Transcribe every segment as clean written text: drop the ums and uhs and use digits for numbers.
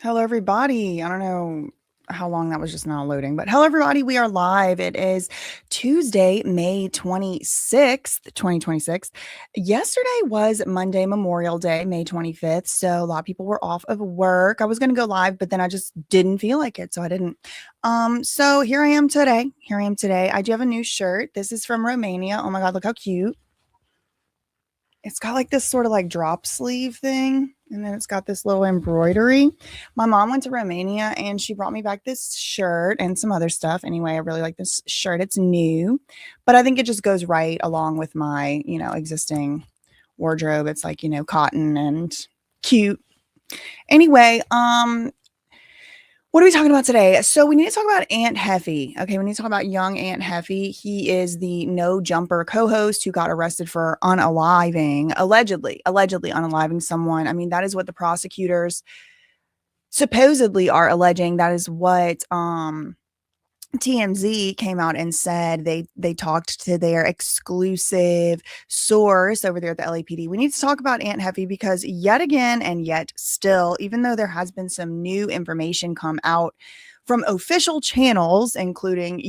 Hello, everybody. I don't know how long that was just now loading, but hello, everybody. We are live. It is Tuesday, May 26th, 2026. Yesterday was Monday, Memorial Day, May 25th. So a lot of people were off of work. I was going to go live, but then I just didn't feel like it. So I didn't. So here I am today. I do have a new shirt. This is from Romania. Oh my God, look how cute. It's got like this sort of like drop sleeve thing. And then it's got this little embroidery. My mom went to Romania and she brought me back this shirt and some other stuff. Anyway, I really like this shirt. It's new, but I think it just goes right along with my, existing wardrobe. It's like, cotton and cute. Anyway, what are we talking about today? So we need to talk about Ant Jefe. Okay, we need to talk about Young Ant Jefe. He is the No Jumper co-host who got arrested for allegedly unaliving someone. I mean, that is what the prosecutors supposedly are alleging. That is what TMZ came out and said. They talked to their exclusive source over there at the LAPD. We need to talk about Ant Jefe because yet again and yet still, even though there has been some new information come out from official channels, including,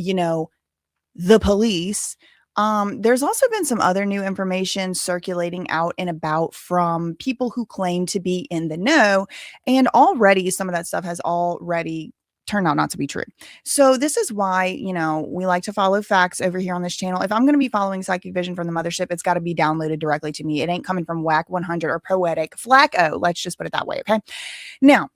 the police, there's also been some other new information circulating out and about from people who claim to be in the know. And already some of that stuff has already turned out not to be true. So this is why, we like to follow facts over here on this channel. If I'm going to be following Psychic Vision from the mothership, it's got to be downloaded directly to me. It ain't coming from Whack 100 or Poetic Flacco. Let's just put it that way. Okay. Now,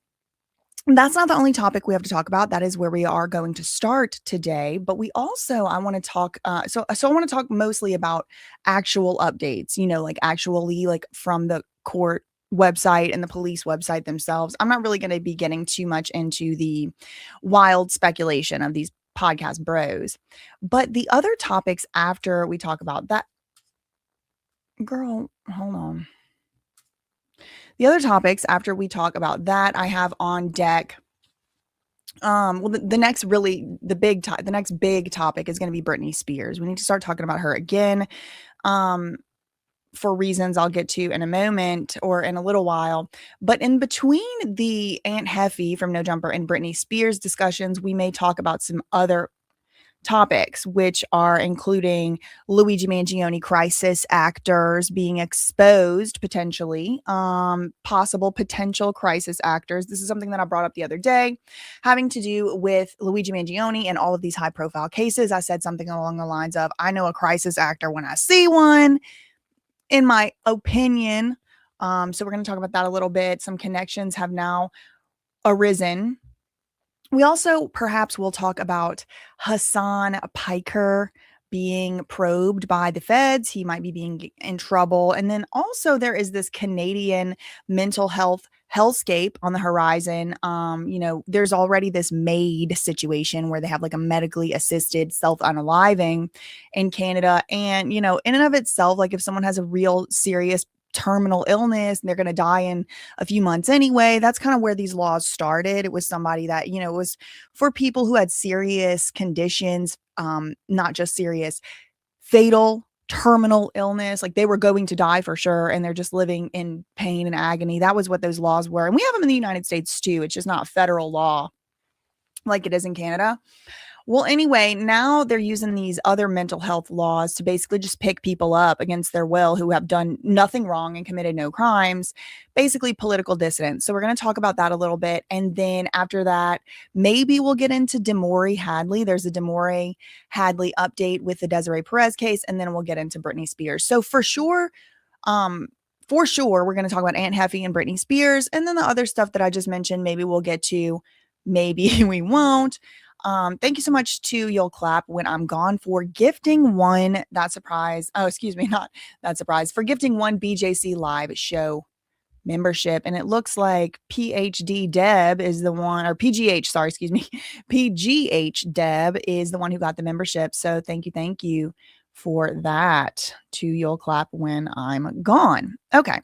that's not the only topic we have to talk about. That is where we are going to start today. But we also, I want to talk, so I want to talk mostly about actual updates, like actually like from the court website and the police website themselves. I'm not really going to be getting too much into the wild speculation of these podcast bros. But the other topics after we talk about that, girl, hold on. The other topics after we talk about that, I have on deck. Well, the next big topic is going to be Britney Spears. We need to start talking about her again. For reasons I'll get to in a moment or in a little while. But in between the Ant Jefe from No Jumper and Britney Spears discussions, we may talk about some other topics, which are including Luigi Mangione crisis actors being exposed potentially, possible potential crisis actors. This is something that I brought up the other day having to do with Luigi Mangione and all of these high profile cases. I said something along the lines of, I know a crisis actor when I see one, in my opinion. So we're going to talk about that a little bit. Some connections have now arisen. We also perhaps will talk about Hasan Piker being probed by the feds. He might be being in trouble. And then also there is this Canadian mental health hellscape on the horizon. There's already this MAID situation where they have like a medically assisted self-unaliving in Canada. And, in and of itself, like if someone has a real serious terminal illness and they're going to die in a few months anyway, that's kind of where these laws started. It was somebody that, it was for people who had serious conditions, not just serious, fatal terminal illness, like they were going to die for sure and they're just living in pain and agony. That was what those laws were. And we have them in the United States too. It's just not federal law like it is in Canada. Well, anyway, now they're using these other mental health laws to basically just pick people up against their will who have done nothing wrong and committed no crimes, basically political dissidents. So we're going to talk about that a little bit. And then after that, maybe we'll get into Demoree Hadley. There's a Demoree Hadley update with the Desiree Perez case, and then we'll get into Britney Spears. So for sure, we're going to talk about Ant Jefe and Britney Spears. And then the other stuff that I just mentioned, maybe we'll get to, maybe we won't. Thank you so much to You'll Clap When I'm Gone for gifting one that surprise. Oh, excuse me, not that surprise, for gifting one BJC live show membership. And it looks like PhD Deb is the one, or PGH, sorry, excuse me. PGH Deb is the one who got the membership. So thank you for that to You'll Clap When I'm Gone. Okay.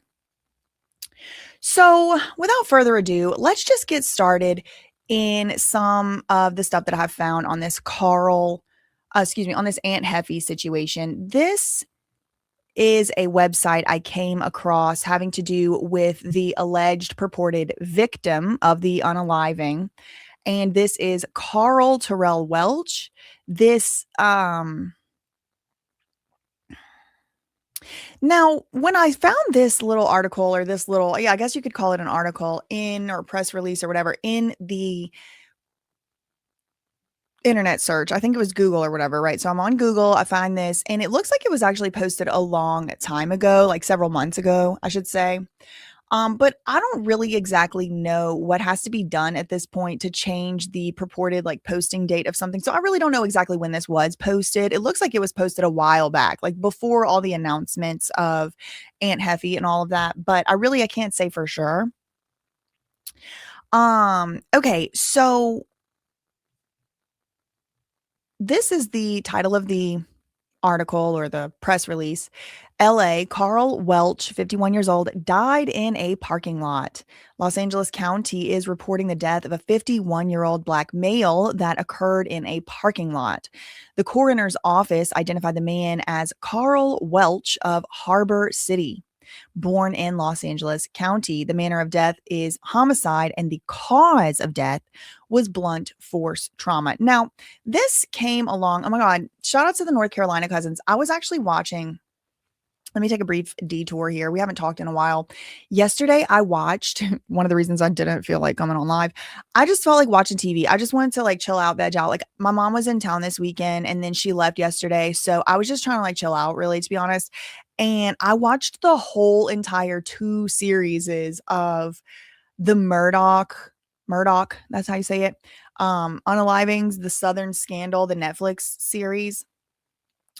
So without further ado, let's just get started in some of the stuff that I've found on this on this Ant Jefe situation. This is a website I came across having to do with the alleged purported victim of the unaliving. And this is Carl Terrell Welch. This, now, when I found this little article or this little, yeah, I guess you could call it an article in or press release or whatever in the internet search, I think it was Google or whatever, right? So I'm on Google, I find this, and it looks like it was actually posted a long time ago, like several months ago, I should say. But I don't really exactly know what has to be done at this point to change the purported like posting date of something. So I really don't know exactly when this was posted. It looks like it was posted a while back, like before all the announcements of Aunt Jefe and all of that. But I can't say for sure. Okay, so this is the title of the article or the press release. LA, Carl Welch, 51 years old, died in a parking lot. Los Angeles County is reporting the death of a 51-year-old black male that occurred in a parking lot. The coroner's office identified the man as Carl Welch of Harbor City. Born in Los Angeles County, the manner of death is homicide, and the cause of death was blunt force trauma. Now, this came along. Oh my God. Shout out to the North Carolina cousins. I was actually watching. Let me take a brief detour here. We haven't talked in a while. Yesterday, I watched one of the reasons I didn't feel like coming on live. I just felt like watching TV. I just wanted to like chill out, veg out. Like my mom was in town this weekend and then she left yesterday. So I was just trying to like chill out, really, to be honest. And I watched the whole entire 2 series of the Murdoch, that's how you say it. Unalivings, the Southern Scandal, the Netflix series.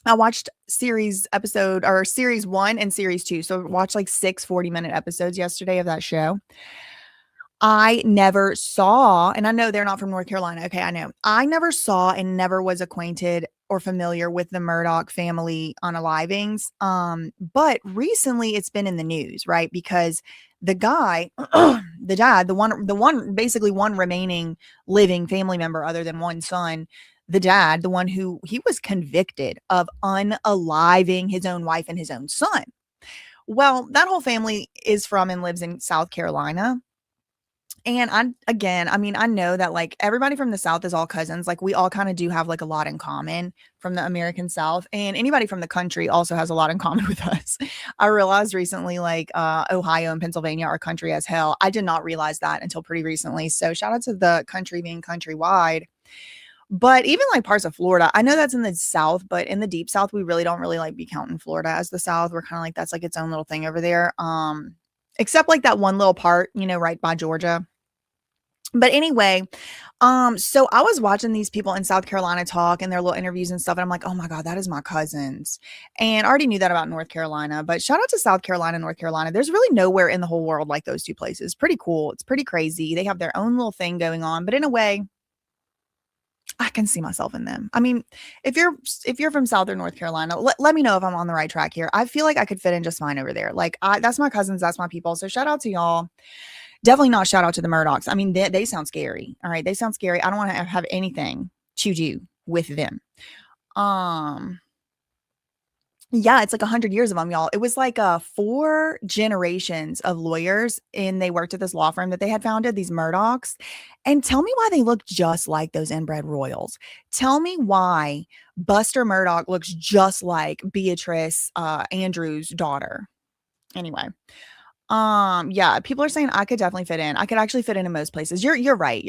I watched series 1 and series 2. So watched like 6 40-minute episodes yesterday of that show. I never saw, and I know they're not from North Carolina. Okay, I know. I never saw and never was acquainted or familiar with the Murdoch family unalivings. But recently it's been in the news, right? Because the guy, the dad, the one basically one remaining living family member other than one son, the dad, the one who he was convicted of unaliving his own wife and his own son. Well, that whole family is from and lives in South Carolina. And I know that like everybody from the South is all cousins. Like we all kind of do have like a lot in common from the American South, and anybody from the country also has a lot in common with us. I realized recently, like Ohio and Pennsylvania are country as hell. I did not realize that until pretty recently. So shout out to the country being countrywide. But even like parts of Florida, I know that's in the South, but in the deep South, we really don't really like be counting Florida as the South. We're kind of like, that's like its own little thing over there. Except like that one little part, right by Georgia. But anyway, so I was watching these people in South Carolina talk and their little interviews and stuff. And I'm like, oh my God, that is my cousins. And I already knew that about North Carolina, but shout out to South Carolina, North Carolina. There's really nowhere in the whole world like those 2 places. Pretty cool. It's pretty crazy. They have their own little thing going on, but in a way, I can see myself in them. I mean, if you're from South or North Carolina, let me know if I'm on the right track here. I feel like I could fit in just fine over there. Like that's my cousins, that's my people. So shout out to y'all. Definitely not shout out to the Murdochs. I mean, they sound scary. All right, they sound scary. I don't want to have anything to do with them. Yeah, it's like 100 years of them, y'all. It was like 4 generations of lawyers, and they worked at this law firm that they had founded, these Murdochs. And tell me why they look just like those inbred royals. Tell me why Buster Murdoch looks just like Beatrice Andrews' daughter. Anyway, yeah, people are saying I could definitely fit in. I could actually fit in most places. You're right.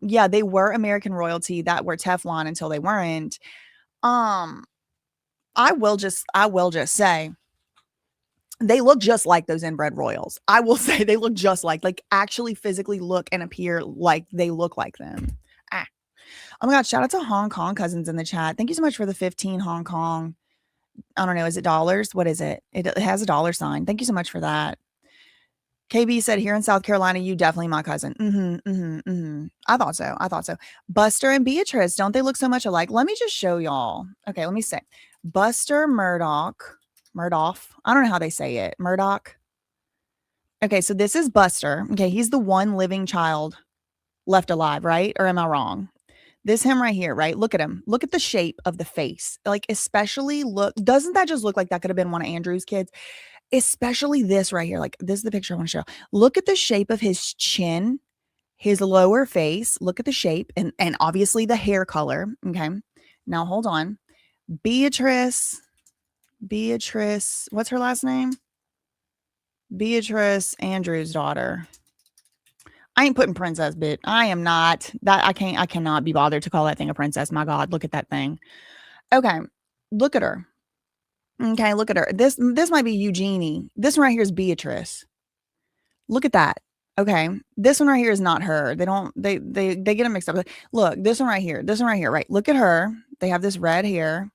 Yeah, they were American royalty that were Teflon until they weren't. I will just say they look just like those inbred royals. I will say they look just like actually physically look and appear like they look like them. Oh my God, shout out to Hong Kong cousins in the chat. Thank you so much for the 15 Hong Kong. I don't know, is it dollars? What is it? It has a dollar sign. Thank you so much for that. KB said, here in South Carolina, you definitely my cousin. I thought so. Buster and Beatrice, don't they look so much alike? Let me just show y'all. Okay, let me say. Buster Murdoch. I don't know how they say it. Murdoch. Okay, so this is Buster. Okay, he's the one living child left alive, right? Or am I wrong? This him right here, right? Look at him. Look at the shape of the face. Like, especially doesn't that just look like that could have been one of Andrew's kids? Especially this right here. Like, this is the picture I want to show. Look at the shape of his chin, his lower face. Look at the shape and obviously the hair color. Okay. Now hold on. Beatrice, what's her last name? Beatrice Andrew's daughter. I ain't putting princess, bitch. I am not. I cannot be bothered to call that thing a princess. My God, look at that thing. Okay, look at her. Okay, look at her. This might be Eugenie. This one right here is Beatrice. Look at that. Okay, this one right here is not her. They get them mixed up. Look, this one right here. This one right here. Right. Look at her. They have this red hair.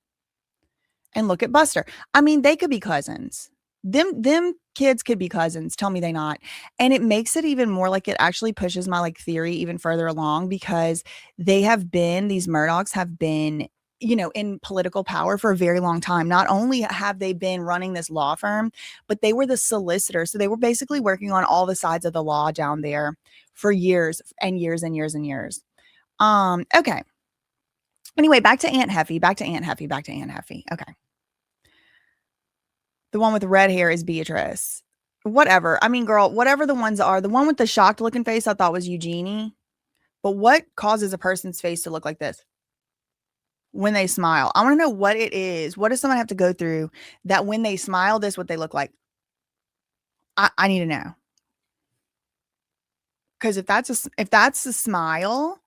And look at Buster. I mean, they could be cousins. Them kids could be cousins. Tell me they not. And it makes it even more like it actually pushes my like theory even further along because these Murdochs have been, in political power for a very long time. Not only have they been running this law firm, but they were the solicitor. So they were basically working on all the sides of the law down there for years and years and years and years. Okay. Anyway, back to Aunt Hefe. Okay. The one with the red hair is Beatrice. Whatever. I mean, girl, whatever the ones are. The one with the shocked looking face I thought was Eugenie. But what causes a person's face to look like this when they smile? I want to know what it is. What does someone have to go through that when they smile, this is what they look like? I need to know. Because if that's a smile,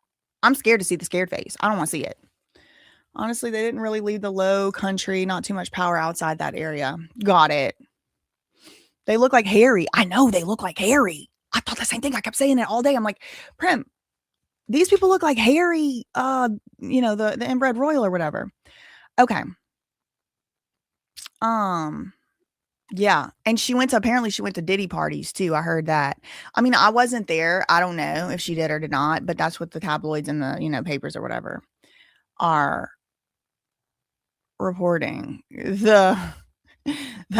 I'm scared to see the scared face. I don't want to see it. Honestly, they didn't really leave the low country, not too much power outside that area. Got it. They look like Harry. I know they look like Harry. I thought the same thing. I kept saying it all day. I'm like, Prim, these people look like Harry, the inbred royal or whatever. Okay. Yeah. And apparently she went to Diddy parties too. I heard that. I mean, I wasn't there. I don't know if she did or did not, but that's what the tabloids and the, papers or whatever are reporting. The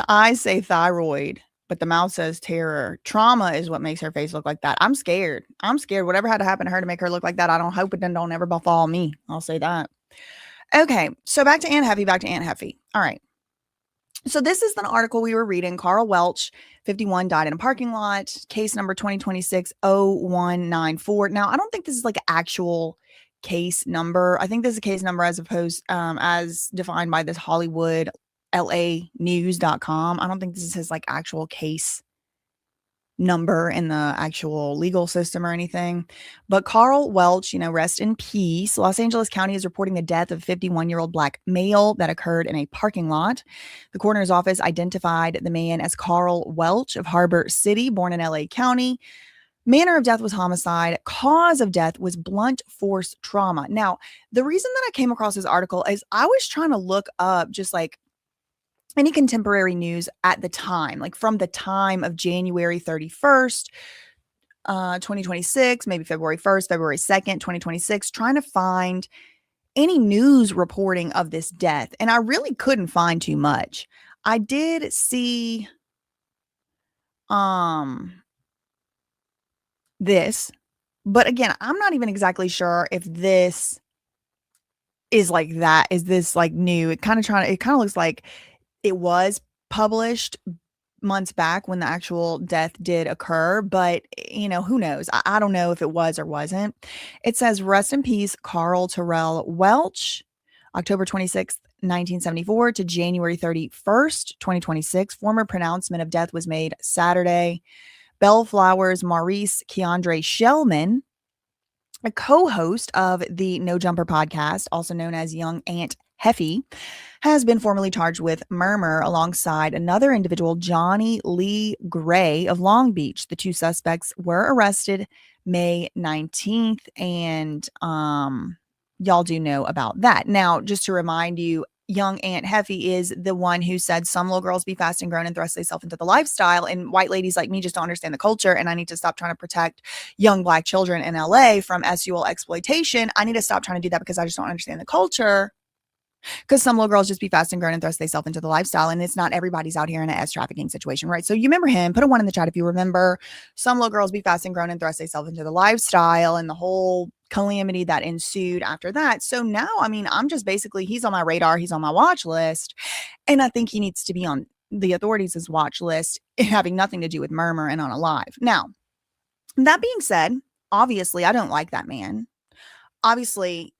eyes say thyroid, but the mouth says terror. Trauma is what makes her face look like that. I'm scared. Whatever had to happen to her to make her look like that, I don't hope it don't ever befall me. I'll say that. Okay, so back to Aunt Hefe. All right. So this is an article we were reading. Carl Welch, 51, died in a parking lot. Case number 2026-0194. Now, I don't think this is like an actual case number. I think this is a case number as opposed as defined by this Hollywood LAnews.com. I don't think this is his like actual case number in the actual legal system or anything. But Carl Welch, rest in peace. Los Angeles County is reporting the death of a 51-year-old black male that occurred in a parking lot. The coroner's office identified the man as Carl Welch of Harbor City, born in LA County. Manner of death was homicide. Cause of death was blunt force trauma. Now, the reason that I came across this article is I was trying to look up just like any contemporary news at the time, like from the time of January 31st, 2026, maybe February 1st, February 2nd, 2026, trying to find any news reporting of this death. And I really couldn't find too much. I did see this, but again, I'm not even exactly sure if this is like that. Is this like new? It kind of looks like it was published months back when the actual death did occur, but who knows? I don't know if it was or wasn't. It says, rest in peace, Carl Terrell Welch, October 26th, 1974 to January 31st, 2026. Former pronouncement of death was made Saturday. Bellflower's Maurice Keandre Shellman, a co-host of the No Jumper podcast, also known as Young Ant Jefe, has been formally charged with murder alongside another individual, Johnnie Lee Gray of Long Beach. The two suspects were arrested May 19th, and y'all do know about that. Now, just to remind you, Young Ant Jefe is the one who said some little girls be fast and grown and thrust themselves into the lifestyle, and white ladies like me just don't understand the culture, and I need to stop trying to protect young black children in LA from sexual exploitation. I need to stop trying to do that because I just don't understand the culture. Because some little girls just be fast and grown and thrust themselves into the lifestyle, and it's not everybody's out here in an S trafficking situation, right? So you remember him. Put a 1 in the chat if you remember. Some little girls be fast and grown and thrust themselves into the lifestyle, and the whole calamity that ensued after that. So now, I mean, I'm just basically, he's on my radar, he's on my watch list, and I think he needs to be on the authorities' watch list, having nothing to do with Murmur and Unalive. Now, that being said, obviously, I don't like that man. Obviously,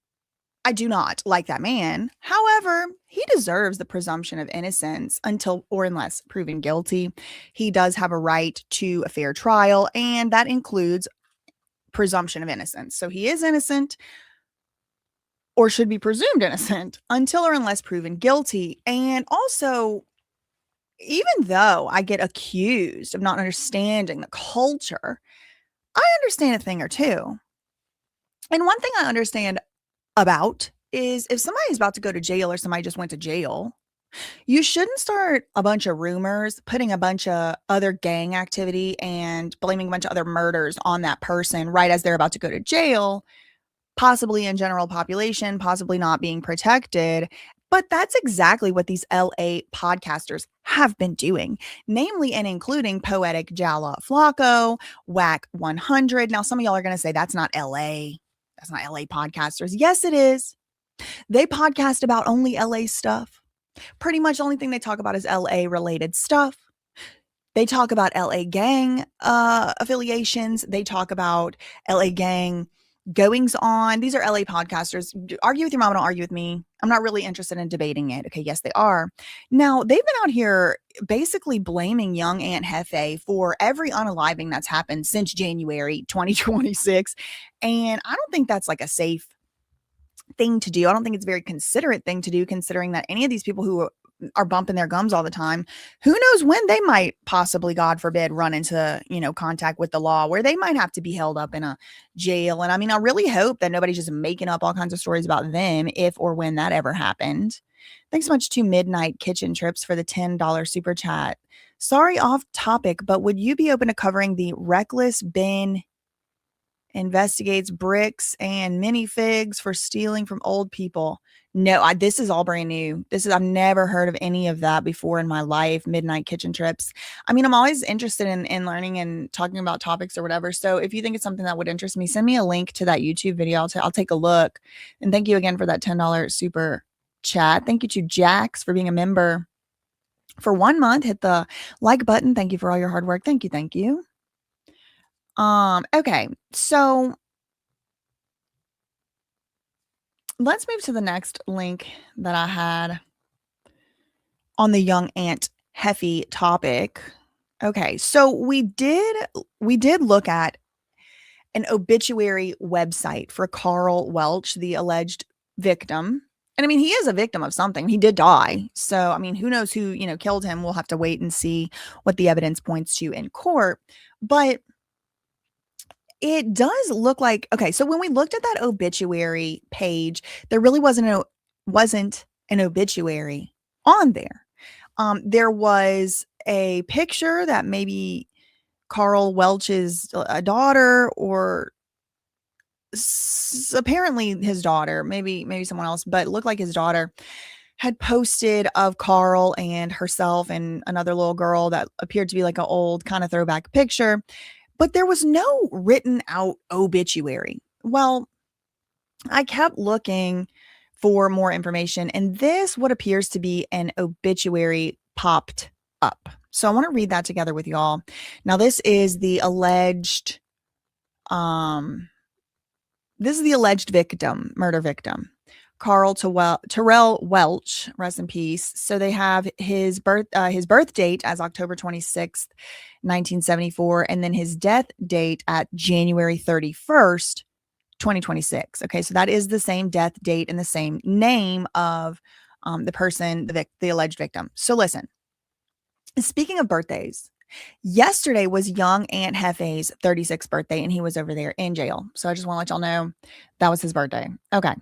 I do not like that man. However, he deserves the presumption of innocence until or unless proven guilty. He does have a right to a fair trial, and that includes presumption of innocence. So he is innocent or should be presumed innocent until or unless proven guilty. And also, even though I get accused of not understanding the culture, I understand a thing or two. And one thing I understand about is if somebody's about to go to jail or somebody just went to jail, you shouldn't start a bunch of rumors, putting a bunch of other gang activity and blaming a bunch of other murders on that person right as they're about to go to jail, possibly in general population, possibly not being protected. But that's exactly what these LA podcasters have been doing, namely and including Poetic Jala Flacco, Whack 100. Now, some of y'all are going to say that's not LA. That's not LA podcasters. Yes, it is. They podcast about only LA stuff. Pretty much the only thing they talk about is LA related stuff. They talk about LA gang affiliations. They talk about LA gang goings on. These are LA podcasters. Argue with your mom, don't argue with me. I'm not really interested in debating it. Okay, yes, they are. Now, they've been out here basically blaming Young Ant Jefe for every unaliving that's happened since January 2026. And I don't think that's like a safe thing to do. I don't think it's a very considerate thing to do, considering that any of these people who are bumping their gums all the time, who knows when they might possibly, God forbid, run into, contact with the law where they might have to be held up in a jail. And I mean, I really hope that nobody's just making up all kinds of stories about them if or when that ever happened. Thanks so much to Midnight Kitchen Trips for the $10 super chat. Sorry, off topic, but would you be open to covering the reckless bin investigates bricks and minifigs for stealing from old people? No, this is all brand new. I've never heard of any of that before in my life. Midnight Kitchen Trips. I mean, I'm always interested in learning and talking about topics or whatever. So if you think it's something that would interest me, send me a link to that YouTube video. I'll take a look. And thank you again for that $10 super chat. Thank you to Jax for being a member for 1 month. Hit the like button. Thank you for all your hard work. Thank you. Thank you. Okay, so let's move to the next link that I had on the Young Ant Jefe topic. Okay, so we did look at an obituary website for Carl Welch, the alleged victim. And I mean, he is a victim of something. He did die. So, I mean, who knows who, killed him? We'll have to wait and see what the evidence points to in court. But it does look like, okay, so when we looked at that obituary page, there really wasn't an obituary on there. There was a picture that maybe Carl Welch's daughter, or apparently his daughter, maybe someone else, but it looked like his daughter had posted of Carl and herself and another little girl that appeared to be like an old kind of throwback picture. But there was no written out obituary. Well, I kept looking for more information, and this, what appears to be an obituary, popped up. So I want to read that together with y'all. Now, this is the alleged victim, murder victim, Carl Terrell Welch, rest in peace. So they have his birth date as October 26th, 1974, and then his death date at January 31st, 2026. Okay, so that is the same death date and the same name of the person, the alleged victim. So listen, speaking of birthdays, yesterday was Young Ant Jefe's 36th birthday, and he was over there in jail. So I just want to let y'all know that was his birthday. Okay.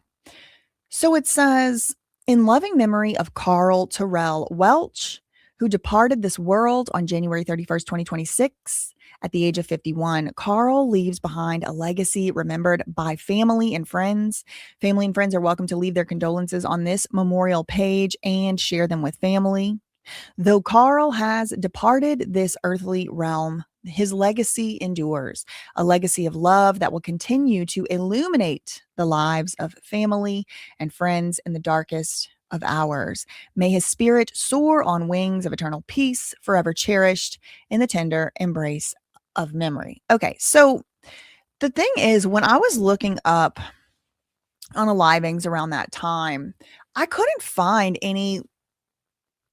So it says, in loving memory of Carl Terrell Welch, who departed this world on January 31st, 2026, at the age of 51, Carl leaves behind a legacy remembered by family and friends. Family and friends are welcome to leave their condolences on this memorial page and share them with family. Though Carl has departed this earthly realm His legacy endures, a legacy of love that will continue to illuminate the lives of family and friends in the darkest of hours. May his spirit soar on wings of eternal peace, forever cherished in the tender embrace of memory. Okay, so the thing is, when I was looking up unalivings around that time, I couldn't find any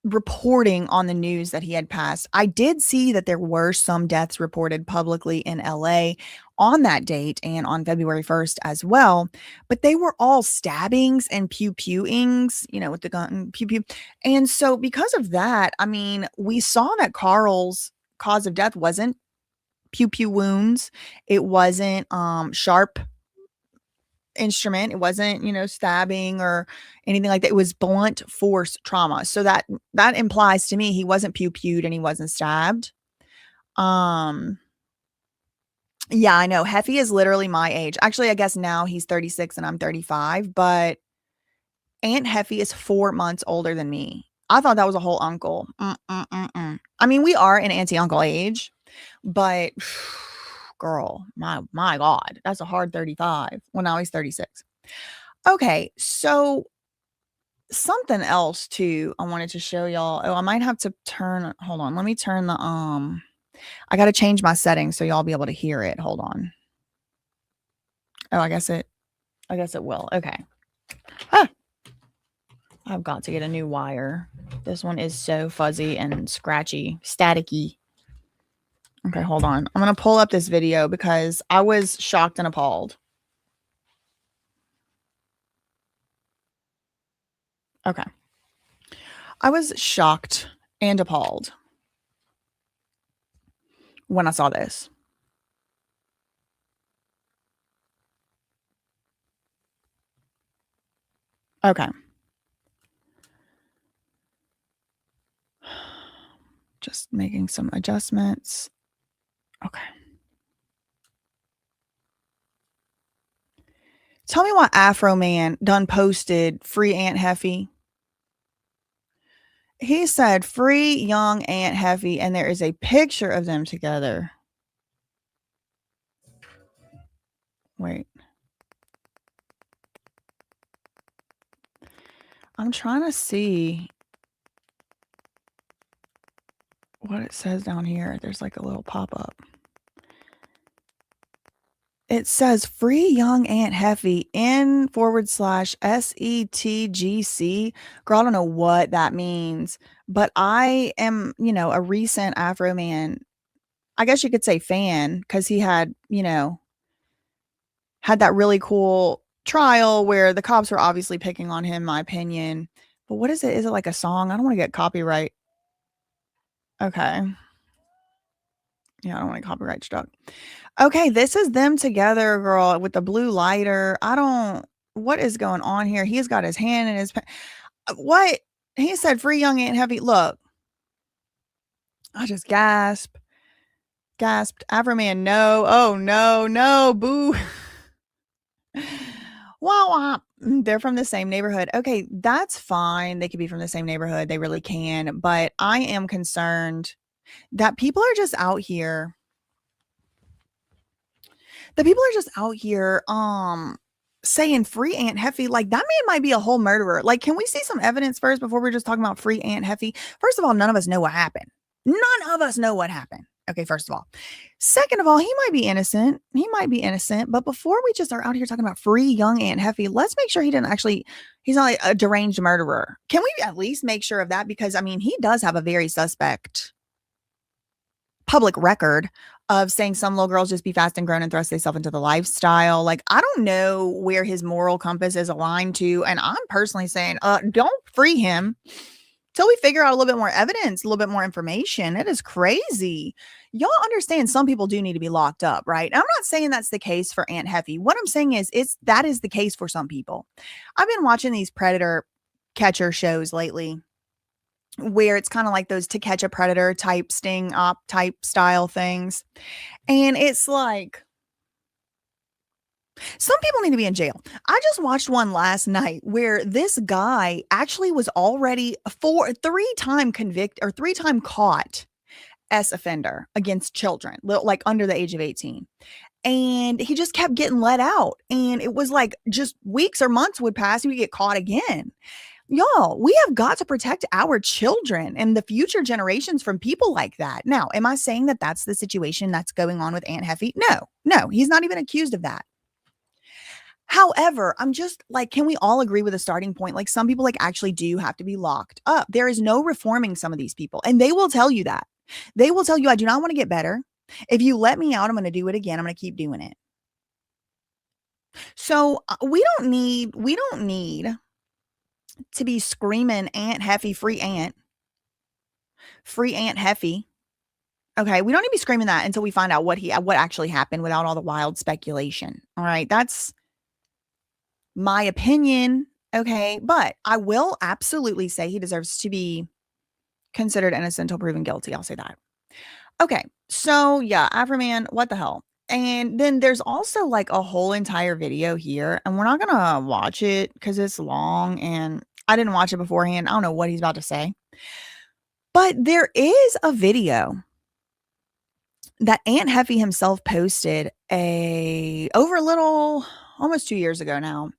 reporting on the news that he had passed. I did see that there were some deaths reported publicly in LA on that date and on February 1st as well, but they were all stabbings and pew-pewings, with the gun, pew-pew. And so because of that, I mean, we saw that Carl's cause of death wasn't pew-pew wounds. It wasn't sharp instrument. It wasn't, stabbing or anything like that. It was blunt force trauma. So that implies to me he wasn't pew-pewed and he wasn't stabbed. Yeah, I know. Jefe is literally my age. Actually, I guess now he's 36 and I'm 35, but Aunt Jefe is 4 months older than me. I thought that was a whole uncle. I mean, we are in auntie-uncle age, but girl, my God, that's a hard 35. Well, now he's 36. Okay, so something else too I wanted to show y'all. Oh, I might have to hold on. Let me turn the I got to change my settings so y'all be able to hear it. Hold on. Oh, I guess it will. Okay. I've got to get a new wire. This one is so fuzzy and scratchy, staticky. Okay, hold on. I'm going to pull up this video because I was shocked and appalled. Okay. I was shocked and appalled when I saw this. Okay. Just making some adjustments. Okay. Tell me why Afroman done posted free Aunt Jefe. He said free young Aunt Jefe, and there is a picture of them together. Wait. I'm trying to see what it says down here. There's like a little pop-up. It says free young Aunt Jefe in /SETGC. Girl, I don't know what that means, but I am, a recent Afroman, I guess you could say fan, because he had, had that really cool trial where the cops were obviously picking on him, my opinion. But what is it? Is it like a song? I don't want to get copyright. Okay. Yeah, I don't want to copyright struck. Okay, this is them together, girl, with the blue lighter. What is going on here? He's got his hand in his what? He said free young Aunt Jefe. Look. I just gasped. Afroman, no. Oh, no, boo. Wow. They're from the same neighborhood. Okay, that's fine. They could be from the same neighborhood. They really can. But I am concerned that people are just out here. Saying free Aunt Jefe. Like, that man might be a whole murderer. Like, can we see some evidence first before we're just talking about free Aunt Jefe? First of all, none of us know what happened. None of us know what happened. Okay, first of all. Second of all, he might be innocent. But before we just are out here talking about free young Aunt Jefe, let's make sure he's not like a deranged murderer. Can we at least make sure of that? Because, I mean, he does have a very suspect public record of saying some little girls just be fast and grown and thrust themselves into the lifestyle. Like, I don't know where his moral compass is aligned to. And I'm personally saying, don't free him till we figure out a little bit more evidence, a little bit more information. It is crazy. Y'all understand some people do need to be locked up, right? I'm not saying that's the case for Aunt Jefe. What I'm saying is that is the case for some people. I've been watching these predator catcher shows lately, where it's kind of like those To Catch a Predator type sting up type style things. And it's like, some people need to be in jail. I just watched one last night where this guy actually was already 3-time convicted or 3-time caught offender against children, like under the age of 18. And he just kept getting let out. And it was like just weeks or months would pass, he would get caught again. Y'all, we have got to protect our children and the future generations from people like that. Now, am I saying that that's the situation that's going on with Aunt Jefe? No, he's not even accused of that. However, I'm just like, can we all agree with a starting point? Like, some people like actually do have to be locked up. There is no reforming some of these people, and they will tell you that. They will tell you, I do not want to get better. If you let me out, I'm going to do it again. I'm going to keep doing it. So we don't need to be screaming Aunt Jefe, free Aunt Jefe. Okay, we don't need to be screaming that until we find out what actually happened without all the wild speculation. All right, that's my opinion. Okay, but I will absolutely say he deserves to be considered innocent until proven guilty. I'll say that. Okay, so yeah, Afroman, what the hell? And then there's also like a whole entire video here, and we're not gonna watch it because it's long and I didn't watch it beforehand. I don't know what he's about to say. But there is a video that Aunt Jefe himself posted almost 2 years ago now,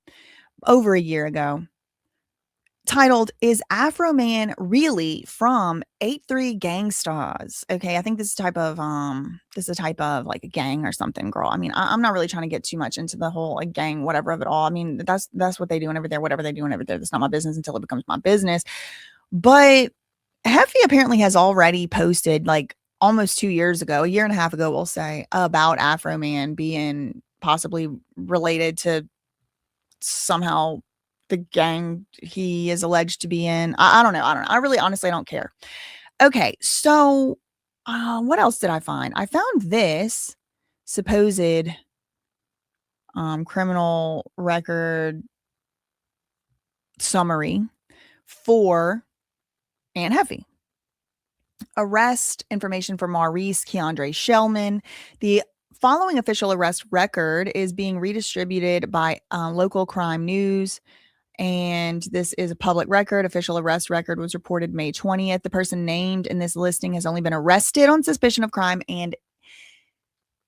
over a year ago, titled, "Is Afroman really from 83 Gangstas?" Okay, I think this is a type of like a gang or something, girl. I mean, I'm not really trying to get too much into the whole like gang, whatever of it all. I mean, that's what they do over there, whatever they do over there. That's not my business until it becomes my business. But Jefe apparently has already posted like almost 2 years ago, a year and a half ago, we'll say, about Afroman being possibly related to somehow the gang he is alleged to be in. I don't know. I really honestly don't care. Okay, so what else did I find? I found this supposed criminal record summary for Aunt Jefe. Arrest information for Maurice Keandre Shellman. The following official arrest record is being redistributed by local crime news. And this is a public record. Official arrest record was reported May 20th. The person named in this listing has only been arrested on suspicion of crime and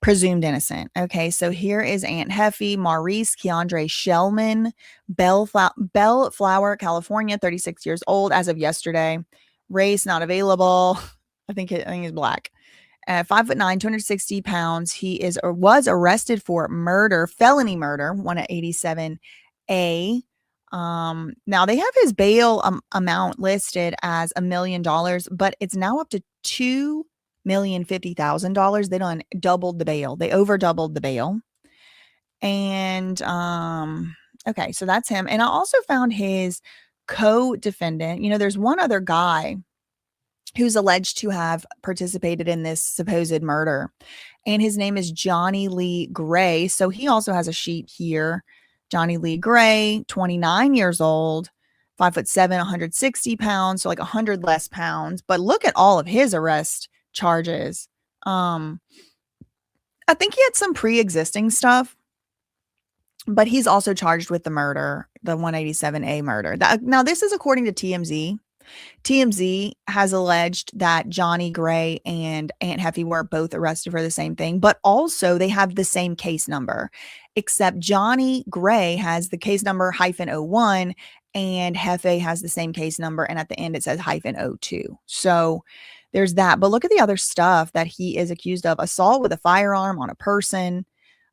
presumed innocent. Okay, so here is Aunt Jefe, Maurice Keandre Shellman, Bellflower, California, 36 years old as of yesterday. Race not available. I think he's black. 5'9", 260 pounds. He was arrested for murder, felony murder, 187A. Now they have his bail amount listed as $1 million, but it's now up to $2,050,000. They done doubled the bail. They over doubled the bail. And okay, so that's him. And I also found his co-defendant. You know, there's one other guy who's alleged to have participated in this supposed murder, and his name is Johnnie Gray. So he also has a sheet here. Johnnie Gray, 29 years old, 5'7", 160 pounds, so like 100 less pounds. But look at all of his arrest charges. I think he had some pre-existing stuff, but he's also charged with the murder, the 187A murder. Now, this is according to TMZ. TMZ has alleged that Johnnie Gray and Aunt Jefe were both arrested for the same thing, but also they have the same case number, except Johnnie Gray has the case number -01 and Jefe has the same case number. And at the end it says -02. So there's that. But look at the other stuff that he is accused of: assault with a firearm on a person.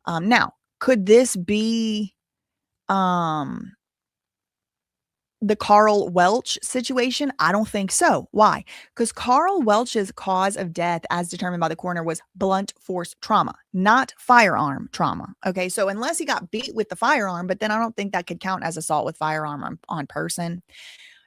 Now, could this be the Carl Welch situation? I don't think so. Why? Because Carl Welch's cause of death, as determined by the coroner, was blunt force trauma, not firearm trauma. Okay, so unless he got beat with the firearm, but then I don't think that could count as assault with firearm on person.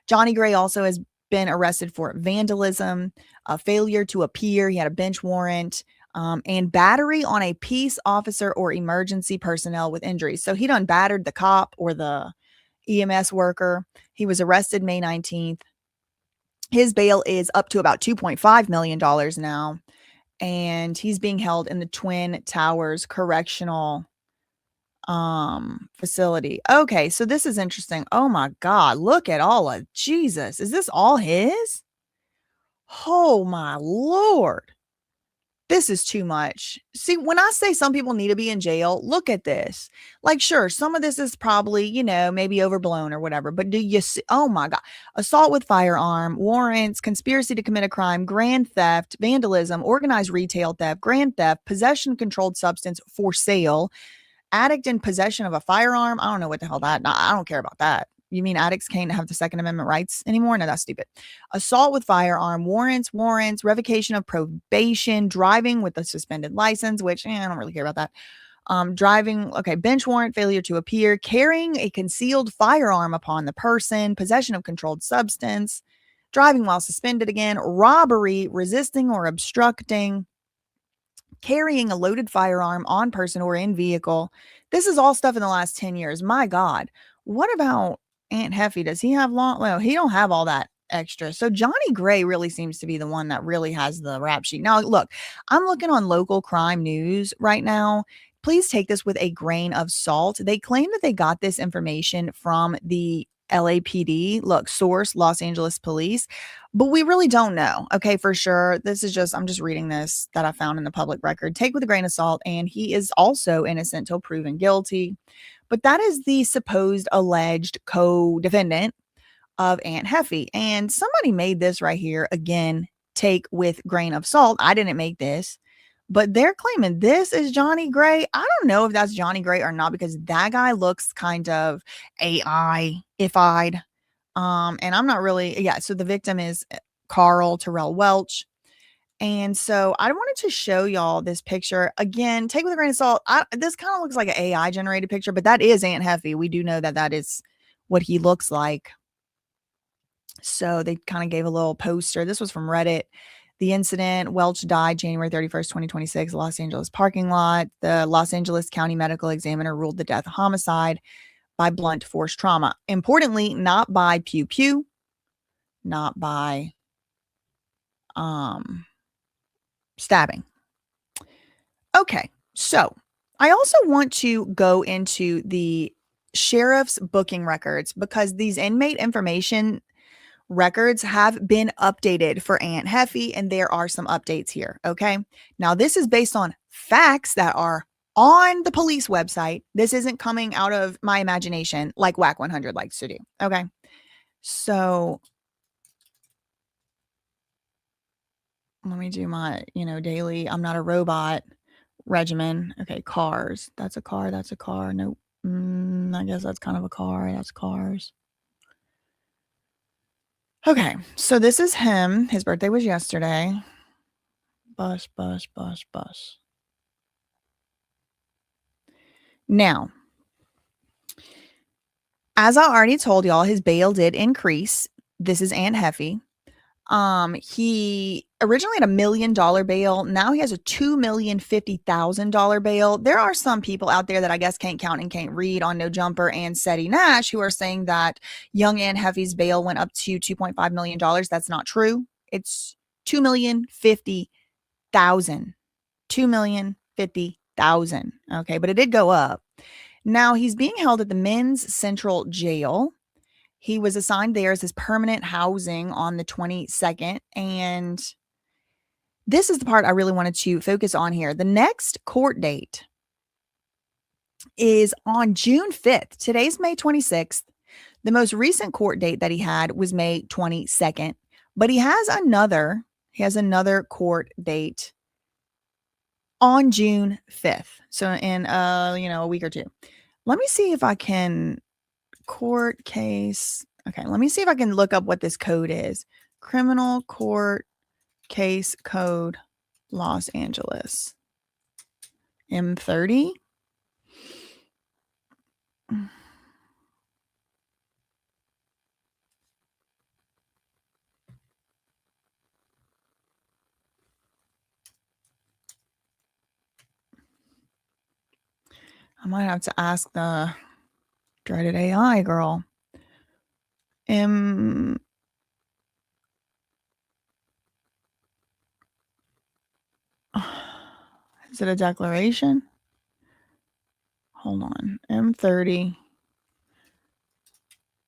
Johnnie Gray also has been arrested for vandalism, a failure to appear. He had a bench warrant, and battery on a peace officer or emergency personnel with injuries. So he done battered the cop or the EMS worker. He was arrested May 19th. His bail is up to about $2.5 million now, and he's being held in the Twin Towers Correctional facility. Okay, so this is interesting. Oh my God, look at all of Jesus. Is this all his? Oh my Lord. This is too much. See, when I say some people need to be in jail, look at this. Like, sure, some of this is probably, maybe overblown or whatever, but do you see? Oh my God. Assault with firearm, warrants, conspiracy to commit a crime, grand theft, vandalism, organized retail theft, grand theft, possession of controlled substance for sale, addict in possession of a firearm. I don't know what the hell that. I don't care about that. You mean addicts can't have the Second Amendment rights anymore? No, that's stupid. Assault with firearm, warrants, revocation of probation, driving with a suspended license, which I don't really care about that. Driving, okay, bench warrant, failure to appear, carrying a concealed firearm upon the person, possession of controlled substance, driving while suspended again, robbery, resisting or obstructing, carrying a loaded firearm on person or in vehicle. This is all stuff in the last 10 years. My God. What about Aunt Heffy? Does he have long? Well, he don't have all that extra. So Johnnie Gray really seems to be the one that really has the rap sheet. Now, look, I'm looking on local crime news right now. Please take this with a grain of salt. They claim that they got this information from the LAPD. Look, source Los Angeles Police. But we really don't know. Okay, for sure. I'm just reading this that I found in the public record. Take with a grain of salt. And he is also innocent till proven guilty. But that is the supposed alleged co-defendant of Aunt Heffy. And somebody made this right here. Again, take with grain of salt. I didn't make this. But they're claiming this is Johnnie Gray. I don't know if that's Johnnie Gray or not because that guy looks kind of AI-ified. And I'm not really, yeah. So the victim is Carl Terrell Welch. And so I wanted to show y'all this picture again. Take with a grain of salt. This kind of looks like an AI generated picture, but that is Aunt Heffy. We do know that that is what he looks like. So they kind of gave a little poster. This was from Reddit. The incident, Welch died January 31st, 2026, Los Angeles parking lot. The Los Angeles County Medical Examiner ruled the death a homicide by blunt force trauma. Importantly, not by pew pew, not by stabbing. Okay, so I also want to go into the sheriff's booking records because these inmate information records have been updated for Aunt Heffy, and there are some updates here. Okay, now this is based on facts that are on the police website. This isn't coming out of my imagination like WAC 100 likes to do. Okay, so let me do my, daily I'm not a robot regimen. Okay, cars. That's a car. That's a car. Nope. I guess that's kind of a car. That's cars. Okay, so this is him. His birthday was yesterday. Bus. Now, as I already told y'all, his bail did increase. This is Aunt Heffy. He originally had $1 million bail. Now he has a $2,050,000 bail. There are some people out there that I guess can't count and can't read on No Jumper and Seti Nash who are saying that Young Ant Jefe's bail went up to $2.5 million. That's not true. It's $2,050,000. $2,050,000. Okay, but it did go up. Now he's being held at the Men's Central Jail. He was assigned there as his permanent housing on the 22nd. And this is the part I really wanted to focus on here. The next court date is on June 5th. Today's May 26th. The most recent court date that he had was May 22nd. But he has another court date on June 5th. So in a week or two. Let me see if I can court case. Okay, let me see if I can look up what this code is. Criminal Court Case Code, Los Angeles. M30. I might have to ask the dreaded AI girl. Is it a declaration? Hold on. M30.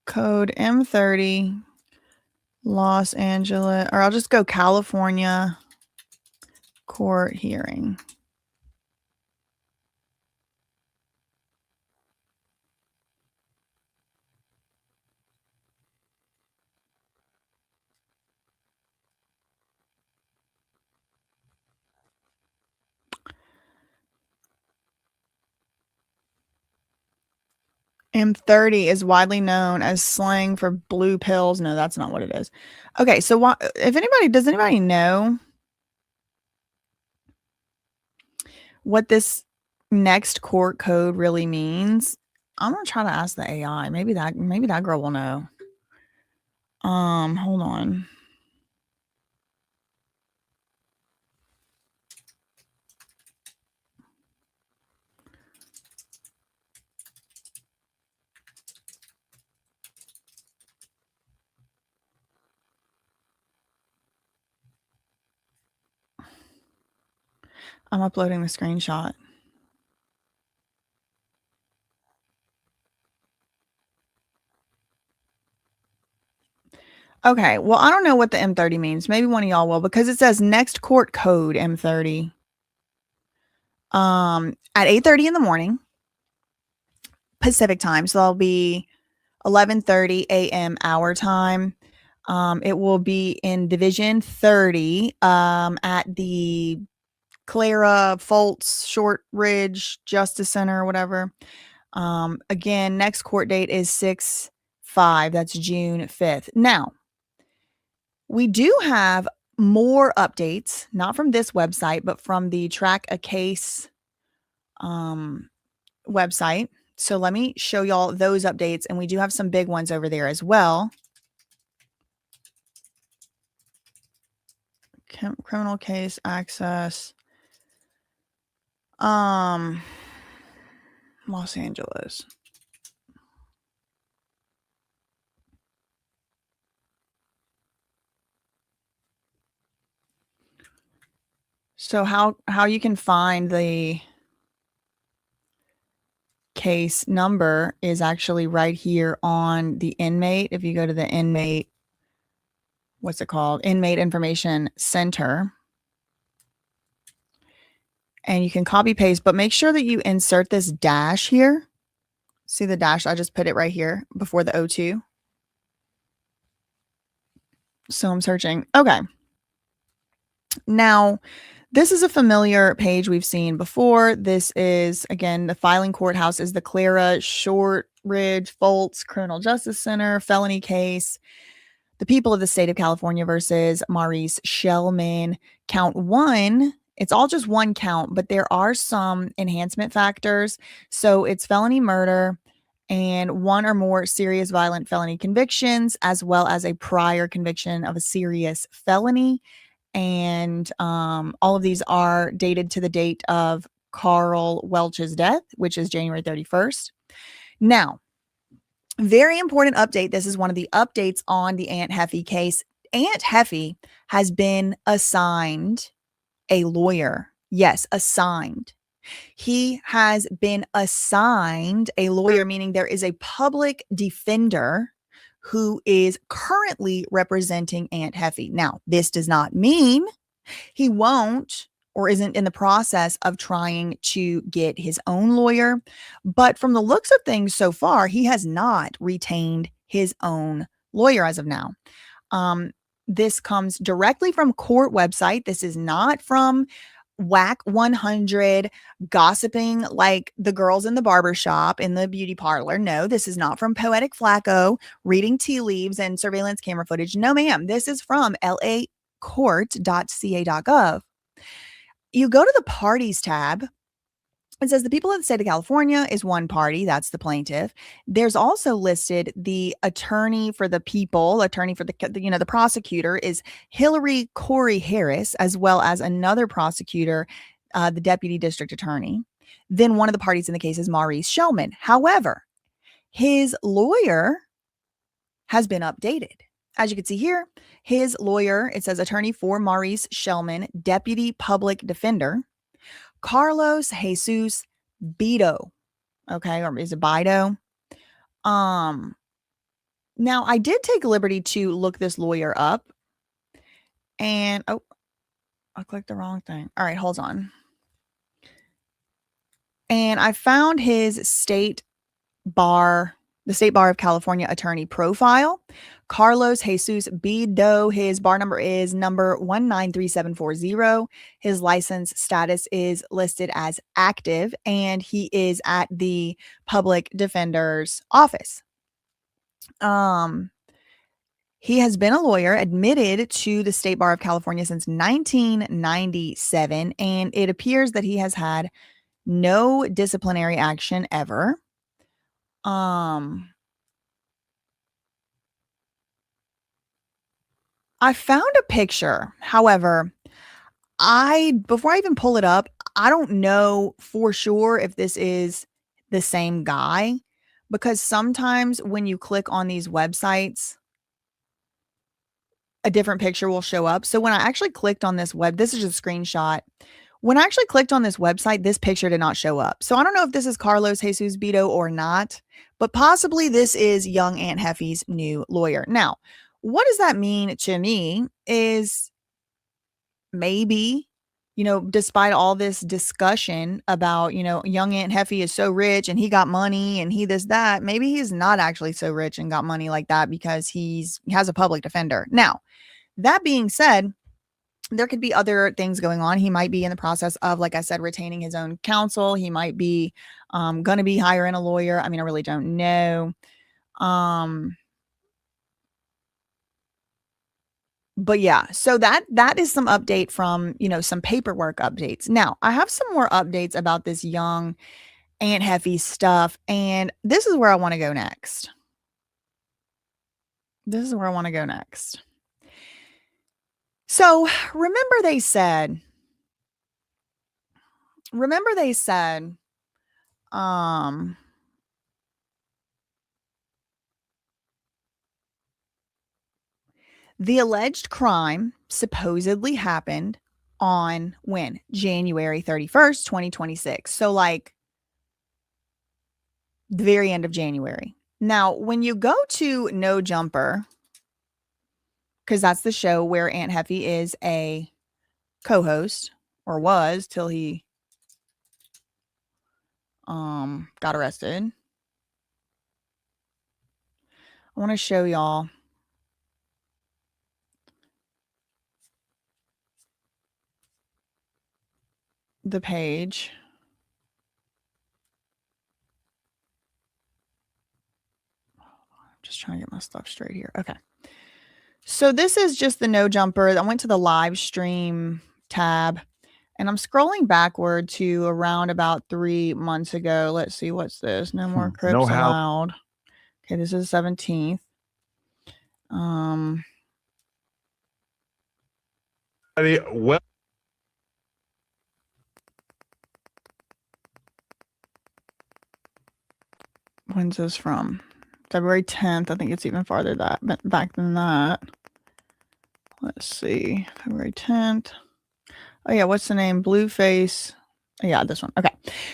Code M30. Los Angeles, or I'll just go California court hearing. M30 is widely known as slang for blue pills. No, that's not what it is. Okay, so does anybody know what this next court code really means? I'm gonna try to ask the AI. Maybe that girl will know. Hold on. I'm uploading the screenshot. Okay, well, I don't know what the M30 means. Maybe one of y'all will, because it says next court code M30. At 8:30 in the morning, Pacific time. So that'll be 11:30 a.m. our time. It will be in Division 30 at the Clara Fultz Shortridge Justice Center or whatever. Again, next court date is 6/5. That's June 5th. Now, we do have more updates, not from this website, but from the Track a Case website. So let me show y'all those updates, and we do have some big ones over there as well. Criminal case access. Los Angeles. So how you can find the case number is actually right here on the inmate. If you go to the inmate, what's it called? Inmate Information Center. And you can copy paste, but make sure that you insert this dash here. See the dash? I just put it right here before the O2. So I'm searching. Okay. Now, this is a familiar page we've seen before. This is, again, the filing courthouse is the Clara Shortridge Fultz Criminal Justice Center felony case. The people of the state of California versus Maurice Shellman. Count 1. It's all just one count, but there are some enhancement factors. So it's felony murder and one or more serious violent felony convictions, as well as a prior conviction of a serious felony. And all of these are dated to the date of Carl Welch's death, which is January 31st. Now, very important update. This is one of the updates on the Ant Jefe case. Ant Jefe has been assigned a lawyer. Yes, assigned. He has been assigned a lawyer, meaning there is a public defender who is currently representing Ant Jefe. Now, this does not mean he won't or isn't in the process of trying to get his own lawyer. But from the looks of things so far, he has not retained his own lawyer as of now. This comes directly from court website. This is not from WAC 100 gossiping like the girls in the barbershop in the beauty parlor. No, this is not from Poetic Flacco reading tea leaves and surveillance camera footage. No, ma'am. This is from lacourt.ca.gov. You go to the parties tab. It says the people of the state of California is one party. That's the plaintiff. There's also listed the attorney for the people, attorney for the prosecutor is Hillary Corey Harris, as well as another prosecutor, the deputy district attorney. Then one of the parties in the case is Maurice Shellman. However, his lawyer has been updated. As you can see here, his lawyer, it says attorney for Maurice Shellman, deputy public defender, Carlos Jesus Bido. Okay, or is it Bido? Now, I did take liberty to look this lawyer up, and oh, I clicked the wrong thing. All right, hold on. And I found his the State Bar of California attorney profile. Carlos Jesus Bido. His bar number is number 193740. His license status is listed as active, and he is at the public defender's office. He has been a lawyer admitted to the State Bar of California since 1997, and it appears that he has had no disciplinary action ever. I found a picture. However, before I even pull it up, I don't know for sure if this is the same guy, because sometimes when you click on these websites, a different picture will show up. So when I actually clicked on this this is just a screenshot. When I actually clicked on this website, this picture did not show up. So I don't know if this is Carlos Jesus Bido or not, but possibly this is Young Ant Jefe's new lawyer. Now, what does that mean to me is maybe, despite all this discussion about, Young Ant Jefe is so rich and he got money and he this, that, maybe he's not actually so rich and got money like that because he has a public defender. Now, that being said, there could be other things going on. He might be in the process of, like I said, retaining his own counsel. He might be going to be hiring a lawyer. I mean, I really don't know. But yeah, so that is some update from, some paperwork updates. Now, I have some more updates about this Young Ant Jefe stuff, and this is where I want to go next. So, remember they said, the alleged crime supposedly happened on when? January 31st, 2026. So like the very end of January. Now, when you go to No Jumper, because that's the show where Ant Jefe is a co-host, or was till he got arrested. I want to show y'all the page. I'm just trying to get my stuff straight here. Okay. So this is just the No Jumper. I went to the live stream tab, and I'm scrolling backward to around about 3 months ago. Let's see, what's this? No more Crips allowed. Okay, this is the 17th. Well, when's this from? February 10th. I think it's even farther back than that. Let's see. February 10th. Oh yeah, what's the name? Blueface. Yeah, this one. Okay.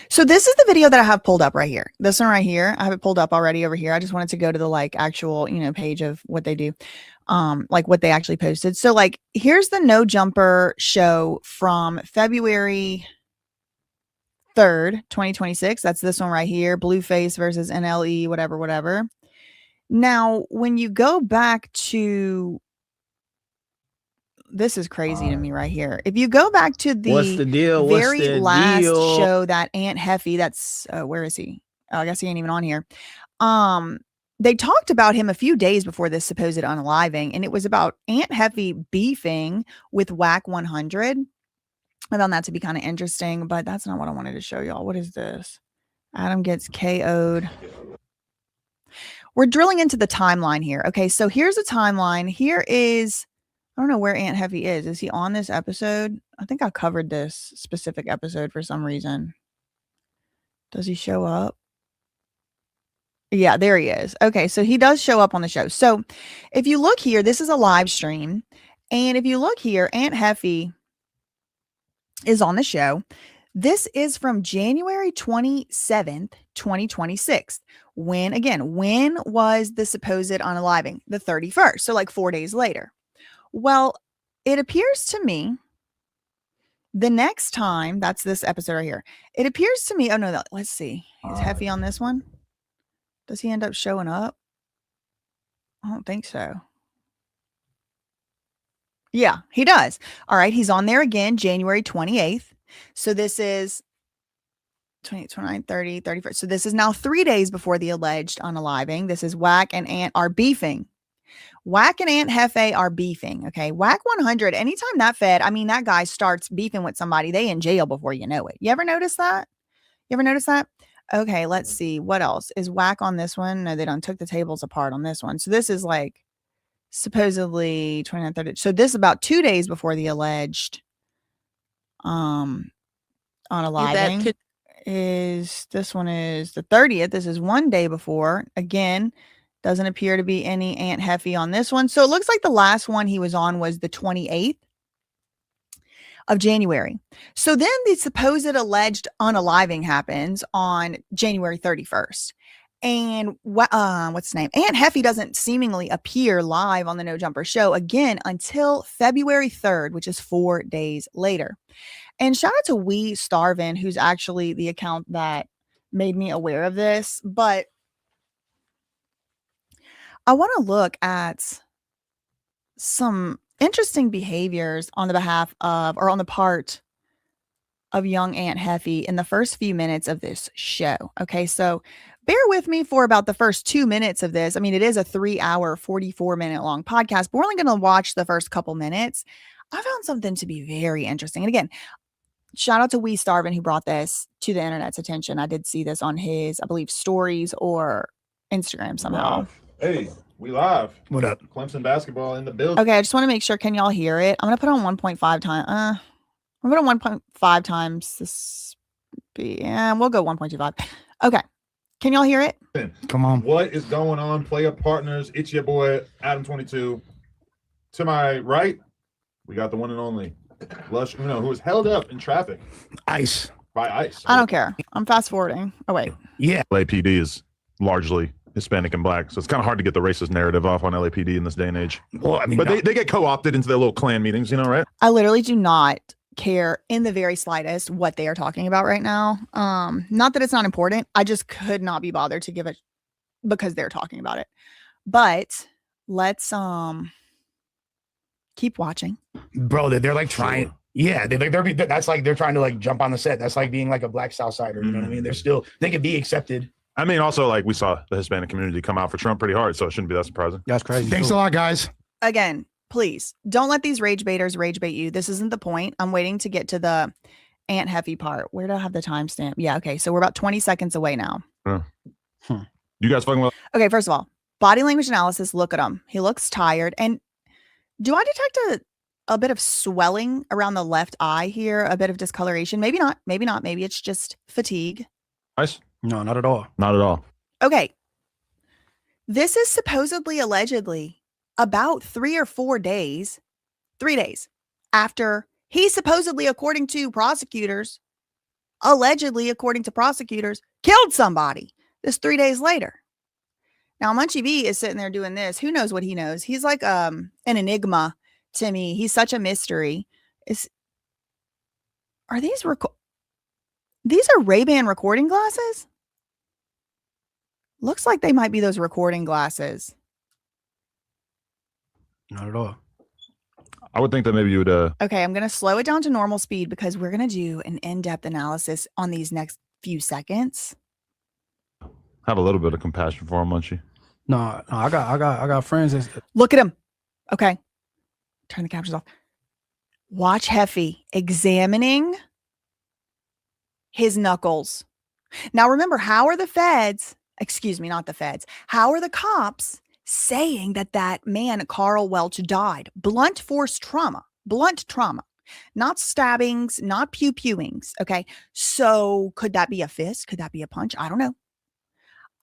So this is the video that I have pulled up right here. This one right here. I have it pulled up already over here. I just wanted to go to the actual, page of what they do. What they actually posted. So here's the No Jumper show from February 3rd, 2026. That's this one right here. Blueface versus NLE, whatever. Now, when you go back to, this is crazy to me right here. If you go back to the very last show that Ant Jefe, that's, where is he? Oh, I guess he ain't even on here. They talked about him a few days before this supposed unaliving, and it was about Ant Jefe beefing with Whack 100. I found that to be kind of interesting, but that's not what I wanted to show y'all. What is this? Adam gets KO'd. We're drilling into the timeline here. Okay, so here's a timeline. Here is, I don't know where Ant Jefe is. Is he on this episode? I think I covered this specific episode for some reason. Does he show up? Yeah, there he is. Okay, so he does show up on the show. So if you look here, this is a live stream. And if you look here, Ant Jefe is on the show. This is from January 27th, 2026. When was the supposed unaliving? The 31st. So like 4 days later. Well, it appears to me the next time, that's this episode right here. It appears to me, oh no, let's see. Is Hefe on this one? Does he end up showing up? I don't think so. Yeah, he does. All right, he's on there again, January 28th. So this is 28, 29, 30, 31st. So this is now 3 days before the alleged unaliving. This is Whack and Ant are beefing. Whack and Ant Jefe are beefing. Okay. Whack 100. Anytime that guy starts beefing with somebody, they in jail before you know it. You ever notice that? Okay, let's see. What else? Is Whack on this one? No, they done took the tables apart on this one. So this is like supposedly 29, 30. So this is about 2 days before the alleged unaliving. This one is the 30th. This is 1 day before. Again, doesn't appear to be any Ant Jefe on this one. So it looks like the last one he was on was the 28th of January. So then the supposed alleged unaliving happens on January 31st. And what's the name? Ant Jefe doesn't seemingly appear live on the No Jumper show again until February 3rd, which is 4 days later. And shout out to We Starvin, who's actually the account that made me aware of this. But I want to look at some interesting behaviors on the behalf of, or on the part of Young Ant Jefe in the first few minutes of this show. Okay, so bear with me for about the first 2 minutes of this. I mean, it is a 3-hour, 44-minute long podcast, but we're only going to watch the first couple minutes. I found something to be very interesting. And again, shout out to We Starvin who brought this to the internet's attention. I did see this on his, I believe, stories or Instagram somehow. Hey, we live. What up? Clemson basketball in the building. Okay, I just want to make sure. Can y'all hear it? I'm going to put on 1.5 times. I'm going to 1.5 times the speed. Yeah, we'll go 1.25. Okay. Can y'all hear it? Come on. What is going on, player partners? It's your boy, Adam22. To my right, we got the one and only Lush Uno, who was held up in traffic. Ice. By ICE. I don't care. I'm fast forwarding. Oh, wait. Yeah. LAPD is largely Hispanic and black, so it's kind of hard to get the racist narrative off on LAPD in this day and age. Well, I mean, but they get co-opted into their little clan meetings, right? I literally do not care in the very slightest what they are talking about right now. Not that it's not important. I just could not be bothered to give it because they're talking about it. But let's keep watching. Bro, they're like trying. Yeah, that's like they're trying to like jump on the set. That's like being like a black Southsider. You know what I mean? They could be accepted. I mean, also, like, we saw the Hispanic community come out for Trump pretty hard, so it shouldn't be that surprising. That's crazy. Thanks a lot, guys. Again, please don't let these rage baiters rage bait you. This isn't the point. I'm waiting to get to the Ant Jefe part. Where do I have the timestamp? Yeah, okay. So we're about 20 seconds away now. You guys fucking well? Okay, first of all, body language analysis. Look at him. He looks tired. And do I detect a bit of swelling around the left eye here? A bit of discoloration? Maybe not. Maybe not. Maybe it's just fatigue. Nice. No, not at all. Not at all. Okay. This is supposedly, allegedly, about 3 or 4 days, 3 days after he supposedly, according to prosecutors, allegedly, according to prosecutors, killed somebody. This 3 days later. Now, Munchie B is sitting there doing this. Who knows what he knows? He's like an enigma to me. He's such a mystery. Are these these are Ray-Ban recording glasses? Looks like they might be those recording glasses. Not at all. I would think that maybe you would. Okay, I'm going to slow it down to normal speed because we're going to do an in-depth analysis on these next few seconds. Have a little bit of compassion for him, Munchie. No, I got friends. Look at him. Okay. Turn the captions off. Watch Jefe examining his knuckles. Now remember, how are the feds, not the feds, how are the cops saying that man, Carl Welch, died? Blunt force trauma, not stabbings, not pew-pewings. Okay. So could that be a fist? Could that be a punch? I don't know.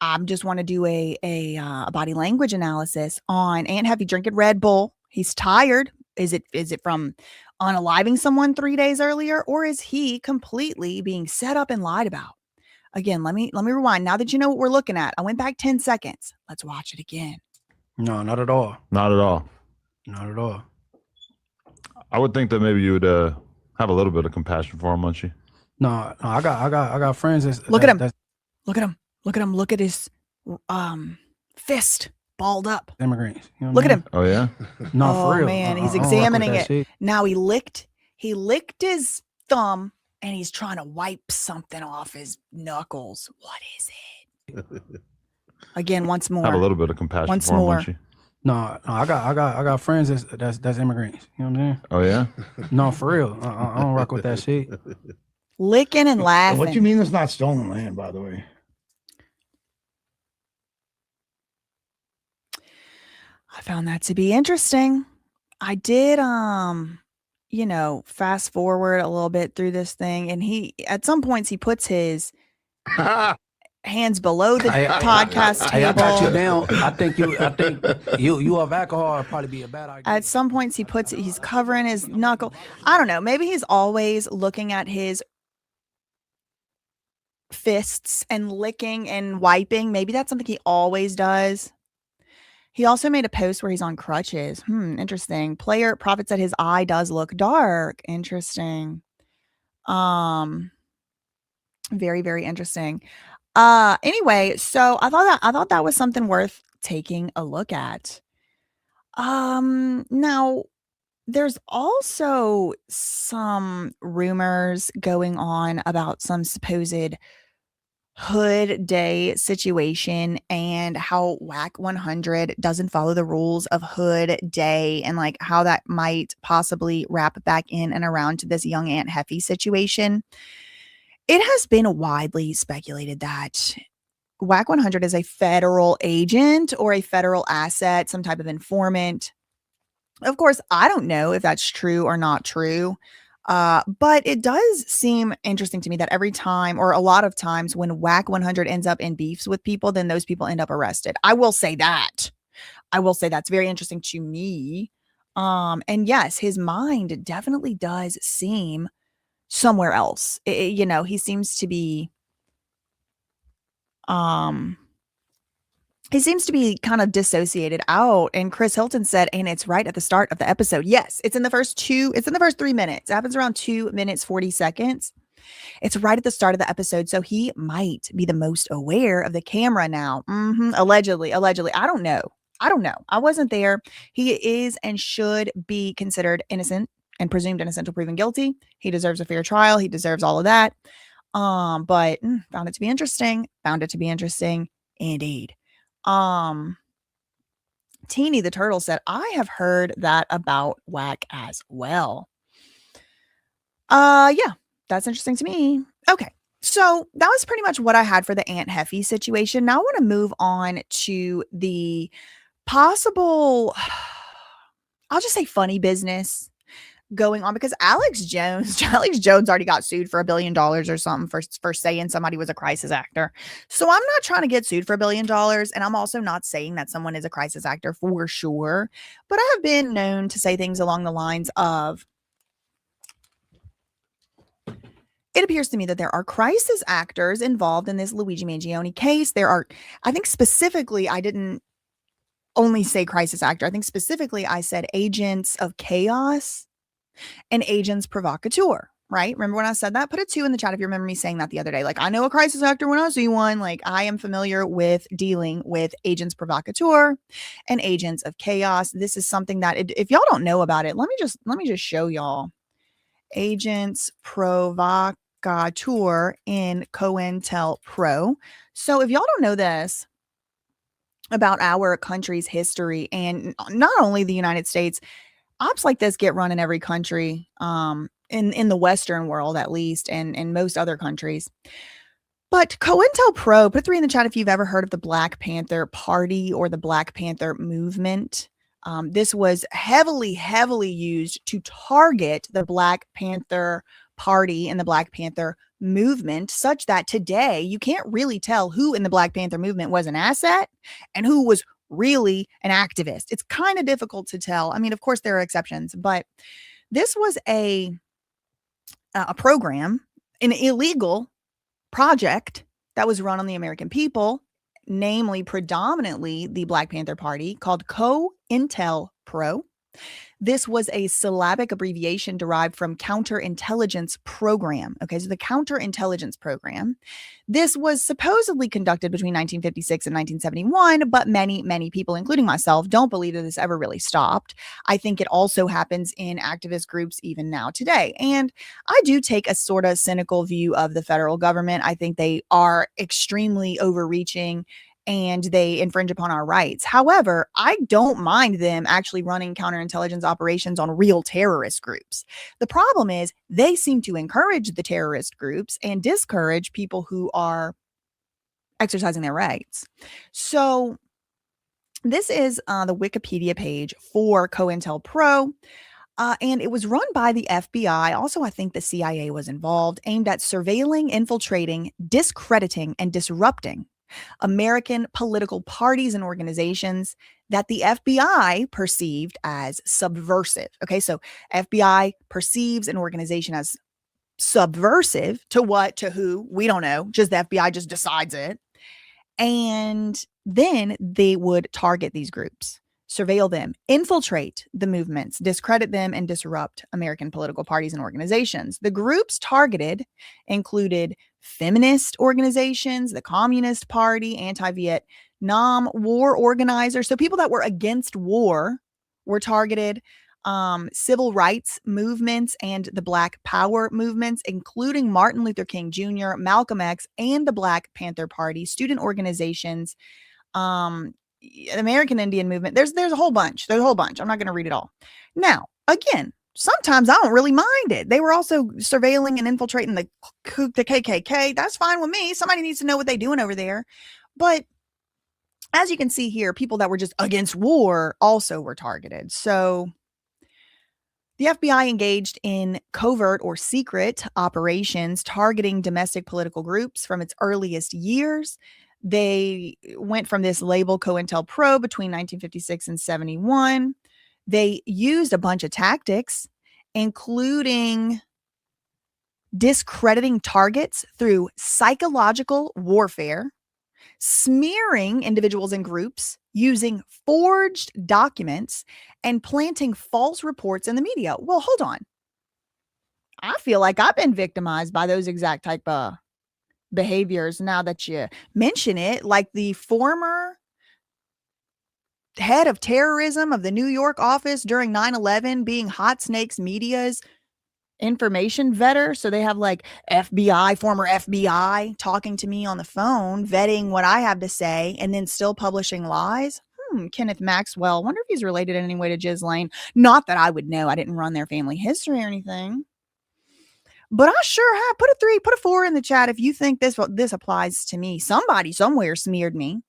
I just want to do a body language analysis on Ant Jefe drinking Red Bull. He's tired. Is it from unaliving someone 3 days earlier, or is he completely being set up and lied about? Again, let me rewind. Now that you know what we're looking at, I went back 10 seconds. Let's watch it again. No, not at all. Not at all. Not at all. I would think that maybe you would have a little bit of compassion for him, wouldn't you? No, I got friends. Look at him. Look at him. Look at him. Look at his fist balled up. Immigrants. You know Look at him. Oh yeah. No, Oh, for real. man, he's I don't rock with examining that it. shit. Now he licked his thumb and he's trying to wipe something off his knuckles. What is it? Again, once more. Have a little bit of compassion Once for him, more. wouldn't you? No, I got friends that's immigrants. You know what I'm saying? Oh yeah. No, for real. I don't rock with that shit. Licking and laughing. What you mean it's not stolen land, by the way? I found that to be interesting. I did fast forward a little bit through this thing, and he at some points he puts his hands below the podcast I got you table. down. I think you have alcohol would probably be a bad idea. At some points he's covering his knuckle. I don't know. Maybe he's always looking at his fists and licking and wiping. Maybe that's something he always does. He also made a post where he's on crutches. Interesting. Player Prophet said his eye does look dark. Interesting. Very, very interesting. Anyway, so I thought that was something worth taking a look at. Now there's also some rumors going on about some supposed Hood Day situation and how WAC 100 doesn't follow the rules of Hood Day, and like how that might possibly wrap back in and around to this Young Ant Jefe situation. It has been widely speculated that WAC 100 is a federal agent or a federal asset, some type of informant. Of course, I don't know if that's true or not true. But it does seem interesting to me that every time, or a lot of times, when WAC 100 ends up in beefs with people, then those people end up arrested. I will say that. That's very interesting to me. And yes, his mind definitely does seem somewhere else. He seems to be kind of dissociated out. And Chris Hilton said, and it's right at the start of the episode. Yes, it's in the first 3 minutes. It happens around 2 minutes, 40 seconds. It's right at the start of the episode. So he might be the most aware of the camera now. Allegedly. I don't know. I wasn't there. He is and should be considered innocent and presumed innocent until proven guilty. He deserves a fair trial. He deserves all of that. But found it to be interesting. Indeed. Teeny the Turtle said, I have heard that about WAC as well. Yeah, that's interesting to me. Okay, so that was pretty much what I had for the Ant Jefe situation. Now I want to move on to the possible, I'll just say funny business going on, because Alex Jones already got sued for $1 billion or something for saying somebody was a crisis actor. So I'm not trying to get sued for $1 billion, and I'm also not saying that someone is a crisis actor for sure, but I have been known to say things along the lines of, it appears to me that there are crisis actors involved in this Luigi Mangione case. There are, I think specifically, I didn't only say crisis actor. I think specifically I said agents of chaos and agents provocateur, right? Remember when I said that? Put a 2 in the chat if you remember me saying that the other day. Like, I know a crisis actor when I see one. Like, I am familiar with dealing with agents provocateur and agents of chaos. This is something that, if y'all don't know about it, let me just show y'all. Agents provocateur in COINTELPRO. So if y'all don't know this about our country's history, and not only the United States, ops like this get run in every country, in the Western world at least, and in most other countries. But COINTELPRO, put 3 in the chat if you've ever heard of the Black Panther Party or the Black Panther movement. This was heavily used to target the Black Panther Party and the Black Panther movement, such that today you can't really tell who in the Black Panther movement was an asset and who was really an activist? It's kind of difficult to tell. I mean, of course, there are exceptions, but this was a program, an illegal project that was run on the American people, namely predominantly the Black Panther Party, called COINTELPRO. This was a syllabic abbreviation derived from counterintelligence program. Okay, so the counterintelligence program. This was supposedly conducted between 1956 and 1971, but many people, including myself, don't believe that this ever really stopped. I think it also happens in activist groups even now today. And I do take a sort of cynical view of the federal government. I think they are extremely overreaching and they infringe upon our rights. However, I don't mind them actually running counterintelligence operations on real terrorist groups. The problem is they seem to encourage the terrorist groups and discourage people who are exercising their rights. So this is the Wikipedia page for COINTELPRO. And it was run by the FBI. Also, I think the CIA was involved, aimed at surveilling, infiltrating, discrediting, and disrupting American political parties and organizations that the FBI perceived as subversive. Okay, so FBI perceives an organization as subversive to what, to who, we don't know. Just the FBI just decides it. And then they would target these groups, surveil them, infiltrate the movements, discredit them, and disrupt American political parties and organizations. The groups targeted included feminist organizations, the Communist Party, anti-Vietnam War organizers. So people that were against war were targeted, civil rights movements and the Black Power movements, including Martin Luther King Jr., Malcolm X, and the Black Panther Party, student organizations, American Indian movement. There's a whole bunch. There's a whole bunch. I'm not going to read it all. Now, again, sometimes I don't really mind it. They were also surveilling and infiltrating the KKK. That's fine with me. Somebody needs to know what they're doing over there. But as you can see here, people that were just against war also were targeted. So the FBI engaged in covert or secret operations targeting domestic political groups from its earliest years. They went from this label COINTELPRO between 1956 and 71. They used a bunch of tactics, including discrediting targets through psychological warfare, smearing individuals and groups, using forged documents, and planting false reports in the media. Well, hold on. I feel like I've been victimized by those exact type of behaviors now that you mention it, like the former head of terrorism of the New York office during 9/11 being Hot Snakes Media's information vetter. So they have like former FBI talking to me on the phone, vetting what I have to say, and then still publishing lies. Kenneth Maxwell. Wonder if he's related in any way to Ghislaine. Not that I would know. I didn't run their family history or anything. But I sure have. Put a 3, put a 4 in the chat if you think this applies to me. Somebody somewhere smeared me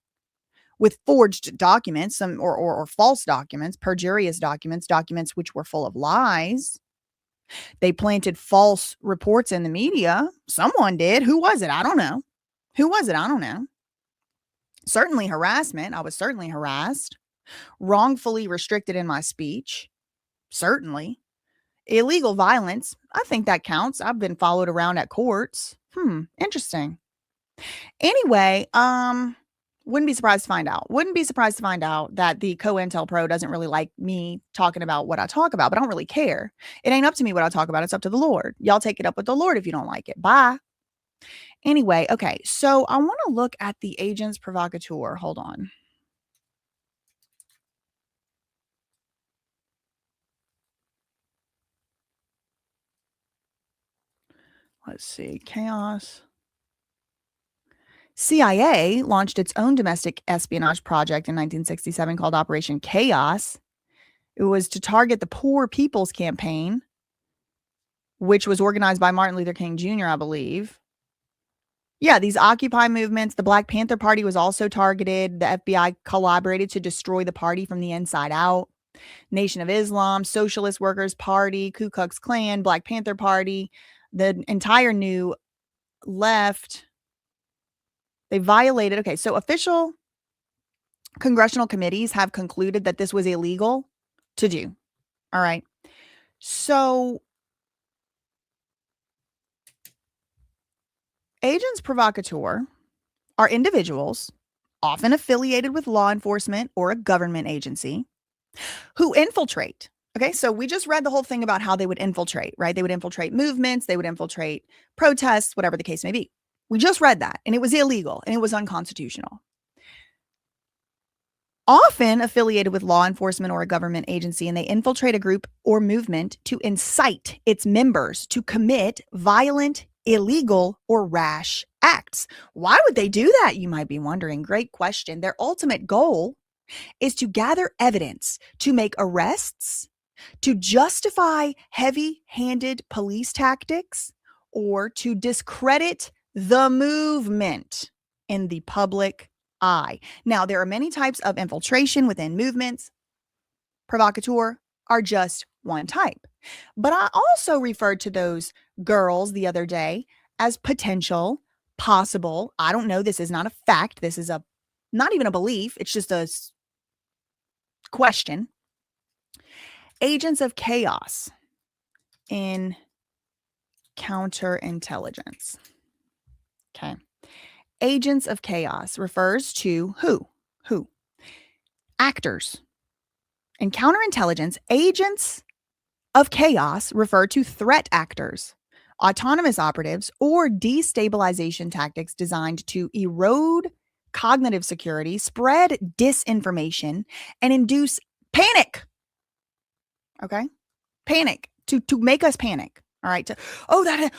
with forged documents, or false documents, perjurious documents which were full of lies. They planted false reports in the media. Someone did. Who was it? I don't know. Who was it? I don't know. Certainly harassment. I was certainly harassed. Wrongfully restricted in my speech. Certainly. Illegal violence. I think that counts. I've been followed around at courts. Interesting. Anyway, wouldn't be surprised to find out. Wouldn't be surprised to find out that the COINTELPRO doesn't really like me talking about what I talk about, but I don't really care. It ain't up to me what I talk about. It's up to the Lord. Y'all take it up with the Lord if you don't like it. Bye. Anyway, okay. So I want to look at the agents provocateur. Hold on. Let's see. Chaos. CIA launched its own domestic espionage project in 1967 called Operation Chaos. It was to target the Poor People's Campaign, which was organized by Martin Luther King Jr., I believe. Yeah, these Occupy movements. The Black Panther Party was also targeted. The FBI collaborated to destroy the party from the inside out. Nation of Islam, Socialist Workers Party, Ku Klux Klan, Black Panther Party, the entire New Left. They violated. Okay, so official congressional committees have concluded that this was illegal to do. All right. So agents provocateur are individuals, often affiliated with law enforcement or a government agency, who infiltrate. Okay, so we just read the whole thing about how they would infiltrate, right? They would infiltrate movements, they would infiltrate protests, whatever the case may be. We just read that, and it was illegal and it was unconstitutional. Often affiliated with law enforcement or a government agency, and they infiltrate a group or movement to incite its members to commit violent, illegal, or rash acts. Why would they do that? You might be wondering. Great question. Their ultimate goal is to gather evidence, to make arrests, to justify heavy-handed police tactics, or to discredit the movement in the public eye. Now, there are many types of infiltration within movements. Provocateur are just one type. But I also referred to those girls the other day as potential, possible. I don't know. This is not a fact. This is not even a belief. It's just a question. Agents of chaos in counterintelligence. Okay. Agents of chaos refers to who? Actors. In counterintelligence, agents of chaos refer to threat actors, autonomous operatives, or destabilization tactics designed to erode cognitive security, spread disinformation, and induce panic. Okay? Panic. To make us panic. All right.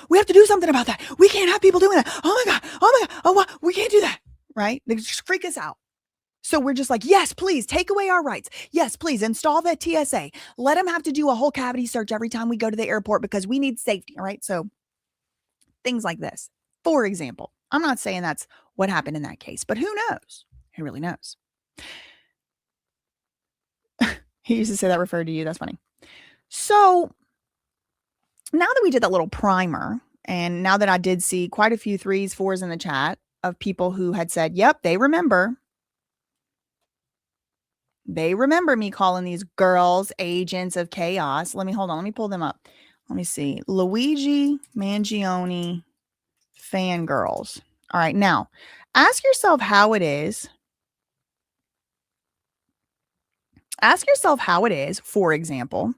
We have to do something about that. We can't have people doing that. Oh my God. Oh, what? We can't do that. Right? They just freak us out. So we're just like, yes, please take away our rights. Yes, please install that TSA. Let them have to do a whole cavity search every time we go to the airport because we need safety. All right. So things like this. For example, I'm not saying that's what happened in that case, but who knows? Who really knows? He used to say that referred to you. That's funny. So now that we did that little primer, and now that I did see quite a few 3s, 4s in the chat of people who had said, yep, they remember me calling these girls agents of chaos. Let me pull them up. Let me see. Luigi Mangione fangirls. All right. Now ask yourself how it is. For example,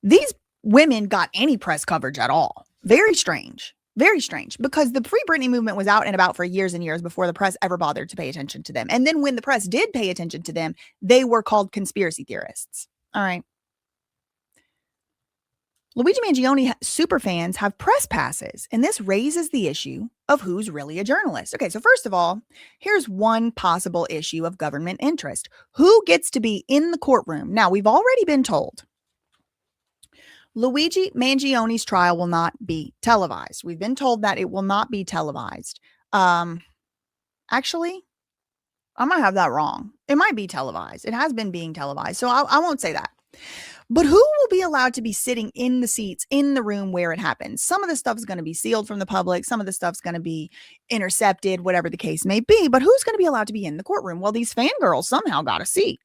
these women got any press coverage at all. Very strange, because the Free Britney movement was out and about for years and years before the press ever bothered to pay attention to them. And then when the press did pay attention to them, they were called conspiracy theorists. All right. Luigi Mangione superfans have press passes, and this raises the issue of who's really a journalist. Okay, so first of all, here's one possible issue of government interest. Who gets to be in the courtroom? Now, we've already been told Luigi Mangione's trial will not be televised. We've been told that it will not be televised. Actually, I might have that wrong. It might be televised. It has been being televised, so I won't say that. But who will be allowed to be sitting in the seats in the room where it happens? Some of the stuff is going to be sealed from the public. Some of the stuff's going to be intercepted, whatever the case may be. But who's going to be allowed to be in the courtroom? Well, these fangirls somehow got a seat.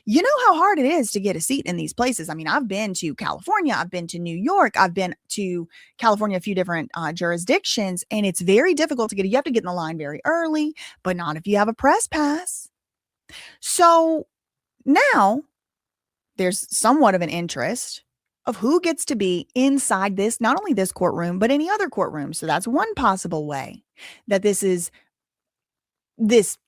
You know how hard it is to get a seat in these places. I mean, I've been to California. I've been to New York. I've been to California, a few different jurisdictions, and it's very difficult to get. You have to get in the line very early, but not if you have a press pass. So now there's somewhat of an interest of who gets to be inside this, not only this courtroom, but any other courtroom. So that's one possible way that this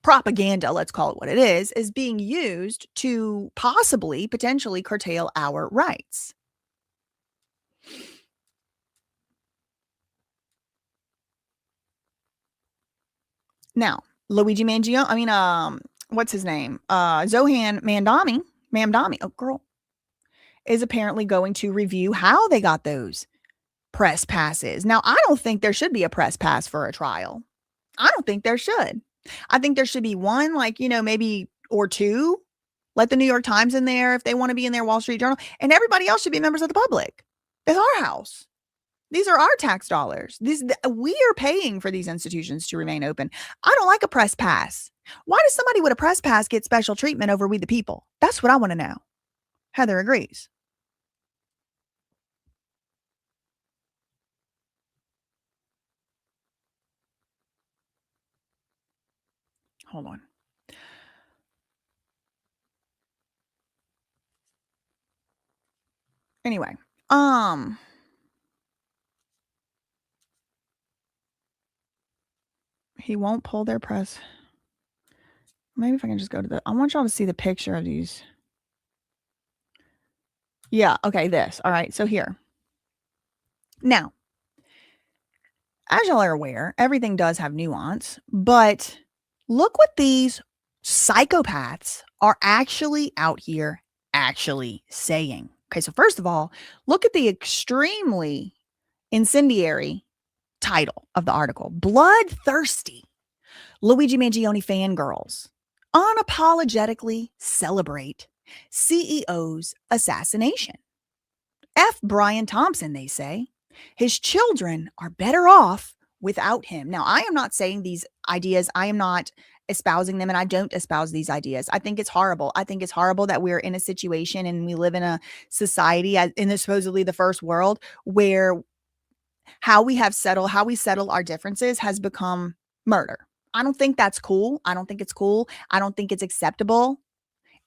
propaganda, let's call it what it is being used to potentially curtail our rights. Now, Luigi Mangione, what's his name? Zohan Mamdani, is apparently going to review how they got those press passes. Now, I don't think there should be a press pass for a trial. I don't think there should. I think there should be one, maybe, or two. Let the New York Times in there if they want to be in there, Wall Street Journal, and everybody else should be members of the public. It's our house. These are our tax dollars. We are paying for these institutions to remain open. I don't like a press pass. Why does somebody with a press pass get special treatment over we the people? That's what I want to know. Heather agrees. Hold on. Anyway, he won't pull their press. Maybe if I can just go to I want y'all to see the picture of these. Yeah, okay, this. All right, so here. Now, as y'all are aware, everything does have nuance, but look what these psychopaths are actually out here actually saying. Okay, so first of all, look at the extremely incendiary title of the article. Bloodthirsty Luigi Mangione fangirls unapologetically celebrate CEO's assassination. F. Brian Thompson, they say. His children are better off without him. Now, I am not saying these ideas. I am not espousing them, and I don't espouse these ideas. I think it's horrible. I think it's horrible that we're in a situation and we live in a society in supposedly the first world where how we settle our differences has become murder. I don't think that's cool. I don't think it's cool. I don't think it's acceptable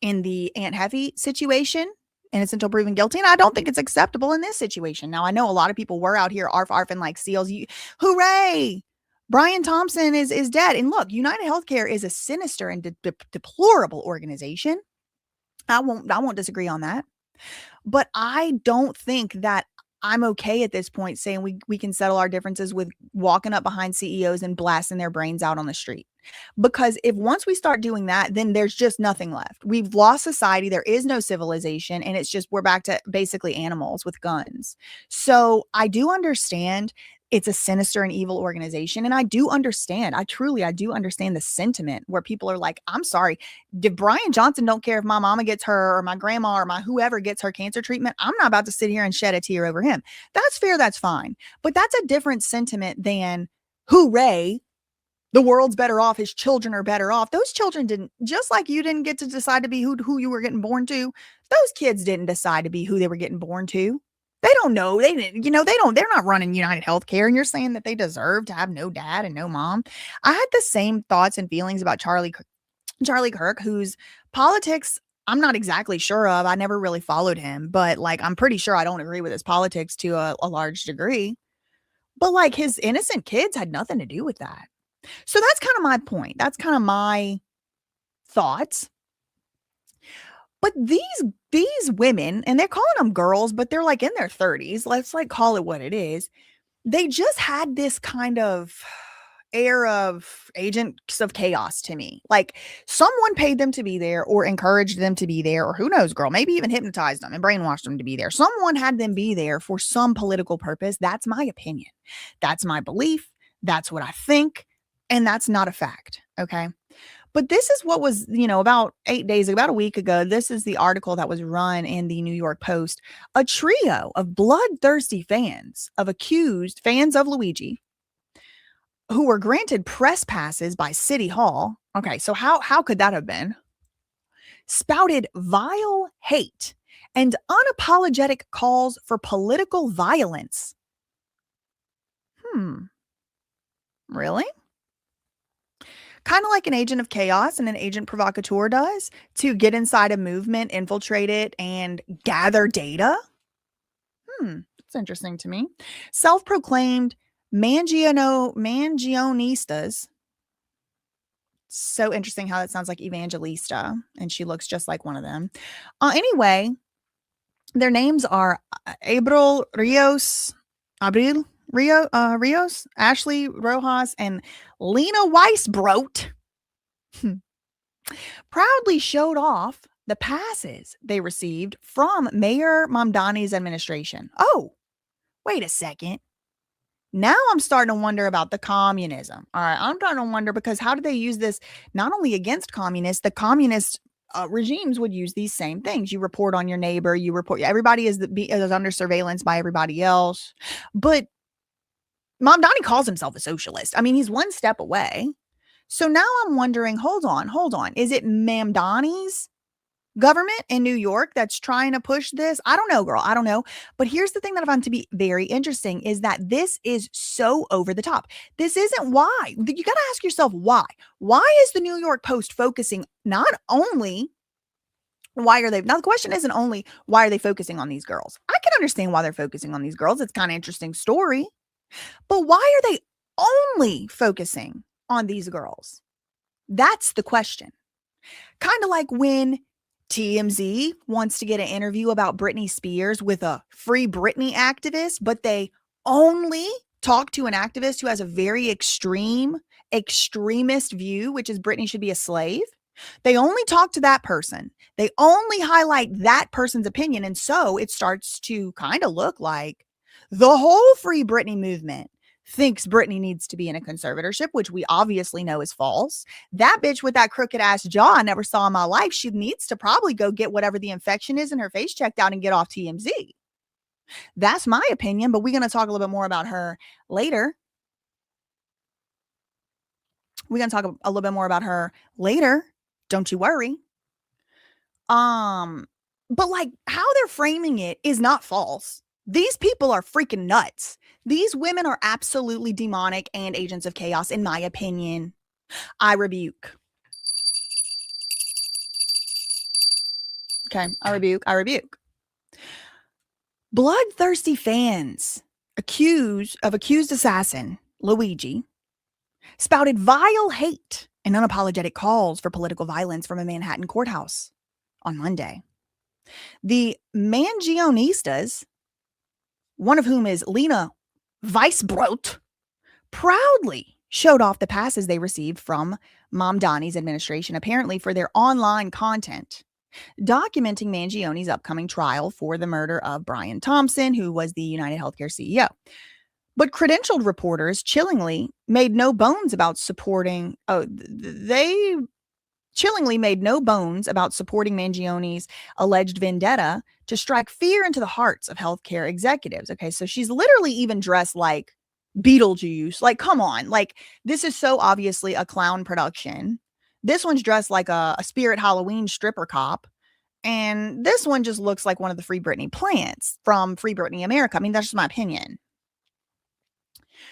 in the Ant Jefe situation. Innocent until proven guilty. And I don't think it's acceptable in this situation. Now, I know a lot of people were out here arfing like seals. Hooray! Brian Thompson is dead. And look, United Healthcare is a sinister and deplorable organization. I won't disagree on that. But I don't think that I'm okay at this point saying we can settle our differences with walking up behind CEOs and blasting their brains out on the street. Because if once we start doing that, then there's just nothing left. We've lost society. There is no civilization. And it's just, we're back to basically animals with guns. So I do understand it's a sinister and evil organization. And I do understand, I do understand the sentiment where people are like, I'm sorry, if Brian Johnson don't care if my mama gets her or my grandma or my whoever gets her cancer treatment, I'm not about to sit here and shed a tear over him. That's fair. That's fine. But that's a different sentiment than hooray, the world's better off. His children are better off. Those children didn't, just like you didn't get to decide to be who you were getting born to. Those kids didn't decide to be who they were getting born to. They don't know. They didn't, they're not running United Healthcare. And you're saying that they deserve to have no dad and no mom. I had the same thoughts and feelings about Charlie Kirk, whose politics I'm not exactly sure of. I never really followed him, but like, I'm pretty sure I don't agree with his politics to a large degree. But like, his innocent kids had nothing to do with that. So that's kind of my point. That's kind of my thoughts. But these women, and they're calling them girls, but they're like in their 30s. Let's like call it what it is. They just had this kind of air of agents of chaos to me. Like someone paid them to be there or encouraged them to be there, or who knows, girl, maybe even hypnotized them and brainwashed them to be there. Someone had them be there for some political purpose. That's my opinion. That's my belief. That's what I think. And that's not a fact. Okay. But this is what was, about about a week ago, this is the article that was run in the New York Post. A trio of bloodthirsty fans of Luigi, who were granted press passes by City Hall. Okay, so how could that have been? Spouted vile hate and unapologetic calls for political violence. Really? Kind of like an agent of chaos and an agent provocateur does to get inside a movement, infiltrate it, and gather data. That's interesting to me. Self-proclaimed Mangionistas. So interesting how that sounds like Evangelista, and she looks just like one of them. Anyway, their names are Abril Rios, Ashley Rojas, and Lena Weisbrot proudly showed off the passes they received from Mayor Mamdani's administration. Oh, wait a second. Now I'm starting to wonder about the communism. All right, I'm starting to wonder because how do they use this not only against communists, the communist regimes would use these same things. You report on your neighbor, everybody is under surveillance by everybody else. But Mamdani calls himself a socialist. I mean, he's one step away. So now I'm wondering, hold on. Is it Mamdani's government in New York that's trying to push this? I don't know, girl. I don't know. But here's the thing that I find to be very interesting is that this is so over the top. This isn't why. You got to ask yourself why. Why is the New York Post focusing not only why are they now the question isn't only why are they focusing on these girls? I can understand why they're focusing on these girls. It's kind of interesting story. But why are they only focusing on these girls? That's the question. Kind of like when TMZ wants to get an interview about Britney Spears with a Free Britney activist, but they only talk to an activist who has a very extremist view, which is Britney should be a slave. They only talk to that person. They only highlight that person's opinion. And so it starts to kind of look like the whole Free Britney movement thinks Britney needs to be in a conservatorship, which we obviously know is false. That bitch with that crooked ass jaw I never saw in my life, she needs to probably go get whatever the infection is in her face checked out and get off TMZ. That's my opinion, but we're going to talk a little bit more about her later. Don't you worry. But like how they're framing it is not false. These people are freaking nuts. These women are absolutely demonic and agents of chaos, in my opinion. I rebuke. Okay, I rebuke. Bloodthirsty fans accused assassin Luigi spouted vile hate and unapologetic calls for political violence from a Manhattan courthouse on Monday. The Mangionistas, one of whom is Lena Weisbrot, proudly showed off the passes they received from Mamdani's administration, apparently for their online content, documenting Mangione's upcoming trial for the murder of Brian Thompson, who was the United Healthcare CEO. But credentialed reporters chillingly made no bones about supporting Mangione's alleged vendetta to strike fear into the hearts of healthcare executives. Okay, so she's literally even dressed like Beetlejuice. Like, come on. Like, this is so obviously a clown production. This one's dressed like a Spirit Halloween stripper cop. And this one just looks like one of the Free Britney plants from Free Britney America. I mean, that's just my opinion.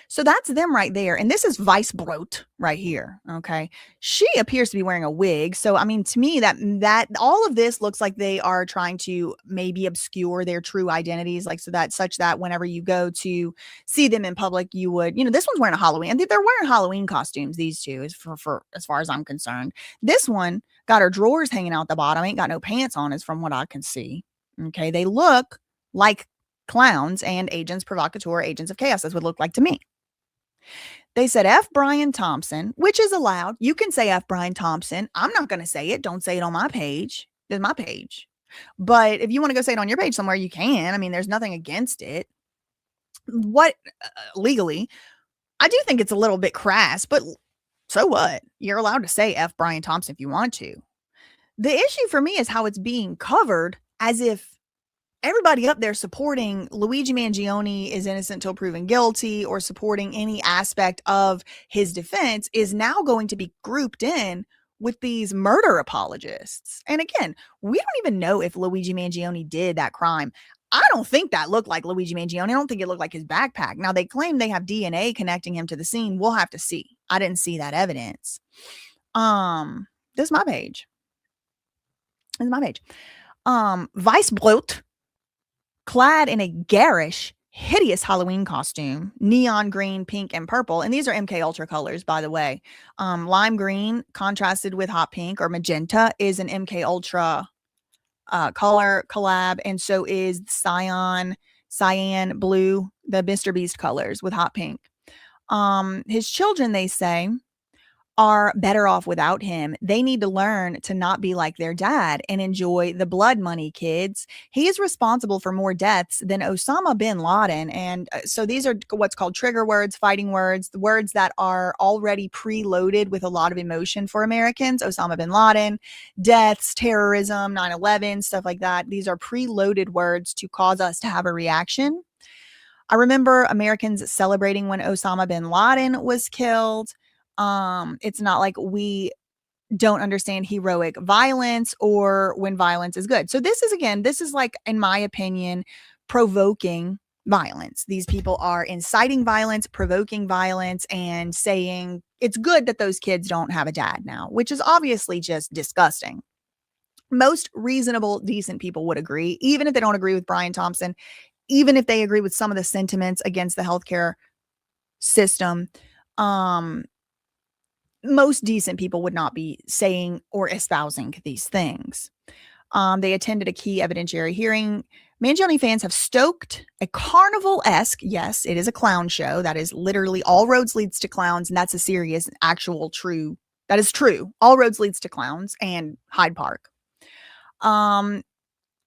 So that's them right there. And this is Weisbrot right here. Okay. She appears to be wearing a wig. So, I mean, to me, that all of this looks like they are trying to maybe obscure their true identities. Like, so that such that whenever you go to see them in public, you would, this one's wearing a Halloween. And they're wearing Halloween costumes. These two is for as far as I'm concerned. This one got her drawers hanging out the bottom. Ain't got no pants on, is from what I can see. Okay. They look like clowns and agents provocateur, agents of chaos. That's what it looked like to me. They said F. Brian Thompson, which is allowed. You can say F. Brian Thompson. I'm not going to say it. Don't say it on my page. It's my page. But if you want to go say it on your page somewhere, you can. I mean, there's nothing against it. Legally, I do think it's a little bit crass, but so what? You're allowed to say F. Brian Thompson if you want to. The issue for me is how it's being covered as if everybody up there supporting Luigi Mangione is innocent till proven guilty, or supporting any aspect of his defense, is now going to be grouped in with these murder apologists. And again, we don't even know if Luigi Mangione did that crime. I don't think that looked like Luigi Mangione. I don't think it looked like his backpack. Now, they claim they have DNA connecting him to the scene. We'll have to see. I didn't see that evidence. This is my page. Weisbrot, clad in a garish, hideous Halloween costume, neon green, pink, and purple. And these are MK Ultra colors, by the way. Lime green contrasted with hot pink or magenta is an MK Ultra color collab. And so is cyan blue, the Mr. Beast colors with hot pink. His children, they say, are better off without him. They need to learn to not be like their dad and enjoy the blood money, kids. He is responsible for more deaths than Osama bin Laden. And so these are what's called trigger words, fighting words, the words that are already preloaded with a lot of emotion for Americans. Osama bin Laden, deaths, terrorism, 9/11, stuff like that. These are preloaded words to cause us to have a reaction. I remember Americans celebrating when Osama bin Laden was killed. It's not like we don't understand heroic violence or when violence is good. So this is like, in my opinion, provoking violence. These people are inciting violence, provoking violence, and saying it's good that those kids don't have a dad now, which is obviously just disgusting. Most reasonable, decent people would agree, even if they don't agree with Brian Thompson, even if they agree with some of the sentiments against the healthcare system. Most decent people would not be saying or espousing these things. They attended a key evidentiary hearing. Mangione fans have stoked a carnival-esque, yes, it is a clown show. That is literally all roads leads to clowns, and that's a serious, actual, true. That is true. All roads leads to clowns and Hyde Park.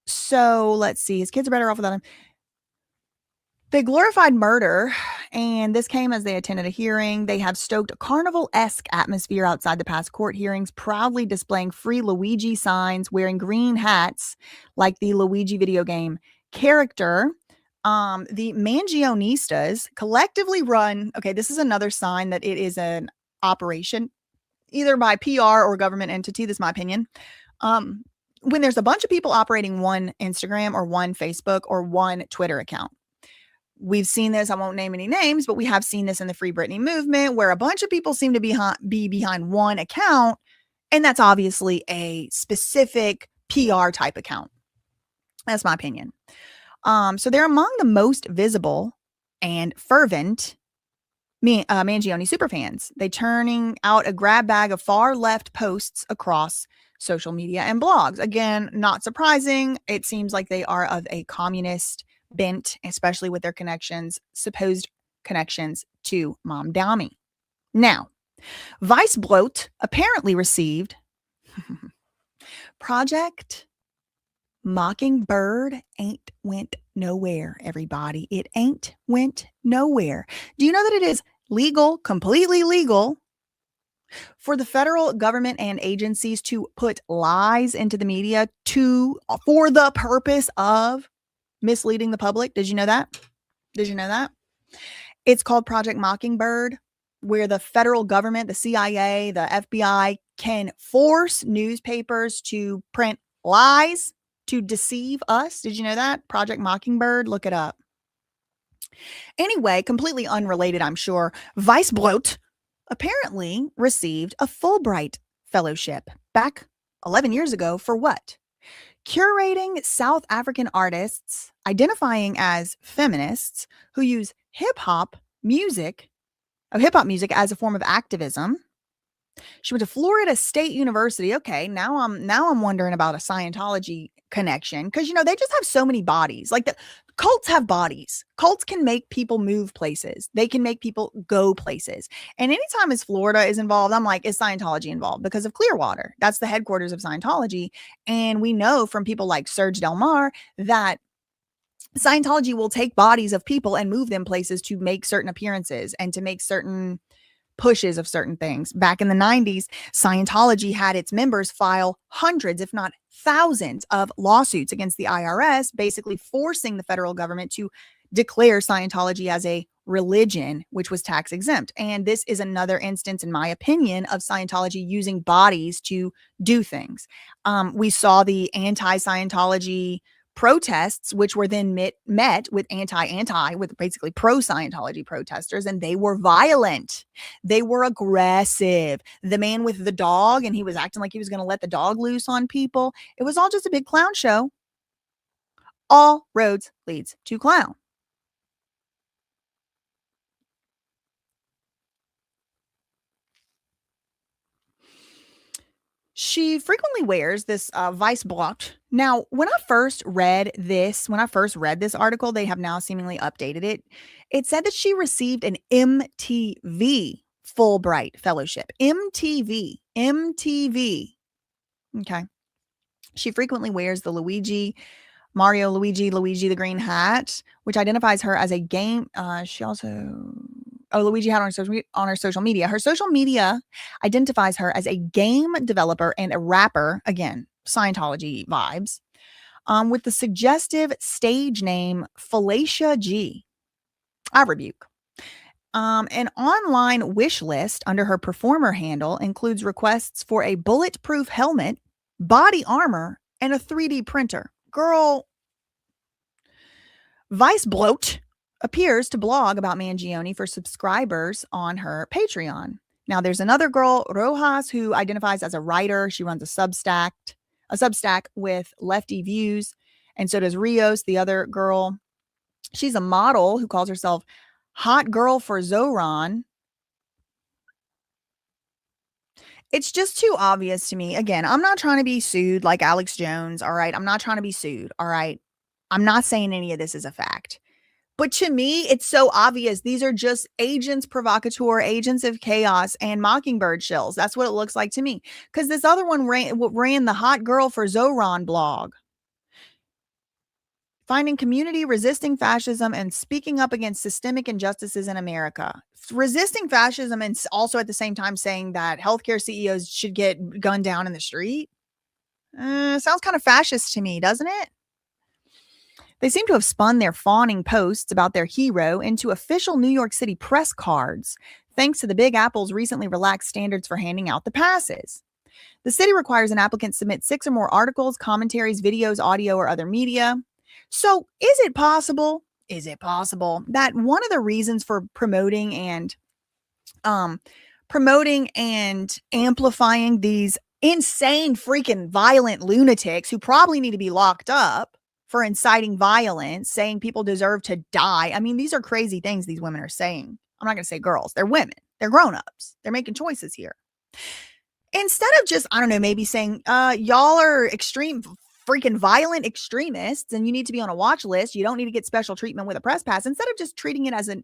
So let's see. His kids are better off without him. They glorified murder, and this came as they attended a hearing. They have stoked a carnival-esque atmosphere outside the past court hearings, proudly displaying free Luigi signs, wearing green hats like the Luigi video game character. The Mangionistas collectively run, okay, this is another sign that it is an operation, either by PR or government entity, this is my opinion. When there's a bunch of people operating one Instagram or one Facebook or one Twitter account. We've seen this. I won't name any names, but we have seen this in the Free Britney movement where a bunch of people seem to be behind one account. And that's obviously a specific PR type account. That's my opinion. So they're among the most visible and fervent Mangione superfans. They turning out a grab bag of far left posts across social media and blogs. Again, not surprising. It seems like they are of a communist bent, especially with their supposed connections to Mom Dami. Now, Vice Bloat apparently received Project Mockingbird ain't went nowhere, everybody. It ain't went nowhere. Do you know that it is legal, completely legal, for the federal government and agencies to put lies into the media for the purpose of misleading the public? Did you know that? It's called Project Mockingbird, where the federal government, the CIA, the FBI can force newspapers to print lies to deceive us. Did you know that? Project Mockingbird, look it up. Anyway, completely unrelated, I'm sure. Vice Bloat apparently received a Fulbright fellowship back 11 years ago for what? Curating South African artists identifying as feminists who use hip-hop music as a form of activism. She went to Florida State University. Okay, now I'm wondering about a Scientology connection, because they just have so many bodies. Like the cults have bodies. Cults can make people move places. They can make people go places. And anytime as Florida is involved, I'm like, is Scientology involved? Because of Clearwater. That's the headquarters of Scientology. And we know from people like Serge Del Mar that Scientology will take bodies of people and move them places to make certain appearances and to make certain pushes of certain things. Back in the 90s, Scientology had its members file hundreds, if not thousands, of lawsuits against the IRS, basically forcing the federal government to declare Scientology as a religion, which was tax exempt. And this is another instance, in my opinion, of Scientology using bodies to do things. We saw the anti-Scientology protests, which were then met with with basically pro-Scientology protesters, and they were violent. They were aggressive. The man with the dog, and he was acting like he was going to let the dog loose on people. It was all just a big clown show. All roads leads to clown. She frequently wears this Vice Bloat. Now, when I first read this article, they have now seemingly updated it. It said that she received an MTV Fulbright fellowship. MTV. Okay. She frequently wears the Luigi the green hat, which identifies her as a game. She also... Luigi had on her social media. Her social media identifies her as a game developer and a rapper. Again, Scientology vibes. With the suggestive stage name Felicia G. I rebuke. An online wish list under her performer handle includes requests for a bulletproof helmet, body armor, and a 3D printer. Girl, Vice Bloat appears to blog about Mangione for subscribers on her Patreon. Now, there's another girl, Rojas, who identifies as a writer. She runs a Substack with lefty views, and so does Rios, the other girl. She's a model who calls herself Hot Girl for Zoran. It's just too obvious to me. Again, I'm not trying to be sued like Alex Jones, all right? I'm not trying to be sued, all right? I'm not saying any of this is a fact. But to me, it's so obvious. These are just agents provocateur, agents of chaos, and mockingbird shells. That's what it looks like to me. Because this other one ran the Hot Girl for Zoran blog. Finding community, resisting fascism, and speaking up against systemic injustices in America. Resisting fascism and also at the same time saying that healthcare CEOs should get gunned down in the street. Sounds kind of fascist to me, doesn't it? They seem to have spun their fawning posts about their hero into official New York City press cards, thanks to the Big Apple's recently relaxed standards for handing out the passes. The city requires an applicant submit 6 or more articles, commentaries, videos, audio, or other media. So is it possible that one of the reasons for promoting and amplifying these insane freaking violent lunatics who probably need to be locked up for inciting violence, saying people deserve to die? I mean, these are crazy things these women are saying. I'm not going to say girls. They're women. They're grown-ups. They're making choices here. Instead of just, I don't know, maybe saying, y'all are extreme freaking violent extremists and you need to be on a watch list. You don't need to get special treatment with a press pass. Instead of just treating it as a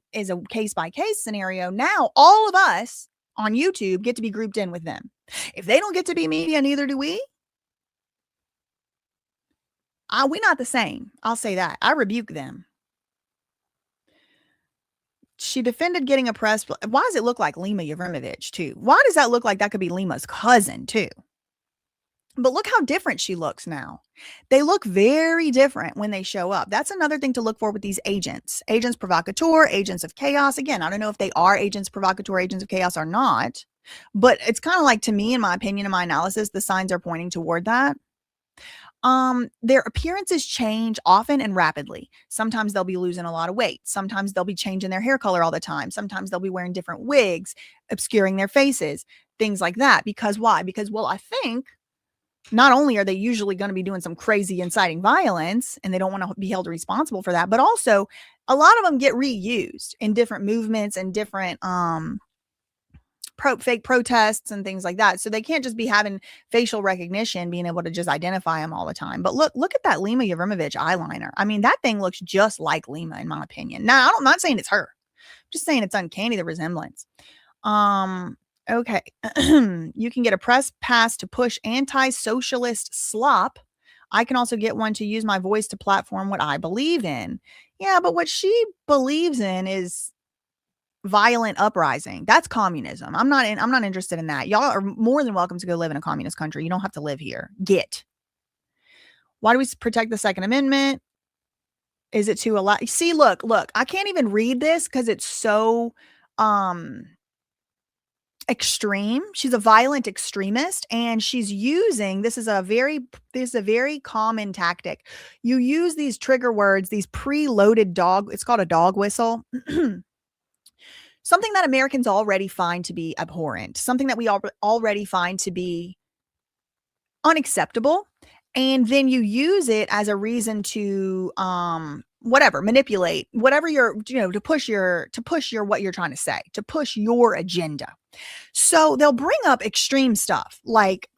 case-by-case scenario, now all of us on YouTube get to be grouped in with them. If they don't get to be media, neither do we. We're not the same. I'll say that. I rebuke them. She defended getting a press. Why does it look like Lima Yevrimovich too? Why does that look like that could be Lima's cousin too? But look how different she looks now. They look very different when they show up. That's another thing to look for with these agents. Agents provocateur, agents of chaos. Again, I don't know if they are agents provocateur, agents of chaos or not. But it's kind of like, to me, in my opinion, in my analysis, the signs are pointing toward that. Their appearances change often and rapidly. Sometimes they'll be losing a lot of weight. Sometimes they'll be changing their hair color all the time. Sometimes they'll be wearing different wigs, obscuring their faces, things like that. Because why? Because, well, I think not only are they usually going to be doing some crazy inciting violence and they don't want to be held responsible for that, but also a lot of them get reused in different movements and different, fake protests and things like that. So they can't just be having facial recognition, being able to just identify them all the time. But look at that Lima Yevrimovich eyeliner. I mean, that thing looks just like Lima, in my opinion. Now, I'm not saying it's her. I'm just saying it's uncanny, the resemblance. Okay. You can get a press pass to push anti-socialist slop. I can also get one to use my voice to platform what I believe in. Yeah, but what she believes in is violent uprising. That's communism. I'm not interested in that. Y'all are more than welcome to go live in a communist country. You don't have to live here. Why do we protect the Second Amendment? Is it to allow? See, look, I can't even read this because it's so extreme. She's a violent extremist, and she's using, this is a very common tactic. You use these trigger words, these preloaded it's called a dog whistle. Something that Americans already find to be abhorrent, something that we already find to be unacceptable. And then you use it as a reason to, manipulate whatever to push what you're trying to say, to push your agenda. So they'll bring up extreme stuff like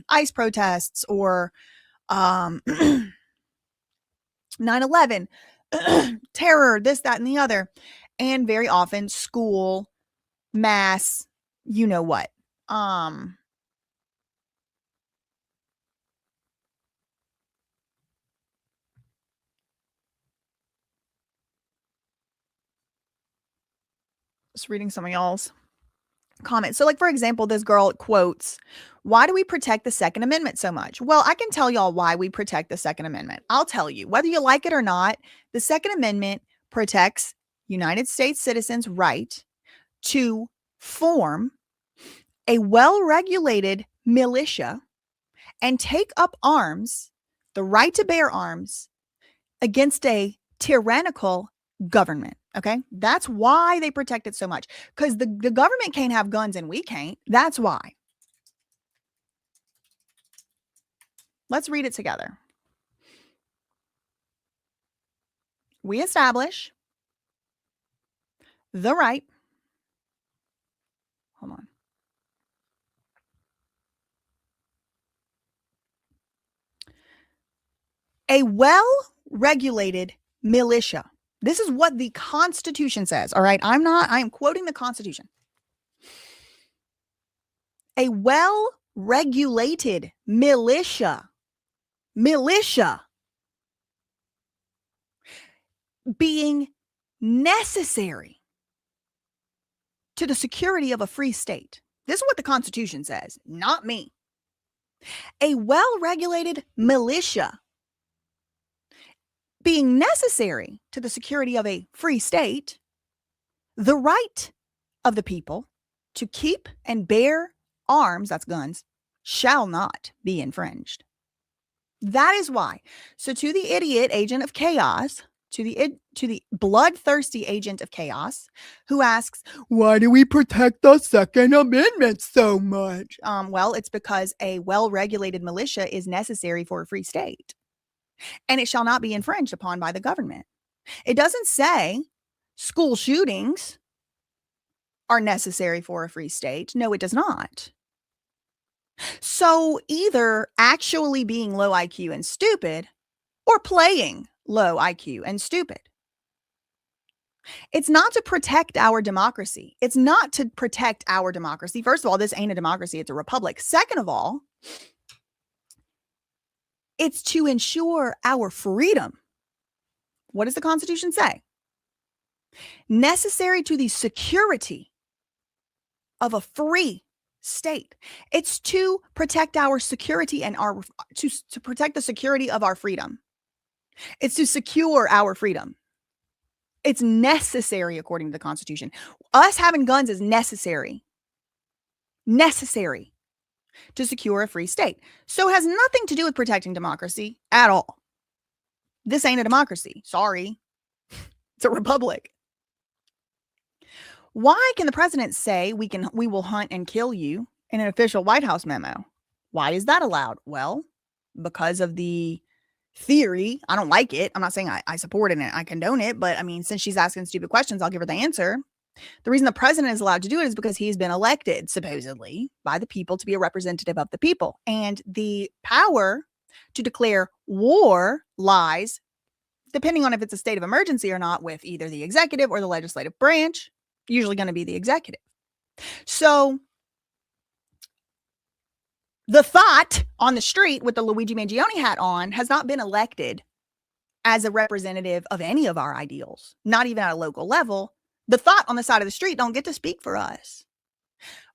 ICE protests or 9/11, terror, this, that, and the other. And very often school, mass, you know what. Just reading some of y'all's comments. So, like, for example, this girl quotes, "Why do we protect the Second Amendment so much?" Well, I can tell y'all why we protect the Second Amendment. I'll tell you, whether you like it or not, the Second Amendment protects United States citizens' right to form a well-regulated militia and take up arms, the right to bear arms against a tyrannical government. Okay. That's why they protect it so much, because the government can't have guns and we can't. That's why. Let's read it together. We establish the right. Hold on. A well-regulated militia. This is what the Constitution says. All right. I am quoting the Constitution. A well-regulated militia being necessary to the security of a free state. This is what the Constitution says, not me. A well-regulated militia being necessary to the security of a free state, the right of the people to keep and bear arms, that's guns, shall not be infringed. That is why. So to the idiot agent of chaos, to the bloodthirsty agent of chaos who asks, why do we protect the Second Amendment so much? Well, it's because a well-regulated militia is necessary for a free state, and it shall not be infringed upon by the government. It doesn't say school shootings are necessary for a free state. No, it does not. So either actually being low IQ and stupid or playing low IQ and stupid. It's not to protect our democracy. It's not to protect our democracy. First of all, this ain't a democracy. It's a republic. Second of all, it's to ensure our freedom. What does the Constitution say? Necessary to the security of a free state. It's to protect our security and to protect the security of our freedom. It's to secure our freedom. It's necessary according to the Constitution. Us having guns is necessary. Necessary to secure a free state. So it has nothing to do with protecting democracy at all. This ain't a democracy. Sorry. It's a republic. Why can the president say we will hunt and kill you in an official White House memo? Why is that allowed? Well, because of the theory. I don't like it. I'm not saying I support it and I condone it, but I mean, since she's asking stupid questions, I'll give her the answer. The reason the president is allowed to do it is because he's been elected, supposedly, by the people to be a representative of the people. And the power to declare war lies, depending on if it's a state of emergency or not, with either the executive or the legislative branch, usually going to be the executive. So the thought on the street with the Luigi Mangione hat on has not been elected as a representative of any of our ideals, not even at a local level. The thought on the side of the street don't get to speak for us.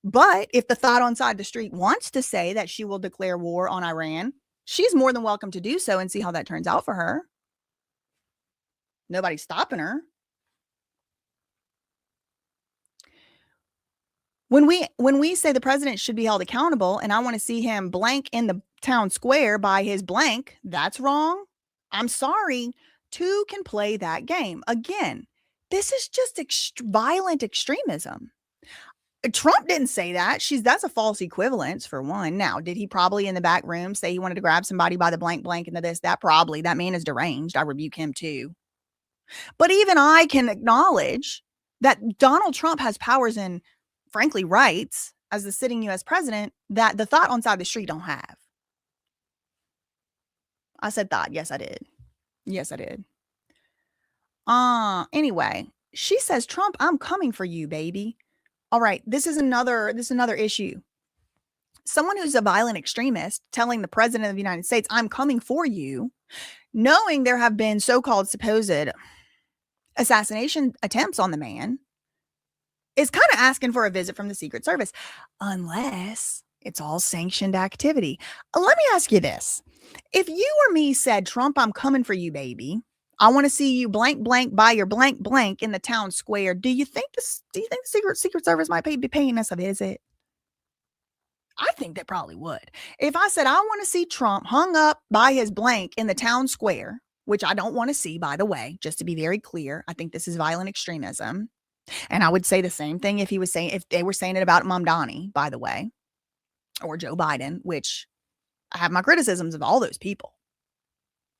But if the thought on side of the street wants to say that she will declare war on Iran, she's more than welcome to do so and see how that turns out for her. Nobody's stopping her. When we say the president should be held accountable and I want to see him blank in the town square by his blank, that's wrong. I'm sorry. Two can play that game. Again, this is just violent extremism. Trump didn't say that. That's a false equivalence for one. Now, did he probably in the back room say he wanted to grab somebody by the blank into this? That probably. That man is deranged. I rebuke him too. But even I can acknowledge that Donald Trump has powers and, frankly, rights as the sitting U.S. president that the thought on side of the street don't have. I said thought. Yes, I did. Yes, I did. Anyway, she says, Trump, I'm coming for you, baby. All right. This is another issue. Someone who's a violent extremist telling the president of the United States, I'm coming for you, knowing there have been so-called supposed assassination attempts on the man, is kind of asking for a visit from the Secret Service, unless it's all sanctioned activity. Let me ask you this. If you or me said, Trump, I'm coming for you, baby, I want to see you blank blank by your blank blank in the town square. Do you think the Secret Service might be paying us a visit? I think they probably would. If I said I want to see Trump hung up by his blank in the town square, which I don't want to see, by the way, just to be very clear, I think this is violent extremism. And I would say the same thing if they were saying it about Mamdani, by the way, or Joe Biden, which I have my criticisms of all those people,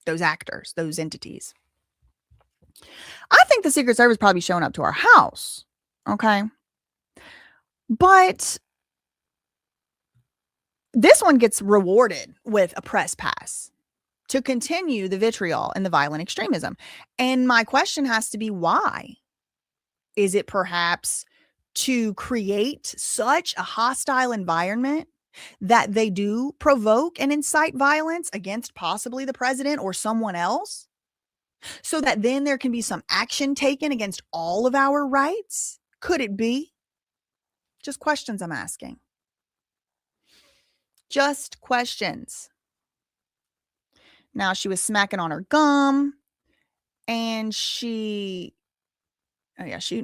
those actors, those entities. I think the Secret Service probably showing up to our house. Okay. But this one gets rewarded with a press pass to continue the vitriol and the violent extremism. And my question has to be, why? Is it perhaps to create such a hostile environment that they do provoke and incite violence against possibly the president or someone else, so that then there can be some action taken against all of our rights? Could it be? Just questions I'm asking. Just questions. Now, she was smacking on her gum, and shooting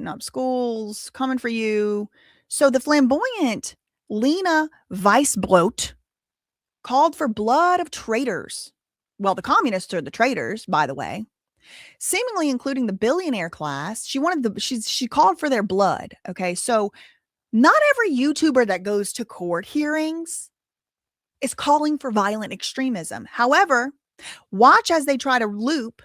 up schools, coming for you. So the flamboyant Lena Weisblot called for blood of traitors. Well, the communists are the traitors, by the way, seemingly including the billionaire class. She called for their blood. Okay. So not every YouTuber that goes to court hearings is calling for violent extremism. However, watch as they try to loop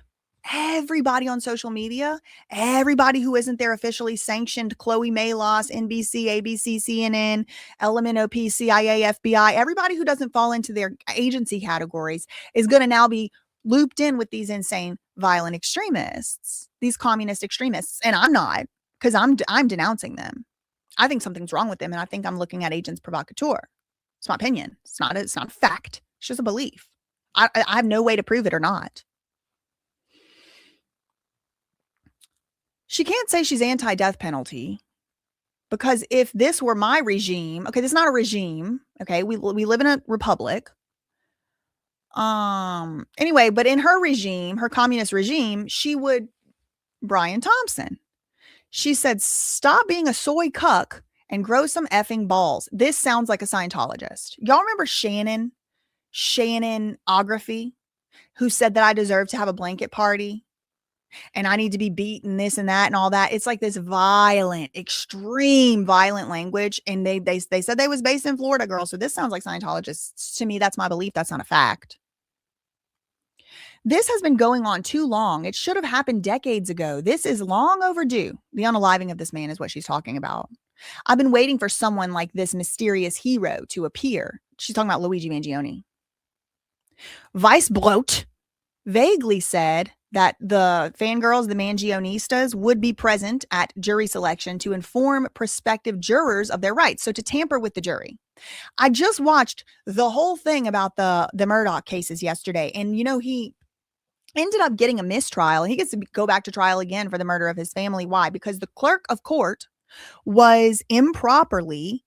everybody on social media, everybody who isn't their officially sanctioned Chloe Malos, NBC, ABC, CNN, LMNOP, CIA, FBI, everybody who doesn't fall into their agency categories is going to now be looped in with these insane violent extremists, these communist extremists. And I'm not, because I'm denouncing them. I think something's wrong with them, and I think I'm looking at agents provocateur. It's my opinion. It's not a fact. It's just a belief. I have no way to prove it or not. She can't say she's anti-death penalty, because if this were my regime, okay, this is not a regime. Okay. We live in a republic. Anyway, but in her regime, her communist regime, Brian Thompson, she said, stop being a soy cuck and grow some effing balls. This sounds like a Scientologist. Y'all remember Shannonography, who said that I deserve to have a blanket party and I need to be beaten, this and that and all that. It's like this violent, extreme violent language. And they said they was based in Florida, girl. So this sounds like Scientologists to me. That's my belief. That's not a fact. This has been going on too long. It should have happened decades ago. This is long overdue. The unaliving of this man is what she's talking about. I've been waiting for someone like this mysterious hero to appear. She's talking about Luigi Mangione. Weisblot vaguely said that the fangirls, the Mangionistas, would be present at jury selection to inform prospective jurors of their rights. So to tamper with the jury. I just watched the whole thing about the Murdaugh cases yesterday. And, he ended up getting a mistrial. He gets to go back to trial again for the murder of his family. Why? Because the clerk of court was improperly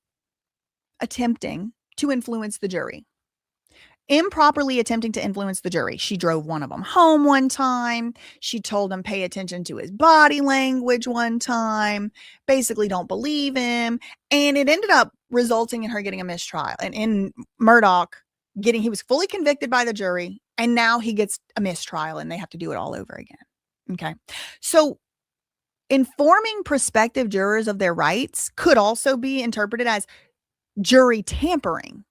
attempting to influence the jury. She drove one of them home one time. She told him, pay attention to his body language one time. Basically, don't believe him. And it ended up resulting in her getting a mistrial. And in Murdaugh he was fully convicted by the jury. And now he gets a mistrial and they have to do it all over again. Okay. So informing prospective jurors of their rights could also be interpreted as jury tampering,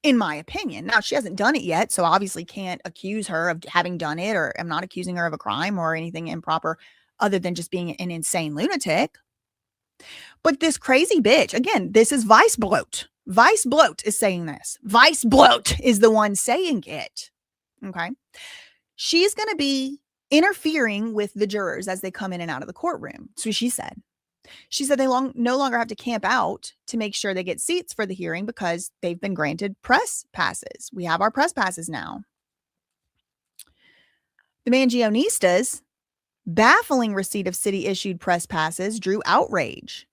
in my opinion. Now, she hasn't done it yet, so obviously can't accuse her of having done it, or I'm not accusing her of a crime or anything improper other than just being an insane lunatic. But this crazy bitch, again, this is Weisblot. Weisblot is saying this. Weisblot is the one saying it. Okay. She's going to be interfering with the jurors as they come in and out of the courtroom. So she said they no longer have to camp out to make sure they get seats for the hearing because they've been granted press passes. We have our press passes now. The Mangionistas' baffling receipt of city-issued press passes drew outrage.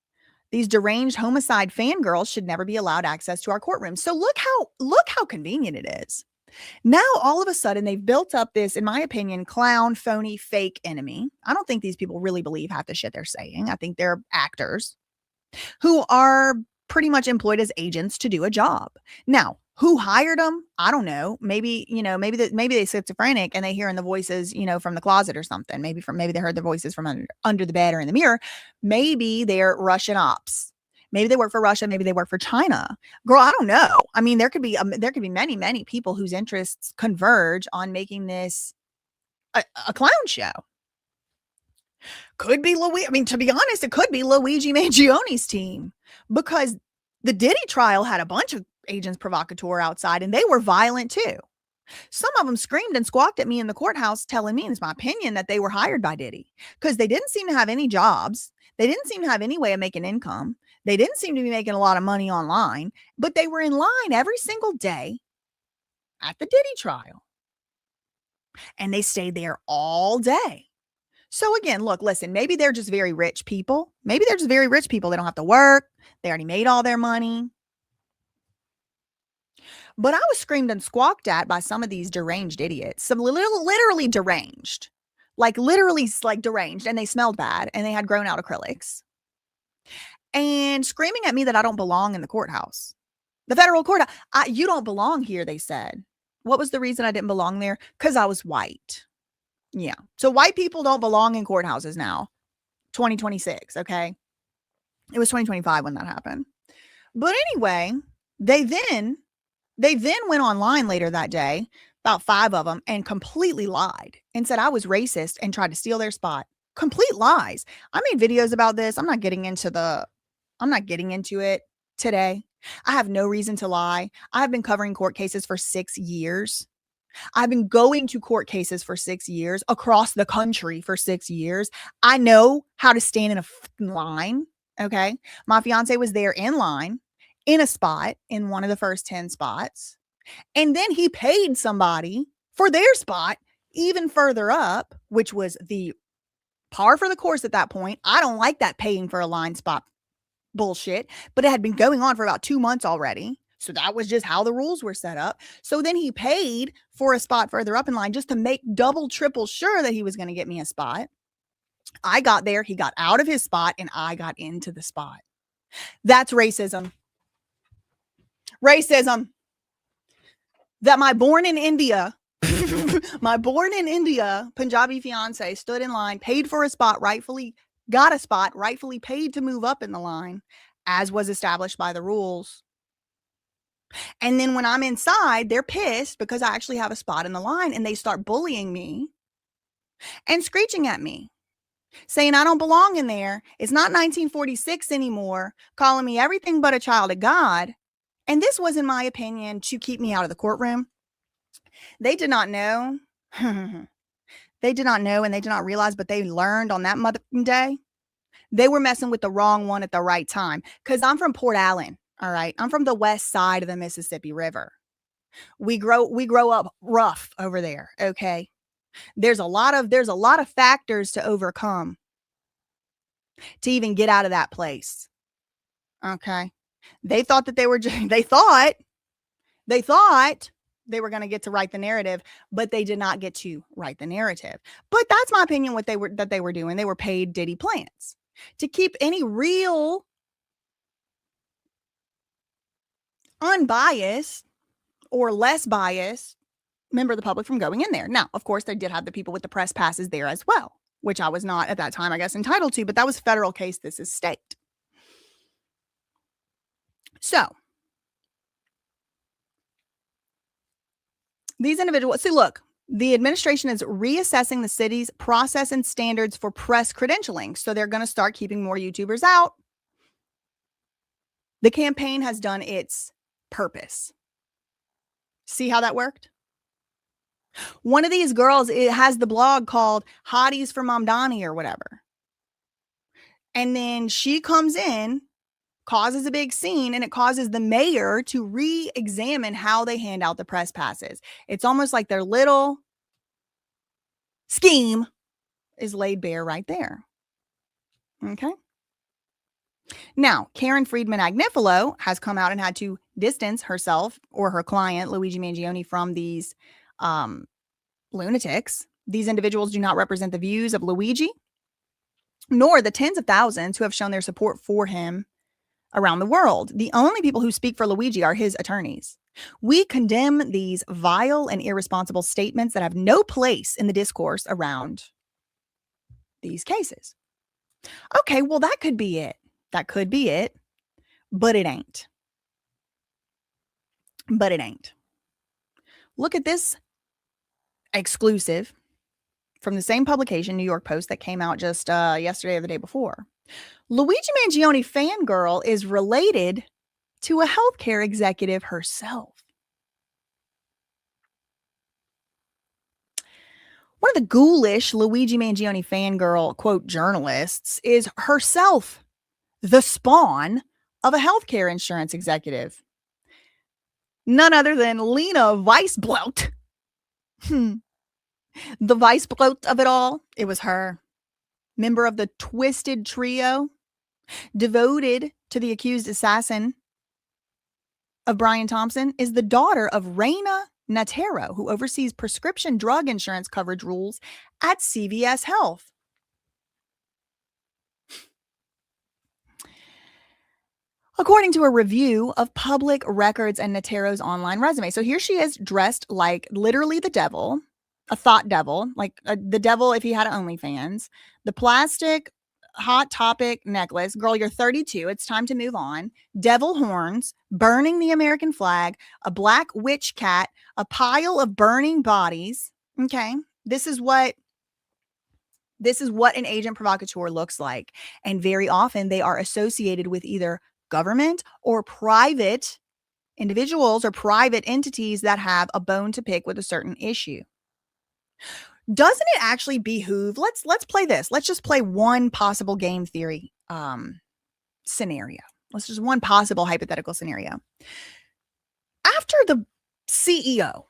These deranged homicide fangirls should never be allowed access to our courtroom. So look how convenient it is. Now, all of a sudden, they've built up this, in my opinion, clown, phony, fake enemy. I don't think these people really believe half the shit they're saying. I think they're actors who are pretty much employed as agents to do a job. Now, who hired them? I don't know. Maybe, maybe they schizophrenic and they hearing the voices, from the closet or something. Maybe they heard the voices from under the bed or in the mirror. Maybe they're Russian ops. Maybe they work for Russia. Maybe they work for China. Girl, I don't know. I mean, there could be many, many people whose interests converge on making this a clown show. Could be Luigi. I mean, to be honest, it could be Luigi Mangione's team, because the Diddy trial had a bunch of agents provocateur outside, and they were violent too. Some of them screamed and squawked at me in the courthouse, telling me, it's my opinion, that they were hired by Diddy, because they didn't seem to have any jobs. They didn't seem to have any way of making income. They didn't seem to be making a lot of money online, but they were in line every single day at the Diddy trial. And they stayed there all day. So again, look, listen, maybe they're just very rich people. Maybe they're just very rich people. They don't have to work. They already made all their money. But I was screamed and squawked at by some of these deranged idiots, some literally deranged, literally deranged, and they smelled bad and they had grown out acrylics, and screaming at me that I don't belong in the courthouse, the federal court. You don't belong here, they said. What was the reason I didn't belong there? Because I was white. Yeah. So white people don't belong in courthouses now, 2026. Okay. It was 2025 when that happened. But anyway, they then went online later that day, about 5 of them, and completely lied and said I was racist and tried to steal their spot. Complete lies. I made videos about this. I'm not getting into it today. I have no reason to lie. I have been covering court cases for 6 years. I've been going to court cases for 6 years, across the country for 6 years. I know how to stand in a line. Okay. My fiance was there in line, in a spot, in one of the first 10 spots. And then he paid somebody for their spot even further up, which was the par for the course at that point. I don't like that paying for a line spot bullshit, but it had been going on for about 2 months already. So that was just how the rules were set up. So then he paid for a spot further up in line just to make double, triple sure that he was going to get me a spot. I got there, he got out of his spot, and I got into the spot. That's racism. Racism. That my born in India, Punjabi fiance stood in line, paid for a spot, rightfully got a spot, rightfully paid to move up in the line, as was established by the rules. And then when I'm inside, they're pissed because I actually have a spot in the line, and they start bullying me and screeching at me, saying I don't belong in there. It's not 1946 anymore, calling me everything but a child of God. And this was, in my opinion, to keep me out of the courtroom. They did not know. They did not know, and they did not realize, but they learned on that Mother Day. They were messing with the wrong one at the right time. Because I'm from Port Allen. All right. I'm from the west side of the Mississippi River. We grow up rough over there. Okay. There's a lot of factors to overcome to even get out of that place. Okay. They thought that they thought they were going to get to write the narrative, but they did not get to write the narrative. But that's my opinion, what they were doing. They were paid Diddy plants to keep any real unbiased or less biased member of the public from going in there. Now, of course, they did have the people with the press passes there as well, which I was not at that time, I guess, entitled to, but that was federal case. This is state. So these individuals, see, look, the administration is reassessing the city's process and standards for press credentialing. So they're going to start keeping more YouTubers out. The campaign has done its purpose. See how that worked? One of these girls, it has the blog called Hotties for Mamdani or whatever. And then she comes in, causes a big scene, and it causes the mayor to re-examine how they hand out the press passes. It's almost like their little scheme is laid bare right there. Okay. Now, Karen Friedman Agnifilo has come out and had to distance herself or her client, Luigi Mangione, from these lunatics. These individuals do not represent the views of Luigi, nor the tens of thousands who have shown their support for him around the world. The only people who speak for Luigi are his attorneys. We condemn these vile and irresponsible statements that have no place in the discourse around these cases. Okay, well, that could be it. That could be it, but it ain't. But it ain't. Look at this exclusive from the same publication, New York Post, that came out just yesterday or the day before. Luigi Mangione fangirl is related to a healthcare executive herself. One of the ghoulish Luigi Mangione fangirl, quote, journalists is herself the spawn of a healthcare insurance executive. None other than Lena Weisblaut. The Weisblaut of it all, it was her. Member of the Twisted Trio, devoted to the accused assassin of Brian Thompson, is the daughter of Raina Natero, who oversees prescription drug insurance coverage rules at CVS Health. According to a review of public records and Natero's online resume. So here she is dressed like literally the devil, a thought devil, like the devil if he had OnlyFans, the plastic Hot Topic necklace. Girl, you're 32. It's time to move on. Devil horns, burning the American flag, a black witch cat, a pile of burning bodies. Okay. This is what an agent provocateur looks like. And very often they are associated with either government or private individuals or private entities that have a bone to pick with a certain issue. Doesn't it actually behoove? Let's play this. Let's just play one possible game theory scenario. Let's just one possible hypothetical scenario. After the CEO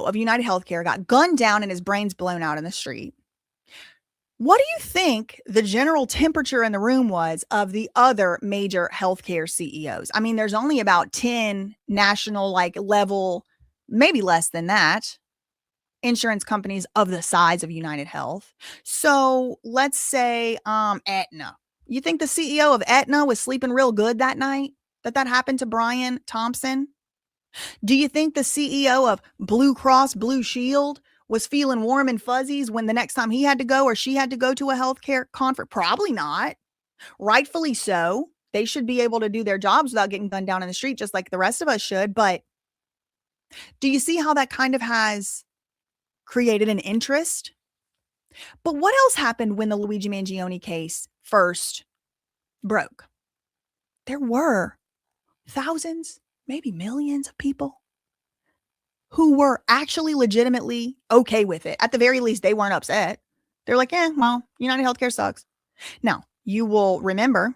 of United Healthcare got gunned down and his brains blown out in the street, what do you think the general temperature in the room was of the other major healthcare CEOs? I mean, there's only about 10 national level, maybe less than that, insurance companies of the size of United Health. So let's say Aetna. You think the CEO of Aetna was sleeping real good that night that happened to Brian Thompson? Do you think the CEO of Blue Cross Blue Shield was feeling warm and fuzzies when the next time he had to go or she had to go to a healthcare conference? Probably not. Rightfully so. They should be able to do their jobs without getting gunned down in the street just like the rest of us should. But do you see how that kind of has created an interest? But what else happened when the Luigi Mangione case first broke? There were thousands, maybe millions of people who were actually legitimately okay with it. At the very least, they weren't upset. They're like, well, United Healthcare sucks. Now, you will remember,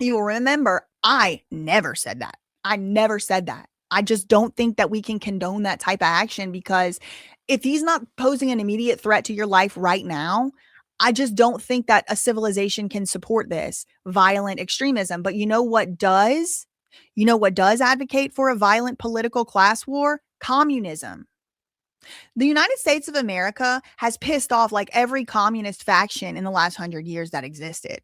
I never said that. I just don't think that we can condone that type of action, because if he's not posing an immediate threat to your life right now, I just don't think that a civilization can support this violent extremism. But you know what does? You know what does advocate for a violent political class war? Communism. The United States of America has pissed off like every communist faction in the last 100 years that existed.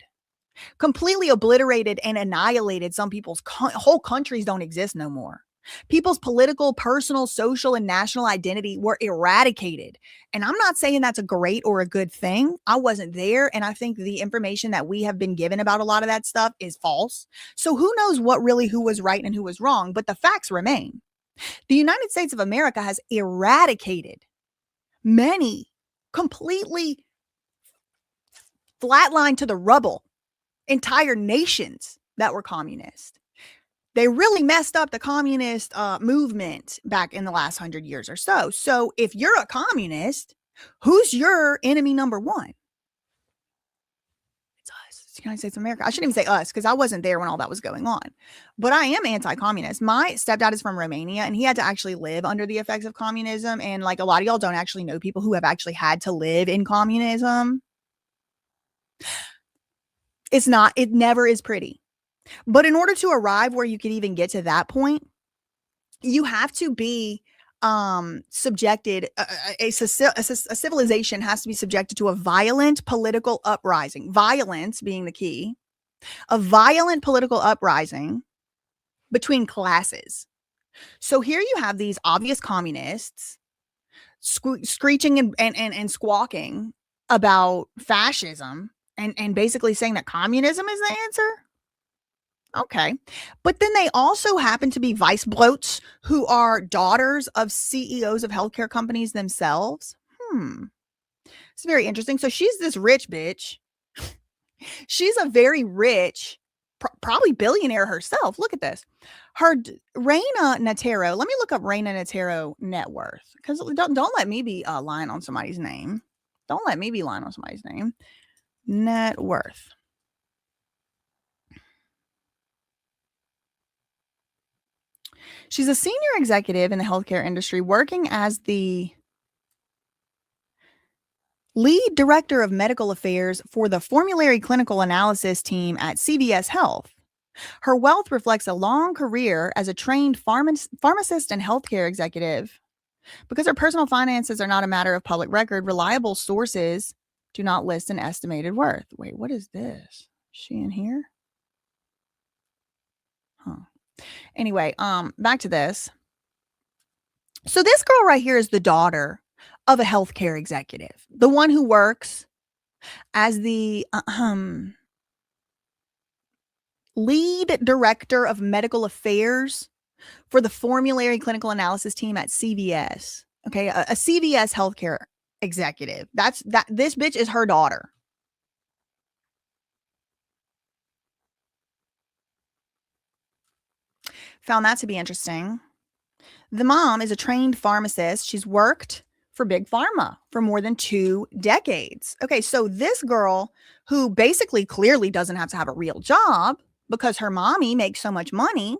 Completely obliterated and annihilated some people's whole countries don't exist no more. People's political, personal, social, and national identity were eradicated. And I'm not saying that's a great or a good thing. I wasn't there. And I think the information that we have been given about a lot of that stuff is false. So who knows who was right and who was wrong, but the facts remain. The United States of America has eradicated many, completely flatlined to the rubble, entire nations that were communist. They really messed up the communist movement back in the last 100 years or so. So if you're a communist, who's your enemy number one? It's us. It's the United States of America. I shouldn't even say us, because I wasn't there when all that was going on. But I am anti-communist. My stepdad is from Romania, and he had to actually live under the effects of communism. And like a lot of y'all don't actually know people who have actually had to live in communism. It never is pretty. But in order to arrive where you could even get to that point, you have to be subjected, a civilization has to be subjected to a violent political uprising, violence being the key, a violent political uprising between classes. So here you have these obvious communists screeching and squawking about fascism and basically saying that communism is the answer. Okay. But then they also happen to be vice bloats who are daughters of CEOs of healthcare companies themselves. It's very interesting. So she's this rich bitch. She's a very rich, probably billionaire herself. Look at this. Her Reina Natero. Let me look up Reina Natero net worth, because don't let me be lying on somebody's name. Don't let me be lying on somebody's name. Net worth. She's a senior executive in the healthcare industry, working as the lead director of medical affairs for the formulary clinical analysis team at CVS Health. Her wealth reflects a long career as a trained pharmacist and healthcare executive. Because her personal finances are not a matter of public record, reliable sources do not list an estimated worth. Wait, what is this? Is she in here? Anyway, back to this. So this girl right here is the daughter of a healthcare executive, the one who works as the lead director of medical affairs for the formulary clinical analysis team at CVS. Okay, a CVS healthcare executive. This bitch is her daughter. Found that to be interesting. The mom is a trained pharmacist. She's worked for Big Pharma for more than 2 decades. Okay, so this girl, who basically clearly doesn't have to have a real job because her mommy makes so much money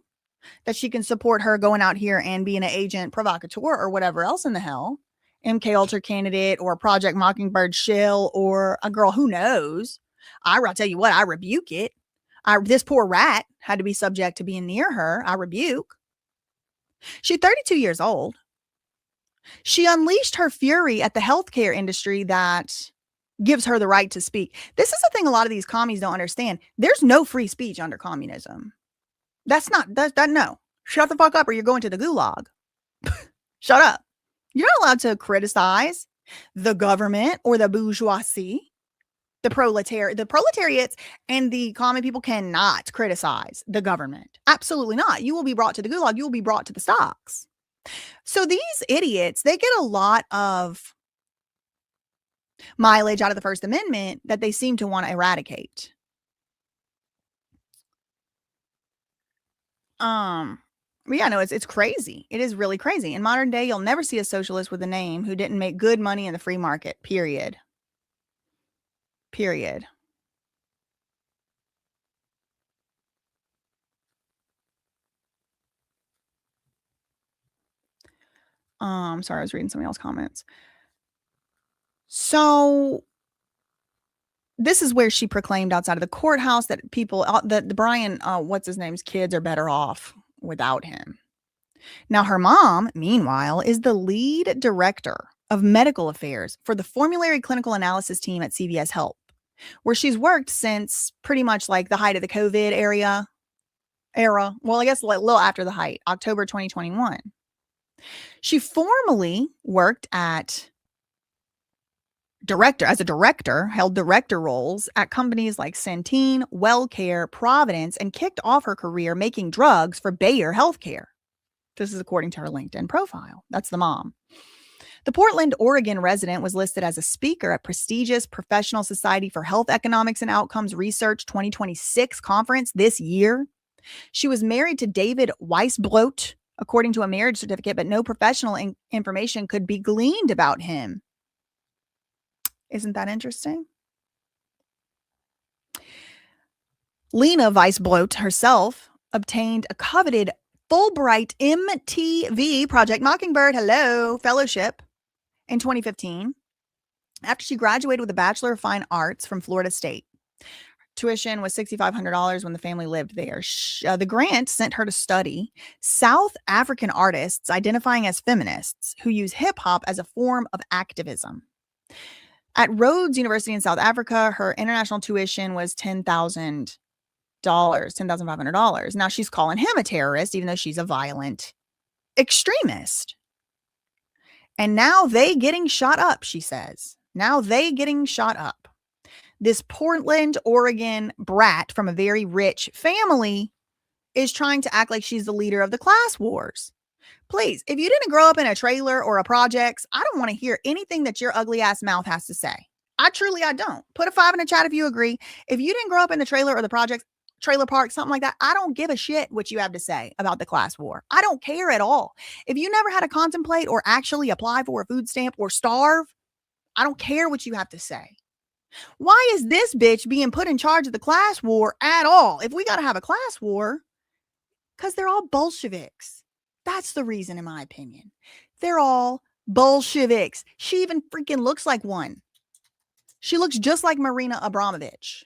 that she can support her going out here and being an agent provocateur or whatever else in the hell, MK Ultra candidate or Project Mockingbird shill or a girl who knows. I'll tell you what, I rebuke it. This poor rat had to be subject to being near her. I rebuke. She's 32 years old. She unleashed her fury at the healthcare industry that gives her the right to speak. This is the thing a lot of these commies don't understand. There's no free speech under communism. No. Shut the fuck up or you're going to the gulag. Shut up. You're not allowed to criticize the government or the bourgeoisie. The proletariats and the common people cannot criticize the government. Absolutely not. You will be brought to the gulag. You will be brought to the stocks. So these idiots, they get a lot of mileage out of the First Amendment that they seem to want to eradicate. But yeah, no, it's crazy. It is really crazy. In modern day, you'll never see a socialist with a name who didn't make good money in the free market, period. Sorry, I was reading somebody else's comments. So this is where she proclaimed outside of the courthouse that people, that Brian, what's his name's kids are better off without him. Now, her mom, meanwhile, is the lead director of medical affairs for the formulary clinical analysis team at CVS Health, where she's worked since pretty much like the height of the COVID era. Well, I guess a little after the height, October 2021. She formerly worked as a director, held director roles at companies like Centene, WellCare, Providence, and kicked off her career making drugs for Bayer Healthcare. This is according to her LinkedIn profile. That's the mom. The Portland, Oregon resident was listed as a speaker at prestigious Professional Society for Health Economics and Outcomes Research 2026 conference this year. She was married to David Weisblot, according to a marriage certificate, but no professional information could be gleaned about him. Isn't that interesting? Lena Weisblot herself obtained a coveted Fulbright MTV Project Mockingbird fellowship in 2015 after she graduated with a Bachelor of Fine Arts from Florida State. Tuition was $6,500 when the family lived there. The grant sent her to study South African artists identifying as feminists who use hip hop as a form of activism. At Rhodes University in South Africa, her international tuition was $10,500. Now she's calling him a terrorist, even though she's a violent extremist. And now they getting shot up, she says. Now they getting shot up. This Portland, Oregon brat from a very rich family is trying to act like she's the leader of the class wars. Please, if you didn't grow up in a trailer or a projects, I don't want to hear anything that your ugly ass mouth has to say. I don't. Put a 5 in the chat if you agree. If you didn't grow up in the trailer or the projects, trailer park, something like that, I don't give a shit what you have to say about the class war. I don't care at all. If you never had to contemplate or actually apply for a food stamp or starve, I don't care what you have to say. Why is this bitch being put in charge of the class war at all? If we got to have a class war, because they're all Bolsheviks. That's the reason, in my opinion. They're all Bolsheviks. She even freaking looks like one. She looks just like Marina Abramovich.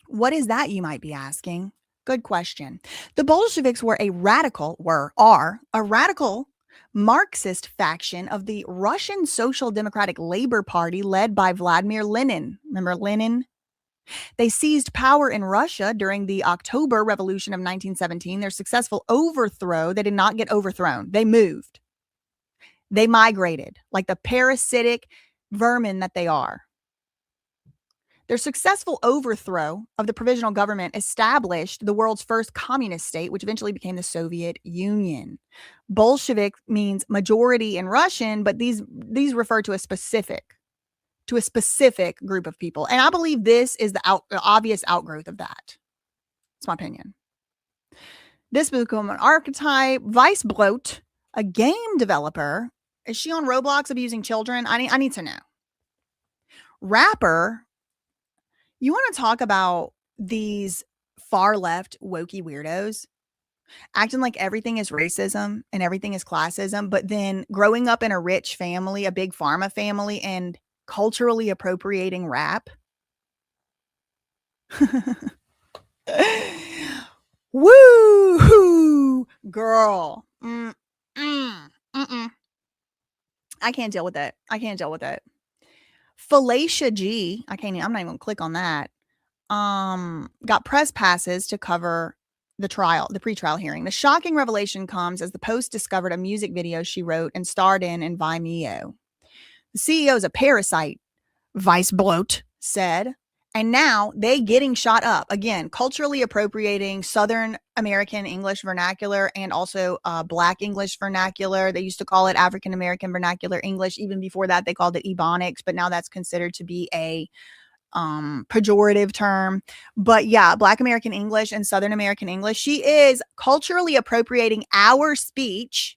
What is that, you might be asking? Good question. The Bolsheviks are a radical Marxist faction of the Russian Social Democratic Labor Party led by Vladimir Lenin. Remember Lenin? They seized power in Russia during the October Revolution of 1917. Their successful overthrow, they did not get overthrown. They moved. They migrated like the parasitic vermin that they are. Their successful overthrow of the provisional government established the world's first communist state, which eventually became the Soviet Union. Bolshevik means majority in Russian, but these refer to a specific group of people. And I believe this is the obvious outgrowth of that. It's my opinion. This became an archetype. Vice Bloat, a game developer. Is she on Roblox abusing children? I need to know. Rapper. You want to talk about these far left wokey weirdos acting like everything is racism and everything is classism, but then growing up in a rich family, a big pharma family, and culturally appropriating rap. Woo, girl. I can't deal with that. Felicia G, I'm not even gonna click on that. Got press passes to cover the pretrial hearing. The shocking revelation comes as the Post discovered a music video she wrote and starred in Vimeo. The CEO is a parasite, Vice Bloat said, and now they getting shot up. Again, culturally appropriating Southern American English vernacular and also Black English vernacular. They used to call it African American vernacular English. Even before that, they called it Ebonics, but now that's considered to be a pejorative term. But yeah, Black American English and Southern American English. She is culturally appropriating our speech.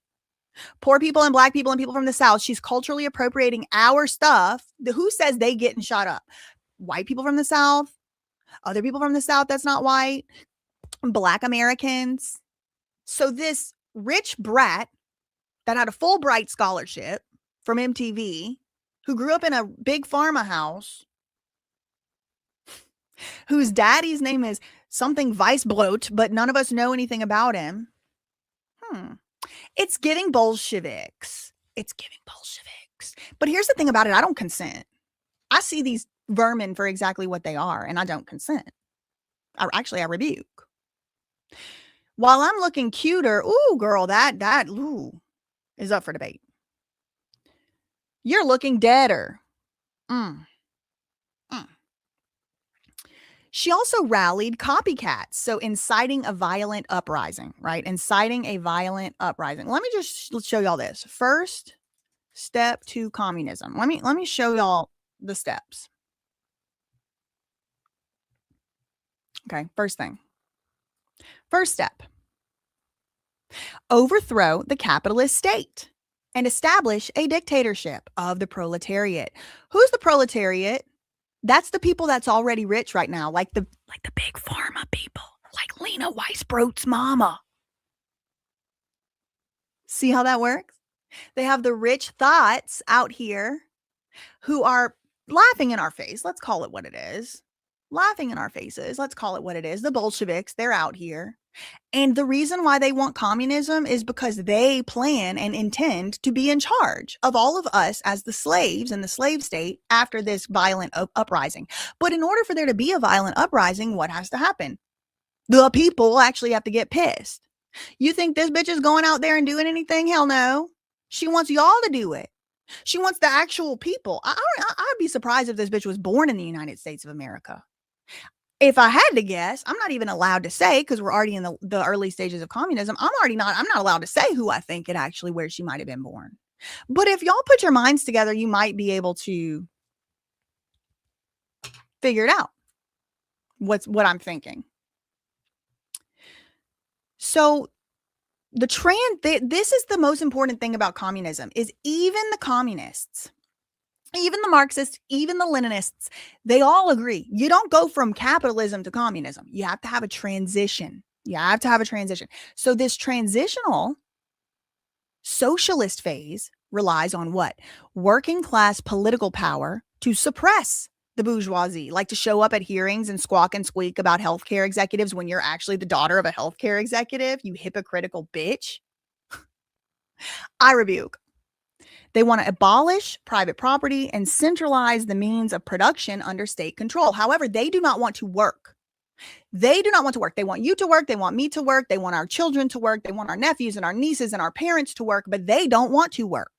Poor people and Black people and people from the South. She's culturally appropriating our stuff. Who says they getting shot up? White people from the South, other people from the South that's not white, Black Americans. So this rich brat that had a Fulbright scholarship from MTV, who grew up in a big pharma house, whose daddy's name is something Vice Bloat, but none of us know anything about him. It's giving Bolsheviks. But here's the thing about it. I don't consent. I see these vermin for exactly what they are, and I don't consent. I rebuke. While I'm looking cuter, ooh, girl, that is up for debate. You're looking deader. She also rallied copycats, so inciting a violent uprising, right? Inciting a violent uprising. Let me just show y'all this. First step to communism. Let me show y'all the steps. Okay, first thing. First step. Overthrow the capitalist state and establish a dictatorship of the proletariat. Who's the proletariat? That's the people that's already rich right now, like the big pharma people, like Lena Weisbrot's mama. See how that works? They have the rich thoughts out here who are laughing in our face. Let's call it what it is. laughing in our faces. Let's call it what it is. The Bolsheviks, they're out here. And the reason why they want communism is because they plan and intend to be in charge of all of us as the slaves in the slave state after this violent uprising. But in order for there to be a violent uprising, what has to happen? The people actually have to get pissed. You think this bitch is going out there and doing anything? Hell no. She wants y'all to do it. She wants the actual people. I'd be surprised if this bitch was born in the United States of America. If I had to guess, I'm not even allowed to say, because we're already in the early stages of communism. I'm not allowed to say who I think where she might have been born. But if y'all put your minds together, you might be able to figure it out. What I'm thinking. So this is the most important thing about communism is even the communists, even the Marxists, even the Leninists, they all agree. You don't go from capitalism to communism. You have to have a transition. So this transitional socialist phase relies on what? Working class political power to suppress the bourgeoisie, like to show up at hearings and squawk and squeak about healthcare executives when you're actually the daughter of a healthcare executive, you hypocritical bitch. I rebuke. They want to abolish private property and centralize the means of production under state control. However, they do not want to work. They want you to work. They want me to work. They want our children to work. They want our nephews and our nieces and our parents to work, but they don't want to work.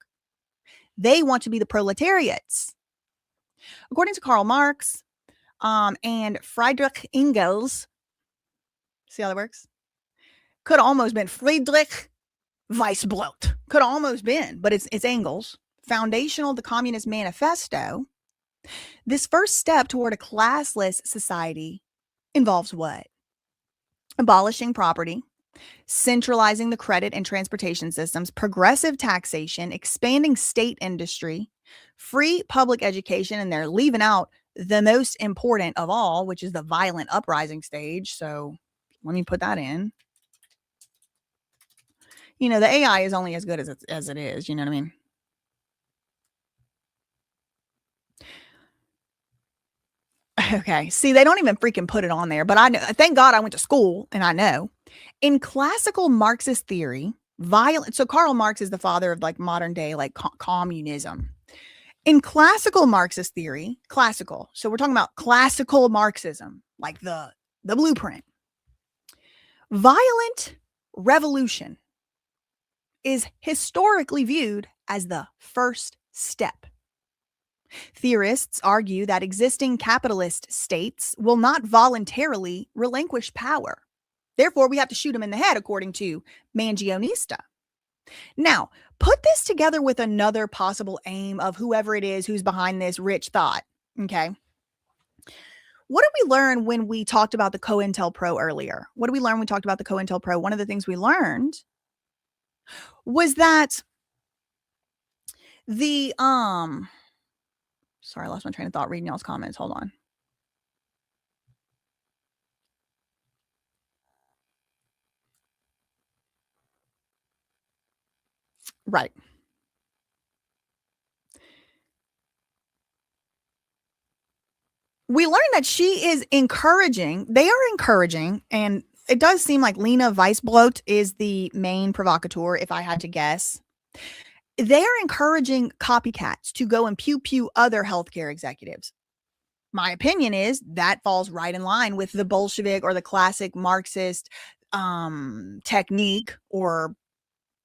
They want to be the proletariats. According to Karl Marx and Friedrich Engels, see how that works? Could have almost been Friedrich Weissblut. Could have almost been, but it's Engels. Foundational, the Communist Manifesto. This first step toward a classless society involves what? Abolishing property, centralizing the credit and transportation systems, progressive taxation, expanding state industry, free public education, and they're leaving out the most important of all, which is the violent uprising stage. So let me put that in. You know, the AI is only as good as it is. You know what I mean? Okay. See, they don't even freaking put it on there, but I know, thank God I went to school and I know. In classical Marxist theory, so Karl Marx is the father of like modern day, like communism. In classical Marxist theory, so we're talking about classical Marxism, like the blueprint. Violent revolution is historically viewed as the first step. Theorists argue that existing capitalist states will not voluntarily relinquish power. Therefore, we have to shoot them in the head, according to Mangionista. Now, put this together with another possible aim of whoever it is who's behind this rich thought, okay? What did we learn when we talked about the COINTELPRO earlier? What did we learn when we talked about the COINTELPRO? One of the things we learned was that the, sorry, I lost my train of thought reading y'all's comments. Hold on. Right. We learned that they are encouraging, and it does seem like Lena Weissblut is the main provocateur, if I had to guess. They are encouraging copycats to go and pew other healthcare executives. My opinion is that falls right in line with the Bolshevik or the classic Marxist technique or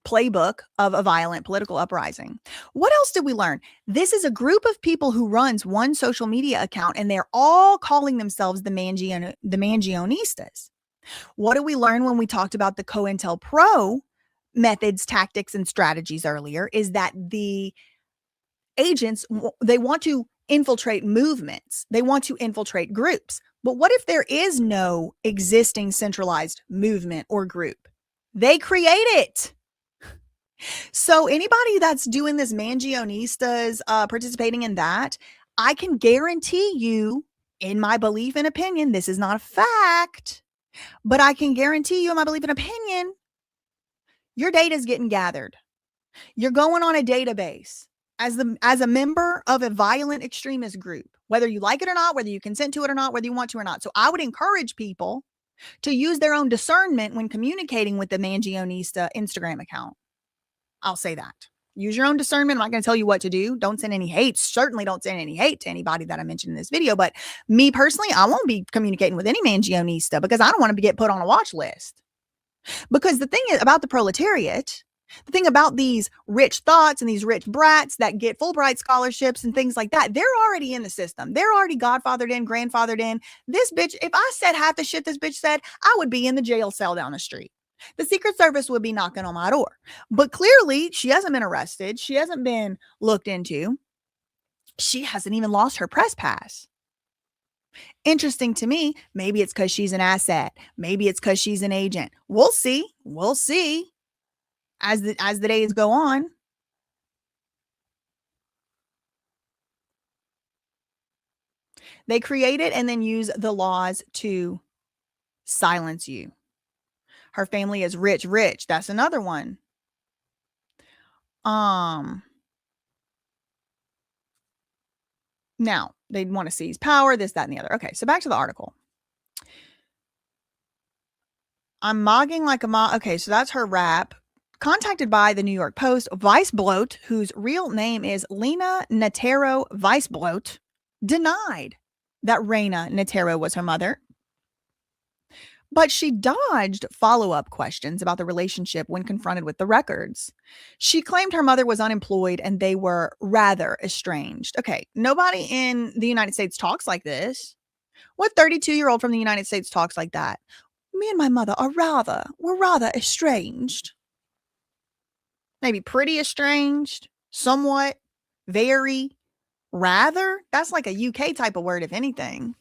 playbook of a violent political uprising. What else did we learn? This is a group of people who runs one social media account, and they're all calling themselves the Mangionistas. What did we learn when we talked about the COINTELPRO methods, tactics, and strategies earlier? Is that the agents, they want to infiltrate movements. They want to infiltrate groups. But what if there is no existing centralized movement or group? They create it. So anybody that's doing this Mangionistas, participating in that, I can guarantee you, in my belief and opinion, this is not a fact, but I can guarantee you in my belief and opinion, your data is getting gathered. You're going on a database. as a member of a violent extremist group, whether you like it or not, whether you consent to it or not, whether you want to or not. So I would encourage people to use their own discernment when communicating with the Mangionista Instagram account. I'll say that. Use your own discernment. I'm not going to tell you what to do. Don't send any hate. Certainly don't send any hate to anybody that I mentioned in this video. But me personally, I won't be communicating with any Mangionista because I don't want to get put on a watch list. Because the thing is about the proletariat, the thing about these rich thoughts and these rich brats that get Fulbright scholarships and things like that, they're already in the system. They're already godfathered in, grandfathered in. This bitch, if I said half the shit this bitch said, I would be in the jail cell down the street. The Secret Service would be knocking on my door. But clearly, she hasn't been arrested. She hasn't been looked into. She hasn't even lost her press pass. Interesting to me, maybe it's because she's an asset. Maybe it's because she's an agent. We'll see. We'll see as the days go on. They create it and then use the laws to silence you. Her family is rich. That's another one. Now, they want to seize power, this, that, and the other. Okay, so back to the article. I'm mogging like a mog. Okay, so that's her rap. Contacted by the New York Post, Weisblot, whose real name is Lena Natero Weisblot, denied that Raina Natero was her mother. But she dodged follow-up questions about the relationship when confronted with the records. She claimed her mother was unemployed and they were rather estranged. Okay, nobody in the United States talks like this. What 32-year-old from the United States talks like that? Me and my mother we're rather estranged. Maybe pretty estranged, somewhat, very, rather. That's like a UK type of word, if anything.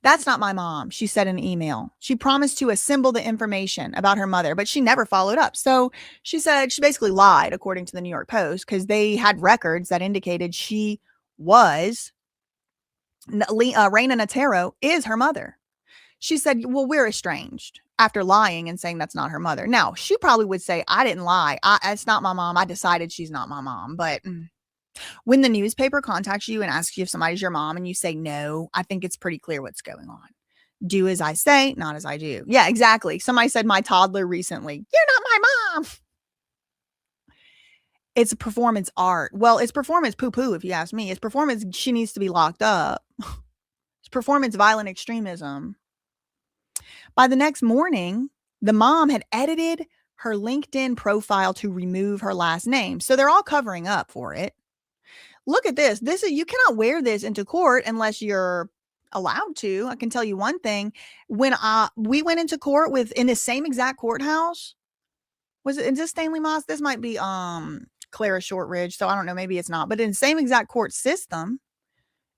That's not my mom, she said in an email. She promised to assemble the information about her mother, but she never followed up. So she said she basically lied, according to the New York Post, because they had records that indicated she was, Raina Natero is her mother. She said, well, we're estranged, after lying and saying that's not her mother. Now, she probably would say, I didn't lie. It's not my mom. I decided she's not my mom. But when the newspaper contacts you and asks you if somebody's your mom and you say no, I think it's pretty clear what's going on. Do as I say, not as I do. Yeah, exactly. Somebody said my toddler recently, you're not my mom. It's a performance art. Well, it's performance poo-poo, if you ask me. It's performance, she needs to be locked up. It's performance violent extremism. By the next morning, the mom had edited her LinkedIn profile to remove her last name. So they're all covering up for it. Look at this. You cannot wear this into court unless you're allowed to. I can tell you one thing. When we went into court in the same exact courthouse, is this Stanley Moss? This might be Clara Shortridge. So I don't know. Maybe it's not. But in the same exact court system.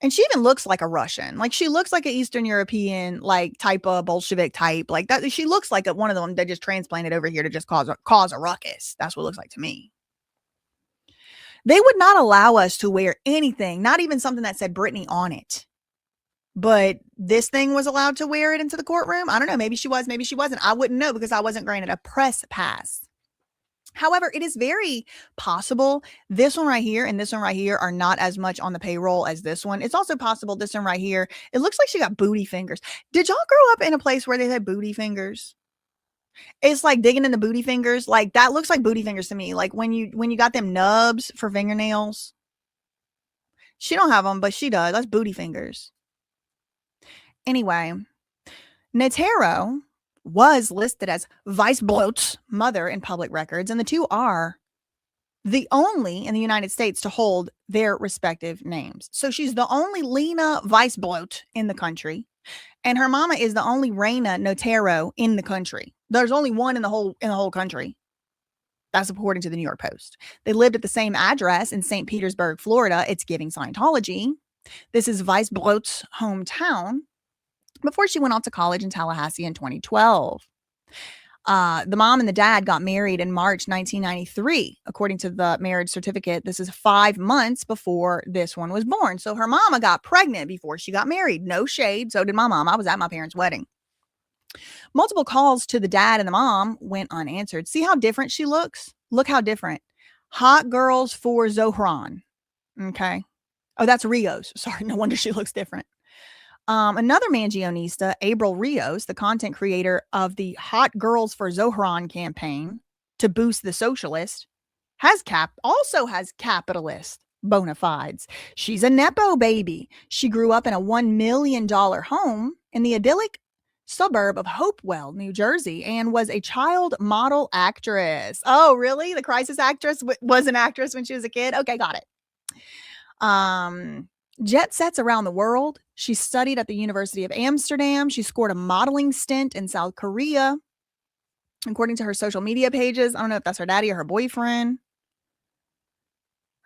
And she even looks like a Russian. Like she looks like an Eastern European, like type of Bolshevik type. Like that. She looks like one of them that just transplanted over here to just cause a ruckus. That's what it looks like to me. They would not allow us to wear anything, not even something that said Britney on it. But this thing was allowed to wear it into the courtroom. I don't know. Maybe she was, maybe she wasn't. I wouldn't know because I wasn't granted a press pass. However, it is very possible this one right here and this one right here are not as much on the payroll as this one. It's also possible this one right here, it looks like she got booty fingers. Did y'all grow up in a place where they had booty fingers? It's like digging in the booty fingers. Like that looks like booty fingers to me. Like when you got them nubs for fingernails. She don't have them, but she does. That's booty fingers. Anyway, Natero was listed as Weisblot's mother in public records, and the two are the only in the United States to hold their respective names. So she's the only Lena Weisblot in the country, and her mama is the only Raina Natero in the country. There's only one in the whole country. That's according to the New York Post. They lived at the same address in St. Petersburg, Florida. It's giving Scientology. This is Weisblot's hometown before she went off to college in Tallahassee in 2012. The mom and the dad got married in March 1993. According to the marriage certificate, this is 5 months before this one was born. So her mama got pregnant before she got married. No shade. So did my mom. I was at my parents' wedding. Multiple calls to the dad and the mom went unanswered. See how different she looks? Look how different. Hot Girls for Zohran. Okay. Oh, that's Rios. Sorry, no wonder she looks different. Another Mangionista, April Rios, the content creator of the Hot Girls for Zohran campaign to boost the socialist, also has capitalist bona fides. She's a Nepo baby. She grew up in a $1 million home in the idyllic suburb of Hopewell, New Jersey, and was a child model actress. Oh, really? The crisis actress was an actress when she was a kid? Okay, got it. Jet sets around the world. She studied at the University of Amsterdam. She scored a modeling stint in South Korea. According to her social media pages, I don't know if that's her daddy or her boyfriend.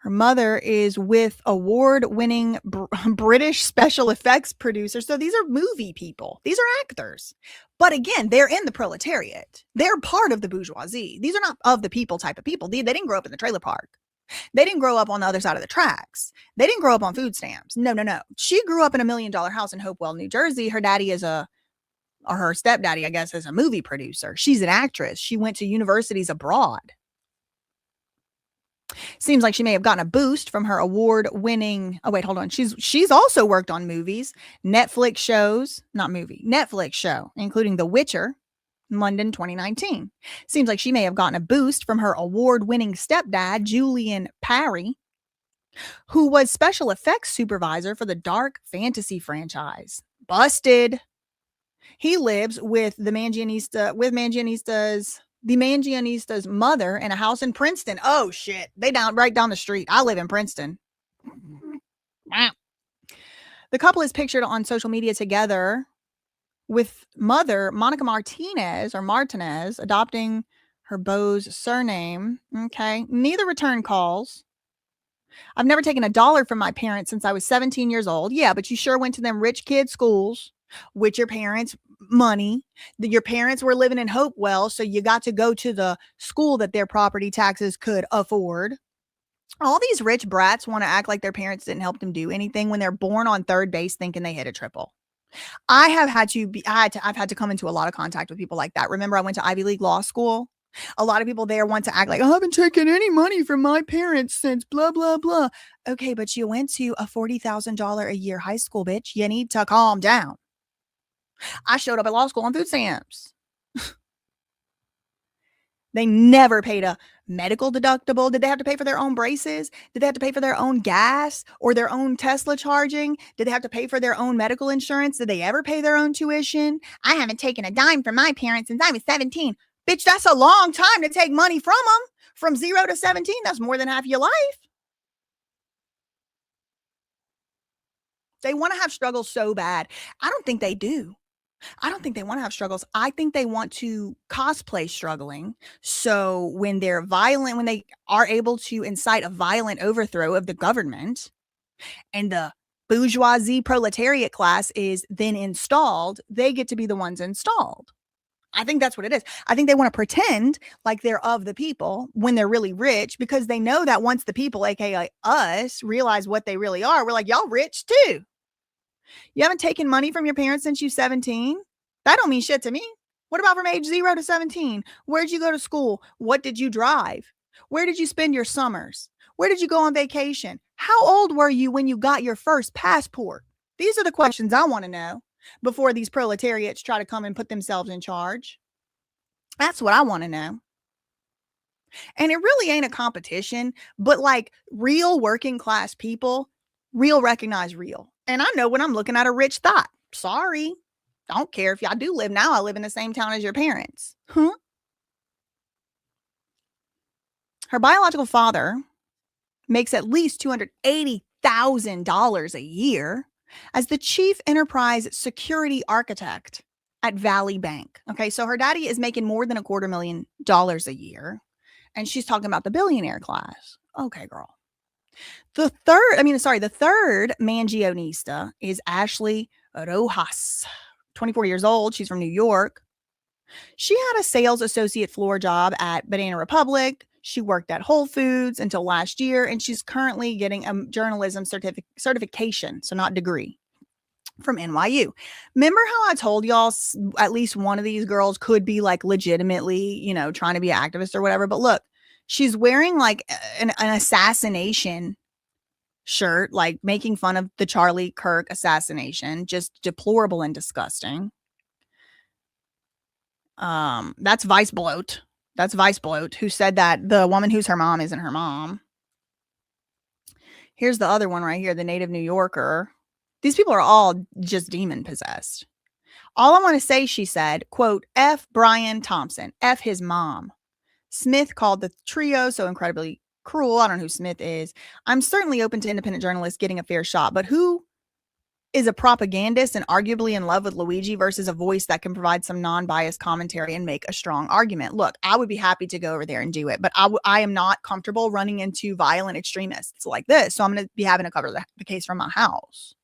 Her mother is with award-winning British special effects producer. So these are movie people. These are actors. But again, they're in the proletariat. They're part of the bourgeoisie. These are not of the people type of people. They didn't grow up in the trailer park. They didn't grow up on the other side of the tracks. They didn't grow up on food stamps. No. She grew up in a $1 million house in Hopewell, New Jersey. Her daddy is or her stepdaddy, I guess, is a movie producer. She's an actress. She went to universities abroad. Seems like she may have gotten a boost from her award-winning. Oh, wait, hold on. She's also worked on movies, Netflix shows, Netflix show, including The Witcher, London 2019. Seems like she may have gotten a boost from her award-winning stepdad, Julian Parry, who was special effects supervisor for the dark fantasy franchise. Busted. He lives with the Mangionista's mother in a house in Princeton. Oh shit. They right down the street. I live in Princeton. Wow. The couple is pictured on social media together with mother Monica Martinez adopting her beau's surname. Okay. Neither return calls. I've never taken $1 from my parents since I was 17 years old. Yeah, but you sure went to them rich kid schools with your parents' money. Your parents were living in Hopewell, so you got to go to the school that their property taxes could afford. All these rich brats want to act like their parents didn't help them do anything when they're born on third base thinking they hit a triple. I've had to come into a lot of contact with people like that. Remember, I went to Ivy League law school. A lot of people there want to act like, I haven't taken any money from my parents since blah, blah, blah. Okay, but you went to a $40,000 a year high school, bitch. You need to calm down. I showed up at law school on food stamps. They never paid a medical deductible. Did they have to pay for their own braces? Did they have to pay for their own gas or their own Tesla charging? Did they have to pay for their own medical insurance? Did they ever pay their own tuition? I haven't taken a dime from my parents since I was 17. Bitch, that's a long time to take money from them. From 0 to 17, that's more than half your life. They want to have struggles so bad. I don't think they do. I don't think they want to have struggles. I think they want to cosplay struggling. So when they're violent, when they are able to incite a violent overthrow of the government and the bourgeoisie proletariat class is then installed, they get to be the ones installed. I think that's what it is. I think they want to pretend like they're of the people when they're really rich because they know that once the people, aka us, realize what they really are, we're like, y'all rich too. You haven't taken money from your parents since you're 17? That don't mean shit to me. What about from age 0 to 17? Where'd you go to school? What did you drive? Where did you spend your summers? Where did you go on vacation? How old were you when you got your first passport? These are the questions I want to know before these proletariats try to come and put themselves in charge. That's what I want to know. And it really ain't a competition, but like real working class people, real recognize real. And I know when I'm looking at a rich thought. Sorry. Don't care if y'all do live now. I live in the same town as your parents. Huh? Her biological father makes at least $280,000 a year as the chief enterprise security architect at Valley Bank. Okay, so her daddy is making more than $250,000 a year. And she's talking about the billionaire class. Okay, girl. The third Mangionista is Ashley Rojas, 24 years old. She's from New York. She had a sales associate floor job at Banana Republic. She worked at Whole Foods until last year, and she's currently getting a journalism certification, so not degree, from NYU. Remember how I told y'all at least one of these girls could be like legitimately, trying to be an activist or whatever? But look, She's wearing like an assassination shirt, like making fun of the Charlie Kirk assassination. Just deplorable and disgusting. That's Vice Bloat. That's Vice Bloat, who said that the woman who's her mom isn't her mom. Here's the other one right here, the native New Yorker. These people are all just demon possessed. All I want to say, she said, quote, F. Brian Thompson, F his mom. Smith called the trio so incredibly cruel. I don't know who Smith is. I'm certainly open to independent journalists getting a fair shot, but who is a propagandist and arguably in love with Luigi versus a voice that can provide some non-biased commentary and make a strong argument? Look, I would be happy to go over there and do it, but I am not comfortable running into violent extremists like this. So I'm going to be having to cover the case from my house.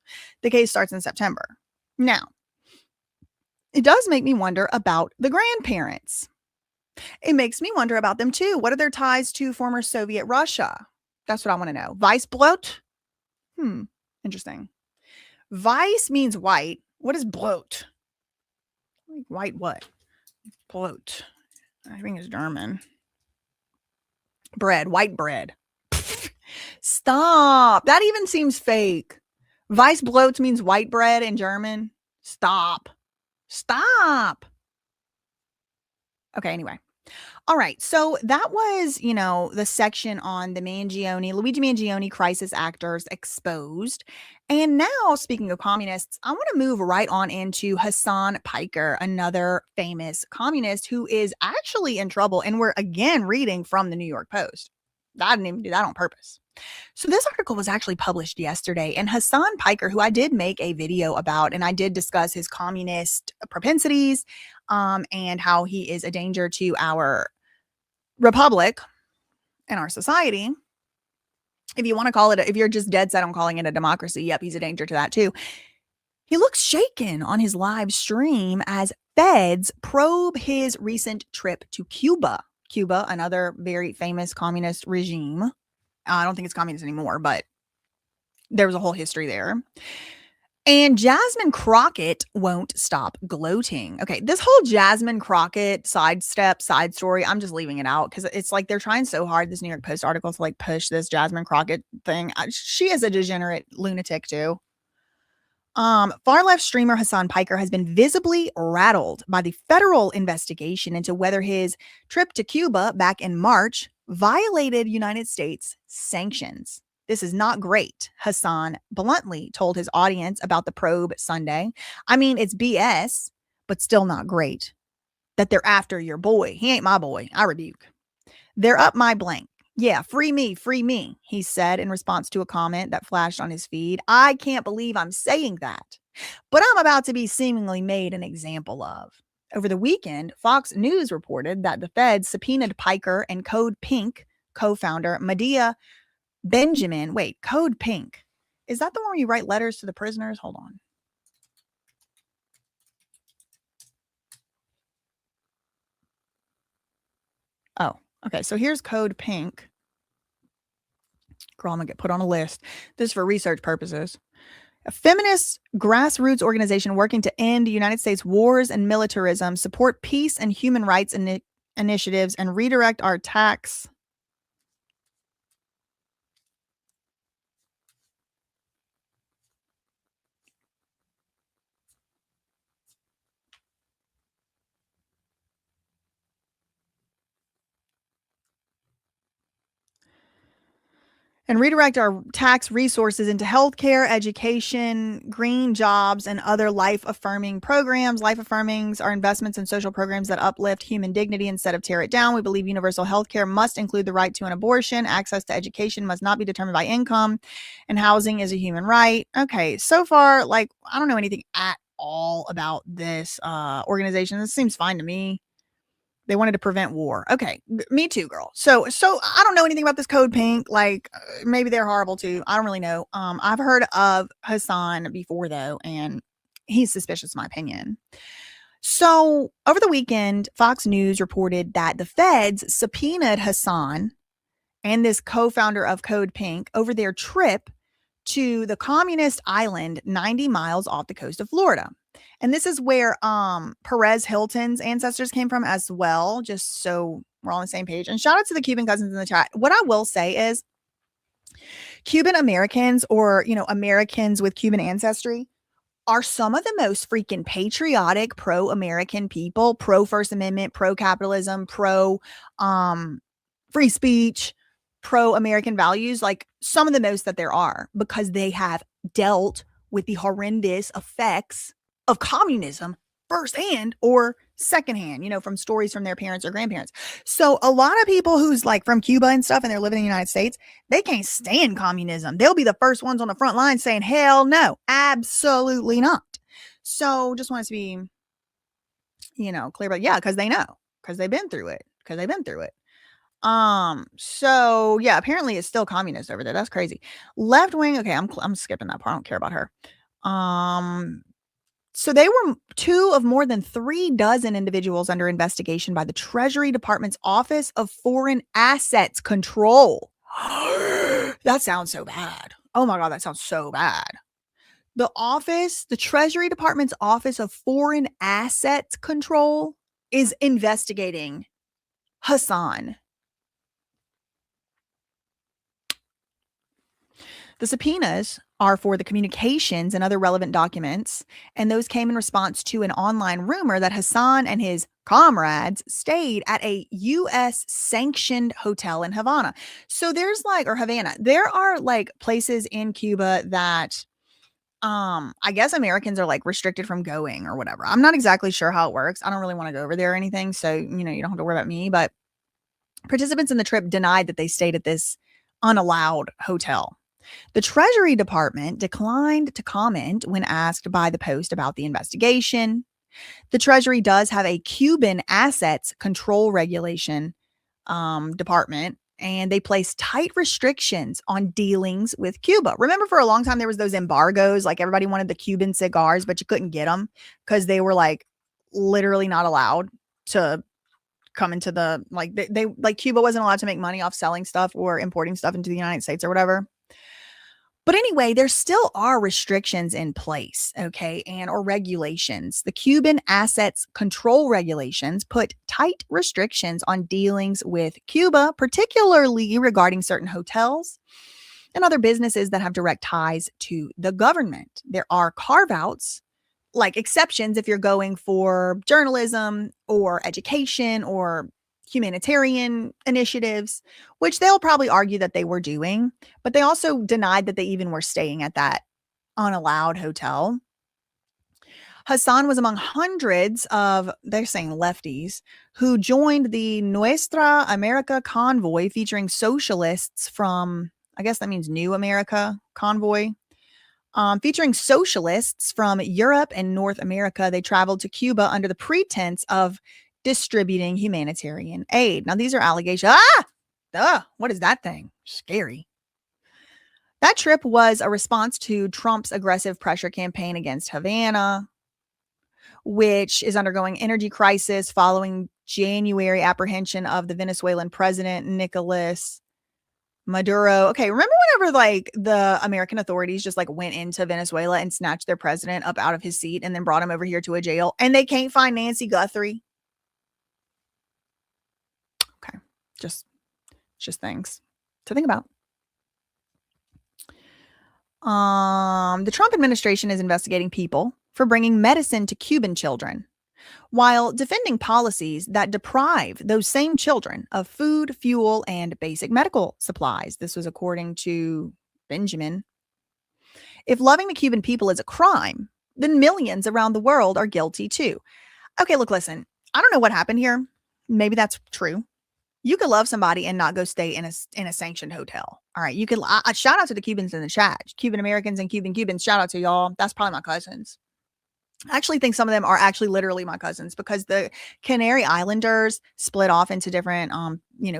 The case starts in September. Now, it does make me wonder about the grandparents. It makes me wonder about them too. What are their ties to former Soviet Russia? That's what I want to know. Vice bloat? Interesting. Vice means white. What is bloat? White what? Bloat. I think it's German. Bread. White bread. Stop. That even seems fake. Vice bloat means white bread in German. Stop. Okay, anyway. All right. So that was, the section on the Luigi Mangione crisis actors exposed. And now, speaking of communists, I want to move right on into Hasan Piker, another famous communist who is actually in trouble. And we're again reading from the New York Post. I didn't even do that on purpose. So this article was actually published yesterday, and Hasan Piker, who I did make a video about, and I did discuss his communist propensities, and how he is a danger to our republic and our society. If you want to call it, if you're just dead set on calling it a democracy, yep, he's a danger to that too. He looks shaken on his live stream as feds probe his recent trip to Cuba. Cuba, another very famous communist regime. I don't think it's communist anymore, but there was a whole history there. And Jasmine Crockett won't stop gloating. Okay, this whole Jasmine Crockett side story, I'm just leaving it out because it's like they're trying so hard, this New York Post article, to like push this Jasmine Crockett thing. She is a degenerate lunatic too. Far left streamer Hasan Piker has been visibly rattled by the federal investigation into whether his trip to Cuba back in March violated United States sanctions. This is not great, Hasan bluntly told his audience about the probe Sunday. I mean, it's BS, but still not great. That they're after your boy. He ain't my boy. I rebuke. They're up my blank. Yeah, free me, he said in response to a comment that flashed on his feed. I can't believe I'm saying that, but I'm about to be seemingly made an example of. Over the weekend, Fox News reported that the feds subpoenaed Piker and Code Pink co-founder Medea Benjamin. Wait, Code Pink. Is that the one where you write letters to the prisoners? Hold on. Oh, okay. So here's Code Pink. Girl, I'm going to get put on a list. This is for research purposes. A feminist grassroots organization working to end the United States wars and militarism, support peace and human rights initiatives, and redirect our tax. And redirect our tax resources into healthcare, education, green jobs, and other life-affirming programs. Life affirmings are investments in social programs that uplift human dignity instead of tear it down. We believe universal healthcare must include the right to an abortion. Access to education must not be determined by income, and housing is a human right. Okay, so far, I don't know anything at all about this organization. This seems fine to me. They wanted to prevent war. Okay, me too, girl. So I don't know anything about this Code Pink. Maybe they're horrible too. I don't really know. I've heard of Hasan before though, and he's suspicious in my opinion. So over the weekend, Fox News reported that the feds subpoenaed Hasan and this co-founder of Code Pink over their trip to the communist island 90 miles off the coast of Florida. And this is where Perez Hilton's ancestors came from as well, just so We're all on the same page. And shout out to the Cuban cousins in the chat. What I will say is Cuban Americans, or, you know, Americans with Cuban ancestry, are some of the most freaking patriotic, pro-American people, pro-First Amendment, pro-capitalism, free speech, pro-American values, like some of the most that there are, because they have dealt with the horrendous effects of communism firsthand or secondhand, you know, from stories from their parents or grandparents. So a lot of people who's like from Cuba and stuff and they're living in the United States, they can't stand communism. They'll be the first ones on the front line saying, hell no, absolutely not. So just wanted to be, you know, clear about, yeah, because they know, because they've been through it, So yeah, apparently it's still communist over there. That's crazy. Left wing. Okay, I'm skipping that part. I don't care about her. So they were 2 of more than 36 individuals under investigation by the Treasury Department's Office of Foreign Assets Control. That sounds so bad. Oh my God, that sounds so bad. The Treasury Department's Office of Foreign Assets Control is investigating Hasan. The subpoenas are for the communications and other relevant documents, and those came in response to an online rumor that Hasan and his comrades stayed at a U.S. sanctioned hotel in Havana. So there's like, or Havana, there are like places in Cuba that I guess Americans are like restricted from going or whatever. I'm not exactly sure how it works. I don't really want to go over there or anything, so you know, you don't have to worry about me, but participants in the trip denied that they stayed at this unallowed hotel. The Treasury Department declined to comment when asked by the Post about the investigation. The Treasury does have a Cuban assets control regulation department, and they place tight restrictions on dealings with Cuba. Remember, for a long time, there was those embargoes, like everybody wanted the Cuban cigars, but you couldn't get them because they were like literally not allowed to come into the, like they like Cuba wasn't allowed to make money off selling stuff or importing stuff into the United States or whatever. But anyway, there still are restrictions in place, okay, or regulations. The Cuban assets control regulations put tight restrictions on dealings with Cuba, particularly regarding certain hotels and other businesses that have direct ties to the government. There are carve-outs, like exceptions if you're going for journalism or education or humanitarian initiatives, which they'll probably argue that they were doing, but they also denied that they even were staying at that unallowed hotel. Hasan was among hundreds of, they're saying lefties, who joined the Nuestra America convoy featuring socialists from, I guess that means New America convoy, featuring socialists from Europe and North America. They traveled to Cuba under the pretense of distributing humanitarian aid. Now, these are allegations. What is that thing? Scary. That trip was a response to Trump's aggressive pressure campaign against Havana, which is undergoing energy crisis following January apprehension of the Venezuelan president, Nicolas Maduro. Okay, remember whenever like the American authorities just like went into Venezuela and snatched their president up out of his seat and then brought him over here to a jail, and they can't find Nancy Guthrie? Okay, just things to think about. The Trump administration is investigating people for bringing medicine to Cuban children, while defending policies that deprive those same children of food, fuel, and basic medical supplies. This was according to Benjamin. If loving the Cuban people is a crime, then millions around the world are guilty too. Okay, look, listen, I don't know what happened here. Maybe that's true. You could love somebody and not go stay in a sanctioned hotel. All right. You could shout out to the Cubans in the chat, Cuban Americans and Cubans. Shout out to y'all. That's probably my cousins. I actually think some of them are actually literally my cousins, because the Canary Islanders split off into different,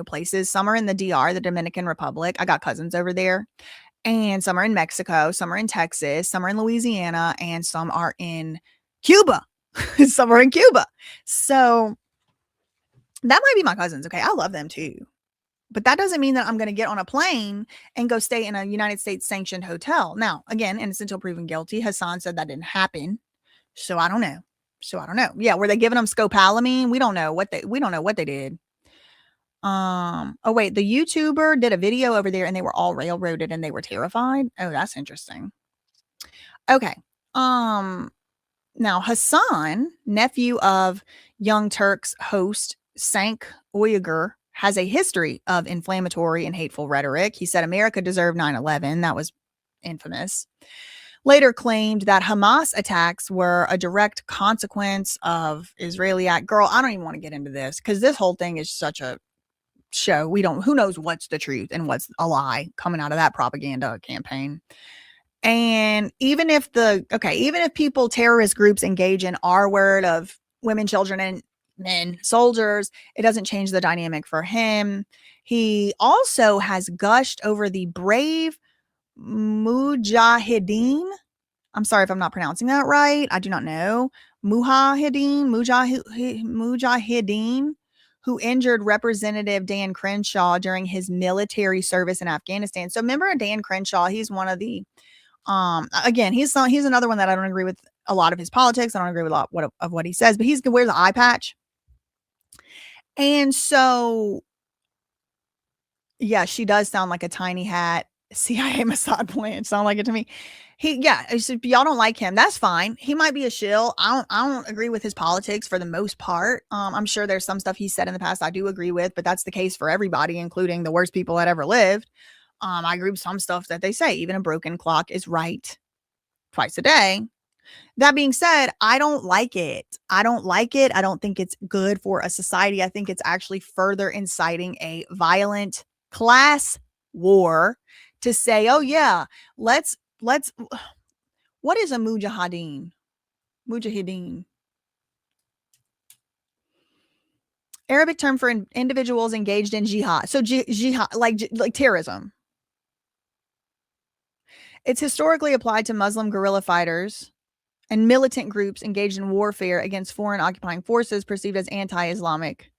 places. Some are in the DR, the Dominican Republic. I got cousins over there, and some are in Mexico. Some are in Texas. Some are in Louisiana, and some are in Cuba. Some are in Cuba. So that might be my cousins. Okay. I love them too. But that doesn't mean that I'm going to get on a plane and go stay in a United States sanctioned hotel. Now, again, innocent until proven guilty. Hasan said that didn't happen. So I don't know. Yeah. Were they giving them scopolamine? We don't know what they did. Oh wait, the YouTuber did a video over there and they were all railroaded and they were terrified. Oh, that's interesting. Okay. Now Hasan, nephew of Young Turk's host Sank Uyghur, has a history of inflammatory and hateful rhetoric. He said America deserved 9/11. That was infamous. Later claimed that Hamas attacks were a direct consequence of Israeli act. Girl, I don't even want to get into this because this whole thing is such a show. Who knows what's the truth and what's a lie coming out of that propaganda campaign. And even if people, terrorist groups engage in R word of women, children, and men, soldiers, it doesn't change the dynamic for him. He also has gushed over the brave Mujahideen. I'm sorry if I'm not pronouncing that right. I do not know. Mujahideen, who injured Representative Dan Crenshaw during his military service in Afghanistan. So remember Dan Crenshaw, he's one of the again, he's another one that I don't agree with a lot of his politics. I don't agree with a lot of what he says, but he wears an eye patch. And so, yeah, she does sound like a tiny hat CIA Mossad plant. Sound like it to me. Y'all don't like him. That's fine. He might be a shill. I don't agree with his politics for the most part. I'm sure there's some stuff he said in the past I do agree with, but that's the case for everybody, including the worst people that ever lived. I agree with some stuff that they say. Even a broken clock is right twice a day. That being said, I don't like it. I don't think it's good for a society. I think it's actually further inciting a violent class war to say, oh yeah, let's what is a mujahideen? Arabic term for individuals engaged in jihad. So jihad, like terrorism. It's historically applied to Muslim guerrilla fighters and militant groups engaged in warfare against foreign occupying forces perceived as anti-Islamic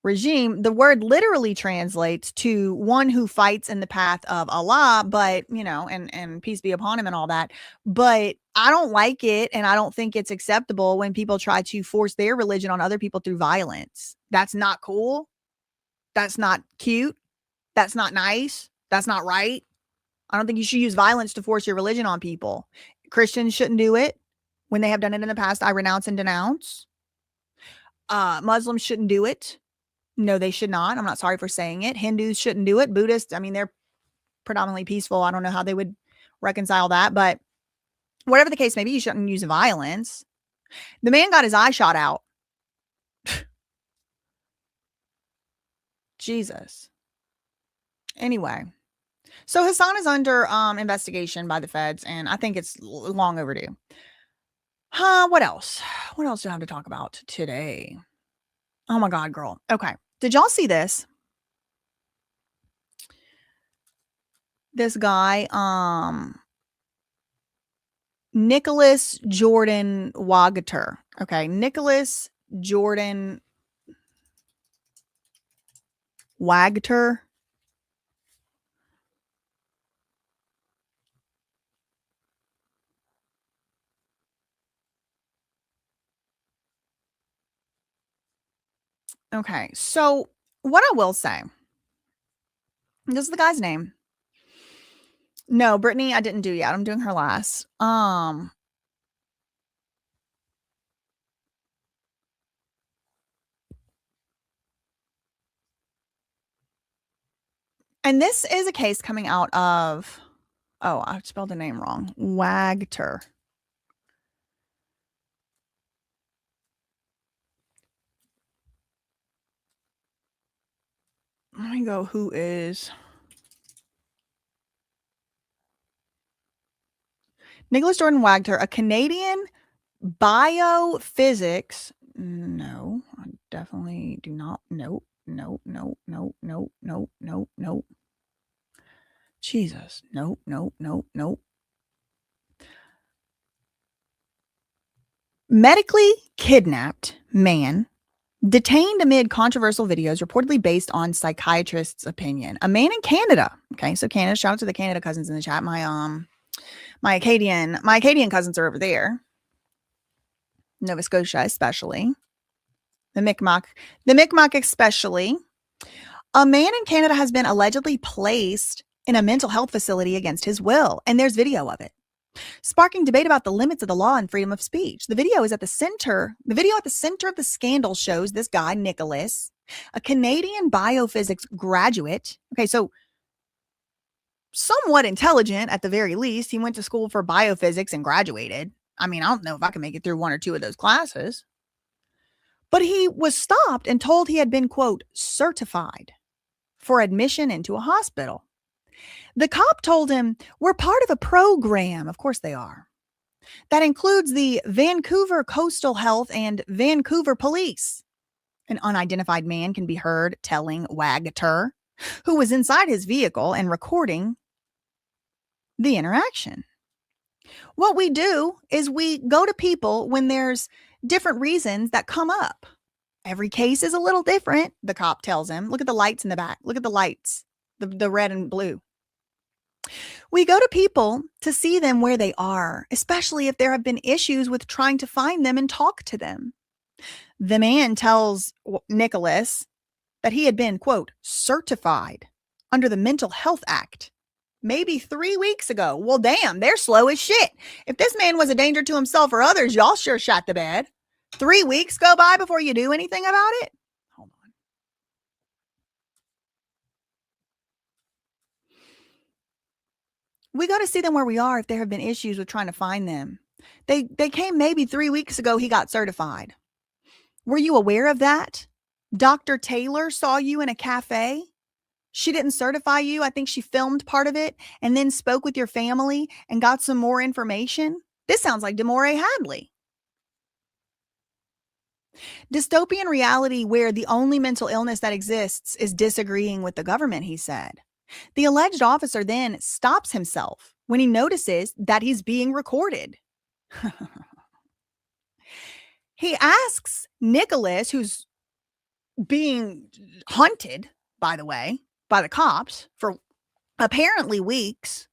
regime. The word literally translates to one who fights in the path of Allah, but, and peace be upon him and all that. But I don't like it, and I don't think it's acceptable when people try to force their religion on other people through violence. That's not cool. That's not cute. That's not nice. That's not right. I don't think you should use violence to force your religion on people. Christians shouldn't do it. When they have done it in the past, I renounce and denounce. Muslims shouldn't do it. No, they should not. I'm not sorry for saying it. Hindus shouldn't do it. Buddhists, they're predominantly peaceful. I don't know how they would reconcile that, but whatever the case may be, you shouldn't use violence. The man got his eye shot out. Jesus. Anyway. So Hasan is under investigation by the feds, and I think it's long overdue. What else? What else do I have to talk about today? Oh my God, girl. Okay. Did y'all see this? This guy, Nicholas Jordan Wagater. Okay. Nicholas Jordan Wagater. Okay, so what I will say, this is the guy's name. No, Britney, I didn't do yet. I'm doing her last. And this is a case coming out of, I spelled the name wrong. Wagter. Let me go. Who is Nicholas Jordan Wagter, a Canadian biophysics? No, I definitely do not. Nope. Jesus. Nope. Medically kidnapped man detained amid controversial videos reportedly based on psychiatrist's opinion. A man in Canada. Okay, so Canada, shout out to the Canada cousins in the chat. My Acadian cousins are over there. Nova Scotia, especially. The Mi'kmaq especially. A man in Canada has been allegedly placed in a mental health facility against his will, and there's video of it, sparking debate about the limits of the law and freedom of speech. The video at the center of the scandal shows this guy, Nicholas, a Canadian biophysics graduate. Okay, so somewhat intelligent at the very least. He went to school for biophysics and graduated. I mean, I don't know if I can make it through one or two of those classes. But he was stopped and told he had been, quote, certified for admission into a hospital. The cop told him, we're part of a program, of course they are, that includes the Vancouver Coastal Health and Vancouver Police. An unidentified man can be heard telling Wagter, who was inside his vehicle and recording the interaction. What we do is we go to people when there's different reasons that come up. Every case is a little different, the cop tells him. Look at the lights in the back. Look at the lights, the red and blue. We go to people to see them where they are, especially if there have been issues with trying to find them and talk to them. The man tells Nicholas that he had been, quote, certified under the Mental Health Act maybe 3 weeks ago. Well, damn, they're slow as shit. If this man was a danger to himself or others, y'all sure shot the bed. 3 weeks go by before you do anything about it? Hold on. We go to see them where we are if there have been issues with trying to find them. They came maybe 3 weeks ago. He got certified. Were you aware of that? Dr. Taylor saw you in a cafe. She didn't certify you. I think she filmed part of it and then spoke with your family and got some more information. This sounds like Demoree Hadley. Dystopian reality where the only mental illness that exists is disagreeing with the government, he said. The alleged officer then stops himself when he notices that he's being recorded. He asks Nicholas, who's being hunted, by the way, by the cops for apparently weeks,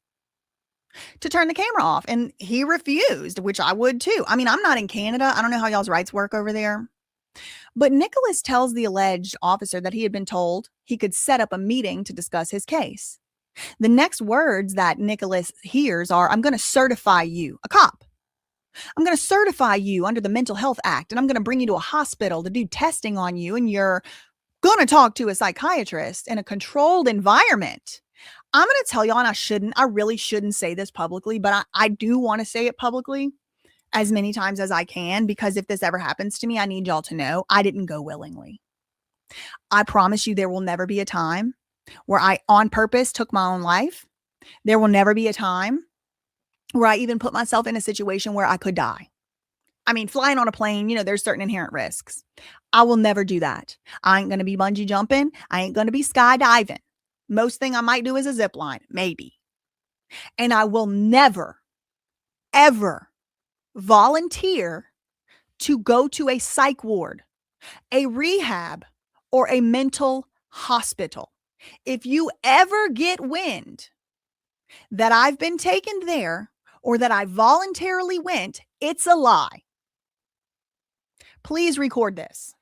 to turn the camera off. And he refused, which I would too. I mean, I'm not in Canada. I don't know how y'all's rights work over there. But Nicholas tells the alleged officer that he had been told he could set up a meeting to discuss his case. The next words that Nicholas hears are, I'm going to certify you, a cop. I'm going to certify you under the Mental Health Act, and I'm going to bring you to a hospital to do testing on you, and you're going to talk to a psychiatrist in a controlled environment. I'm going to tell y'all, and I really shouldn't say this publicly, but I do want to say it publicly as many times as I can, because if this ever happens to me, I need y'all to know I didn't go willingly. I promise you there will never be a time where I on purpose took my own life. There will never be a time where I even put myself in a situation where I could die. I mean, flying on a plane, there's certain inherent risks. I will never do that. I ain't going to be bungee jumping. I ain't going to be skydiving. Most thing I might do is a zip line, maybe. And I will never, ever volunteer to go to a psych ward, a rehab, or a mental hospital. If you ever get wind that I've been taken there or that I voluntarily went, it's a lie. Please record this.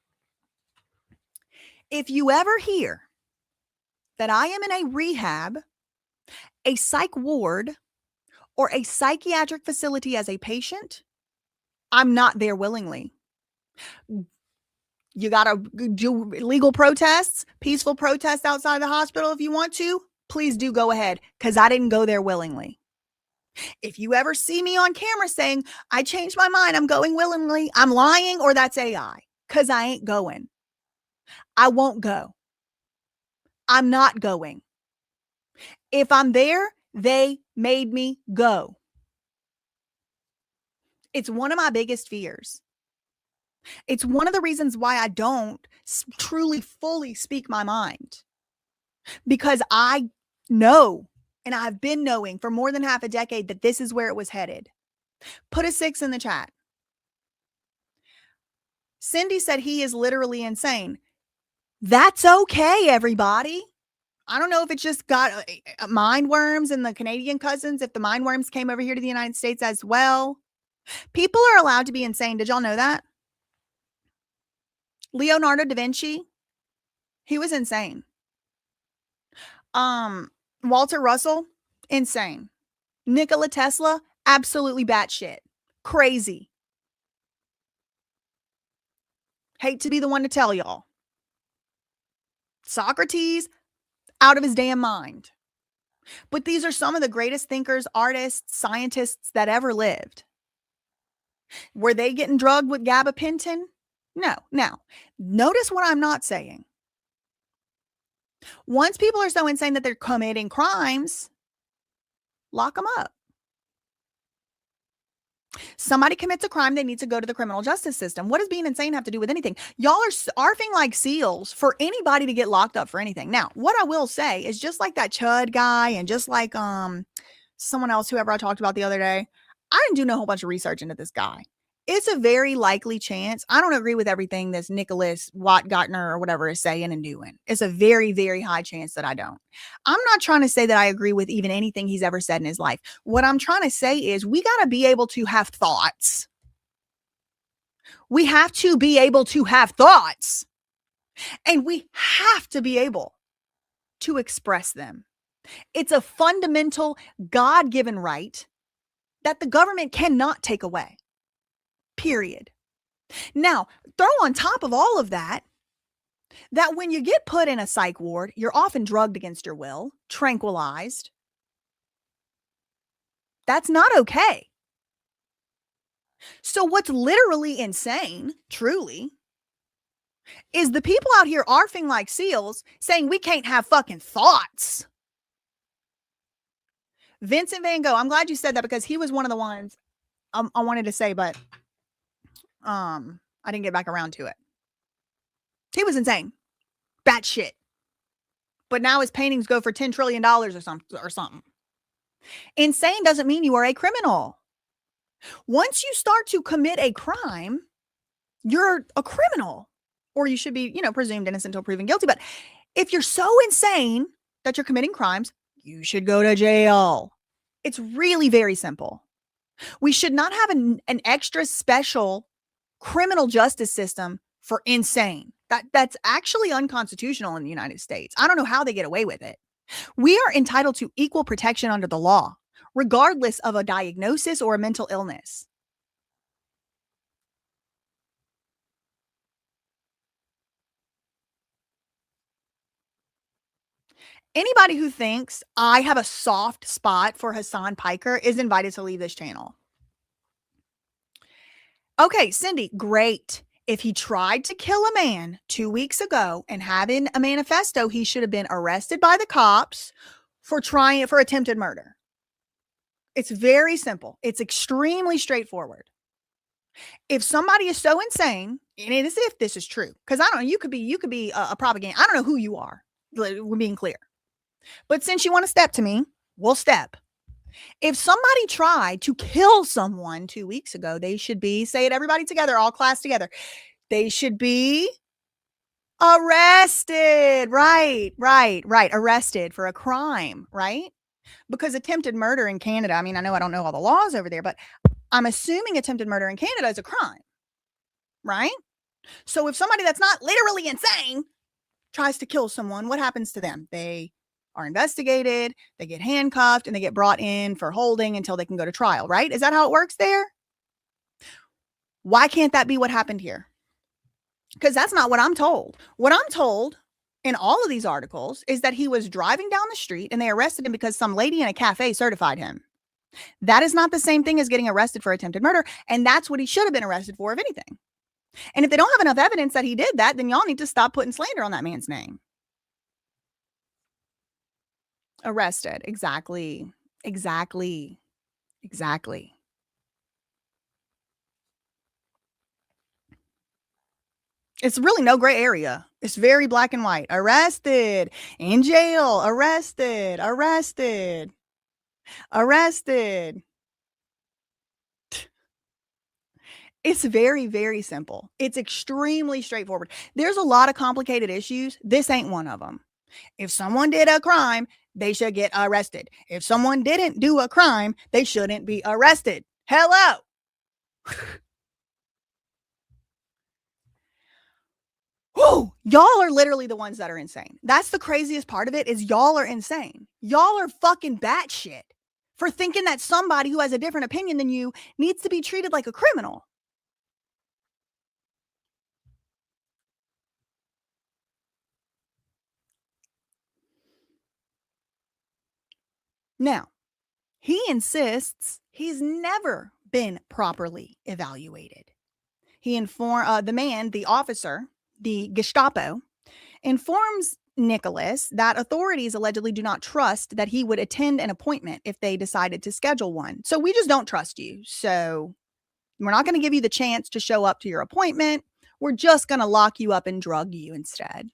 If you ever hear that I am in a rehab, a psych ward, or a psychiatric facility as a patient, I'm not there willingly. You got to do legal protests, peaceful protests outside the hospital if you want to. Please do go ahead, because I didn't go there willingly. If you ever see me on camera saying, I changed my mind, I'm going willingly, I'm lying, or that's AI, because I ain't going. I won't go. I'm not going. If I'm there, they made me go. It's one of my biggest fears. It's one of the reasons why I don't truly, fully speak my mind. Because I know, and I've been knowing for more than half a decade, that this is where it was headed. Put a 6 in the chat. Cindy said he is literally insane. That's okay, everybody. I don't know if it's just got mind worms and the Canadian cousins, if the mind worms came over here to the United States as well. People are allowed to be insane. Did y'all know that? Leonardo da Vinci, he was insane. Walter Russell, insane. Nikola Tesla, absolutely batshit. Crazy. Hate to be the one to tell y'all. Socrates, out of his damn mind. But these are some of the greatest thinkers, artists, scientists that ever lived. Were they getting drugged with gabapentin? No. Now, notice what I'm not saying. Once people are so insane that they're committing crimes, lock them up. Somebody commits a crime, they need to go to the criminal justice system. What does being insane have to do with anything? Y'all are arfing like seals for anybody to get locked up for anything. Now, what I will say is just like that Chud guy and just like someone else, whoever I talked about the other day, I didn't do a whole bunch of research into this guy. It's a very likely chance. I don't agree with everything this Nicholas Watt-Gartner or whatever is saying and doing. It's a very, very high chance that I don't. I'm not trying to say that I agree with even anything he's ever said in his life. What I'm trying to say is we got to be able to have thoughts. We have to be able to have thoughts. And we have to be able to express them. It's a fundamental God-given right that the government cannot take away. Period. Now, throw on top of all of that, that when you get put in a psych ward, you're often drugged against your will, tranquilized. That's not okay. So what's literally insane, truly, is the people out here arfing like seals saying we can't have fucking thoughts. Vincent Van Gogh, I'm glad you said that because he was one of the ones I wanted to say, but I didn't get back around to it. He was insane. Batshit. But now his paintings go for $10 trillion or something. Insane doesn't mean you are a criminal. Once you start to commit a crime, you're a criminal. Or you should be, presumed innocent until proven guilty. But if you're so insane that you're committing crimes, you should go to jail. It's really very simple. We should not have an extra special criminal justice system for insane. That's actually unconstitutional in the United States. I don't know how they get away with it. We are entitled to equal protection under the law, regardless of a diagnosis or a mental illness. Anybody who thinks I have a soft spot for Hasan Piker is invited to leave this channel. Okay, Cindy, great. If he tried to kill a man 2 weeks ago and having a manifesto, he should have been arrested by the cops for attempted murder. It's very simple. It's extremely straightforward. If somebody is so insane, and it is if this is true, because I don't know, you could be a propaganda. I don't know who you are. We're being clear. But since you want to step to me, we'll step. If somebody tried to kill someone 2 weeks ago, they should be, say it everybody together, all class together. They should be arrested. Right. Arrested for a crime, right? Because attempted murder in Canada, I mean, I know I don't know all the laws over there, but I'm assuming attempted murder in Canada is a crime, right? So if somebody that's not literally insane tries to kill someone, what happens to them? They are investigated, they get handcuffed, and they get brought in for holding until they can go to trial, right? Is that how it works there? Why can't that be what happened here? Because that's not what I'm told. What I'm told in all of these articles is that he was driving down the street and they arrested him because some lady in a cafe certified him. That is not the same thing as getting arrested for attempted murder, and that's what he should have been arrested for, if anything. And if they don't have enough evidence that he did that, then y'all need to stop putting slander on that man's name. Arrested. Exactly. It's really no gray area. It's very black and white. Arrested. In jail. Arrested. It's very, very simple. It's extremely straightforward. There's a lot of complicated issues. This ain't one of them. If someone did a crime, they should get arrested. If someone didn't do a crime, they shouldn't be arrested. Hello. Whoa, y'all are literally the ones that are insane. That's the craziest part of it is y'all are insane. Y'all are fucking batshit for thinking that somebody who has a different opinion than you needs to be treated like a criminal. Now, he insists he's never been properly evaluated. He informed the officer, the Gestapo, informs Nicholas that authorities allegedly do not trust that he would attend an appointment if they decided to schedule one. So we just don't trust you. So we're not going to give you the chance to show up to your appointment. We're just going to lock you up and drug you instead.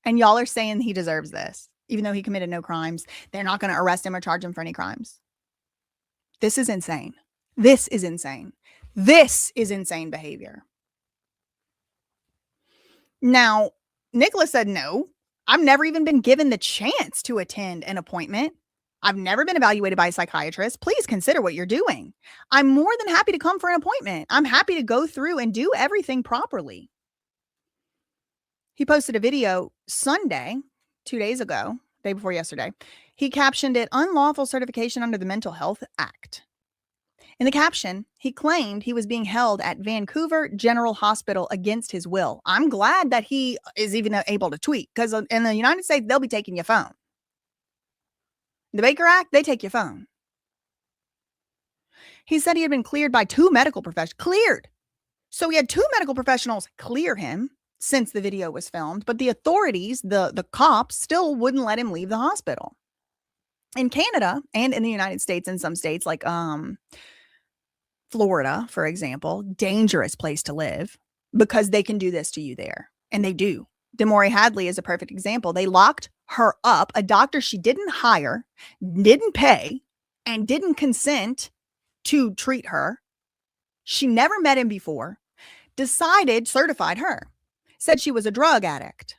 And y'all are saying he deserves this, even though he committed no crimes. They're not going to arrest him or charge him for any crimes. This is insane. This is insane. This is insane behavior. Now, Nicholas said, no, I've never even been given the chance to attend an appointment. I've never been evaluated by a psychiatrist. Please consider what you're doing. I'm more than happy to come for an appointment. I'm happy to go through and do everything properly. He posted a video Sunday, 2 days ago, day before yesterday. He captioned it, unlawful certification under the Mental Health Act. In the caption, he claimed he was being held at Vancouver General Hospital against his will. I'm glad that he is even able to tweet, because in the United States, they'll be taking your phone. The Baker Act, they take your phone. He said he had been cleared by 2 medical professionals. Cleared. So he had 2 medical professionals clear him since the video was filmed, but the authorities, the cops, still wouldn't let him leave the hospital. In Canada and in the United States, in some states like Florida, for example, dangerous place to live because they can do this to you there. And they do. Demoree Hadley is a perfect example. They locked her up, a doctor she didn't hire, didn't pay, and didn't consent to treat her. She never met him before, certified her, said she was a drug addict.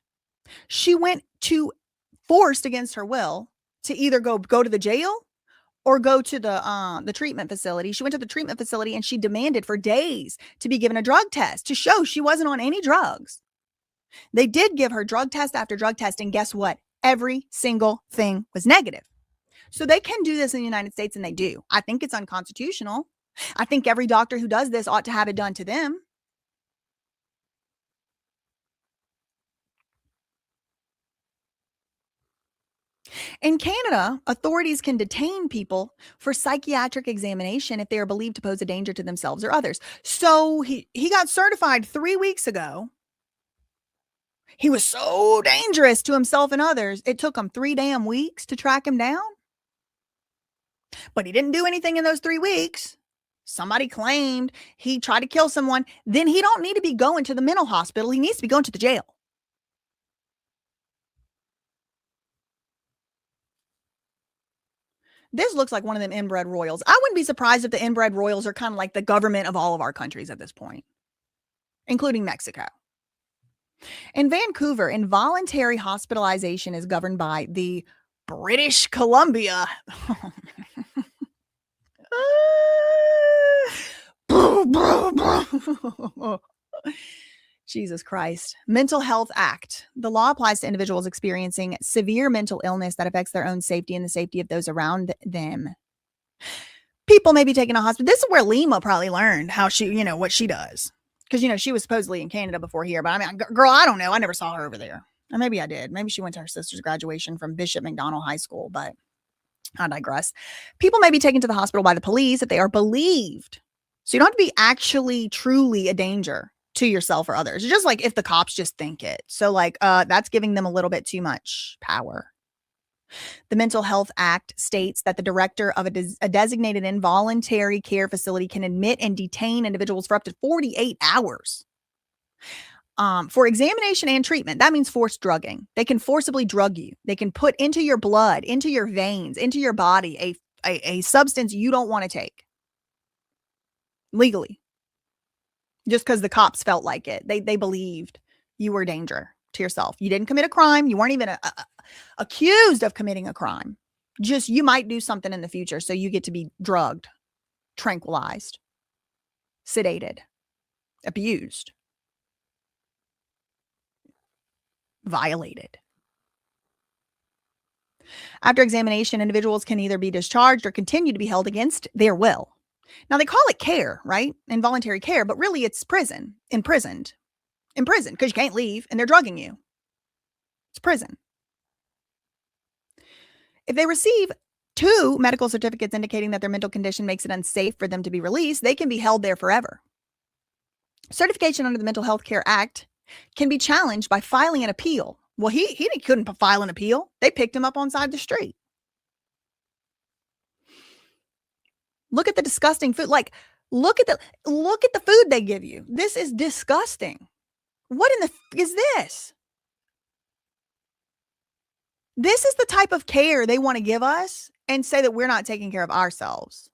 She went to, forced against her will, to either go to the jail or go to the treatment facility. She went to the treatment facility and she demanded for days to be given a drug test to show she wasn't on any drugs. They did give her drug test after drug test, and guess what? Every single thing was negative. So they can do this in the United States, and they do. I think it's unconstitutional. I think every doctor who does this ought to have it done to them. In Canada, authorities can detain people for psychiatric examination if they are believed to pose a danger to themselves or others. So he got certified 3 weeks ago. He was so dangerous to himself and others. It took him 3 damn weeks to track him down. But he didn't do anything in those 3 weeks. Somebody claimed he tried to kill someone. Then he don't need to be going to the mental hospital. He needs to be going to the jail. This looks like one of them inbred royals. I wouldn't be surprised if the inbred royals are kind of like the government of all of our countries at this point, including Mexico. In Vancouver, involuntary hospitalization is governed by the British Columbia. Jesus Christ. Mental Health Act. The law applies to individuals experiencing severe mental illness that affects their own safety and the safety of those around them. People may be taken to hospital. This is where Lima probably learned how she, what she does. Because, she was supposedly in Canada before here. But I mean, girl, I don't know. I never saw her over there. Or maybe I did. Maybe she went to her sister's graduation from Bishop McDonald High School. But I digress. People may be taken to the hospital by the police if they are believed. So you don't have to be actually truly a danger to yourself or others. It's just like if the cops just think it. So that's giving them a little bit too much power. The Mental Health Act states that the director of a designated involuntary care facility can admit and detain individuals for up to 48 hours for examination and treatment. That means forced drugging. They can forcibly drug you. They can put into your blood, into your veins, into your body a substance you don't want to take legally. Just because the cops felt like it. They believed you were a danger to yourself. You didn't commit a crime. You weren't even accused of committing a crime. Just you might do something in the future. So you get to be drugged, tranquilized, sedated, abused. violated. After examination, individuals can either be discharged or continue to be held against their will. Now, they call it care, right? Involuntary care, but really it's prison, imprisoned, because you can't leave and they're drugging you. It's prison. If they receive 2 medical certificates indicating that their mental condition makes it unsafe for them to be released, they can be held there forever. Certification under the Mental Health Care Act can be challenged by filing an appeal. Well, he couldn't file an appeal. They picked him up on side of the street. Look at the disgusting food. Like, look at the food they give you. This is disgusting. What in the is this? This is the type of care they want to give us and say that we're not taking care of ourselves.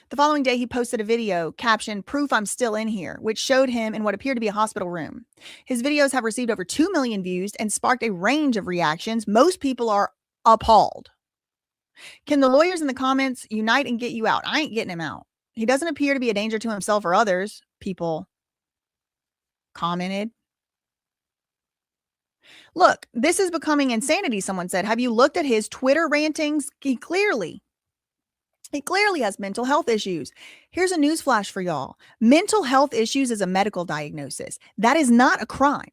The following day, he posted a video captioned, "Proof I'm still in here," which showed him in what appeared to be a hospital room. His videos have received over 2 million views and sparked a range of reactions. Most people are appalled. Can the lawyers in the comments unite and get you out? I ain't getting him out. He doesn't appear to be a danger to himself or others, people commented. Look, this is becoming insanity, someone said. Have you looked at his Twitter rantings? He clearly has mental health issues. Here's a newsflash for y'all. Mental health issues is a medical diagnosis. That is not a crime.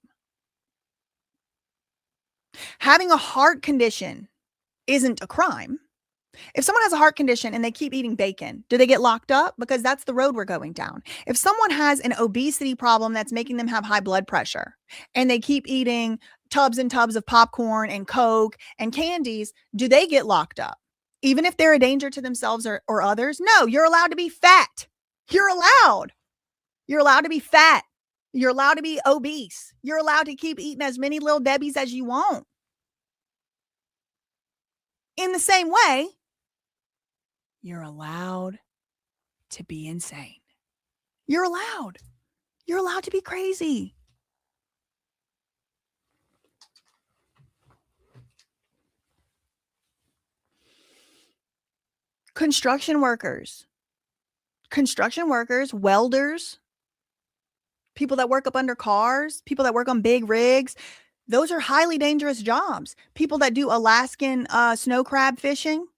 Having a heart condition isn't a crime. If someone has a heart condition and they keep eating bacon, do they get locked up? Because that's the road we're going down. If someone has an obesity problem that's making them have high blood pressure and they keep eating tubs and tubs of popcorn and Coke and candies, do they get locked up? Even if they're a danger to themselves or others? No, you're allowed to be fat. You're allowed. You're allowed to be fat. You're allowed to be obese. You're allowed to keep eating as many little Debbies as you want. In the same way, you're allowed to be insane. You're allowed. You're allowed to be crazy. Construction workers, welders, people that work up under cars, people that work on big rigs. Those are highly dangerous jobs. People that do Alaskan snow crab fishing,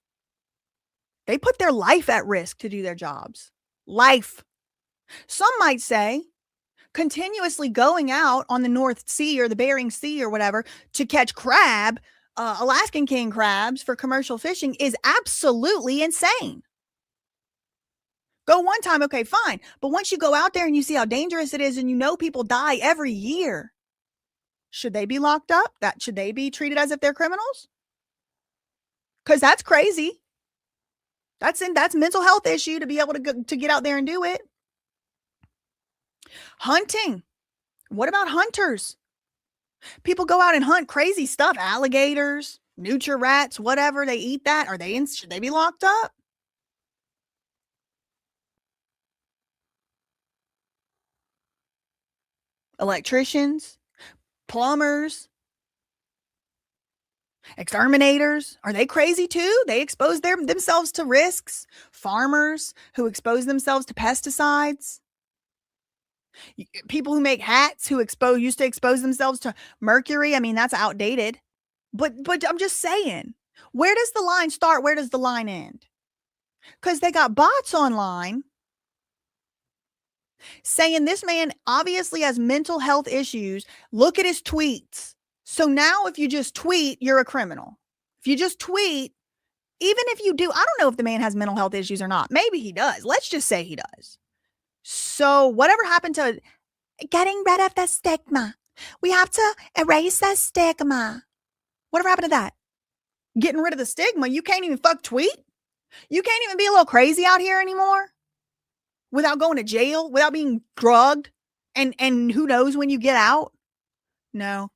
they put their life at risk to do their jobs. Life. Some might say continuously going out on the North Sea or the Bering Sea or whatever to catch crab, Alaskan king crabs for commercial fishing is absolutely insane. Go one time, okay, fine. But once you go out there and you see how dangerous it is and you know people die every year, should they be locked up? Should they be treated as if they're criminals? Because that's crazy. That's mental health issue to be able to get out there and do it. Hunting. What about hunters? People go out and hunt crazy stuff, alligators, nutria rats, whatever. They eat that. Should they be locked up? Electricians, plumbers, exterminators, are they crazy too? They expose themselves to risks. Farmers who expose themselves to pesticides. People who make hats who used to expose themselves to mercury. I mean, that's outdated. But I'm just saying, where does the line start? Where does the line end? Because they got bots online saying this man obviously has mental health issues. Look at his tweets. So now if you just tweet, you're a criminal. If you just tweet, even if you do, I don't know if the man has mental health issues or not. Maybe he does. Let's just say he does. So whatever happened to getting rid of the stigma? We have to erase the stigma. Whatever happened to that? Getting rid of the stigma? You can't even tweet? You can't even be a little crazy out here anymore without going to jail, without being drugged, and who knows when you get out? No.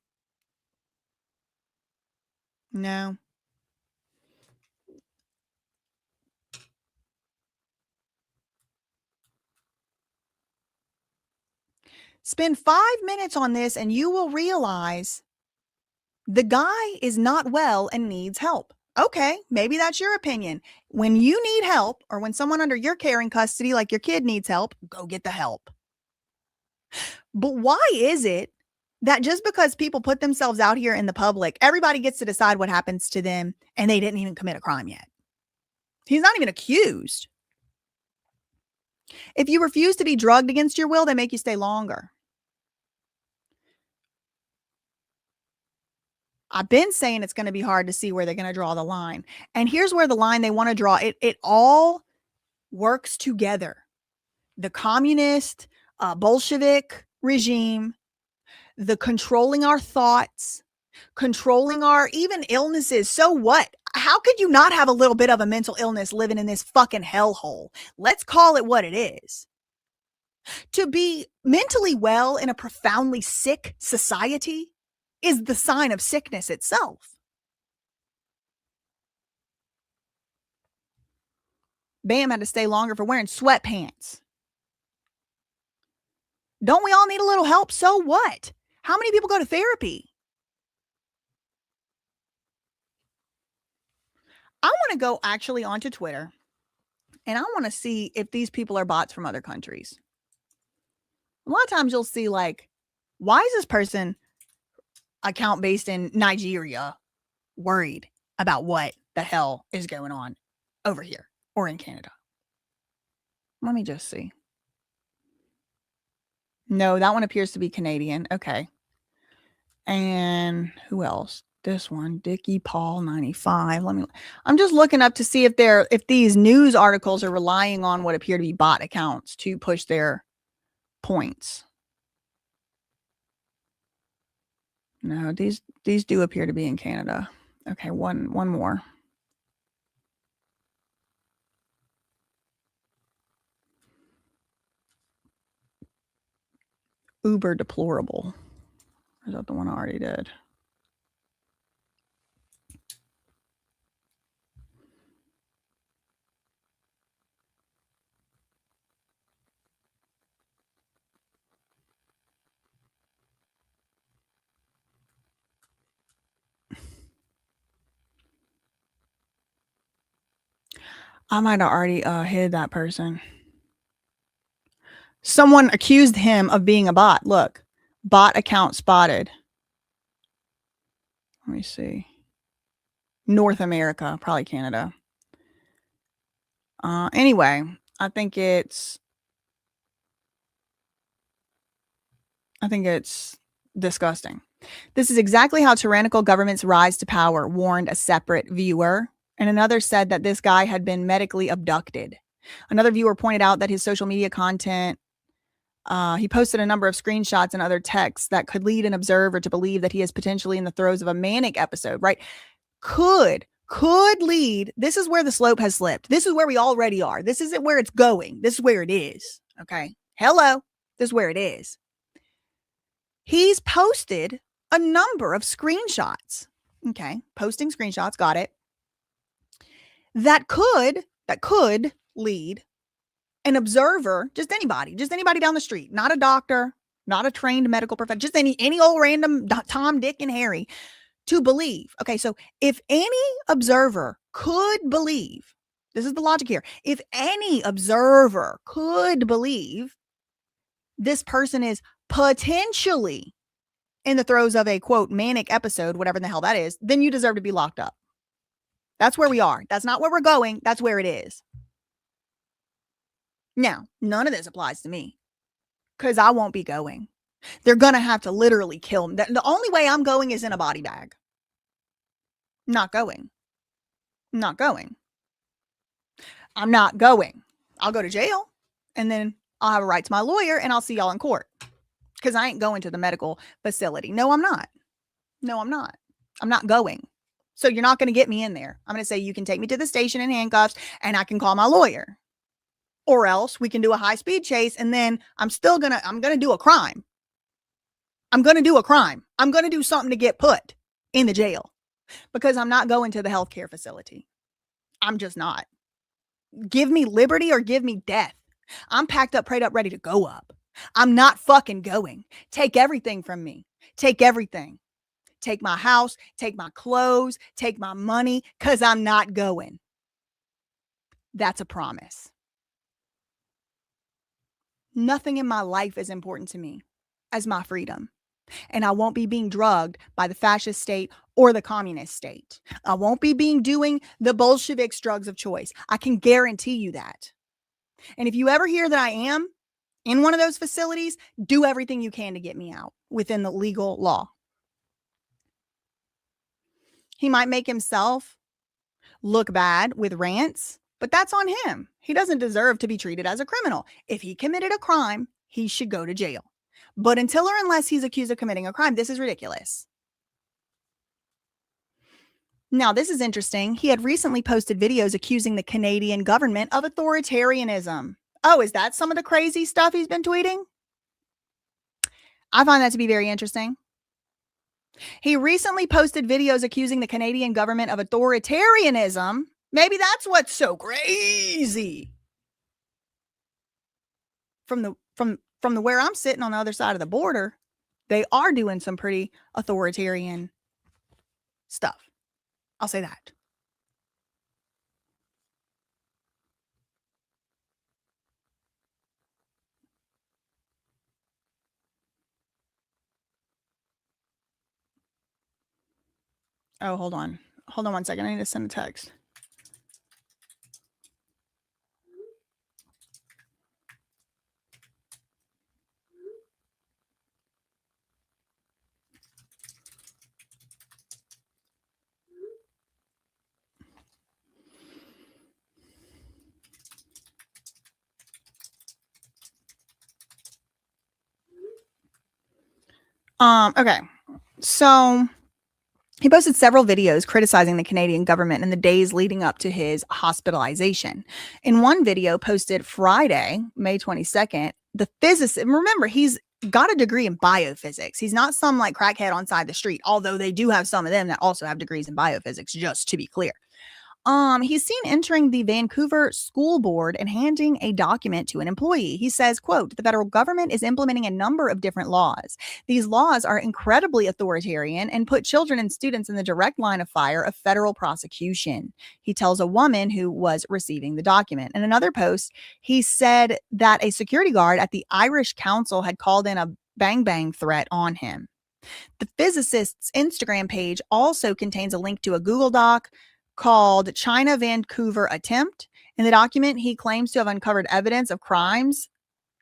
Spend 5 minutes on this and you will realize the guy is not well and needs help. Okay, maybe that's your opinion. When you need help or when someone under your care and custody, like your kid, needs help, go get the help. But why is it that just because people put themselves out here in the public, everybody gets to decide what happens to them, and they didn't even commit a crime yet. He's not even accused. If you refuse to be drugged against your will, they make you stay longer. I've been saying it's going to be hard to see where they're going to draw the line. And here's where the line they want to draw. It all works together. The communist, Bolshevik regime, the controlling our thoughts, controlling our even illnesses. So what? How could you not have a little bit of a mental illness living in this fucking hellhole? Let's call it what it is. To be mentally well in a profoundly sick society is the sign of sickness itself. Bam had to stay longer for wearing sweatpants. Don't we all need a little help? So what? How many people go to therapy? I want to go actually onto Twitter, and I want to see if these people are bots from other countries. A lot of times you'll see like, why is this person account based in Nigeria worried about what the hell is going on over here or in Canada? Let me just see. No, that one appears to be Canadian. Okay. And who else? This one, Dickie Paul 95. I'm just looking up to see if these news articles are relying on what appear to be bot accounts to push their points. No, these do appear to be in Canada. Okay, one more. Uber deplorable. Is that the one I already did? I might have already hid that person. Someone accused him of being a bot. Look, bot account spotted. Let me see. North America, probably Canada. Anyway, I think it's disgusting. This is exactly how tyrannical governments rise to power, warned a separate viewer. And another said that this guy had been medically abducted. Another viewer pointed out that his social media content, he posted a number of screenshots and other texts that could lead an observer to believe that he is potentially in the throes of a manic episode, right? Could lead. This is where the slope has slipped. This is where we already are. This isn't where it's going. This is where it is. Okay. Hello. This is where it is. He's posted a number of screenshots. Okay. Posting screenshots. Got it. That could lead an observer, just anybody down the street, not a doctor, not a trained medical professional, just any old random Tom, Dick, and Harry, to believe. Okay, so if any observer could believe, this is the logic here, if any observer could believe this person is potentially in the throes of a, quote, manic episode, whatever the hell that is, then you deserve to be locked up. That's where we are. That's not where we're going. That's where it is. Now, none of this applies to me because I won't be going. They're going to have to literally kill me. The only way I'm going is in a body bag. Not going. Not going. I'm not going. I'll go to jail and then I'll have a right to my lawyer and I'll see y'all in court because I ain't going to the medical facility. No, I'm not. No, I'm not. I'm not going. So you're not going to get me in there. I'm going to say you can take me to the station in handcuffs and I can call my lawyer. Or else we can do a high-speed chase and then I'm going to do a crime. I'm going to do a crime. I'm going to do something to get put in the jail because I'm not going to the healthcare facility. I'm just not. Give me liberty or give me death. I'm packed up, prayed up, ready to go up. I'm not fucking going. Take everything from me. Take everything. Take my house, take my clothes, take my money, because I'm not going. That's a promise. Nothing in my life is important to me as my freedom. And I won't be being drugged by the fascist state or the communist state. I won't be doing the Bolsheviks' drugs of choice. I can guarantee you that. And if you ever hear that I am in one of those facilities, do everything you can to get me out within the legal law. He might make himself look bad with rants, but that's on him. He doesn't deserve to be treated as a criminal. If he committed a crime, he should go to jail. But until or unless he's accused of committing a crime, this is ridiculous. Now, this is interesting. He had recently posted videos accusing the Canadian government of authoritarianism. Oh, is that some of the crazy stuff he's been tweeting? I find that to be very interesting. He recently posted videos accusing the Canadian government of authoritarianism. Maybe that's what's so crazy. From the where I'm sitting on the other side of the border, they are doing some pretty authoritarian stuff. I'll say that. Oh, hold on. Hold on one second. I need to send a text. Okay. So he posted several videos criticizing the Canadian government in the days leading up to his hospitalization. In one video posted Friday, May 22nd, the physicist, remember, he's got a degree in biophysics. He's not some like crackhead on side the street, although they do have some of them that also have degrees in biophysics, just to be clear. He's seen entering the Vancouver school board and handing a document to an employee. He says, quote, the federal government is implementing a number of different laws. These laws are incredibly authoritarian and put children and students in the direct line of fire of federal prosecution. He tells a woman who was receiving the document. In another post, he said that a security guard at the Irish Council had called in a bang threat on him. The physicist's Instagram page also contains a link to a Google Doc called China Vancouver Attempt. In the document, he claims to have uncovered evidence of crimes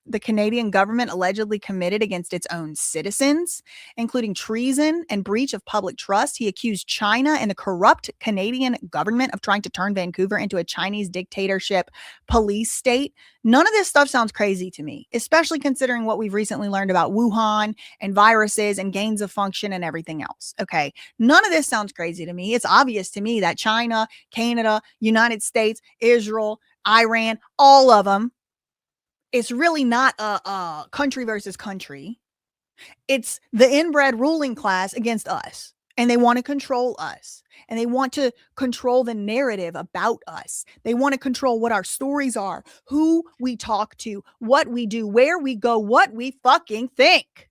the Canadian government allegedly committed against its own citizens, including treason and breach of public trust. He accused China and the corrupt Canadian government of trying to turn Vancouver into a Chinese dictatorship police state. None of this stuff sounds crazy to me, especially considering what we've recently learned about Wuhan and viruses and gains of function and everything else. Okay, none of this sounds crazy to me. It's obvious to me that China, Canada, United States, Israel, Iran, all of them, it's really not a country versus country. It's the inbred ruling class against us. And they want to control us. And they want to control the narrative about us. They want to control what our stories are, who we talk to, what we do, where we go, what we fucking think.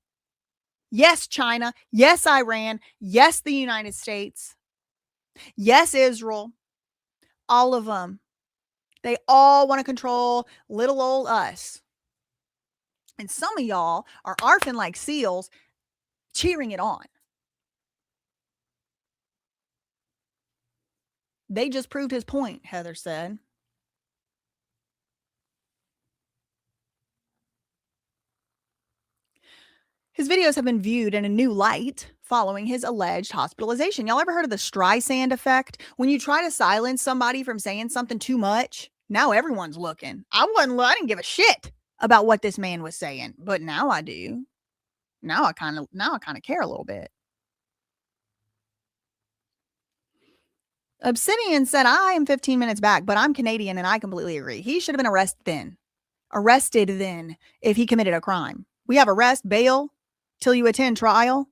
Yes, China. Yes, Iran. Yes, the United States. Yes, Israel. All of them. They all want to control little old us. And some of y'all are arfing like seals, cheering it on. They just proved his point, Heather said. His videos have been viewed in a new light following his alleged hospitalization. Y'all ever heard of the Streisand effect? When you try to silence somebody from saying something too much, now everyone's looking. I didn't give a shit about what this man was saying, but now I do. Now I kind of care a little bit. Obsidian said, I am 15 minutes back, but I'm Canadian and I completely agree. He should have been arrested then if he committed a crime. We have arrest, bail, till you attend trial,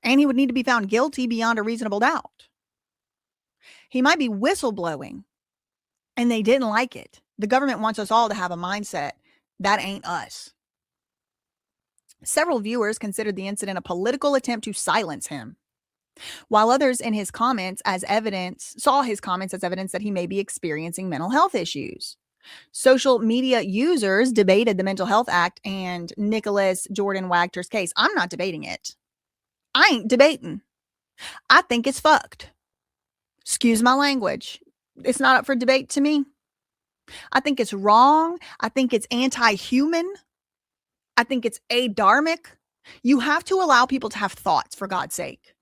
and he would need to be found guilty beyond a reasonable doubt. He might be whistleblowing, and they didn't like it. The government wants us all to have a mindset that ain't us. Several viewers considered the incident a political attempt to silence him, while others in his comments saw his comments as evidence that he may be experiencing mental health issues. Social media users debated the Mental Health Act and Nicholas Jordan Wagner's case. I'm not debating it. I ain't debating. I think it's fucked. Excuse my language. It's not up for debate to me. I think it's wrong. I think it's anti-human. I think it's adharmic. You have to allow people to have thoughts, for God's sake.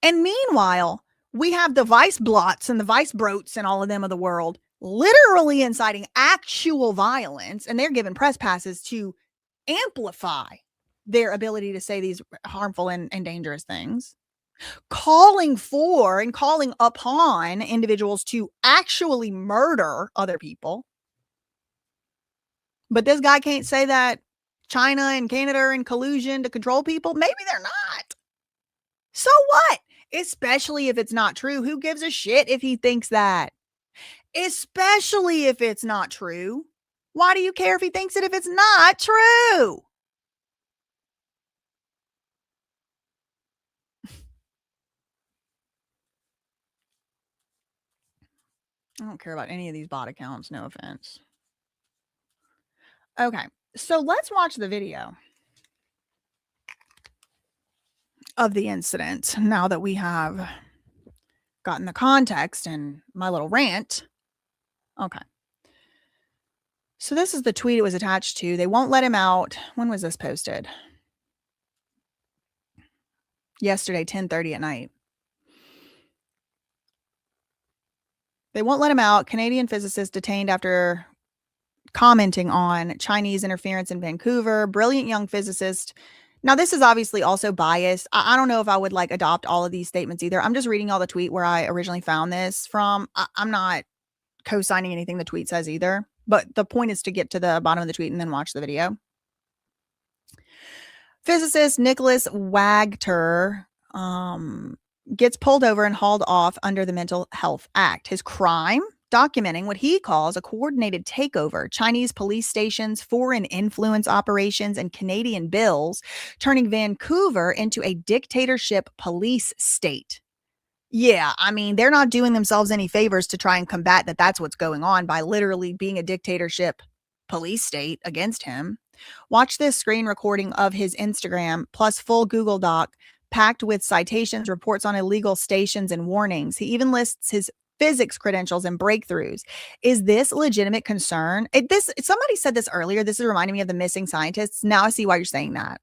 And meanwhile, we have the vice blots and the vice brotes and all of them of the world literally inciting actual violence, and they're given press passes to amplify their ability to say these harmful and dangerous things, calling for and calling upon individuals to actually murder other people. But this guy can't say that China and Canada are in collusion to control people. Maybe they're not. So what? Especially if it's not true. Who gives a shit if he thinks that? Especially if it's not true. Why do you care if he thinks it if it's not true? I don't care about any of these bot accounts. No offense. Okay, so let's watch the video of the incident now that we have gotten the context and my little rant. Okay. So this is the tweet it was attached to. They won't let him out. When was this posted? Yesterday, 10:30 at night. They won't let him out. Canadian physicist detained after commenting on Chinese interference in Vancouver. Brilliant young physicist. Now, this is obviously also biased. I don't know if I would like adopt all of these statements either. I'm just reading all the tweet where I originally found this from. I'm not co-signing anything the tweet says either. But the point is to get to the bottom of the tweet and then watch the video. Physicist Nicholas Wagner gets pulled over and hauled off under the Mental Health Act. His crime? Documenting what he calls a coordinated takeover, Chinese police stations, foreign influence operations, and Canadian bills, turning Vancouver into a dictatorship police state. Yeah, I mean, they're not doing themselves any favors to try and combat that that's what's going on by literally being a dictatorship police state against him. Watch this screen recording of his Instagram plus full Google Doc packed with citations, reports on illegal stations, and warnings. He even lists his physics credentials and breakthroughs. Is this a legitimate concern? Somebody said this earlier. This is reminding me of the missing scientists. Now I see why you're saying that.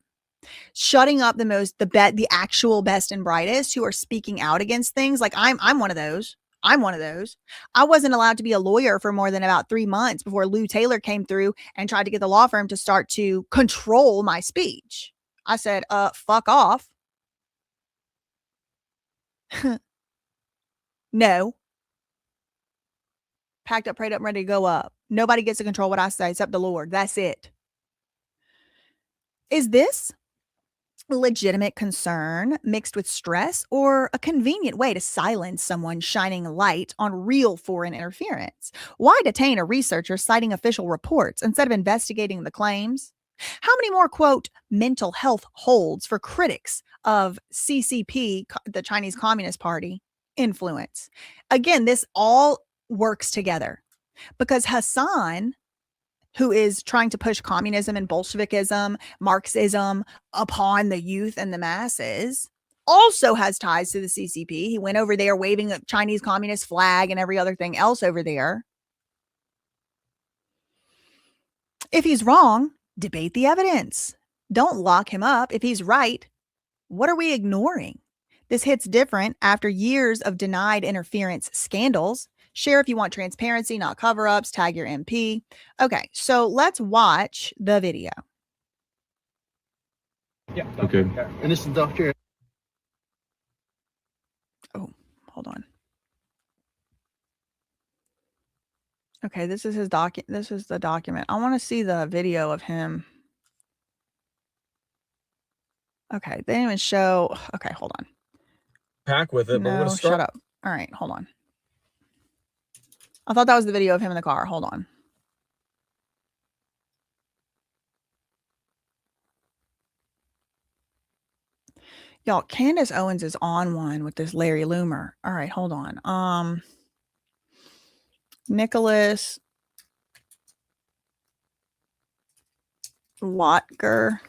Shutting up the actual best and brightest who are speaking out against things. Like I'm one of those. I'm one of those. I wasn't allowed to be a lawyer for more than about 3 months before Lou Taylor came through and tried to get the law firm to start to control my speech. I said, fuck off. No. Packed up, prayed up, and ready to go up. Nobody gets to control what I say except the Lord. That's it. Is this legitimate concern mixed with stress or a convenient way to silence someone shining light on real foreign interference? Why detain a researcher citing official reports instead of investigating the claims? How many more, quote, mental health holds for critics of CCP, the Chinese Communist Party, influence? Again, this all works together because Hasan, who is trying to push communism and Bolshevikism, Marxism upon the youth and the masses, also has ties to the CCP. He went over there waving a Chinese communist flag and every other thing else over there. If he's wrong, debate the evidence. Don't lock him up. If he's right, what are we ignoring? This hits different after years of denied interference scandals. Share if you want transparency, not cover-ups. Tag your MP. Okay, so let's watch the video. Yeah. Okay. And this is Dr. Oh, hold on. Okay, this is his this is the document. I want to see the video of him. Okay, they didn't even show. Okay, hold on. Pack with it, but we're No, gonna start. shut up. All right, hold on. I thought that was the video of him in the car. Hold on. Y'all, Candace Owens is on one with this Larry Loomer. All right, hold on. Nicholas Lotger.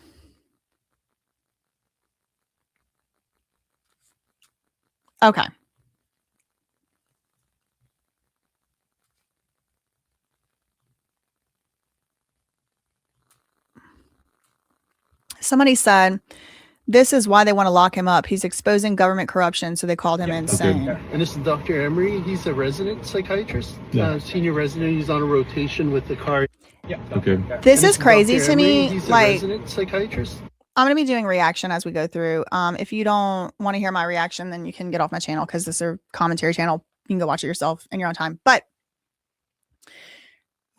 Okay. Somebody said, this is why they want to lock him up. He's exposing government corruption, so they called him insane. Okay. And this is Dr. Emery. He's a resident psychiatrist, Yeah. Senior resident. He's on a rotation with the car. Yeah. Okay. This And is crazy Dr. to Emery. me. He's a Like, resident psychiatrist. I'm going to be doing reaction as we go through. If you don't want to hear my reaction, then you can get off my channel because this is a commentary channel. You can go watch it yourself in your own time. But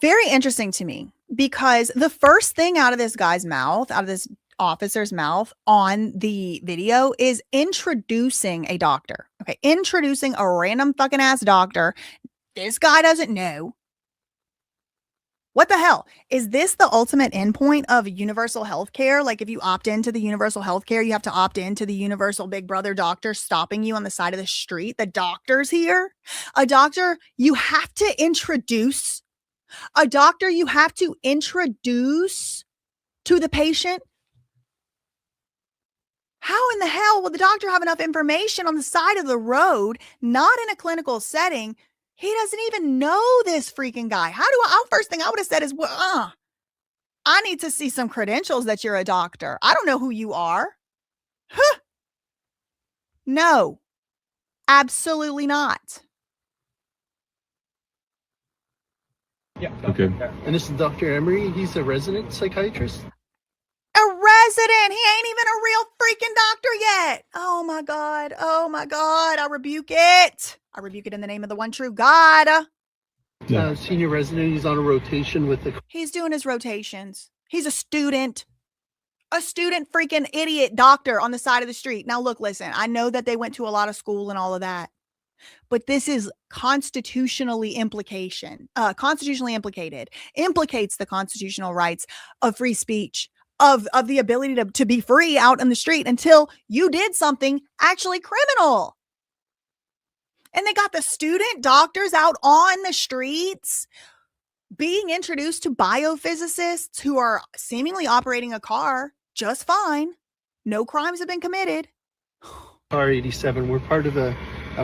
very interesting to me because the first thing out of this guy's mouth, out of this officer's mouth on the video is introducing a doctor. Okay. Introducing a random fucking ass doctor. This guy doesn't know. What the hell? Is this the ultimate endpoint of universal health care? Like if you opt into the universal health care, you have to opt into the universal big brother doctor stopping you on the side of the street. The doctor's here. A doctor you have to introduce. A doctor you have to introduce to the patient. How in the hell will the doctor have enough information on the side of the road, not in a clinical setting? He doesn't even know this freaking guy. First thing I would have said is, well, I need to see some credentials that you're a doctor. I don't know who you are. Huh. No, absolutely not. Yeah. Okay. And this is Dr. Emery. He's a resident psychiatrist. A resident. He ain't even a real freaking doctor yet. Oh my God. Oh my God. I rebuke it. I rebuke it in the name of the one true God. Yeah. Senior resident. He's on a rotation with the. He's doing his rotations. He's a student freaking idiot doctor on the side of the street. Now look, listen, I know that they went to a lot of school and all of that, but this is constitutionally implicated, implicates the constitutional rights of free speech, of the ability to be free out in the street until you did something actually criminal. And they got the student doctors out on the streets being introduced to biophysicists who are seemingly operating a car just fine. No crimes have been committed. R87. We're part of a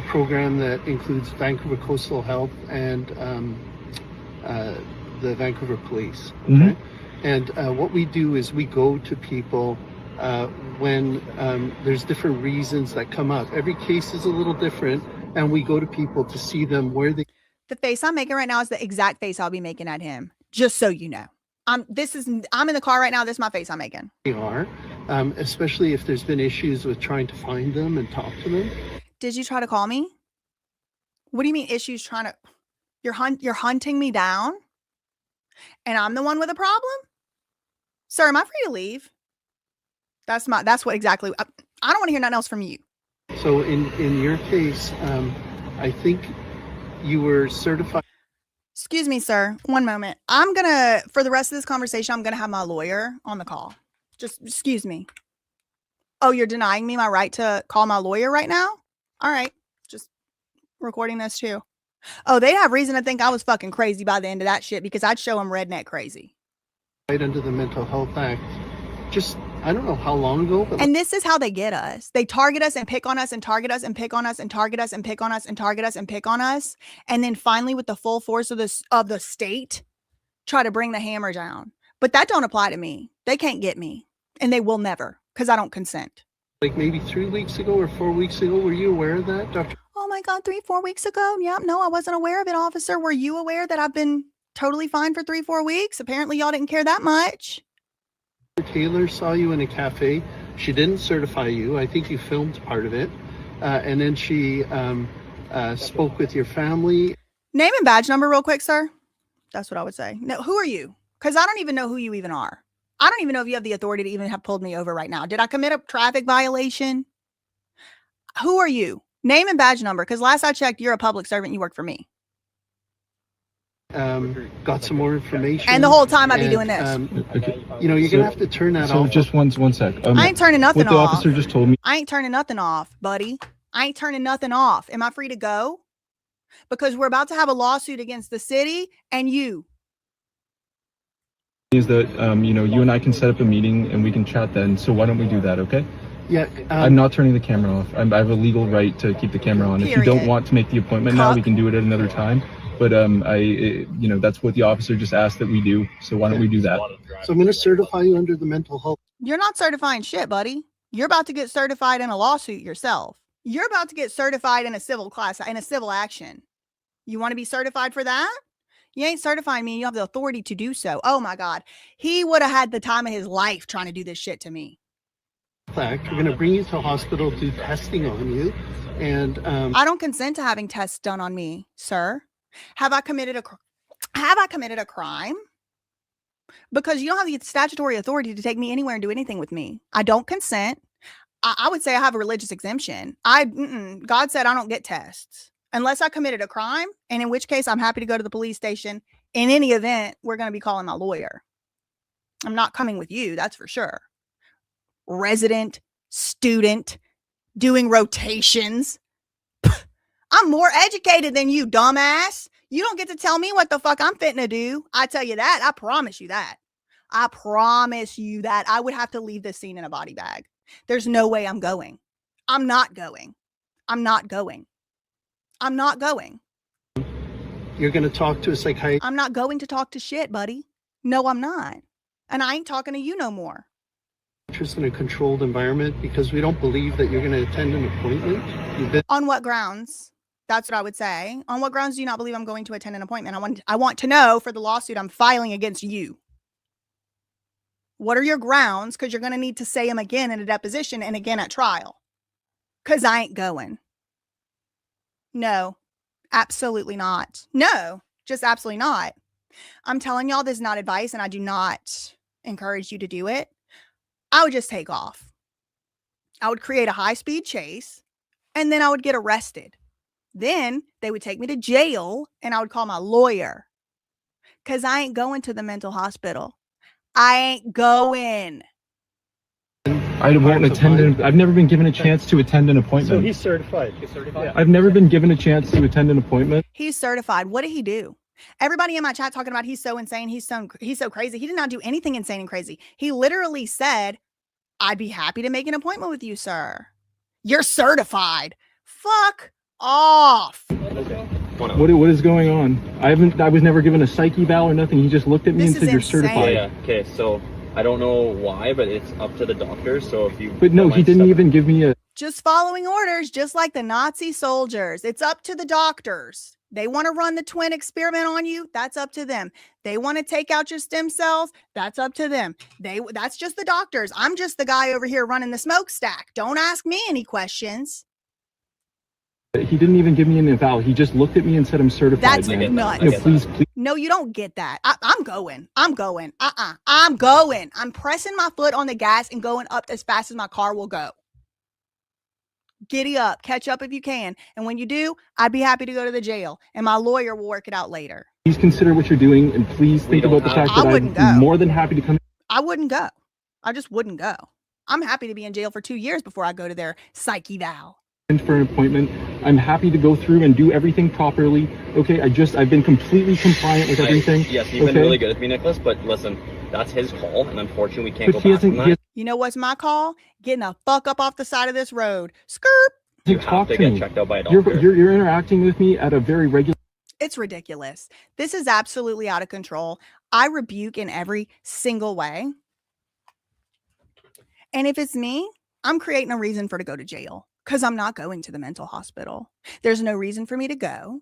program that includes Vancouver Coastal Health and the Vancouver Police. Okay? Mhm. And what we do is we go to people when there's different reasons that come up. Every case is a little different, and we go to people to see them where they. The face I'm making right now is the exact face I'll be making at him. Just so you know. I'm in the car right now. This is my face I'm making. Are, especially if there's been issues with trying to find them and talk to them. Did you try to call me? What do you mean issues trying to? You're hunting me down? And I'm the one with a problem? Sir, am I free to leave? That's what exactly. I don't want to hear nothing else from you. So in your case, I think you were certified. Excuse me, sir. One moment. For the rest of this conversation, I'm going to have my lawyer on the call. Just excuse me. Oh, you're denying me my right to call my lawyer right now? All right. Just recording this too. Oh, they have reason to think I was fucking crazy by the end of that shit because I'd show them redneck crazy. Right under the Mental Health Act. Just, I don't know how long ago, but. And this is how they get us. They target us and pick on us and target us and pick on us and target us and pick on us and target us and pick on us. And then finally, with the full force of the state, try to bring the hammer down. But that don't apply to me. They can't get me. And they will never, because I don't consent. Like maybe 3 weeks ago or 4 weeks ago, were you aware of that, Dr.? Oh my God, 3-4 weeks ago? Yep. No, I wasn't aware of it, officer. Were you aware that I've been totally fine for 3-4 weeks? Apparently y'all didn't care that much. Taylor saw you in a cafe. She didn't certify you. I think you filmed part of it. And then she spoke with your family. Name and badge number real quick, sir. That's what I would say. No, who are you? Because I don't even know who you even are. I don't even know if you have the authority to even have pulled me over right now. Did I commit a traffic violation? Who are you? Name and badge number. Because last I checked, you're a public servant. You work for me. Got some more information. And the whole time I'd be doing this. Okay. You know, you're going to have to turn that So off. just one sec. I ain't turning nothing what the off. officer just told me. I ain't turning nothing off, buddy. I ain't turning nothing off. Am I free to go? because we're about to have a lawsuit against the city and you. Is that you and I can set up a meeting and we can chat then. So why don't we do that? Okay. Yeah. I'm not turning the camera off. I have a legal right to keep the camera on. If you don't Period. want to make the appointment now, we can do it at another time. But that's what the officer just asked that we do. So why don't we do that? So I'm going to certify you under the mental health. You're not certifying shit, buddy. You're about to get certified in a lawsuit yourself. You're about to get certified in a civil action. You want to be certified for that? You ain't certifying me. You have the authority to do so. Oh my God. He would have had the time of his life trying to do this shit to me. We're going to bring you to hospital, do testing on you. And I don't consent to having tests done on me, sir. Have I committed a crime? Because you don't have the statutory authority to take me anywhere and do anything with me. I don't consent. I would say I have a religious exemption. God said I don't get tests unless I committed a crime, and in which case I'm happy to go to the police station. In any event, we're going to be calling my lawyer. I'm not coming with you, that's for sure. Resident, student, doing rotations. I'm more educated than you, dumbass. You don't get to tell me what the fuck I'm fitting to do. I tell you that. I promise you that. I promise you that. I would have to leave this scene in a body bag. There's no way I'm going. I'm not going. I'm not going. I'm not going. you're going to talk to a psychiatrist. I'm not going to talk to shit, buddy. No, I'm not. And I ain't talking to you no more. In a controlled environment because we don't believe that you're going to attend an appointment. On what grounds? That's what I would say. On what grounds do you not believe I'm going to attend an appointment? I want to know for the lawsuit I'm filing against you. What are your grounds? Because you're going to need to say them again in a deposition and again at trial. Because I ain't going. No, absolutely not. No, just absolutely not. I'm telling y'all this is not advice and I do not encourage you to do it. I would just take off. I would create a high-speed chase and then I would get arrested. Then they would take me to jail and I would call my lawyer because I ain't going to the mental hospital. I ain't going. I won't attend. I've never been given a chance to attend an appointment. So he's certified. He's certified. I've never been given a chance to attend an appointment. He's certified. What did he do? Everybody in my chat talking about he's so insane. He's so crazy. He did not do anything insane and crazy. He literally said, I'd be happy to make an appointment with you, sir. You're certified. Fuck off. Okay. What is going on? I was never given a psych eval or nothing. He just looked at me This and said, is you're insane. certified. Yeah. Okay. So I don't know why, but it's up to the doctor. So if you. But no, he didn't even give me a. Just following orders, just like the Nazi soldiers. It's up to the doctors. They want to run the twin experiment on you. That's up to them. They want to take out your stem cells. That's up to them. That's just the doctors. I'm just the guy over here running the smokestack. Don't ask me any questions. He didn't even give me an eval. He just looked at me and said, I'm certified. That's man. nuts. No, please. No, you don't get that. I'm going. I'm going. I'm going. I'm pressing my foot on the gas and going up as fast as my car will go. Giddy up. Catch up if you can. And when you do, I'd be happy to go to the jail. And my lawyer will work it out later. Please consider what you're doing. And please think about the fact that I'm more than happy to come. I wouldn't go. I just wouldn't go. I'm happy to be in jail for 2 years before I go to their psych eval. For an appointment. I'm happy to go through and do everything properly. Okay, I've been completely compliant with everything. Yes, you've been really good with me, Nicholas, but listen, that's his call, and unfortunately we can't go back from that. You know what's my call? Getting the fuck up off the side of this road. Skirt. You have to get checked out by a doctor. You're interacting with me at a very regular. It's ridiculous. This is absolutely out of control. I rebuke in every single way. And if it's me, I'm creating a reason for to go to jail. Because I'm not going to the mental hospital. There's no reason for me to go.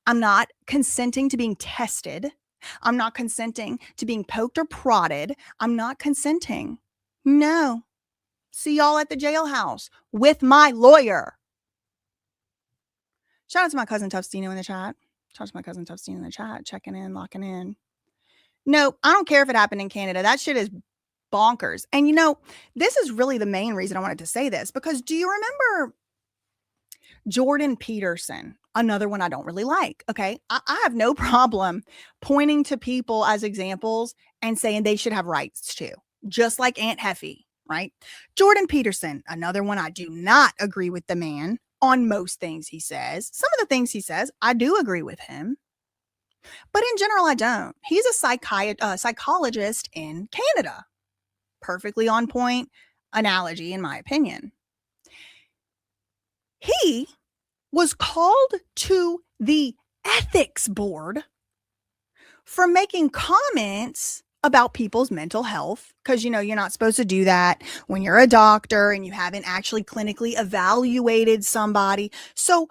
I'm not consenting to being tested. I'm not consenting to being poked or prodded. I'm not consenting. No. See y'all at the jailhouse with my lawyer. Shout out to my cousin Tufstino in the chat. Shout out to my cousin Tufstino in the chat. Checking in, locking in. No, I don't care if it happened in Canada. That shit is bonkers. And you know, this is really the main reason I wanted to say this, because do you remember Jordan Peterson? Another one I don't really like. Okay. I have no problem pointing to people as examples and saying they should have rights too, just like Aunt Jefe, right? Jordan Peterson, another one I do not agree with the man. on most things he says. Some of the things he says, I do agree with him. But in general, I don't. He's a psychologist in Canada. Perfectly on point analogy, in my opinion. He was called to the ethics board for making comments about people's mental health, because you're not supposed to do that when you're a doctor and you haven't actually clinically evaluated somebody. So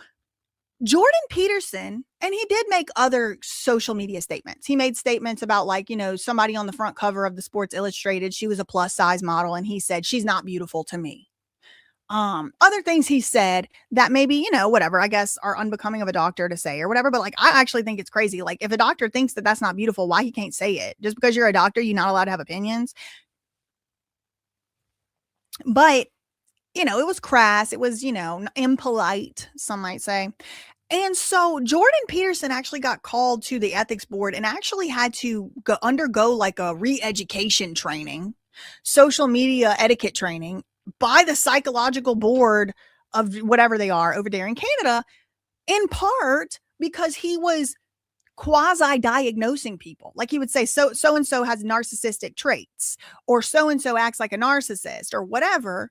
Jordan Peterson, and he did make other social media statements. He made statements about somebody on the front cover of the Sports Illustrated, she was a plus size model, and he said, she's not beautiful to me. Other things he said that maybe, whatever, I guess are unbecoming of a doctor to say or whatever. But I actually think it's crazy. If a doctor thinks that that's not beautiful, why he can't say it? Just because you're a doctor, you're not allowed to have opinions. But, it was crass. It was, impolite, some might say. And so Jordan Peterson actually got called to the ethics board and actually had to undergo a re-education training, social media etiquette training, by the psychological board of whatever they are over there in Canada, in part because he was quasi-diagnosing people. He would say, so-and-so has narcissistic traits, or so-and-so acts like a narcissist, or whatever.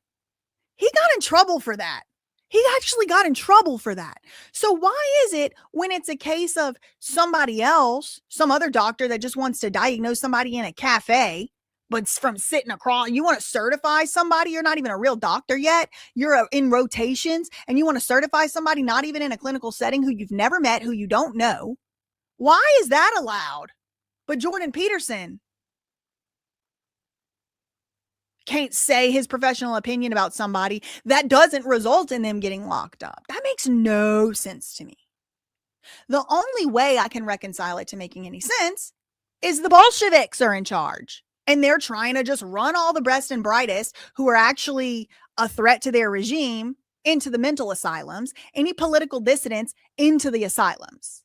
He got in trouble for that. He actually got in trouble for that. So why is it when it's a case of somebody else, some other doctor that just wants to diagnose somebody in a cafe, but from sitting across, you want to certify somebody, you're not even a real doctor yet, you're in rotations, and you want to certify somebody not even in a clinical setting who you've never met, who you don't know? Why is that allowed? But Jordan Peterson can't say his professional opinion about somebody that doesn't result in them getting locked up. That makes no sense to me. The only way I can reconcile it to making any sense is the Bolsheviks are in charge. And they're trying to just run all the best and brightest who are actually a threat to their regime into the mental asylums, any political dissidents into the asylums.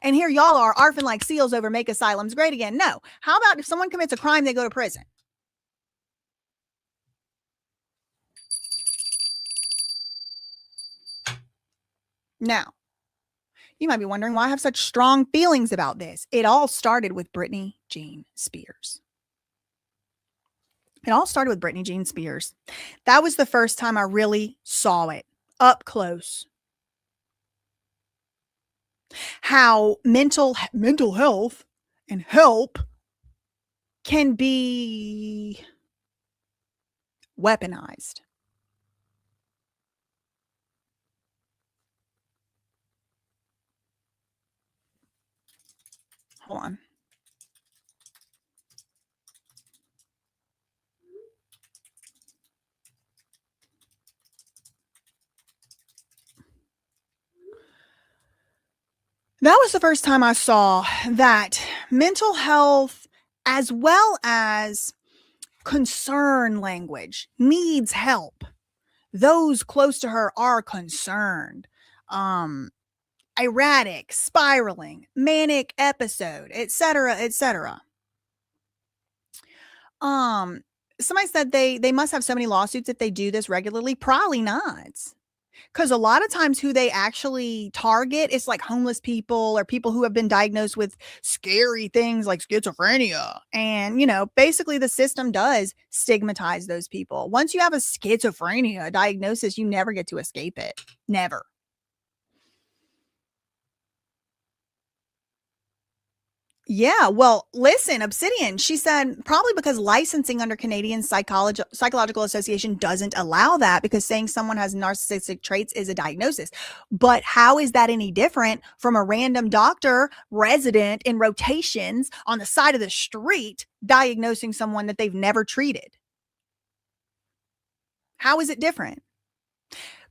And here y'all are arfing like seals over make asylums great again. No. How about if someone commits a crime, they go to prison? Now, you might be wondering why I have such strong feelings about this. It all started with Britney Jean Spears. It all started with Britney Jean Spears. That was the first time I really saw it up close. How mental health and help can be weaponized. Hold on. That was the first time I saw that mental health, as well as concern language, needs help. Those close to her are concerned. Erratic, spiraling, manic episode, etc., etc. Somebody said they must have so many lawsuits if they do this regularly. Probably not. Because a lot of times who they actually target is homeless people or people who have been diagnosed with scary things like schizophrenia. And, basically the system does stigmatize those people. Once you have a schizophrenia diagnosis, you never get to escape it. Never. Yeah, well, listen, Obsidian, she said probably because licensing under Canadian Psychological Association doesn't allow that, because saying someone has narcissistic traits is a diagnosis. But how is that any different from a random doctor resident in rotations on the side of the street diagnosing someone that they've never treated? How is it different?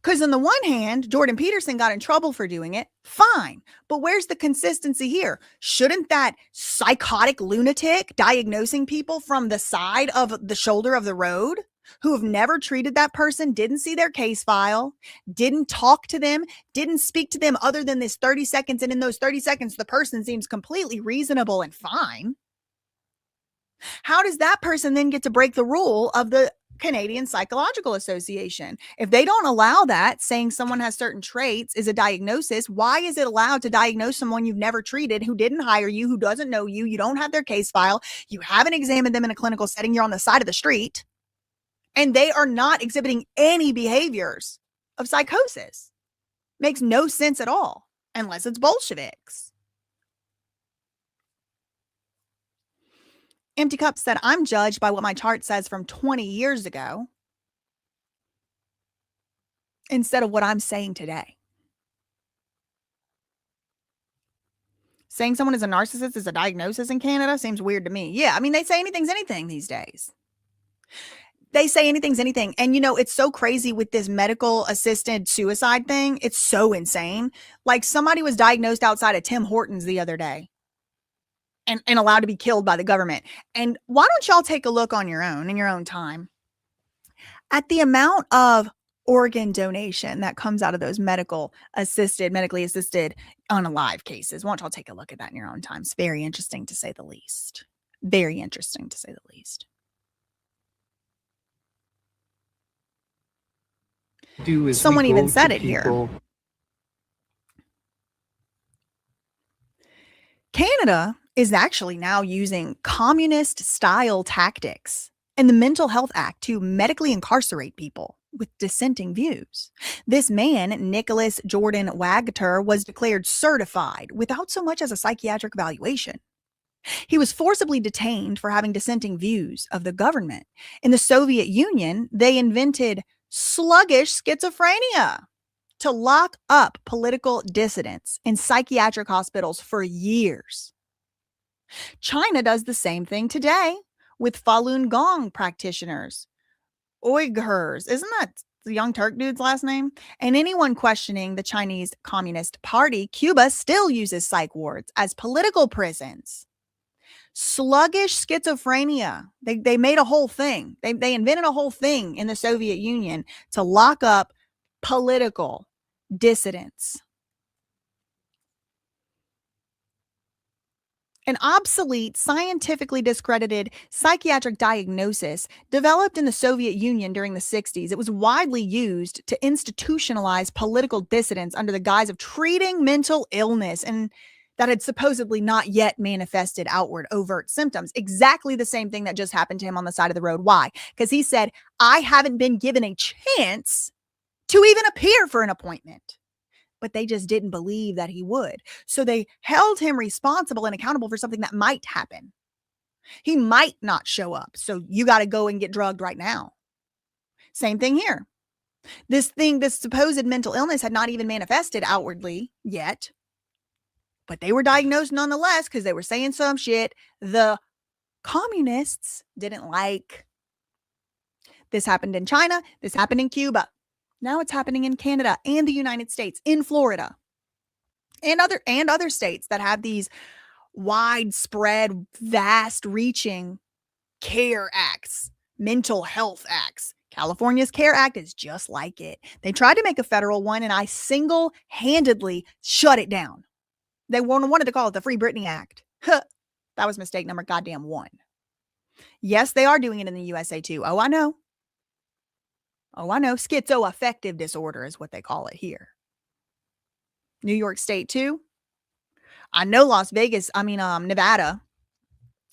Because on the one hand, Jordan Peterson got in trouble for doing it. Fine. But where's the consistency here? Shouldn't that psychotic lunatic diagnosing people from the side of the shoulder of the road, who have never treated that person, didn't see their case file, didn't talk to them, didn't speak to them other than this 30 seconds, and in those 30 seconds, the person seems completely reasonable and fine. How does that person then get to break the rule of the Canadian Psychological Association. If they don't allow that, saying someone has certain traits is a diagnosis, why is it allowed to diagnose someone you've never treated, who didn't hire you, who doesn't know you, you don't have their case file, you haven't examined them in a clinical setting, you're on the side of the street, and they are not exhibiting any behaviors of psychosis? Makes no sense at all, unless it's Bolsheviks. Empty Cup said, I'm judged by what my chart says from 20 years ago instead of what I'm saying today. Saying someone is a narcissist is a diagnosis in Canada seems weird to me. Yeah, I mean, they say anything's anything these days. They say anything's anything. And, you know, it's so crazy with this medical assisted suicide thing. It's so insane. Like, somebody was diagnosed outside of Tim Hortons the other day and allowed to be killed by the government. And why don't y'all take a look on your own, in your own time, at the amount of organ donation that comes out of those medically assisted unalive cases. Why don't y'all take a look at that in your own time? It's very interesting to say the least. Very interesting to say the least. Someone even said it here. Canada is actually now using communist style tactics in the Mental Health Act to medically incarcerate people with dissenting views. This man, Nicholas Jordan Wagter, was declared certified without so much as a psychiatric evaluation. He was forcibly detained for having dissenting views of the government. In the Soviet Union, they invented sluggish schizophrenia to lock up political dissidents in psychiatric hospitals for years. China does the same thing today with Falun Gong practitioners, Uyghurs. Isn't that the Young Turk dude's last name? And anyone questioning the Chinese Communist Party, Cuba still uses psych wards as political prisons. Sluggish schizophrenia. They made a whole thing. They invented a whole thing in the Soviet Union to lock up political dissidents. An obsolete, scientifically discredited psychiatric diagnosis developed in the Soviet Union during the 60s. It was widely used to institutionalize political dissidents under the guise of treating mental illness, and that had supposedly not yet manifested outward overt symptoms. Exactly the same thing that just happened to him on the side of the road. Why? Because he said, I haven't been given a chance to even appear for an appointment. But they just didn't believe that he would. So they held him responsible and accountable for something that might happen. He might not show up. So you got to go and get drugged right now. Same thing here. This supposed mental illness had not even manifested outwardly yet. But they were diagnosed nonetheless because they were saying some shit the communists didn't like. This happened in China. This happened in Cuba. Now it's happening in Canada and the United States, in Florida, and other states that have these widespread, vast-reaching care acts, mental health acts. California's CARE Act is just like it. They tried to make a federal one, and I single-handedly shut it down. They wanted to call it the Free Britney Act. That was mistake number goddamn 1. Yes, they are doing it in the USA too. Oh, I know. Schizoaffective disorder is what they call it here. New York State too. I know Nevada,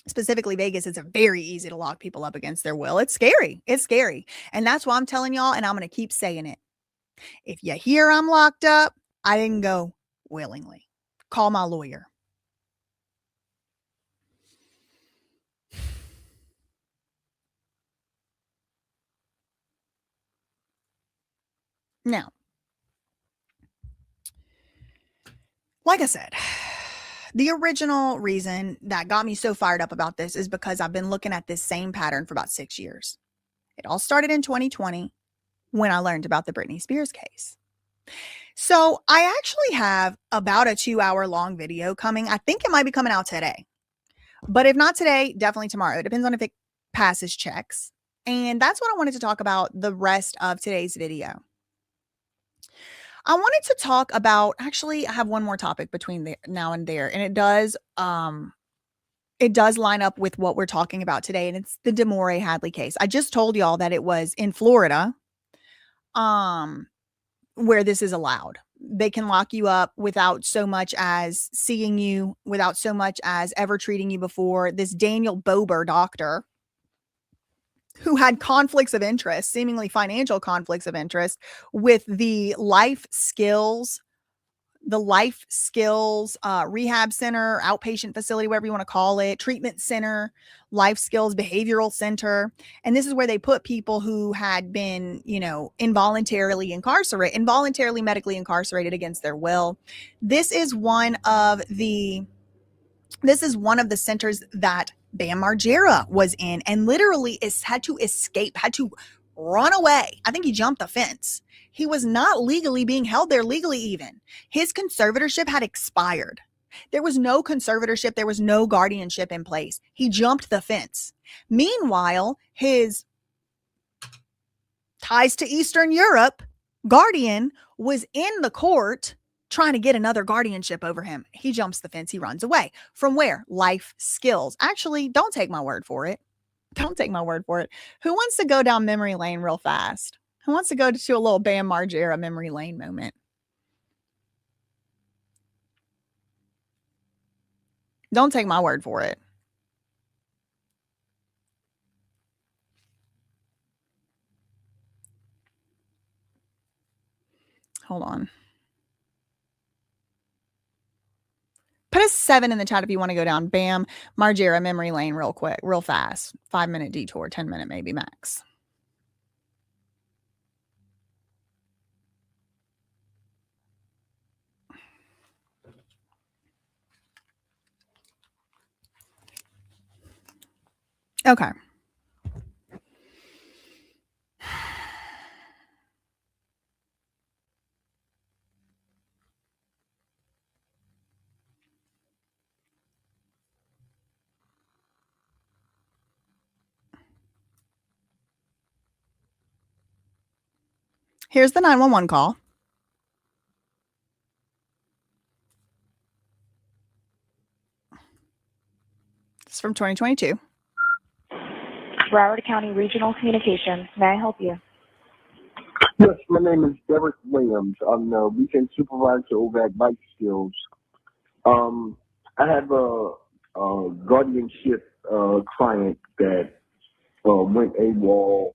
specifically Vegas, it's very easy to lock people up against their will. It's scary. It's scary. And that's why I'm telling y'all, and I'm going to keep saying it. If you hear I'm locked up, I didn't go willingly. Call my lawyer. Now, like I said, the original reason that got me so fired up about this is because I've been looking at this same pattern for about 6 years. It all started in 2020 when I learned about the Britney Spears case. So I actually have about a 2-hour long video coming. I think it might be coming out today. But if not today, definitely tomorrow. It depends on if it passes checks. And that's what I wanted to talk about the rest of today's video. I wanted to talk about, actually, I have one more topic between now and there, and it it does line up with what we're talking about today, and it's the Demoree Hadley case. I just told y'all that it was in Florida, where this is allowed. They can lock you up without so much as seeing you, without so much as ever treating you before. This Daniel Bober doctor, who had conflicts of interest, seemingly financial conflicts of interest, with the life skills rehab center, outpatient facility, whatever you want to call it, treatment center, life skills behavioral center. And this is where they put people who had been, involuntarily medically incarcerated against their will. This is one of the centers that Bam Margera was in, and literally had to escape, had to run away. I think he jumped the fence. He was not legally being held there, legally even. His conservatorship had expired. There was no conservatorship. There was no guardianship in place. He jumped the fence. Meanwhile, his ties to Eastern Europe guardian was in the court trying to get another guardianship over him. He jumps the fence. He runs away. From where? Life skills. Actually, don't take my word for it. Don't take my word for it. Who wants to go down memory lane real fast? Who wants to go to a little Bam Margera memory lane moment? Don't take my word for it. Hold on. Put a 7 in the chat if you want to go down Bam Margera memory lane real quick, real fast. 5-minute detour, 10-minute maybe max. Okay. Here's the 911 call. It's from 2022. Broward County Regional Communications. May I help you? Yes, my name is Derek Williams. I'm the weekend supervisor over at Bike Skills. I have a guardianship client that went AWOL.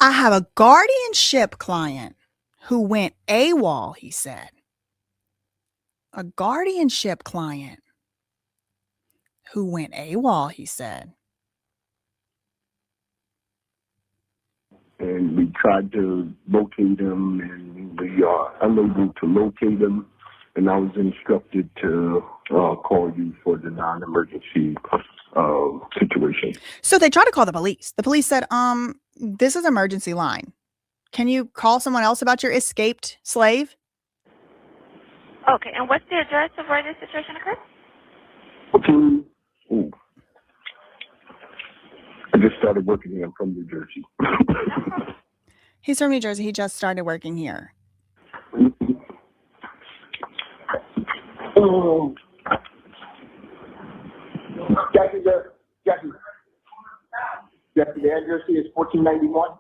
I have a guardianship client who went AWOL, he said. A guardianship client who went AWOL, he said. And we tried to locate him, and we are unable to locate him. And I was instructed to call you for the non-emergency situation. So they tried to call the police. The police said, this is emergency line. Can you call someone else about your escaped slave? Okay, and what's the address of where this situation occurred? Okay. Ooh. I just started working here. I'm from New Jersey. He's from New Jersey. He just started working here. Jackie, the address is 1491.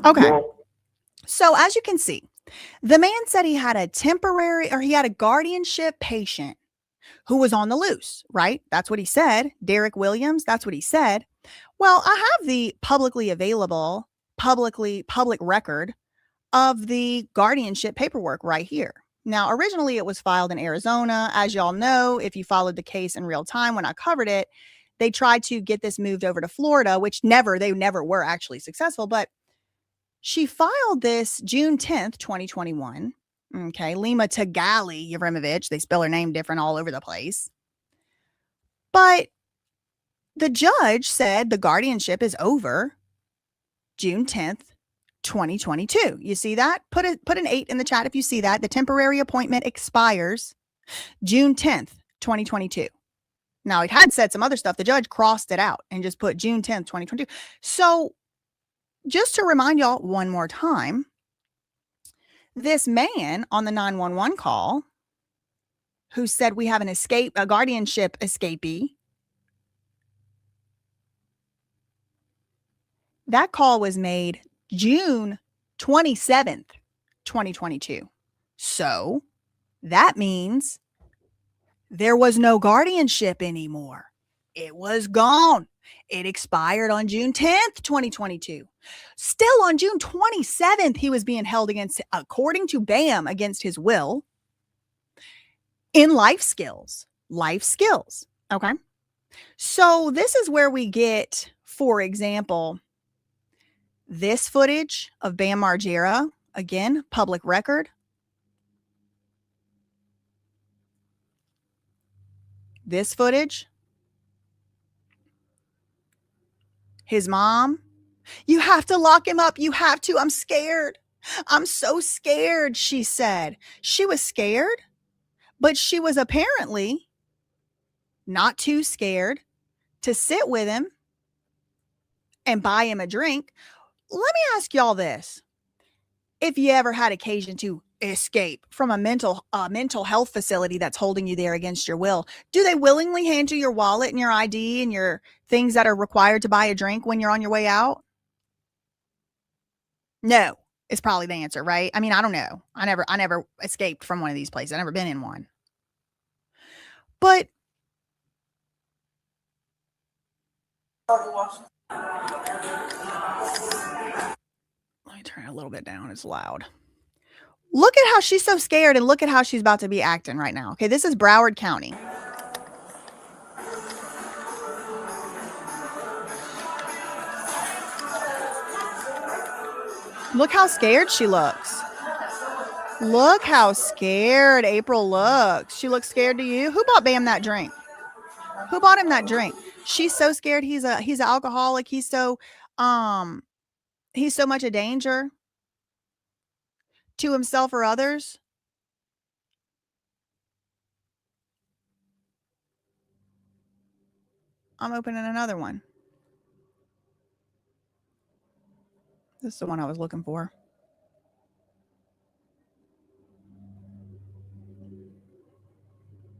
Okay. So as you can see, the man said he had a guardianship patient who was on the loose, right? That's what he said. Derek Williams, that's what he said. Well, I have the public record of the guardianship paperwork right here. Now, originally it was filed in Arizona. As y'all know, if you followed the case in real time when I covered it, they tried to get this moved over to Florida, which they never were actually successful. But she filed this June 10th, 2021. Okay, Lima Tagali Yevremovich. They spell her name different all over the place. But the judge said the guardianship is over June 10th, 2022. You see that? Put an 8 in the chat if you see that. The temporary appointment expires June 10th, 2022. Now, it had said some other stuff. The judge crossed it out and just put June 10th, 2022. So just to remind y'all one more time, this man on the 911 call who said we have a guardianship escapee. That call was made June 27th, 2022. So that means there was no guardianship anymore. It was gone. It expired on June 10th, 2022. Still on June 27th, he was being held against, according to BAM, against his will in life skills. Life skills. Okay. So this is where we get, for example, this footage of Bam Margera, again, public record. This footage. His mom. You have to lock him up. You have to. I'm scared. I'm so scared, she said. She was scared, but she was apparently not too scared to sit with him and buy him a drink. Let me ask y'all this. If you ever had occasion to escape from a mental health facility that's holding you there against your will, do they willingly hand you your wallet and your ID and your things that are required to buy a drink when you're on your way out? No, is probably the answer, right? I mean, I don't know. I never escaped from one of these places. I've never been in one. But let me turn it a little bit down. It's loud. Look at how she's so scared and look at how she's about to be acting right now. Okay, this is Broward County. Look how scared she looks. Look how scared April looks. She looks scared to you. Who bought Bam that drink? Who bought him that drink? She's so scared. He's an alcoholic. He's so much a danger to himself or others. I'm opening another one. This is the one I was looking for.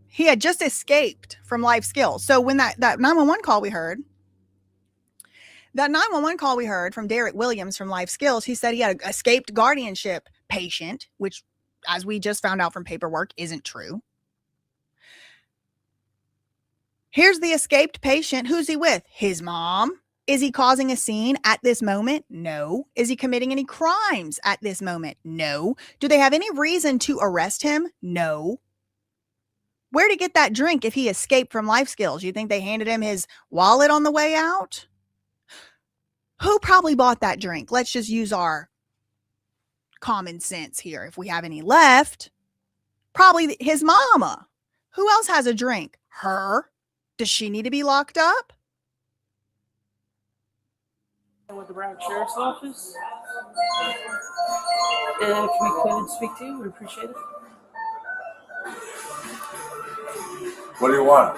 He had just escaped from life skills. So when that 911 call we heard, from Derek Williams from Life Skills, he said he had an escaped guardianship patient, which, as we just found out from paperwork, isn't true. Here's the escaped patient. Who's he with? His mom. Is he causing a scene at this moment? No. Is he committing any crimes at this moment? No. Do they have any reason to arrest him? No. Where'd he get that drink if he escaped from Life Skills? You think they handed him his wallet on the way out? Who probably bought that drink? Let's just use our common sense here. If we have any left, probably his mama. Who else has a drink? Her. Does she need to be locked up? With the Broward Sheriff's Office. If we could speak to you, we'd appreciate it. What do you want?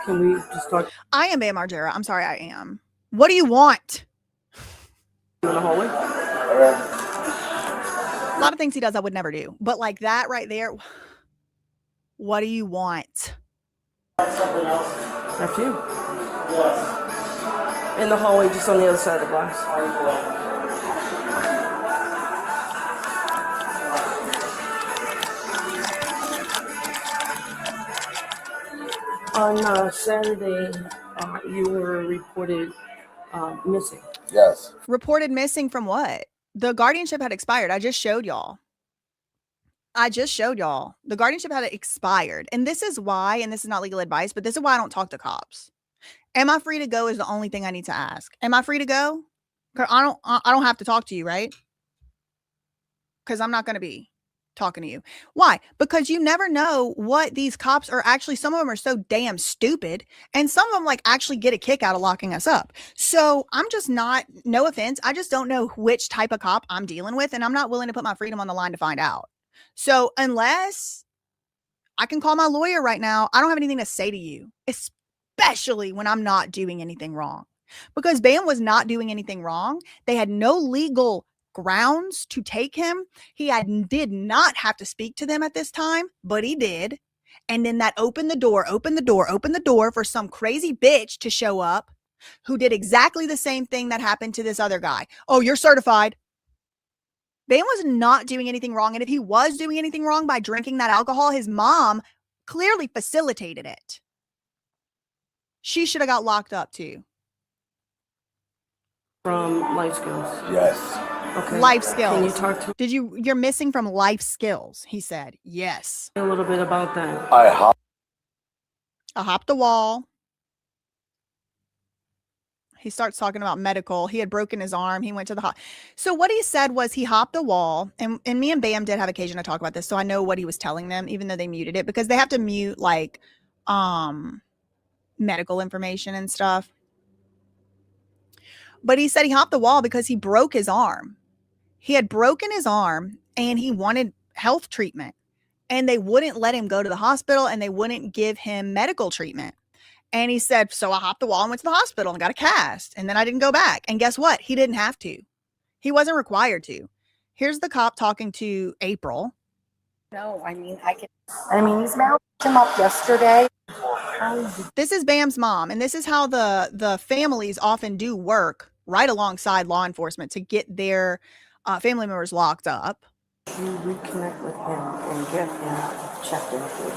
Can we just talk I am Bam Margera. I'm sorry, I am. What do you want? in the hallway? A lot of things he does I would never do. But like that right there, what do you want? After you. In the hallway, just on the other side of the glass. On Saturday, you were reported missing. Yes. Reported missing from what? The guardianship had expired. I just showed y'all. The guardianship had expired. And this is why, and this is not legal advice, but this is why I don't talk to cops. Am I free to go is the only thing I need to ask. Am I free to go? I don't have to talk to you, right? Because I'm not going to be talking to you. Why? Because you never know what these cops are actually. Some of them are so damn stupid, and some of them like actually get a kick out of locking us up. So I'm just not, no offense, I just don't know which type of cop I'm dealing with, and I'm not willing to put my freedom on the line to find out. So unless I can call my lawyer right now, I don't have anything to say to you, especially when I'm not doing anything wrong. Because Bam was not doing anything wrong. They had no legal grounds to take him. He did not have to speak to them at this time, but he did. And then that opened the door for some crazy bitch to show up who did exactly the same thing that happened to this other guy. Oh, you're certified. Bam was not doing anything wrong. And if he was doing anything wrong by drinking that alcohol, his mom clearly facilitated it. She should have got locked up too. From life skills. Yes. Okay. Life skills. Can you talk to You're missing from life skills, he said. Yes. me a little bit about that? I hopped the wall. He starts talking about medical. He had broken his arm. He went to the So what he said was he hopped the wall. And me and Bam did have occasion to talk about this. So I know what he was telling them, even though they muted it, because they have to mute like medical information and stuff. But he said he hopped the wall because he broke his arm. He had broken his arm and he wanted health treatment. And they wouldn't let him go to the hospital and they wouldn't give him medical treatment. And he said, so I hopped the wall and went to the hospital and got a cast. And then I didn't go back. And guess what? He didn't have to. He wasn't required to. Here's the cop talking to April. No, he's mounted him up yesterday. This is Bam's mom. And this is how the families often do work right alongside law enforcement to get their family members locked up. You reconnect with him and get him checked into.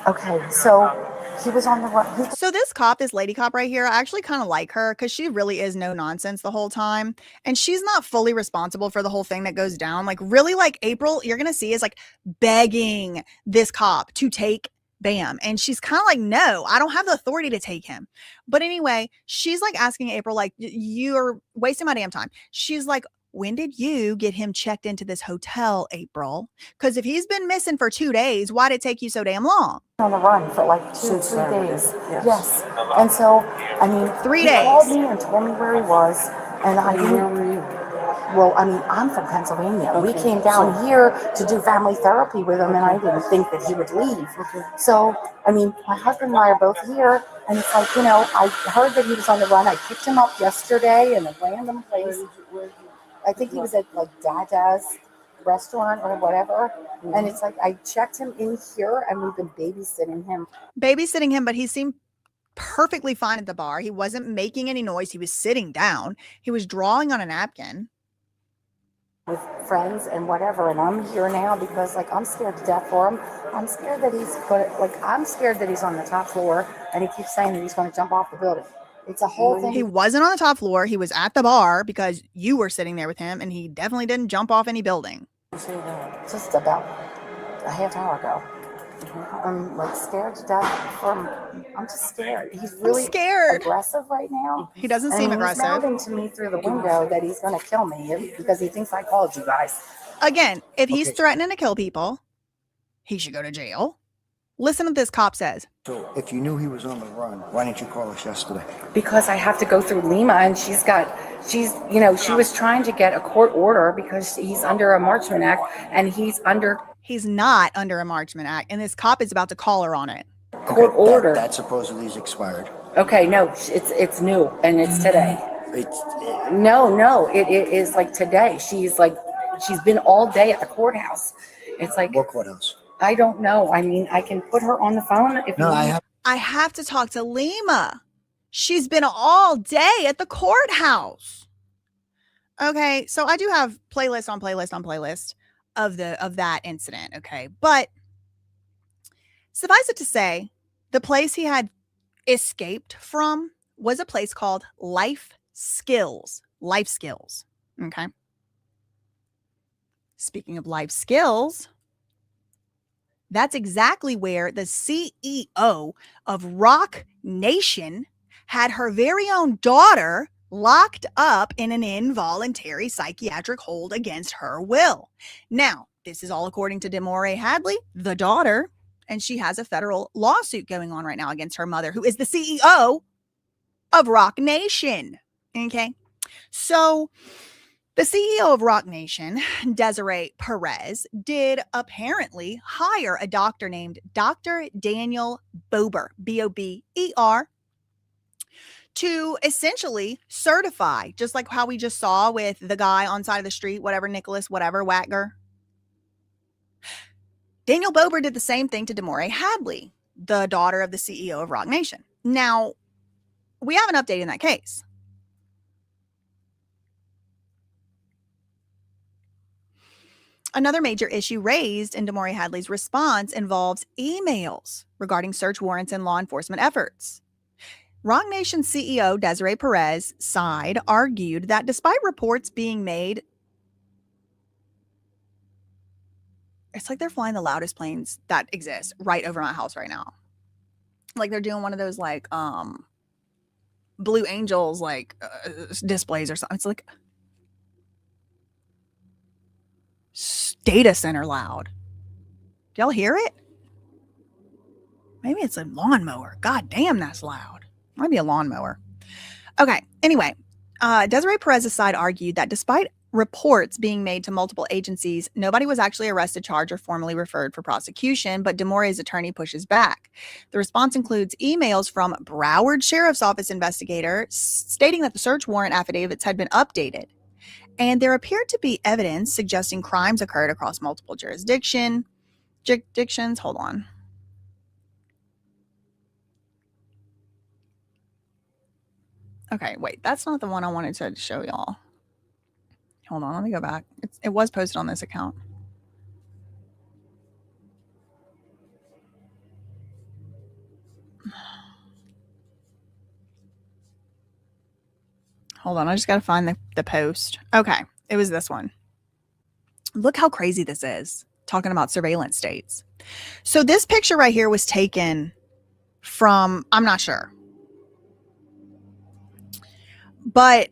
Okay, so he was on the run. So this cop, this lady cop right here, I actually kind of like her because she really is no nonsense the whole time. And she's not fully responsible for the whole thing that goes down. Like really like April, you're going to see is like begging this cop to take Bam. And she's kind of like, no, I don't have the authority to take him. But anyway, she's like asking April, like, you're wasting my damn time. She's like, when did you get him checked into this hotel, April? Because if he's been missing for 2 days, why did it take you so damn long? On the run for like 2 or 3 days. Yes. And so, 3 he days. called me and told me where he was. And I didn't. Well, I'm from Pennsylvania. We came down here to do family therapy with him, and I didn't think that he would leave. So, my husband and I are both here, and it's like, I heard that he was on the run. I picked him up yesterday in a random place. I think he was at like Dada's restaurant or whatever. And it's like, I checked him in here and we've been babysitting him. But he seemed perfectly fine at the bar. He wasn't making any noise. He was sitting down. He was drawing on a napkin. With friends and whatever. And I'm here now because I'm scared to death for him. I'm scared that he's on the top floor and he keeps saying that he's going to jump off the building. It's a whole thing. He wasn't on the top floor. He was at the bar because you were sitting there with him, and he definitely didn't jump off any building. Just about a half hour ago. I'm scared to death for him. I'm just scared. He's really scared. Aggressive right now. He doesn't seem aggressive. He's mouthing to me through the window that he's going to kill me because he thinks I called you guys. Again, if he's threatening to kill people, he should go to jail. Listen to what this cop says. So if you knew he was on the run, why didn't you call us yesterday? Because I have to go through Lima, and she was trying to get a court order because he's under a Marchman Act, and he's not under a Marchman Act, and this cop is about to call her on it. Court order. That supposedly is expired. Okay, no, it's new, and it's today. No, it is like today. She's been all day at the courthouse. It's like what courthouse? I don't know. I can put her on the phone if I have to talk to Lima. She's been all day at the courthouse. Okay, so I do have playlist on playlist on playlist of that incident, okay? But suffice it to say, the place he had escaped from was a place called Life Skills. Life Skills, okay? Speaking of life skills, that's exactly where the CEO of Rock Nation had her very own daughter locked up in an involuntary psychiatric hold against her will. Now, this is all according to Demoree Hadley, the daughter, and she has a federal lawsuit going on right now against her mother, who is the CEO of Rock Nation. Okay, so the CEO of Rock Nation, Desiree Perez, did apparently hire a doctor named Dr. Daniel Bober, B-O-B-E-R, to essentially certify, just like how we just saw with the guy on side of the street, whatever, Nicholas, whatever, Wagner. Daniel Bober did the same thing to Demoree Hadley, the daughter of the CEO of Roc Nation. Now, we have an update in that case. Another major issue raised in Demoree Hadley's response involves emails regarding search warrants and law enforcement efforts. Roc Nation CEO Desiree Perez side argued that despite reports being made, it's like they're flying the loudest planes that exist right over my house right now. Like they're doing one of those like Blue Angels like displays or something. It's like data center loud. Do y'all hear it? Maybe it's a lawnmower. God damn, that's loud. Might be a lawnmower. Okay. Anyway, Desiree Perez's side argued that despite reports being made to multiple agencies, nobody was actually arrested, charged, or formally referred for prosecution, but Demoree's attorney pushes back. The response includes emails from Broward Sheriff's Office investigator stating that the search warrant affidavits had been updated, and there appeared to be evidence suggesting crimes occurred across multiple jurisdictions. Hold on. Okay, wait, that's not the one I wanted to show y'all. Hold on, let me go back. It was posted on this account. Hold on, I just got to find the post. Okay, it was this one. Look how crazy this is, talking about surveillance states. So this picture right here was taken from, I'm not sure, but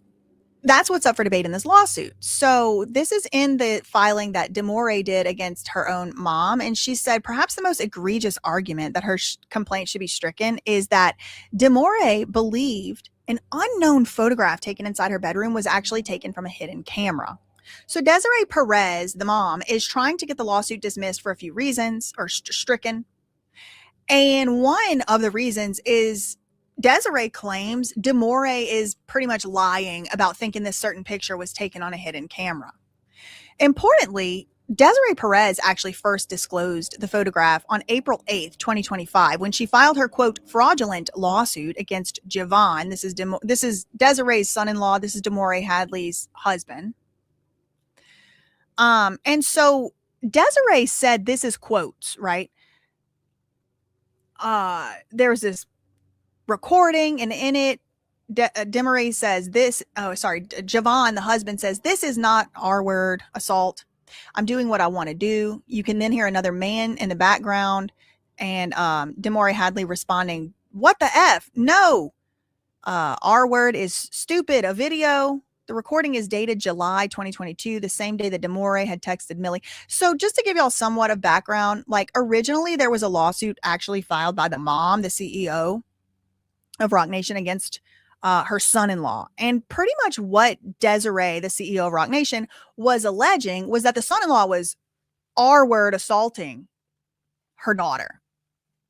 that's what's up for debate in this lawsuit. So this is in the filing that Demoree did against her own mom. And she said perhaps the most egregious argument that her complaint should be stricken is that Demoree believed an unknown photograph taken inside her bedroom was actually taken from a hidden camera. So Desiree Perez, the mom, is trying to get the lawsuit dismissed for a few reasons, or stricken. And one of the reasons is Desiree claims Demoree is pretty much lying about thinking this certain picture was taken on a hidden camera. Importantly, Desiree Perez actually first disclosed the photograph on April 8th, 2025, when she filed her, quote, fraudulent lawsuit against Javon. This is Desiree's son-in-law. This is Demoree Hadley's husband. And so Desiree said this is quotes, right? There's this recording, and in it, Demoree says this, Javon, the husband, says, "This is not R-word assault. I'm doing what I want to do." You can then hear another man in the background, and Demoree Hadley responding, "What the F? No. R-word is stupid. A video." The recording is dated July 2022, the same day that Demoree had texted Millie. So just to give y'all somewhat of background, like originally there was a lawsuit actually filed by the mom, the CEO of Roc Nation, against her son-in-law. And pretty much what Desiree, the CEO of Roc Nation, was alleging was that the son-in-law was R-word assaulting her daughter,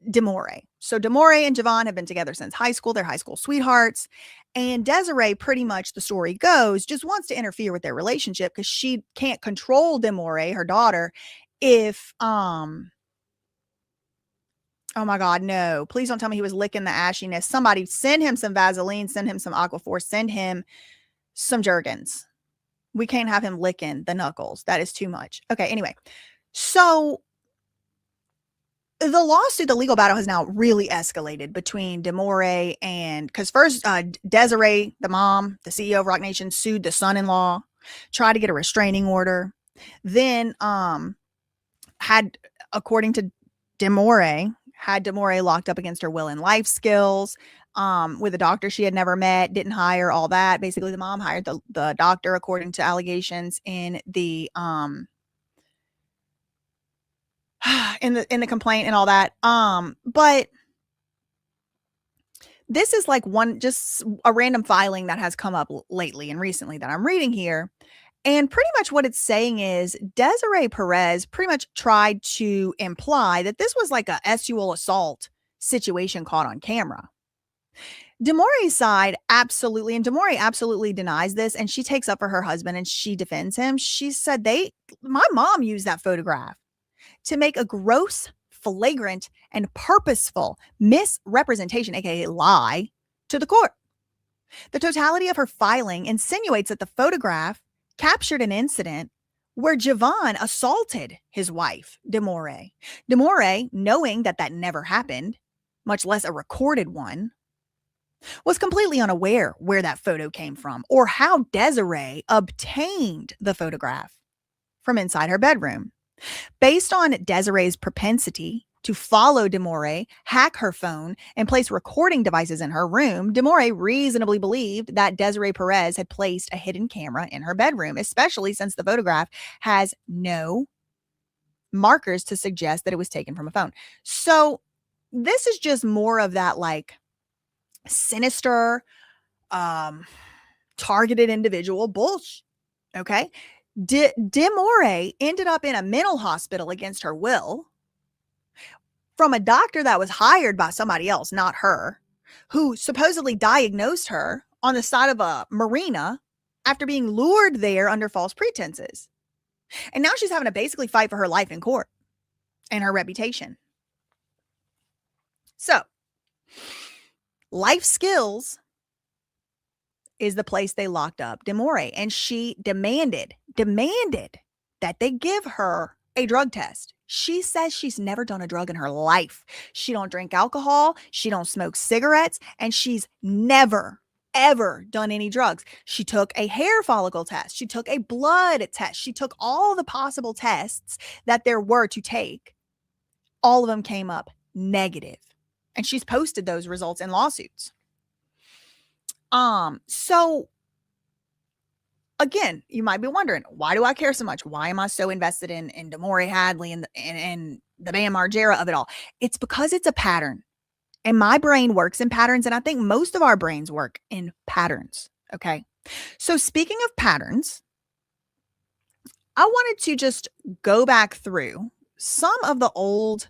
Demoree. So Demoree and Javon have been together since high school. They're high school sweethearts. And Desiree, pretty much the story goes, just wants to interfere with their relationship because she can't control Demoree, her daughter, if oh my God, no. Please don't tell me he was licking the ashiness. Somebody send him some Vaseline, send him some Aquaphor, send him some Jergens. We can't have him licking the knuckles. That is too much. Okay, anyway. So the lawsuit, the legal battle has now really escalated between Demoree and, because first Desiree, the mom, the CEO of Roc Nation, sued the son-in-law, tried to get a restraining order, then had, according to Demoree, had Demoree locked up against her will and life skills with a doctor she had never met, didn't hire, all that. Basically, the mom hired the doctor, according to allegations in the in the complaint and all that. But this is like just a random filing that has come up lately and recently that I'm reading here. And pretty much what it's saying is Desiree Perez pretty much tried to imply that this was like a sexual assault situation caught on camera. Demoree's side absolutely, and Demoree absolutely denies this, and she takes up for her husband and she defends him. She said my mom used that photograph to make a gross, flagrant, and purposeful misrepresentation, aka lie, to the court. The totality of her filing insinuates that the photograph captured an incident where Javon assaulted his wife, Demoree. Demoree, knowing that never happened, much less a recorded one, was completely unaware where that photo came from or how Desiree obtained the photograph from inside her bedroom. Based on Desiree's propensity to follow Demoree, hack her phone, and place recording devices in her room, Demoree reasonably believed that Desiree Perez had placed a hidden camera in her bedroom, especially since the photograph has no markers to suggest that it was taken from a phone. So this is just more of that sinister, targeted individual bullshit. Okay. Demoree ended up in a mental hospital against her will from a doctor that was hired by somebody else, not her, who supposedly diagnosed her on the side of a marina after being lured there under false pretenses. And now she's having to basically fight for her life in court and her reputation. So, Life Skills is the place they locked up Demoree, and she demanded that they give her a drug test. She says she's never done a drug in her life. She don't drink alcohol, she don't smoke cigarettes, and she's never ever done any drugs. She took a hair follicle test, she took a blood test, she took all the possible tests that there were to take. All of them came up negative. And she's posted those results in lawsuits. So again, you might be wondering, why do I care so much? Why am I so invested in Demoree Hadley and the Bam Margera of it all? It's because it's a pattern. And my brain works in patterns. And I think most of our brains work in patterns. Okay. So speaking of patterns, I wanted to just go back through some of the old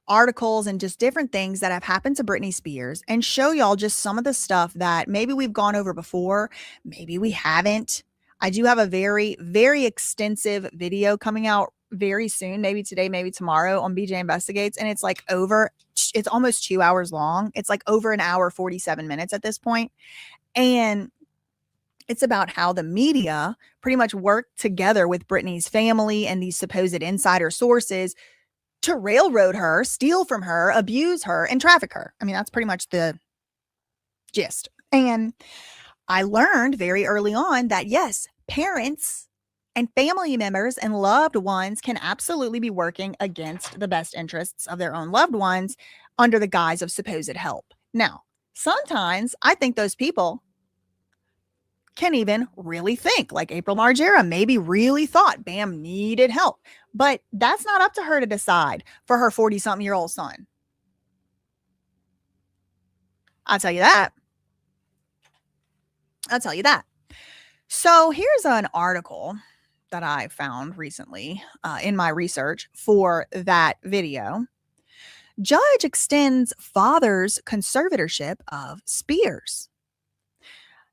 articles and just different things that have happened to Britney Spears and show y'all just some of the stuff that maybe we've gone over before, maybe we haven't. I do have a very, very extensive video coming out very soon, maybe today, maybe tomorrow on BJ Investigates. And it's it's almost 2 hours long. It's over an hour, 47 minutes at this point. And it's about how the media pretty much worked together with Britney's family and these supposed insider sources to railroad her, steal from her, abuse her, and traffic her. I mean, that's pretty much the gist. And I learned very early on that, yes, parents and family members and loved ones can absolutely be working against the best interests of their own loved ones under the guise of supposed help. Now, sometimes I think those people can even really think, like April Margera maybe really thought Bam needed help. But that's not up to her to decide for her 40-something-year-old son. I'll tell you that. So here's an article that I found recently in my research for that video. Judge extends father's conservatorship of Spears.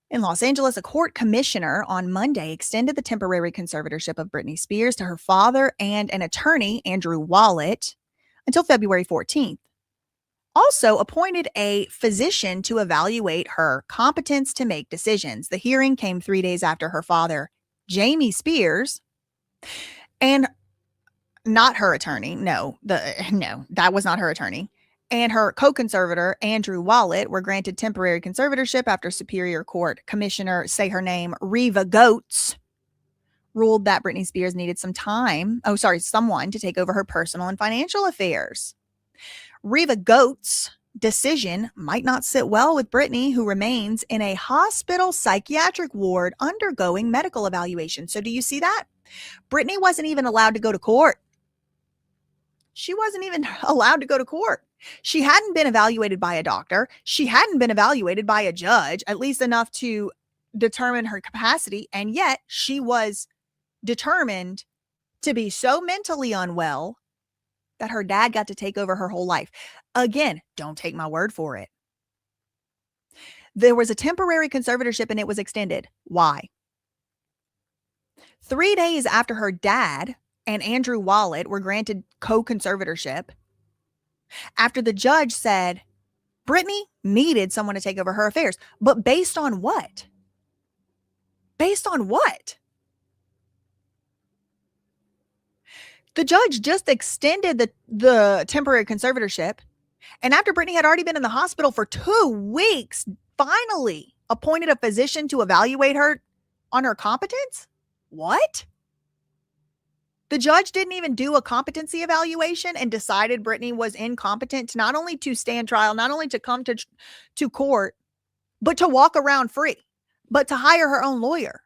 In Los Angeles, a court commissioner on Monday extended the temporary conservatorship of Britney Spears to her father and an attorney, Andrew Wallet, until February 14th. Also appointed a physician to evaluate her competence to make decisions. The hearing came 3 days after her father, Jamie Spears, and not her attorney. No, that was not her attorney. And her co-conservator, Andrew Wallet, were granted temporary conservatorship after Superior Court Commissioner, say her name, Reva Goetz, ruled that Britney Spears needed someone to take over her personal and financial affairs. Reva Goetz's decision might not sit well with Britney, who remains in a hospital psychiatric ward undergoing medical evaluation. So do you see that? Britney wasn't even allowed to go to court. She wasn't even allowed to go to court. She hadn't been evaluated by a doctor. She hadn't been evaluated by a judge, at least enough to determine her capacity. And yet she was determined to be so mentally unwell that her dad got to take over her whole life. Again, don't take my word for it. There was a temporary conservatorship and it was extended. Why? 3 days after her dad and Andrew Wallet were granted co-conservatorship, after the judge said Britney needed someone to take over her affairs. But based on what? Based on what? The judge just extended the temporary conservatorship. And after Britney had already been in the hospital for 2 weeks, finally appointed a physician to evaluate her on her competence? What? The judge didn't even do a competency evaluation and decided Britney was incompetent not only to stand trial, not only to come to court, but to walk around free, but to hire her own lawyer.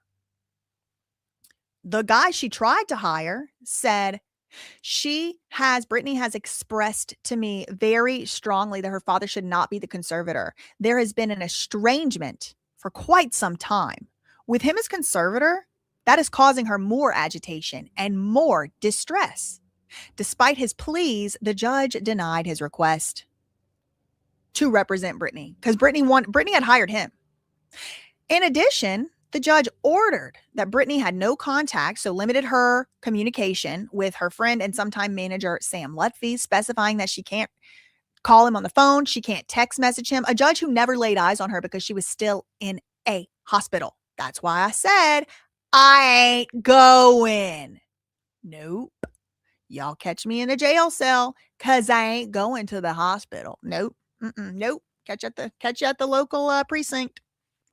The guy she tried to hire said, Britney has expressed to me very strongly that her father should not be the conservator. There has been an estrangement for quite some time. With him as conservator, that is causing her more agitation and more distress. Despite his pleas, the judge denied his request to represent Britney because Britney had hired him. In addition, the judge ordered that Britney had no contact, so limited her communication with her friend and sometime manager, Sam Lutfi, specifying that she can't call him on the phone, she can't text message him, a judge who never laid eyes on her because she was still in a hospital. That's why I said, I ain't going. Nope. Y'all catch me in a jail cell because I ain't going to the hospital. Nope. Nope. Catch you at the local precinct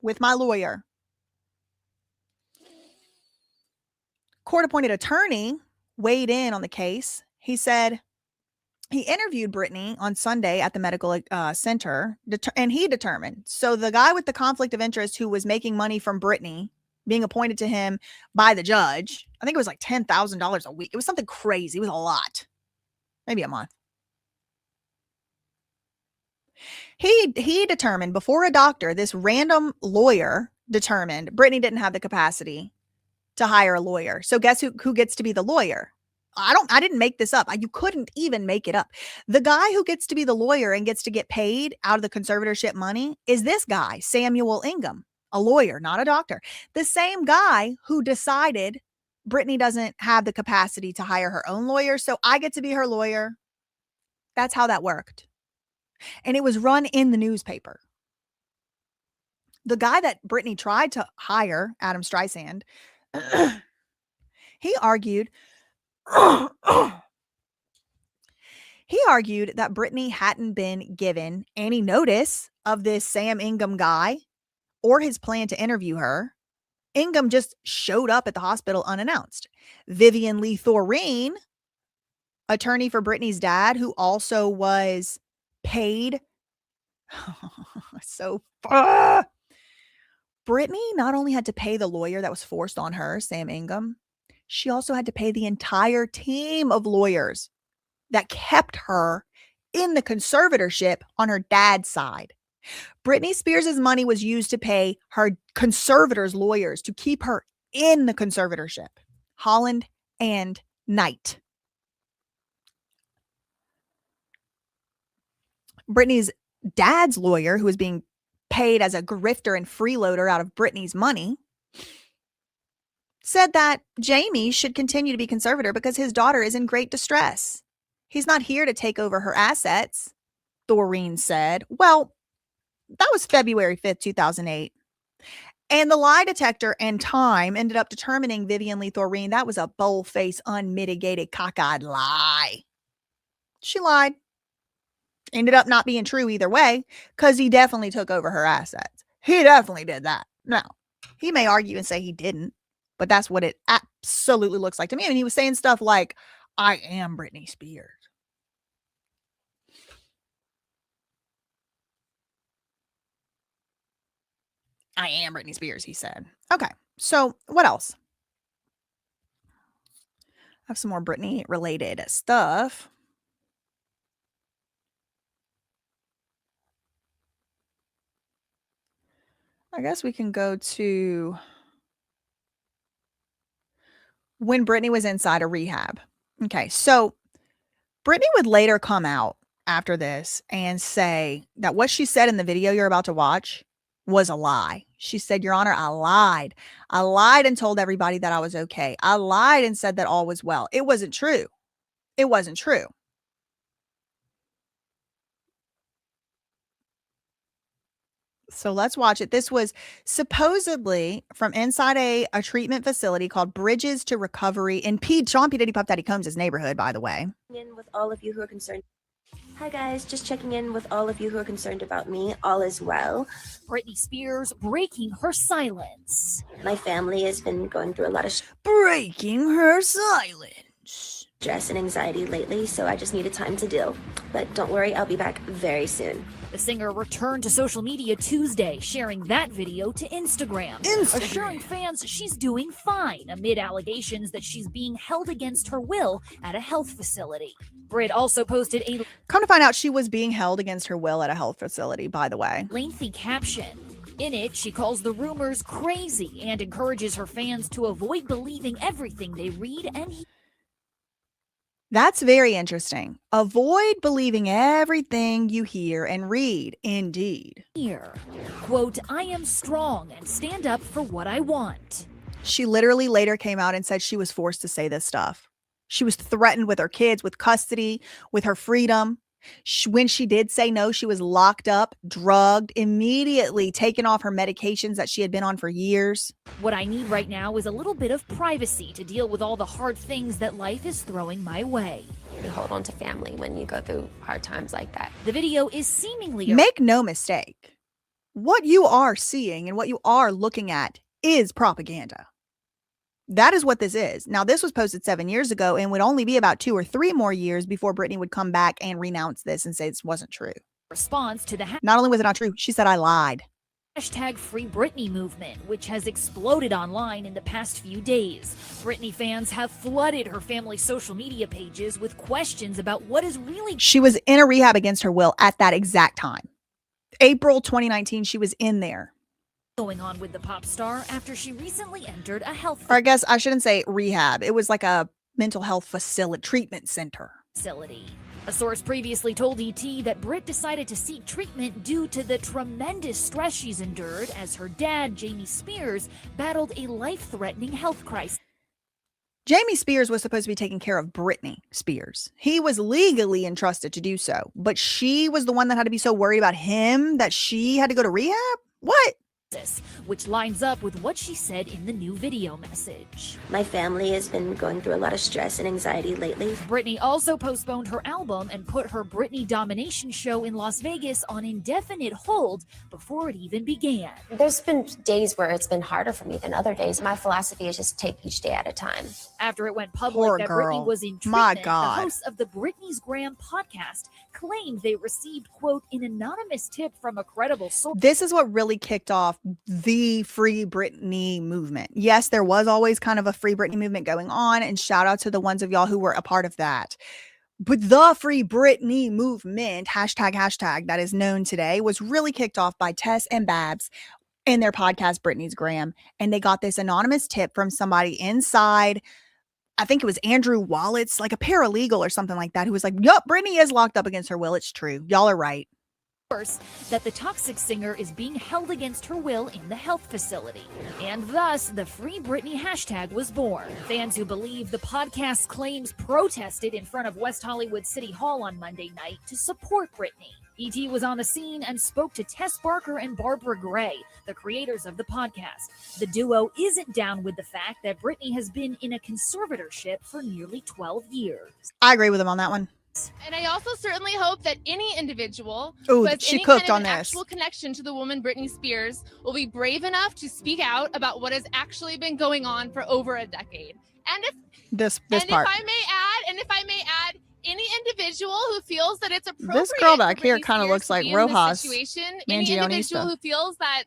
with my lawyer. Court-appointed attorney weighed in on the case. He said he interviewed Britney on Sunday at the medical center, and he determined. So the guy with the conflict of interest who was making money from Britney being appointed to him by the judge, I think it was like $10,000 a week. It was something crazy. It was a lot. Maybe a month. He determined before a doctor, this random lawyer determined Britney didn't have the capacity to hire a lawyer. So guess who gets to be the lawyer? I didn't make this up. You couldn't even make it up. The guy who gets to be the lawyer and gets to get paid out of the conservatorship money is this guy, Samuel Ingham, a lawyer, not a doctor. The same guy who decided Britney doesn't have the capacity to hire her own lawyer, so I get to be her lawyer. That's how that worked. And it was run in the newspaper. The guy that Britney tried to hire, Adam Streisand, he argued that Britney hadn't been given any notice of this Sam Ingham guy or his plan to interview her. Ingham just showed up at the hospital unannounced. Vivian Lee Thoreen, attorney for Britney's dad, who also was paid. Britney not only had to pay the lawyer that was forced on her, Sam Ingham, she also had to pay the entire team of lawyers that kept her in the conservatorship on her dad's side. Britney Spears' money was used to pay her conservator's lawyers to keep her in the conservatorship, Holland and Knight. Britney's dad's lawyer, who was being paid as a grifter and freeloader out of Britney's money, said that Jamie should continue to be conservator because his daughter is in great distress. He's not here to take over her assets, Thoreen said. Well, that was February 5th, 2008. And the lie detector and time ended up determining Vivian Lee Thoreen that was a bold-faced, unmitigated, cockeyed lie. She lied. Ended up not being true either way because he definitely took over her assets. He definitely did that. Now, he may argue and say he didn't, but that's what it absolutely looks like to me. I mean, he was saying stuff like, I am Britney Spears. I am Britney Spears, he said. Okay, so what else? I have some more Britney related stuff. I guess we can go to when Britney was inside a rehab. Okay, so Britney would later come out after this and say that what she said in the video you're about to watch was a lie. She said, Your Honor, I lied. I lied and told everybody that I was okay. I lied and said that all was well. It wasn't true. It wasn't true. So let's watch it. This was supposedly from inside a treatment facility called Bridges to Recovery in Sean P. Diddy Puff Daddy Combs' neighborhood, by the way. In with all of you who are concerned. Hi guys, just checking in with all of you who are concerned about me. All is well. Britney Spears breaking her silence. My family has been going through a lot of breaking her silence. Stress and anxiety lately, so I just needed time to deal. But don't worry, I'll be back very soon. The singer returned to social media Tuesday, sharing that video to Instagram, assuring fans she's doing fine amid allegations that she's being held against her will at a health facility. Brit also posted a come to find out she was being held against her will at a health facility, by the way. Lengthy caption. In it, she calls the rumors crazy and encourages her fans to avoid believing everything they read and hear. That's very interesting. Avoid believing everything you hear and read. Indeed. Here, quote, I am strong and stand up for what I want. She literally later came out and said she was forced to say this stuff. She was threatened with her kids, with custody, with her freedom. When she did say no, she was locked up, drugged, immediately taken off her medications that she had been on for years. What I need right now is a little bit of privacy to deal with all the hard things that life is throwing my way. You hold on to family when you go through hard times like that. The video is seemingly... Make no mistake. What you are seeing and what you are looking at is propaganda. That is what this is. Now, this was posted 7 years ago and would only be about 2 or 3 more years before Britney would come back and renounce this and say this wasn't true. Response to the not only was it not true, she said, I lied. Hashtag Free Britney movement, which has exploded online in the past few days. Britney fans have flooded her family's social media pages with questions about what is really... She was in a rehab against her will at that exact time. April 2019, she was in there. Going on with the pop star after she recently entered a health... Or I guess I shouldn't say rehab. It was like a mental health facility, treatment center. Facility. A source previously told ET that Brit decided to seek treatment due to the tremendous stress she's endured as her dad, Jamie Spears, battled a life-threatening health crisis. Jamie Spears was supposed to be taking care of Britney Spears. He was legally entrusted to do so, but she was the one that had to be so worried about him that she had to go to rehab? What? Which lines up with what she said in the new video message. My family has been going through a lot of stress and anxiety lately. Britney also postponed her album and put her Britney Domination show in Las Vegas on indefinite hold before it even began. There's been days where it's been harder for me than other days. My philosophy is just take each day at a time. After it went public that Britney was in treatment, the hosts of the Britney's Gram podcast claimed they received, quote, an anonymous tip from a credible source. This is what really kicked off the Free Britney movement. Yes, there was always kind of a Free Britney movement going on, and shout out to the ones of y'all who were a part of that. But the Free Britney movement, hashtag that is known today, was really kicked off by Tess and Babs in their podcast, Britney's Gram. And they got this anonymous tip from somebody inside, I think it was Andrew Wallet's, like a paralegal or something like that, who was like, yup, Britney is locked up against her will. It's true. Y'all are right. That the toxic singer is being held against her will in the health facility. And thus, the Free Britney hashtag was born. Fans who believe the podcast's claims protested in front of West Hollywood City Hall on Monday night to support Britney. E.T. was on the scene and spoke to Tess Barker and Barbara Gray, the creators of the podcast. The duo isn't down with the fact that Britney has been in a conservatorship for nearly 12 years. I agree with them on that one. And I also certainly hope that any individual who has she any cooked kind of on this actual connection to the woman Britney Spears will be brave enough to speak out about what has actually been going on for over a decade. And if part. if I may add, any individual who feels that it's appropriate. This girl back for here Britney kind of Spears looks like to be in Rojas. this situation, any individual who feels that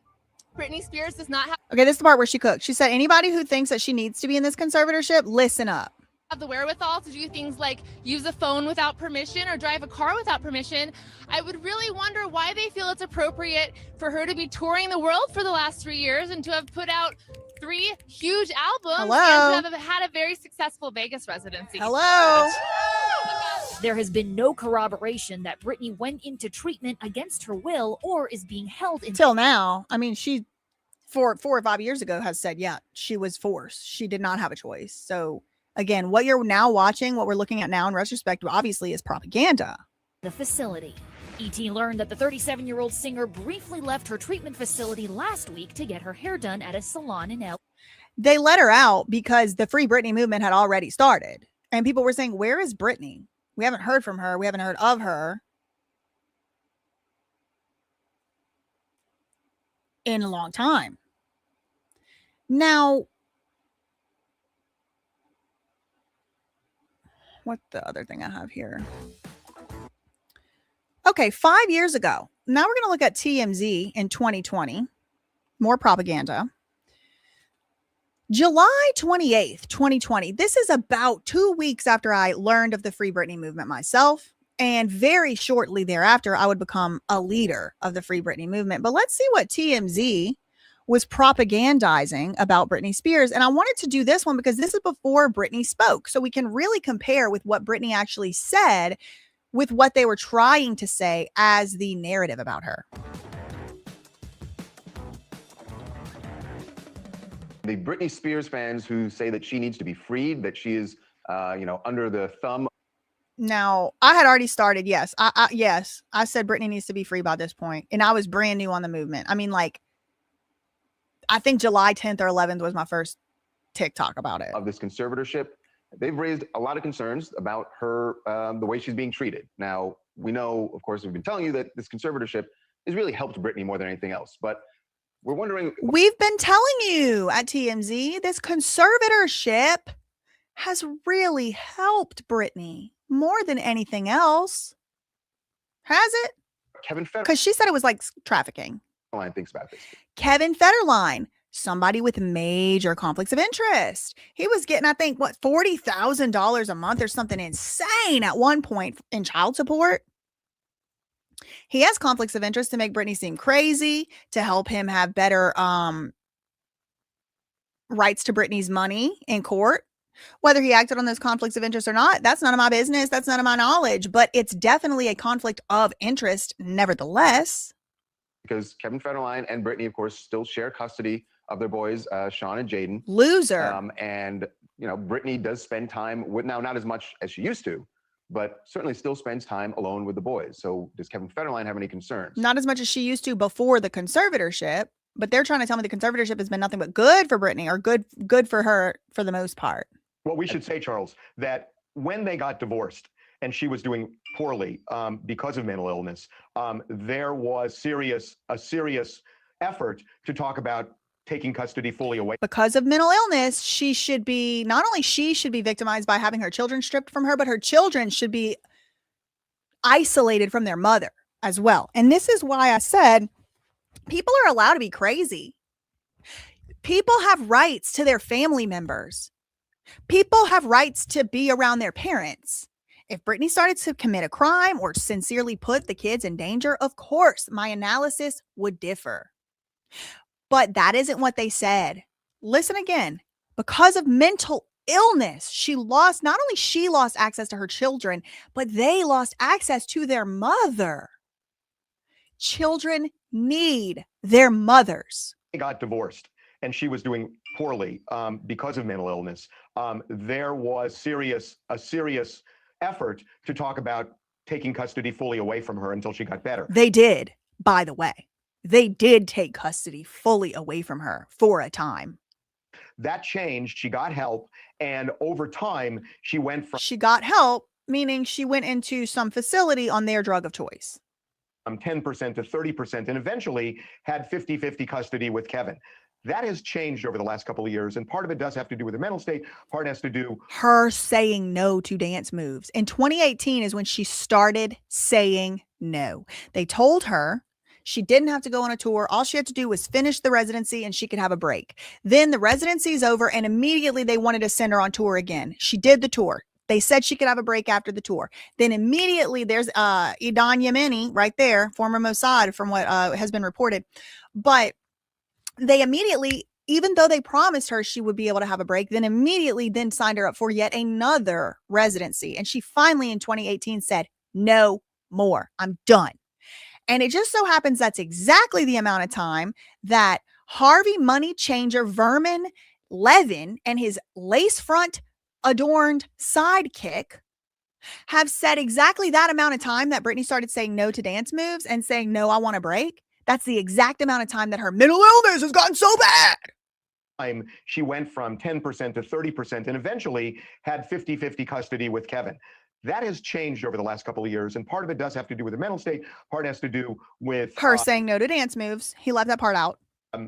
Britney Spears does not have Okay, this is the part where she cooked. She said, anybody who thinks that she needs to be in this conservatorship, listen up. The wherewithal to do things like use a phone without permission or drive a car without permission, I would really wonder why they feel it's appropriate for her to be touring the world for the last 3 years and to have put out 3 huge albums and to have had a very successful Vegas residency. Hello. There has been no corroboration that Britney went into treatment against her will or is being held until now. I mean, she 4 or 5 years ago has said, yeah, she was forced. She did not have a choice. So again, what you're now watching, what we're looking at now in retrospect, obviously is propaganda. The facility. ET learned that the 37-year-old singer briefly left her treatment facility last week to get her hair done at a salon in LA. They let her out because the Free Britney movement had already started. And people were saying, where is Britney? We haven't heard from her. We haven't heard of her in a long time. Now, what the other thing I have here? Okay, 5 years ago. Now we're going to look at TMZ in 2020. More propaganda. July 28th, 2020. This is about 2 weeks after I learned of the Free Britney movement myself. And very shortly thereafter, I would become a leader of the Free Britney movement. But let's see what TMZ was propagandizing about Britney Spears. And I wanted to do this one because this is before Britney spoke. So we can really compare with what Britney actually said with what they were trying to say as the narrative about her. The Britney Spears fans who say that she needs to be freed, that she is, under the thumb. Now, I had already started. Yes, I said Britney needs to be free by this point, and I was brand new on the movement. I mean, like, I think July 10th or 11th was my first TikTok about it. Of this conservatorship, they've raised a lot of concerns about her, the way she's being treated. Now, we know, of course, we've been telling you that this conservatorship has really helped Britney more than anything else, but we're wondering. We've been telling you at TMZ, this conservatorship has really helped Britney more than anything else. Has it? Kevin Federline. Because she said it was like trafficking. Thinks about this. Kevin Federline, somebody with major conflicts of interest. He was getting, I think, what, $40,000 a month or something insane at one point in child support. He has conflicts of interest to make Britney seem crazy, to help him have better rights to Britney's money in court. Whether he acted on those conflicts of interest or not, that's none of my business. That's none of my knowledge. But it's definitely a conflict of interest, nevertheless. Because Kevin Federline and Britney, of course, still share custody of their boys, Sean and Jaden. Loser. And, Britney does spend time with, now not as much as she used to, but certainly still spends time alone with the boys. So does Kevin Federline have any concerns? Not as much as she used to before the conservatorship, but they're trying to tell me the conservatorship has been nothing but good for Britney, or good for her for the most part. Well, we should say, Charles, that when they got divorced and she was doing poorly because of mental illness, there was a serious effort to talk about taking custody fully away. Because of mental illness, she should be, not only she should be victimized by having her children stripped from her, but her children should be isolated from their mother as well. And this is why I said people are allowed to be crazy. People have rights to their family members. People have rights to be around their parents. If Britney started to commit a crime or sincerely put the kids in danger, of course, my analysis would differ. But that isn't what they said. Listen again. Because of mental illness, not only she lost access to her children, but they lost access to their mother. Children need their mothers. They got divorced and she was doing poorly because of mental illness. There was a serious effort to talk about taking custody fully away from her until she got better. They did, by the way. They did take custody fully away from her for a time. That changed. She got help. And over time, she went from... She got help, meaning she went into some facility on their drug of choice. 10% to 30%, and eventually had 50-50 custody with Kevin. That has changed over the last couple of years, and part of it does have to do with her mental state. Part has to do her saying no to dance moves. In 2018 is when she started saying no. They told her she didn't have to go on a tour. All she had to do was finish the residency and she could have a break. Then the residency's over and immediately they wanted to send her on tour again. She did the tour. They said she could have a break after the tour. Then immediately there's Idan Yemeni right there, former Mossad from what has been reported. But they immediately even though they promised her she would be able to have a break, then immediately then signed her up for yet another residency. And she finally in 2018 said, no more, I'm done. And it just so happens that's exactly the amount of time that Harvey money changer Vermin Levin and his lace front adorned sidekick have said exactly that amount of time that Britney started saying no to dance moves and saying, no, I want a break. That's the exact amount of time that her mental illness has gotten so bad. She went from 10% to 30% and eventually had 50-50 custody with Kevin. That has changed over the last couple of years. And part of it does have to do with the mental state. Part has to do with her saying no to dance moves. He left that part out.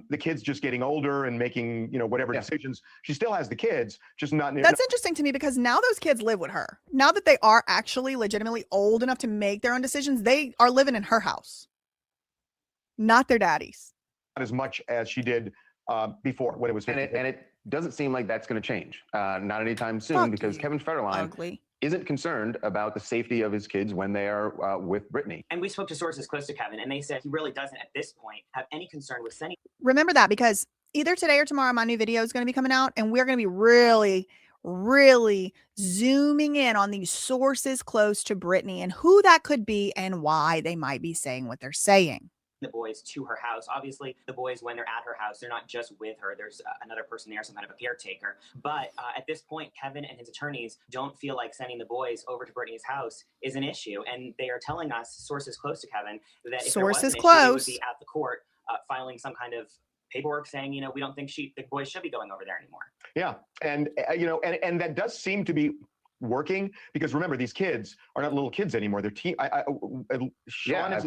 The kids just getting older and making, whatever decisions. She still has the kids, just not. That's interesting to me because now those kids live with her. Now that they are actually legitimately old enough to make their own decisions, they are living in her house, not their daddy's. Not as much as she did before when it was 50. And it doesn't seem like that's going to change. Not anytime soon, because Kevin Federline isn't concerned about the safety of his kids when they are with Britney. And we spoke to sources close to Kevin, and they said he really doesn't, at this point, have any concern with sending. Remember that, because either today or tomorrow, my new video is going to be coming out, and we're going to be really, really zooming in on these sources close to Britney and who that could be and why they might be saying what they're saying. The boys to her house. Obviously, the boys, when they're at her house, they're not just with her. There's another person there, some kind of a caretaker. But at this point, Kevin and his attorneys don't feel like sending the boys over to Britney's house is an issue. And they are telling us, sources close to Kevin, that if there was an issue, they would be at the court filing some kind of paperwork saying, we don't think the boys should be going over there anymore. Yeah. And, and that does seem to be working, because remember, these kids are not little kids anymore. They're Sean is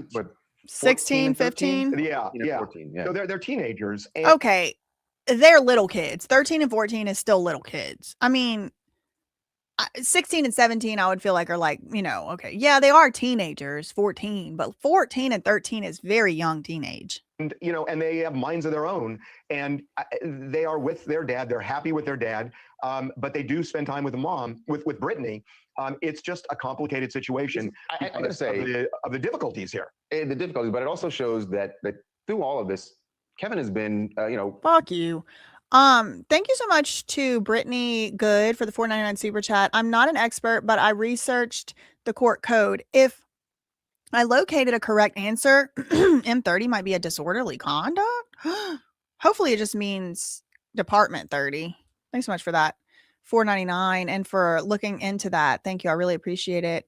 16, 15. Yeah. 14, yeah. So they're teenagers. And okay. They're little kids. 13 and 14 is still little kids. I mean, 16 and 17, I would feel like are like, okay. Yeah, they are teenagers, 14, but 14 and 13 is very young teenage. And, and they have minds of their own, and they are with their dad. They're happy with their dad. But they do spend time with the mom, with Britney. It's just a complicated situation. I'm going to say of the difficulties here. The difficulties, but it also shows that through all of this, Kevin has been, Fuck you. Thank you so much to Brittany Good for the $4.99 super chat. I'm not an expert, but I researched the court code. If I located a correct answer, M30 might be a disorderly conduct. Hopefully it just means Department 30. Thanks so much for that. $4.99 and for looking into that. Thank you. I really appreciate it.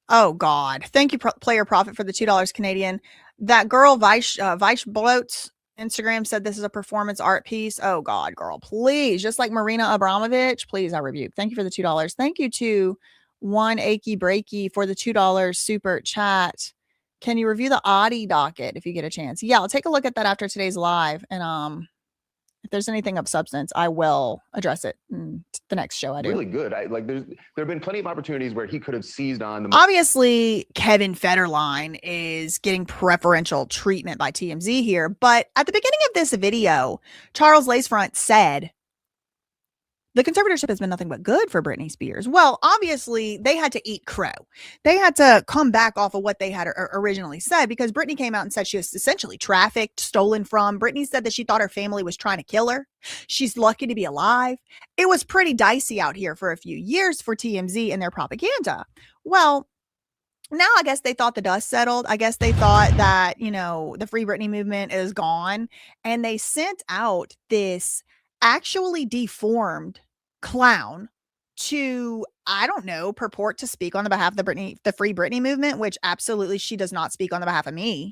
Oh God. Thank you, Player Profit, for the $2 Canadian. That girl, Vice Bloats, Instagram said this is a performance art piece. Oh God, girl, please. Just like Marina Abramovich, please, I rebuke. Thank you for the $2. Thank you to One Achy Breaky for the $2 super chat. Can you review the Audi docket if you get a chance? Yeah, I'll take a look at that after today's live. And if there's anything of substance, I will address it in the next show I do. Really good. There have been plenty of opportunities where he could have seized on them. Obviously, Kevin Federline is getting preferential treatment by TMZ here. But at the beginning of this video, Charles Lacefront said, the conservatorship has been nothing but good for Britney Spears. Well, obviously, they had to eat crow. They had to come back off of what they had originally said, because Britney came out and said she was essentially trafficked, stolen from. Britney said that she thought her family was trying to kill her. She's lucky to be alive. It was pretty dicey out here for a few years for TMZ and their propaganda. Well, now I guess they thought the dust settled. I guess they thought that, the Free Britney movement is gone. And they sent out this actually deformed clown to, I don't know, purport to speak on the behalf of the Free Britney movement, which absolutely she does not speak on the behalf of me.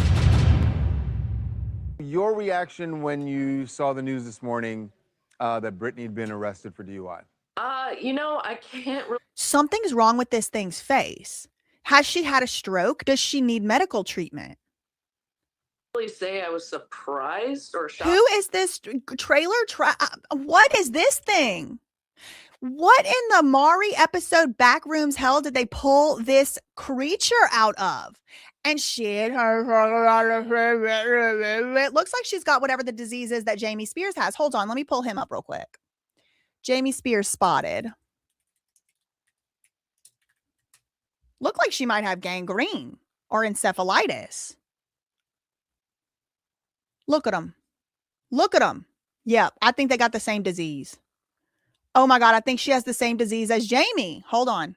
Your reaction when you saw the news this morning that Britney had been arrested for DUI? I can't really. Something's wrong with this thing's face. Has she had a stroke? Does she need medical treatment? Say I was surprised or shocked. Who is this trailer? What is this thing? What in the Maury episode Backrooms hell did they pull this creature out of? And shit, it looks like she's got whatever the disease is that Jamie Spears has. Hold on, let me pull him up real quick. Jamie Spears spotted. Look like she might have gangrene or encephalitis. Look at him. Look at him. Yeah, I think they got the same disease. Oh my God, I think she has the same disease as Jamie. Hold on.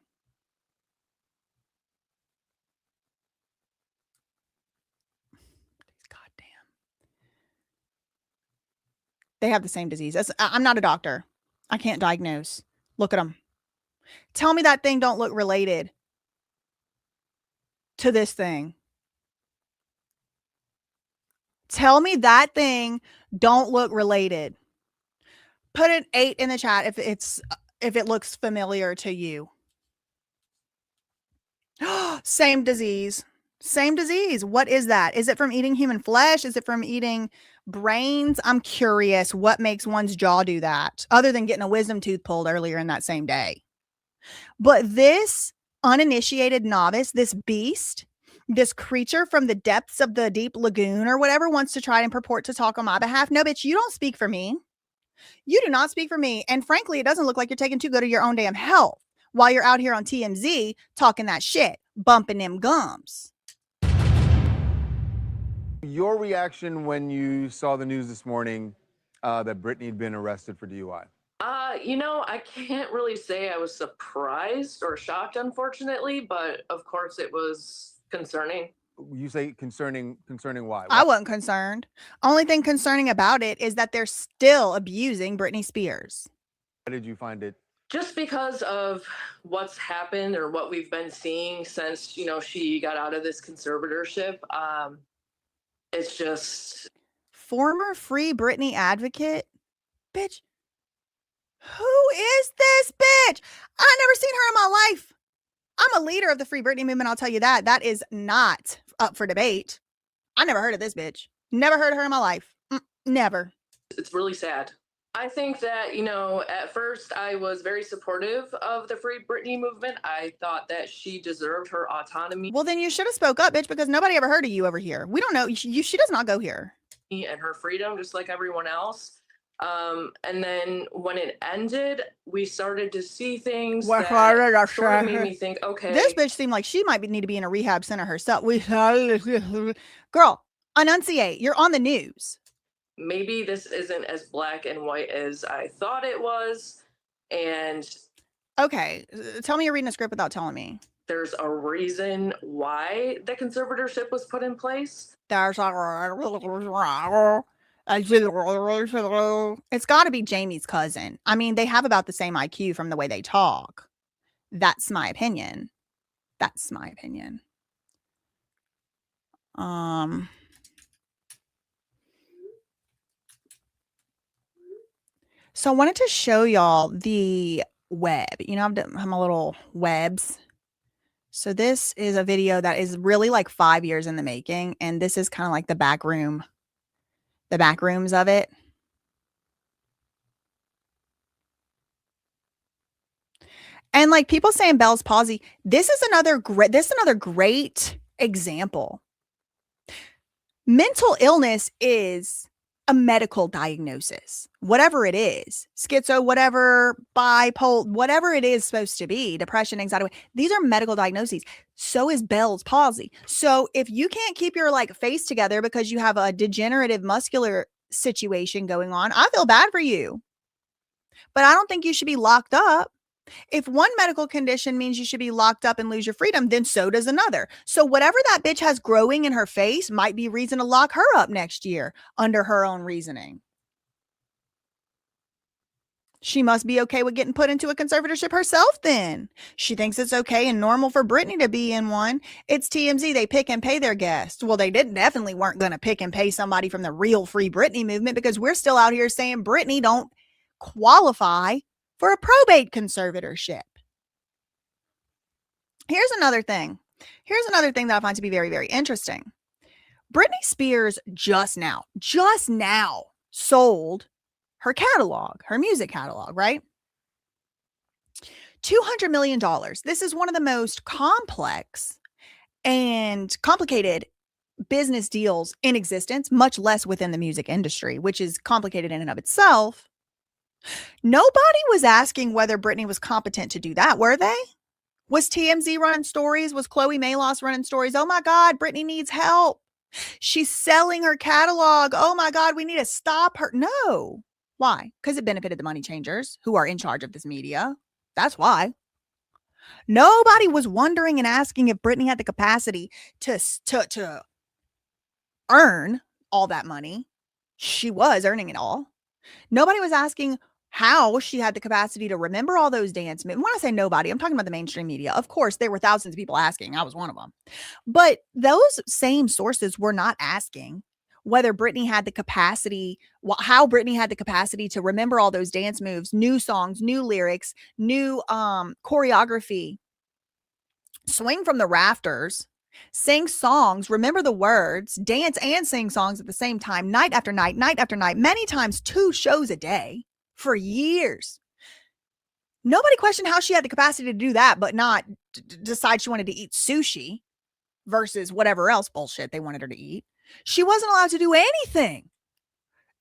They have the same disease. I'm not a doctor. I can't diagnose. Look at them. Tell me that thing don't look related to this thing. Tell me that thing don't look related. Put an 8 in the chat if it looks familiar to you. Same disease. Same disease. What is that? Is it from eating human flesh? Is it from eating brains? I'm curious what makes one's jaw do that, other than getting a wisdom tooth pulled earlier in that same day. But this uninitiated novice, this beast, this creature from the depths of the deep lagoon or whatever, wants to try and purport to talk on my behalf. No, bitch, you don't speak for me. You do not speak for me. And frankly, it doesn't look like you're taking too good of your own damn health while you're out here on TMZ talking that shit, bumping them gums. Your reaction when you saw the news this morning that Britney had been arrested for DUI? I can't really say I was surprised or shocked, unfortunately, but of course it was concerning. You say concerning why? I wasn't concerned. Only thing concerning about it is that they're still abusing Britney Spears. Why did you find it? Just because of what's happened or what we've been seeing since, she got out of this conservatorship. It's just... Former Free Britney advocate? Bitch. Who is this bitch? I never seen her in my life. I'm a leader of the Free Britney movement, I'll tell you that. That is not up for debate. I never heard of this bitch. Never heard of her in my life. Never. It's really sad. I think that, at first I was very supportive of the Free Britney movement. I thought that she deserved her autonomy. Well, then you should have spoke up, bitch, because nobody ever heard of you over here. We don't know. She does not go here. And her freedom, just like everyone else. And then when it ended, we started to see things that sort of made me think, okay. This bitch seemed like she might need to be in a rehab center herself. Girl, enunciate. You're on the news. Maybe this isn't as black and white as I thought it was. And okay, tell me you're reading a script without telling me. There's a reason why the conservatorship was put in place. It's got to be Jamie's cousin. I mean, they have about the same IQ from the way they talk. That's my opinion. That's my opinion. So I wanted to show y'all the web. I'm a little webs. So this is a video that is really like 5 years in the making. And this is kind of like the back rooms of it. And like people saying Bell's palsy, this is another great example. Mental illness is a medical diagnosis, whatever it is, schizo, whatever, bipolar, whatever it is supposed to be, depression, anxiety. These are medical diagnoses. So is Bell's palsy. So if you can't keep your face together because you have a degenerative muscular situation going on, I feel bad for you. But I don't think you should be locked up. If one medical condition means you should be locked up and lose your freedom, then so does another. So whatever that bitch has growing in her face might be reason to lock her up next year under her own reasoning. She must be okay with getting put into a conservatorship herself then. She thinks it's okay and normal for Britney to be in one. It's TMZ. They pick and pay their guests. Well, they definitely weren't going to pick and pay somebody from the real Free Britney movement because we're still out here saying Britney don't qualify for a probate conservatorship. Here's another thing that I find to be very, very interesting. Britney Spears just now sold her catalog, her music catalog, right? $200 million. This is one of the most complex and complicated business deals in existence, much less within the music industry, which is complicated in and of itself. Nobody was asking whether Britney was competent to do that, were they? Was TMZ running stories? Was Chloe Malos running stories? Oh my God, Britney needs help. She's selling her catalog. Oh my God, we need to stop her. No. Why? Because it benefited the money changers who are in charge of this media. That's why. Nobody was wondering and asking if Britney had the capacity to earn all that money. She was earning it all. Nobody was asking how she had the capacity to remember all those dance moves. When I say nobody, I'm talking about the mainstream media. Of course, there were thousands of people asking. I was one of them. But those same sources were not asking whether Britney had the capacity, how Britney had the capacity to remember all those dance moves, new songs, new lyrics, new choreography, swing from the rafters, sing songs, remember the words, dance and sing songs at the same time, night after night, many times 2 shows a day for years. Nobody questioned how she had the capacity to do that, but not decide she wanted to eat sushi versus whatever else bullshit they wanted her to eat. She wasn't allowed to do anything.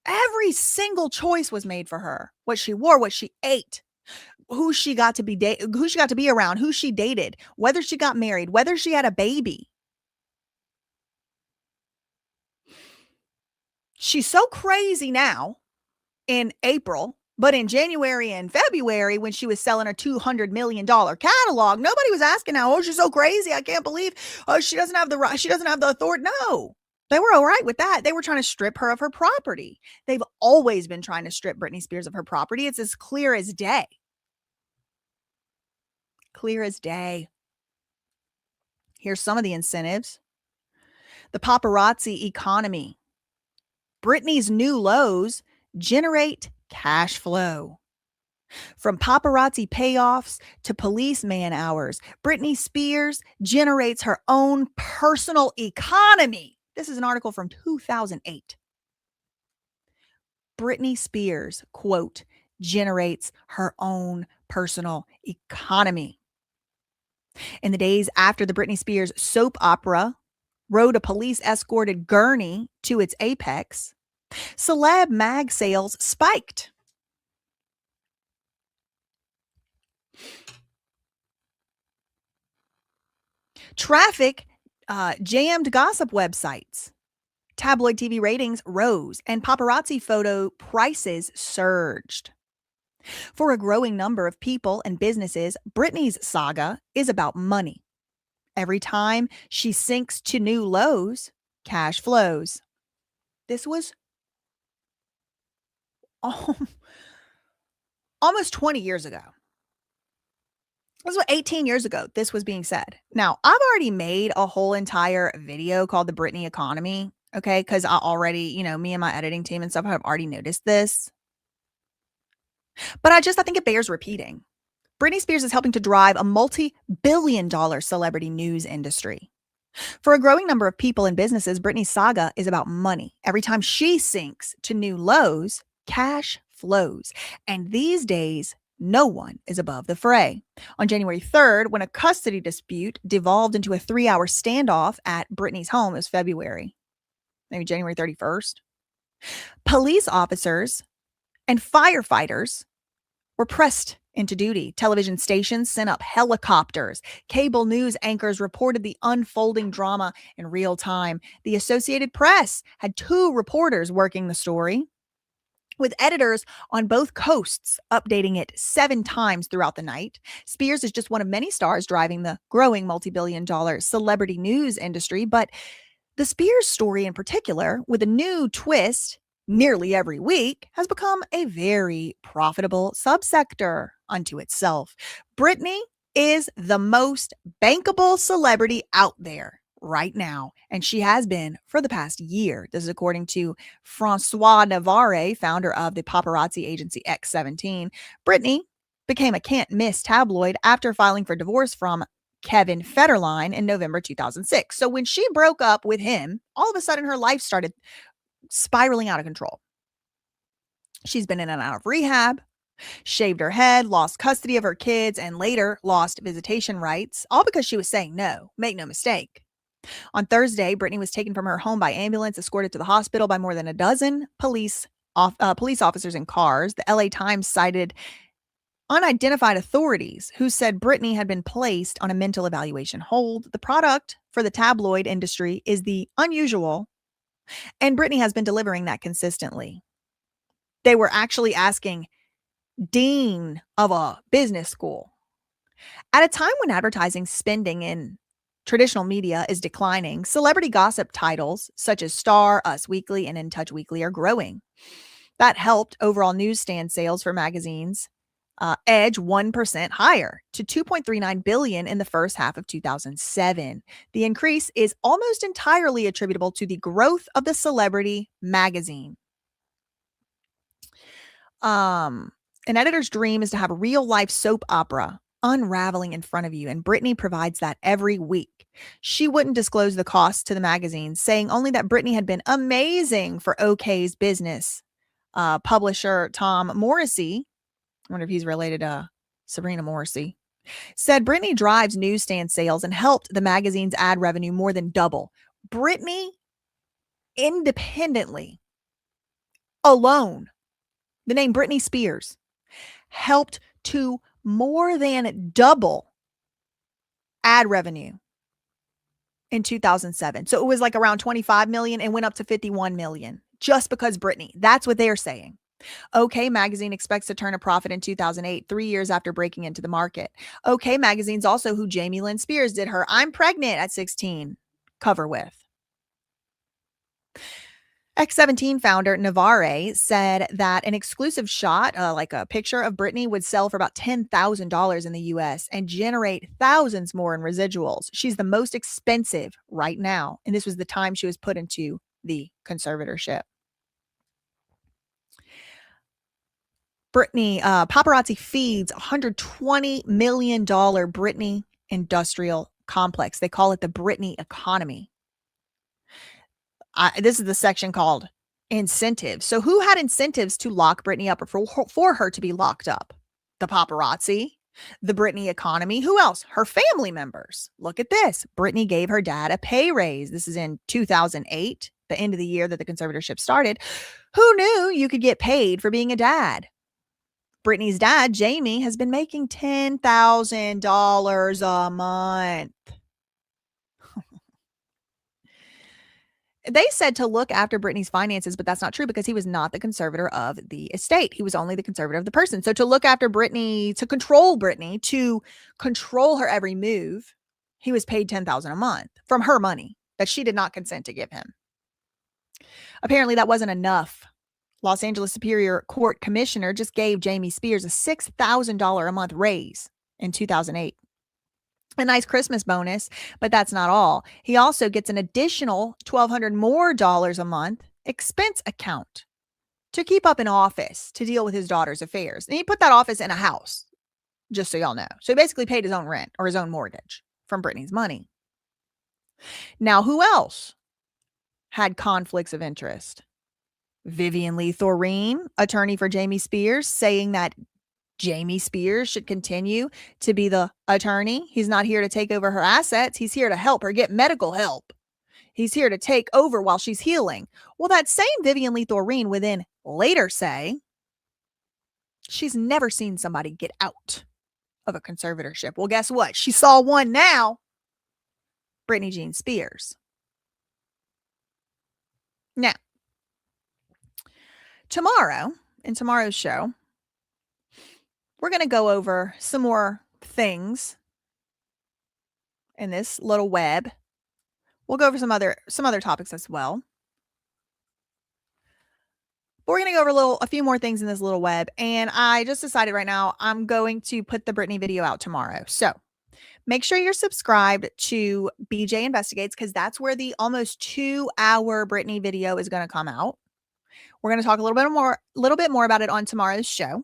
Every single choice was made for her. What she wore, what she ate, who she got to be around, who she dated, whether she got married, whether she had a baby. She's so crazy now in April, but in January and February, when she was selling her $200 million catalog, nobody was asking how, oh, she's so crazy. I can't believe, oh, she doesn't have the authority. No, they were all right with that. They were trying to strip her of her property. They've always been trying to strip Britney Spears of her property. It's as clear as day. Clear as day. Here's some of the incentives. The paparazzi economy. Britney's new lows generate cash flow. From paparazzi payoffs to policeman hours, Britney Spears generates her own personal economy. This is an article from 2008. Britney Spears, quote, generates her own personal economy. In the days after the Britney Spears soap opera rode a police-escorted gurney to its apex, celeb mag sales spiked. Traffic jammed gossip websites. Tabloid TV ratings rose, and paparazzi photo prices surged. For a growing number of people and businesses, Britney's saga is about money. Every time she sinks to new lows, cash flows. This was almost 20 years ago. This was 18 years ago this was being said. Now, I've already made a whole entire video called The Britney Economy, okay? Because I already, me and my editing team and stuff have already noticed this. But I think it bears repeating. Britney Spears is helping to drive a multi-billion-dollar celebrity news industry. For a growing number of people and businesses, Britney's saga is about money. Every time she sinks to new lows, cash flows. And these days, no one is above the fray. On January 3rd, when a custody dispute devolved into a 3-hour standoff at Britney's home, it was February, maybe January 31st, police officers and firefighters were pressed into duty. Television stations sent up helicopters. Cable news anchors reported the unfolding drama in real time. The Associated Press had 2 reporters working the story, with editors on both coasts updating it 7 times throughout the night. Spears is just one of many stars driving the growing multi-billion-dollar celebrity news industry, but the Spears story in particular, with a new twist nearly every week, has become a very profitable subsector unto itself. Britney is the most bankable celebrity out there right now, and she has been for the past year. This is according to Francois Navarre, founder of the paparazzi agency X17. Britney became a can't-miss tabloid after filing for divorce from Kevin Federline in November 2006. So when she broke up with him, all of a sudden her life started spiraling out of control. She's been in and out of rehab, shaved her head, lost custody of her kids, and later lost visitation rights, all because she was saying no. Make no mistake. On Thursday, Britney was taken from her home by ambulance, escorted to the hospital by more than a dozen police officers in cars. The LA Times cited unidentified authorities who said Britney had been placed on a mental evaluation hold. The product for the tabloid industry is the unusual, and Britney has been delivering that consistently. They were actually asking dean of a business school. At a time when advertising spending in traditional media is declining, celebrity gossip titles such as Star, Us Weekly, and In Touch Weekly are growing. That helped overall newsstand sales for magazines edge 1% higher to $2.39 billion in the first half of 2007. The increase is almost entirely attributable to the growth of the celebrity magazine. An editor's dream is to have a real-life soap opera unraveling in front of you, and Britney provides that every week. She wouldn't disclose the cost to the magazine, saying only that Britney had been amazing for OK's business. Publisher Tom Morrissey, I wonder if he's related to Sabrina Morrissey, said Britney drives newsstand sales and helped the magazine's ad revenue more than double. Britney independently, alone, the name Britney Spears, helped to more than double ad revenue in 2007. So it was like around 25 million and went up to 51 million just because Britney. That's what they're saying. OK Magazine expects to turn a profit in 2008, 3 years after breaking into the market. OK Magazine's also who Jamie Lynn Spears did her I'm Pregnant at 16 cover with. X17 founder Navarre said that an exclusive shot, like a picture of Britney, would sell for about $10,000 in the U.S. and generate thousands more in residuals. She's the most expensive right now, and this was the time she was put into the conservatorship. Britney, paparazzi feeds $120 million Britney industrial complex. They call it the Britney economy. This is the section called incentives. So who had incentives to lock Britney up or for her to be locked up? The paparazzi, the Britney economy. Who else? Her family members. Look at this. Britney gave her dad a pay raise. This is in 2008, the end of the year that the conservatorship started. Who knew you could get paid for being a dad? Britney's dad, Jamie, has been making $10,000 a month. They said to look after Britney's finances, but that's not true because he was not the conservator of the estate. He was only the conservator of the person. So to look after Britney, to control her every move, he was paid $10,000 a month from her money that she did not consent to give him. Apparently that wasn't enough. Los Angeles Superior Court Commissioner just gave Jamie Spears a $6,000 a month raise in 2008. A nice Christmas bonus, but that's not all. He also gets an additional $1,200 more a month expense account to keep up an office to deal with his daughter's affairs. And he put that office in a house, just so y'all know. So he basically paid his own rent or his own mortgage from Britney's money. Now, who else had conflicts of interest? Vivian Lee Thoreen, attorney for Jamie Spears, saying that Jamie Spears should continue to be the attorney. He's not here to take over her assets. He's here to help her get medical help. He's here to take over while she's healing. Well, that same Vivian Lee Thoreen would then later say she's never seen somebody get out of a conservatorship. Well, guess what? She saw one now. Britney Jean Spears. Now, tomorrow, in tomorrow's show, we're going to go over some more things in this little web. We'll go over some other topics as well. But we're going to go over a few more things in this little web. And I just decided right now I'm going to put the Britney video out tomorrow. So make sure you're subscribed to BJ Investigates because that's where the almost 2-hour Britney video is going to come out. We're going to talk a little bit more about it on tomorrow's show.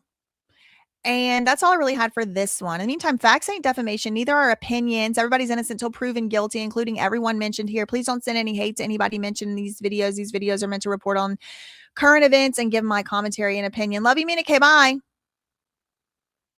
And that's all I really had for this one. In the meantime, facts ain't defamation. Neither are opinions. Everybody's innocent until proven guilty, including everyone mentioned here. Please don't send any hate to anybody mentioned in these videos. These videos are meant to report on current events and give my commentary and opinion. Love you, Mina K. Bye.